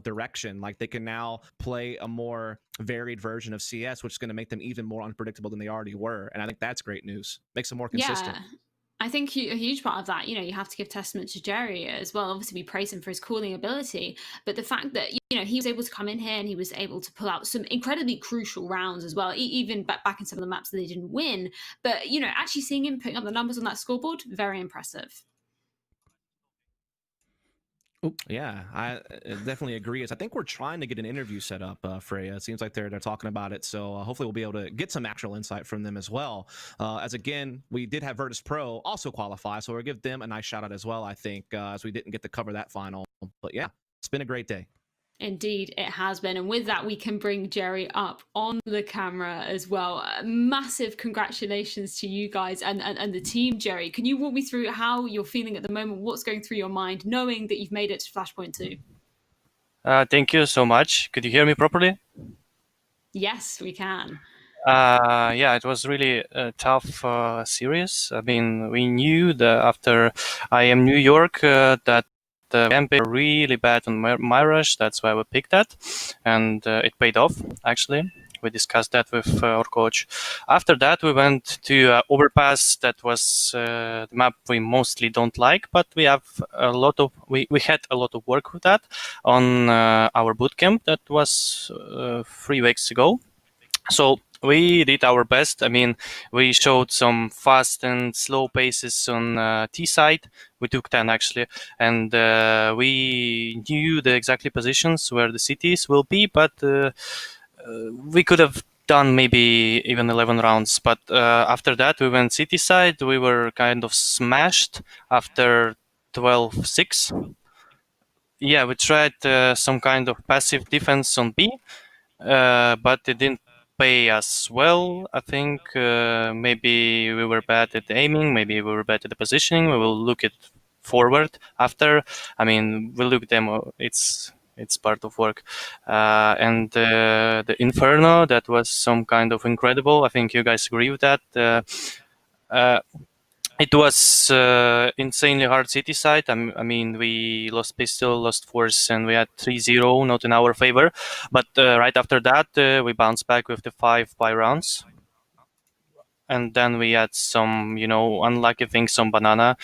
E: direction. Like, they can now play a more varied version of CS, which is going to make them even more unpredictable than they already were. And I think that's great news. Makes them more consistent.
C: Yeah. I think a huge part of that, you have to give testament to Jerry as well. Obviously, we praise him for his calling ability, but the fact that he was able to come in here and he was able to pull out some incredibly crucial rounds as well, even back in some of the maps that they didn't win. But actually seeing him putting up the numbers on that scoreboard, very impressive.
E: Yeah, I definitely agree. I think we're trying to get an interview set up, Freya. It seems like they're talking about it, so hopefully we'll be able to get some actual insight from them as well. As again, we did have Virtus Pro also qualify, so we'll give them a nice shout out as well. I think as we didn't get to cover that final, but yeah, it's been a great day.
C: Indeed, it has been. And with that, we can bring Jerry up on the camera as well. Massive congratulations to you guys and the team, Jerry. Can you walk me through how you're feeling at the moment? What's going through your mind, knowing that you've made it to Flashpoint 2?
G: Thank you so much. Could you hear me properly?
C: Yes, we can.
G: Yeah, it was really a tough series. I mean, we knew that after IM New York that the campaign were really bad on Mirage. That's why we picked that, and it paid off. Actually, we discussed that with our coach. After that, we went to Overpass. That was the map we mostly don't like, but we have a lot of we had a lot of work with that on our bootcamp. That was 3 weeks ago. So we did our best. I mean, we showed some fast and slow paces on T side. We took 10 actually, and we knew the exactly positions where the cities will be, but we could have done maybe even 11 rounds. But after that, we went city side. We were kind of smashed after 12-6. Yeah, we tried some kind of passive defense on B, but it didn't pay us well. I think maybe we were bad at aiming, maybe we were bad at the positioning. We will look it forward after. I mean, we'll look demo. It's part of work. And the Inferno, that was some kind of incredible. I think you guys agree with that. It was insanely hard city side. I mean, we lost pistol, lost force, and we had 3-0, not in our favor. But right after that, we bounced back with the 5 buy rounds. And then we had some, unlucky things, some banana.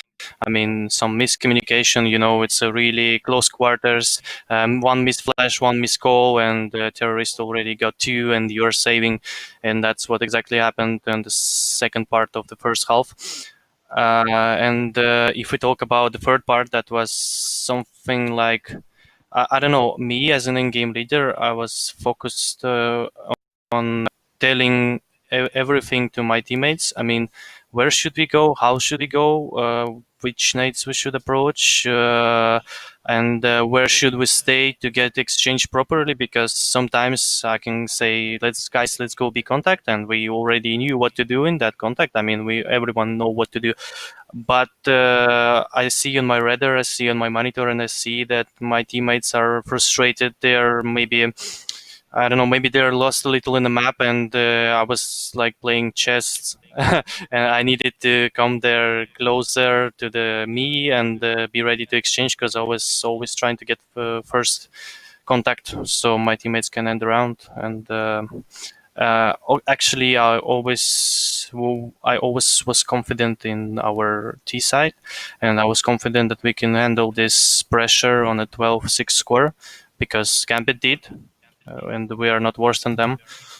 G: I mean, some miscommunication, it's a really close quarters. One missed flash, one missed call, and the terrorist already got 2, and you're saving. And that's what exactly happened in the second part of the first half. And if we talk about the third part, that was something like, I don't know, me as an in-game leader, I was focused on telling everything to my teammates. I mean, where should we go? How should we go? Which nades we should approach? And where should we stay to get exchange properly? Because sometimes I can say, let's go be contact, and we already knew what to do in that contact. I mean, everyone know what to do. But I see on my radar, I see on my monitor, and I see that my teammates are frustrated. They're maybe, I don't know, maybe they're lost a little in the map, and I was like playing chess, and I needed to come there closer to me and be ready to exchange, because I was always trying to get first contact so my teammates can end the round. And actually, I always was confident in our T side, and I was confident that we can handle this pressure on a 12-6 score, because Gambit did, and we are not worse than them.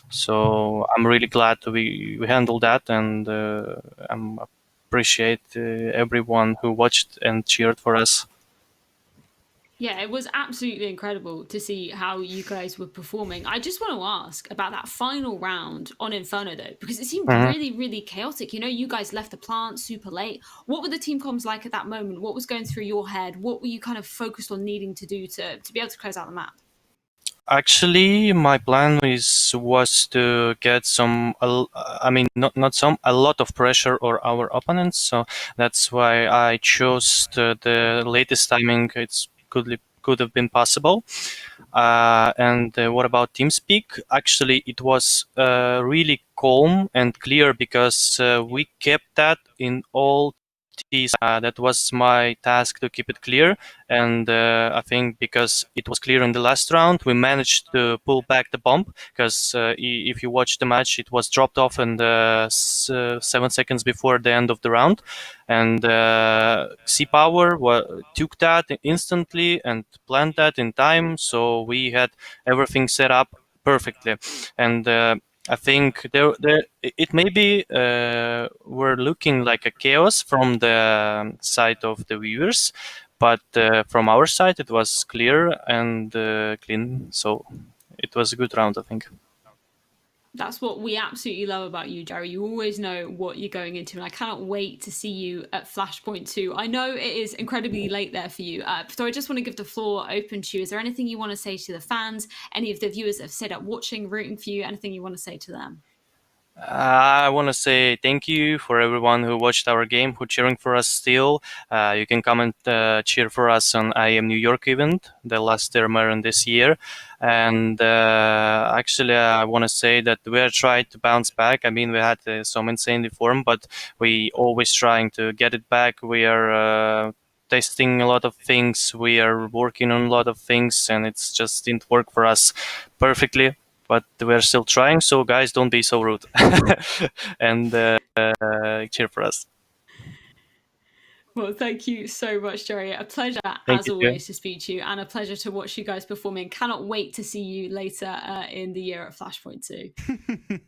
G: So I'm really glad we handled that, and I appreciate everyone who watched and cheered for us.
C: Yeah, it was absolutely incredible to see how you guys were performing. I just want to ask about that final round on Inferno, though, because it seemed really, really chaotic. You guys left the plant super late. What were the team comms like at that moment? What was going through your head? What were you kind of focused on needing to do to be able to close out the map?
G: Actually, my plan was to get some, I mean, not some, a lot of pressure on our opponents. So that's why I chose the latest timing. It's could have been possible. And what about TeamSpeak? Actually, it was really calm and clear, because we kept that in all T, that was my task to keep it clear. And I think because it was clear in the last round, we managed to pull back the bomb. Because if you watch the match, it was dropped off in the 7 seconds before the end of the round. And C Power took that instantly and planned that in time. So we had everything set up perfectly. And I think it maybe were looking like a chaos from the side of the viewers, but from our side it was clear and clean. So it was a good round, I think.
C: That's what we absolutely love about you, Jerry. You always know what you're going into, and I cannot wait to see you at Flashpoint 2. I know it is incredibly late there for you, so I just want to give the floor open to you. Is there anything you want to say to the fans? Any of the viewers that have stayed up watching, rooting for you? Anything you want to say to them?
G: I want to say thank you for everyone who watched our game, who cheering for us still. You can come and cheer for us on IM New York event, the last tournament this year. And actually, I want to say that we are trying to bounce back. I mean, we had some insane form, but we always trying to get it back. We are testing a lot of things. We are working on a lot of things, and it's just didn't work for us perfectly. But we're still trying, so guys, don't be so rude. And cheer for us.
C: Well, thank you so much, Jerry. A pleasure,
G: Thank
C: as
G: you,
C: always,
G: too.
C: to speak to you, and a pleasure to watch you guys performing. Cannot wait to see you later in the year at Flashpoint 2.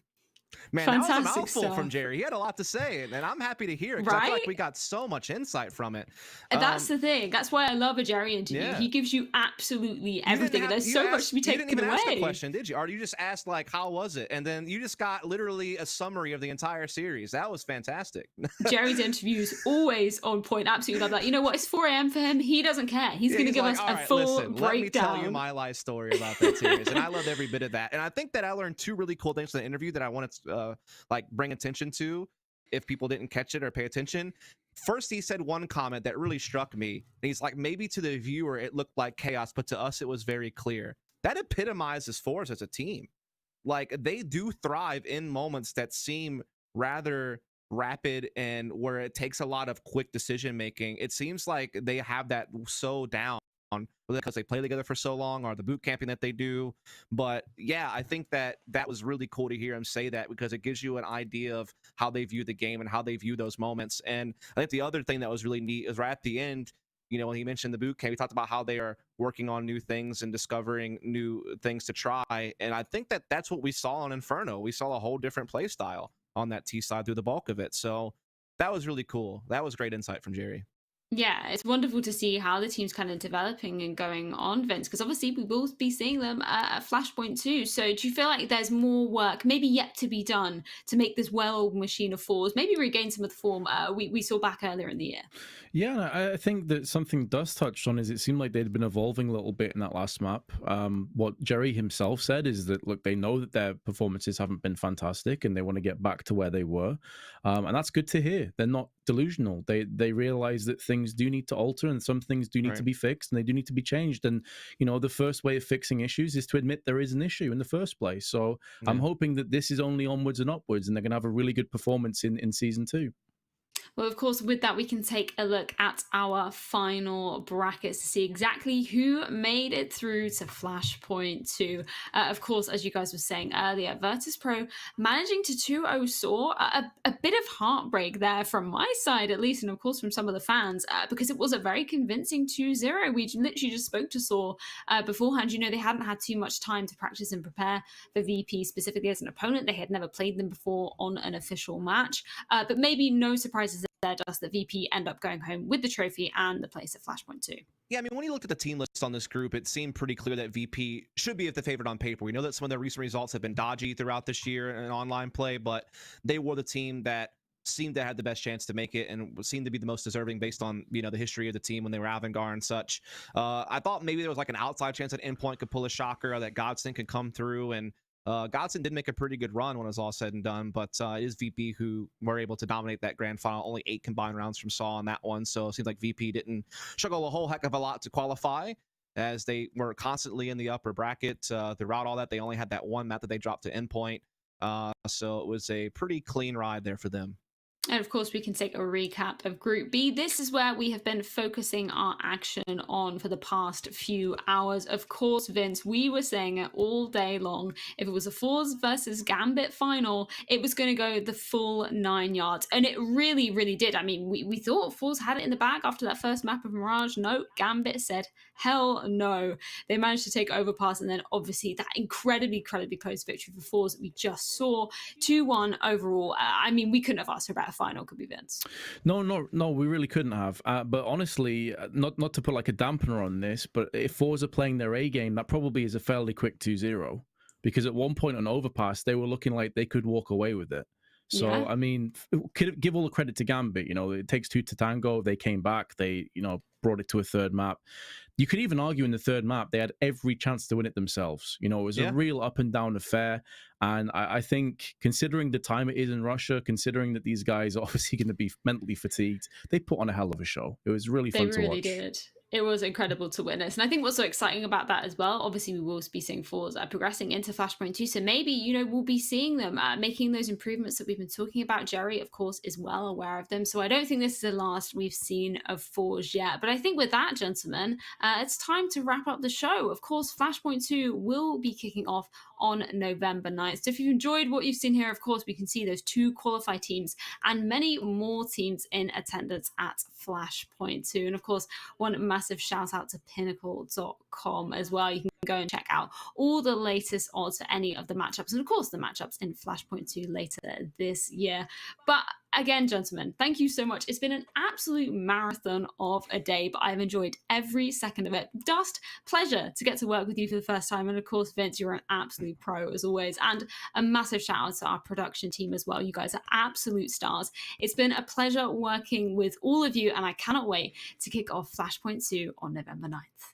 E: Man,
C: Fantastic
E: that was a mouthful
C: stuff.
E: from Jerry. He had a lot to say, and I'm happy to hear it.
C: Right?
E: I feel like we got so much insight from it.
C: And that's the thing. That's why I love a Jerry interview.
E: Yeah.
C: He gives you absolutely everything. And there's so much to be taken away.
E: You didn't even ask a question, did you? Or you just asked, like, how was it? And then you just got literally a summary of the entire series. That was fantastic.
C: Jerry's interviews always on point. Absolutely love that. You know what? It's 4 a.m. for him. He doesn't care. He's going to give us a full breakdown.
E: Let me tell you my life story about that series. And I loved every bit of that. And I think that I learned two really cool things from the interview that I wanted to bring attention to if people didn't catch it or pay attention. First, he said one comment that really struck me. And he's like, maybe to the viewer, it looked like chaos, but to us, it was very clear. That epitomizes Force as a team. Like, they do thrive in moments that seem rather rapid and where it takes a lot of quick decision making. It seems like they have that so down because they play together for so long, or the boot camping that they do. But yeah, I think that was really cool to hear him say that, because it gives you an idea of how they view the game and how they view those moments. And I think the other thing that was really neat is right at the end, you know, when he mentioned the boot camp, he talked about how they are working on new things and discovering new things to try. And I think that that's what we saw on Inferno. We saw a whole different play style on that T side through the bulk of it. So that was really cool. That was great insight from Jerry.
C: Yeah, it's wonderful to see how the team's kind of developing and going on, Vince, because obviously we will be seeing them at Flashpoint 2. So do you feel like there's more work maybe yet to be done to make this well-oiled machine of Fours, maybe regain some of the form we saw back earlier in the year?
D: Yeah, I think that something Dust touched on is it seemed like they'd been evolving a little bit in that last map. What Jerry himself said is that, look, they know that their performances haven't been fantastic and they want to get back to where they were. And that's good to hear. They're not delusional. They realize that things do need to alter and some things do need to be fixed and they do need to be changed. And, you know, the first way of fixing issues is to admit there is an issue in the first place. So I'm hoping that this is only onwards and upwards and they're going to have a really good performance in Season 2.
C: Well, of course, with that, we can take a look at our final brackets to see exactly who made it through to Flashpoint 2. Of course, as you guys were saying earlier, Virtus.pro managing to 2-0 Saw. A bit of heartbreak there from my side, at least, and of course from some of the fans, because it was a very convincing 2-0. We literally just spoke to Saw beforehand. You know, they hadn't had too much time to practice and prepare for VP specifically as an opponent. They had never played them before on an official match. But maybe no surprises there, just that VP end up going home with the trophy and the place at Flashpoint 2.
E: Yeah, I mean, when you looked at the team list on this group, it seemed pretty clear that VP should be the favorite on paper. We know that some of their recent results have been dodgy throughout this year in online play, but they were the team that seemed to have the best chance to make it and seemed to be the most deserving based on, you know, the history of the team when they were Avangar and such. I thought maybe there was like an outside chance that Endpoint could pull a shocker, or that Godson could come through, and Godson did make a pretty good run when it was all said and done, but it is VP who were able to dominate that grand final. Only 8 combined rounds from Saw on that one, so it seems like VP didn't struggle a whole heck of a lot to qualify, as they were constantly in the upper bracket. Throughout all that, they only had that one map that they dropped to Endpoint, so it was a pretty clean ride there for them.
C: And of course, we can take a recap of Group B. This is where we have been focusing our action on for the past few hours. Of course, Vince, we were saying it all day long. If it was a Force versus Gambit final, it was going to go the full 9 yards. And it really, really did. I mean, we thought Force had it in the bag after that first map of Mirage. No, Gambit said, hell no. They managed to take Overpass, and then obviously that incredibly close victory for Force that we just saw. 2-1 overall. I mean, we couldn't have asked for a better final, could be Vince.
D: No, we really couldn't have. But honestly, not to put like a dampener on this, but if Forza playing their A game, that probably is a fairly quick 2-0. Because at one point on Overpass, they were looking like they could walk away with it. So, yeah. I mean, give all the credit to Gambit. You know, it takes two to tango. They came back. They, brought it to a third map. You could even argue in the third map, they had every chance to win it themselves. It was a real up and down affair. And I think considering the time it is in Russia, considering that these guys are obviously going to be mentally fatigued, they put on a hell of a show. It was really fun to watch. They really did.
C: It was incredible to witness. And I think what's so exciting about that as well, obviously we will be seeing Forza progressing into Flashpoint 2. So maybe, we'll be seeing them making those improvements that we've been talking about. Jerry, of course, is well aware of them. So I don't think this is the last we've seen of Forge yet. But I think with that, gentlemen, it's time to wrap up the show. Of course, Flashpoint 2 will be kicking off on November 9th. So if you've enjoyed what you've seen here, of course, we can see those 2 qualified teams and many more teams in attendance at Flashpoint 2. And of course, one massive shout out to pinnacle.com as well. You can go and check out all the latest odds for any of the matchups, and of course the matchups in Flashpoint 2 later this year. But again, gentlemen, thank you so much. It's been an absolute marathon of a day, but I've enjoyed every second of it. Dust, pleasure to get to work with you for the first time. And of course, Vince, you're an absolute pro as always. And a massive shout out to our production team as well. You guys are absolute stars. It's been a pleasure working with all of you, and I cannot wait to kick off Flashpoint 2 on November 9th.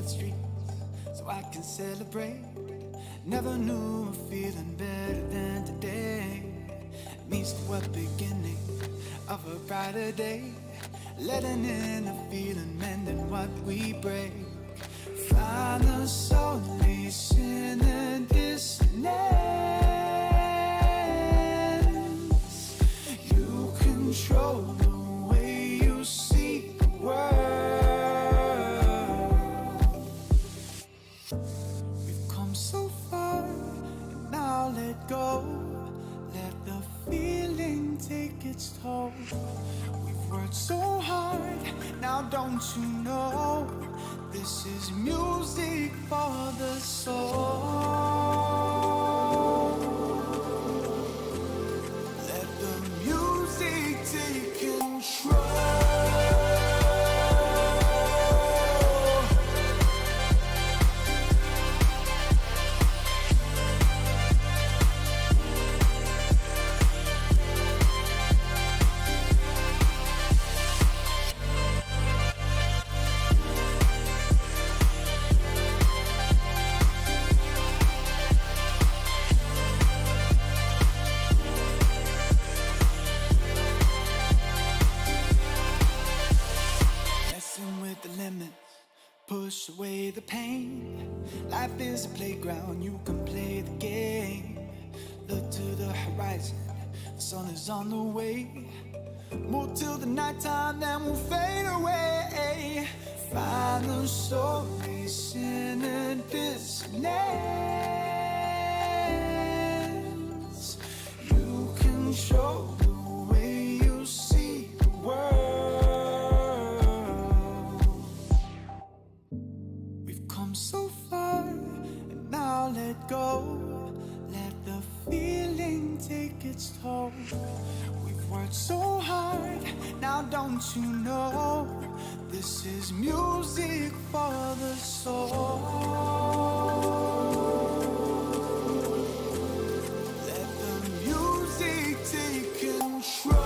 A: the streets so I can celebrate. Never knew a feeling better than today. Means the beginning of a brighter day. Letting in a feeling, mending what we break. Find the solace in a dissonance. You control the way you see the world. We've come so far, and now let go. Let the feeling take its toll. We've worked so hard, now don't you know? This is music for the soul. Let the music take control. Push away the pain. Life is a playground, you can play the game. Look to the horizon, the sun is on the way. Move till the nighttime, then we'll fade away. Find the solace in a dissonance. You control the way you see the world. So far, and now let go. Let the feeling take its toll. We've worked so hard, now don't you know? This is music for the soul. Let the music take control.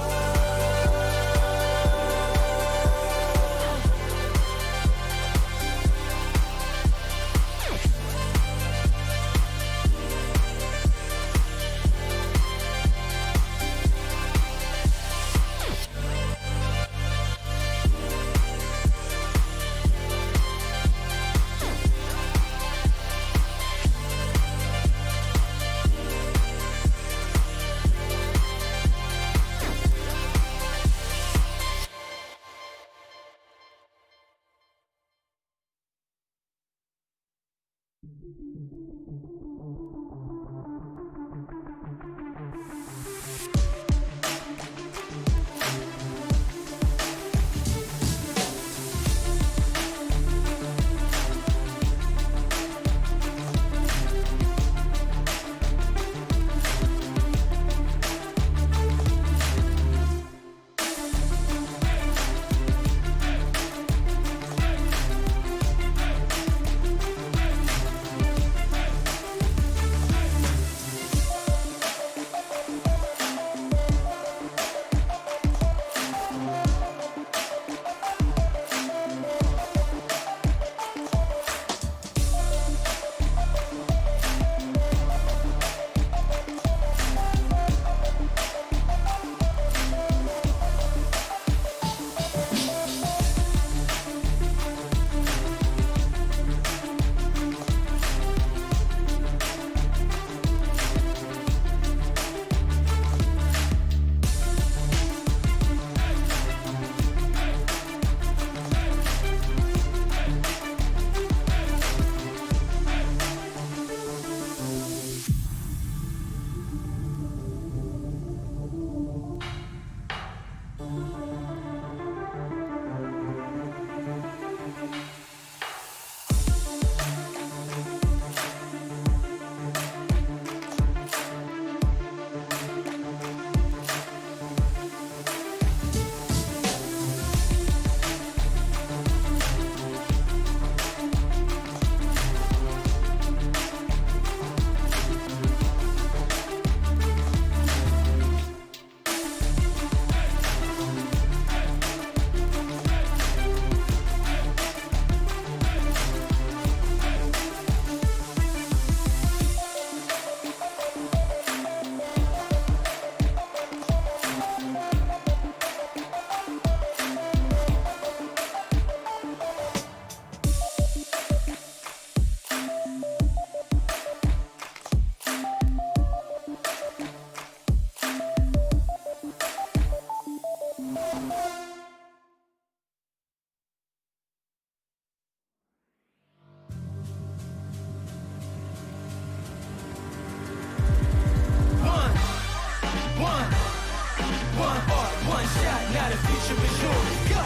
A: One art, one shot, now the future is yours. Go!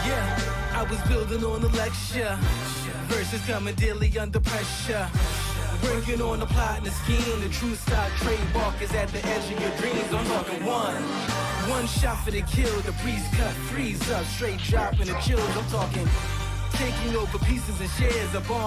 A: Yeah, I was building on the lecture. Verses coming daily under pressure. Working on the plot and the scheme. The true stock trademark is at the edge of your dreams. I'm talking one shot for the kill. The breeze cut, freeze up, straight dropping the chills. I'm talking taking over pieces and shares of bomb.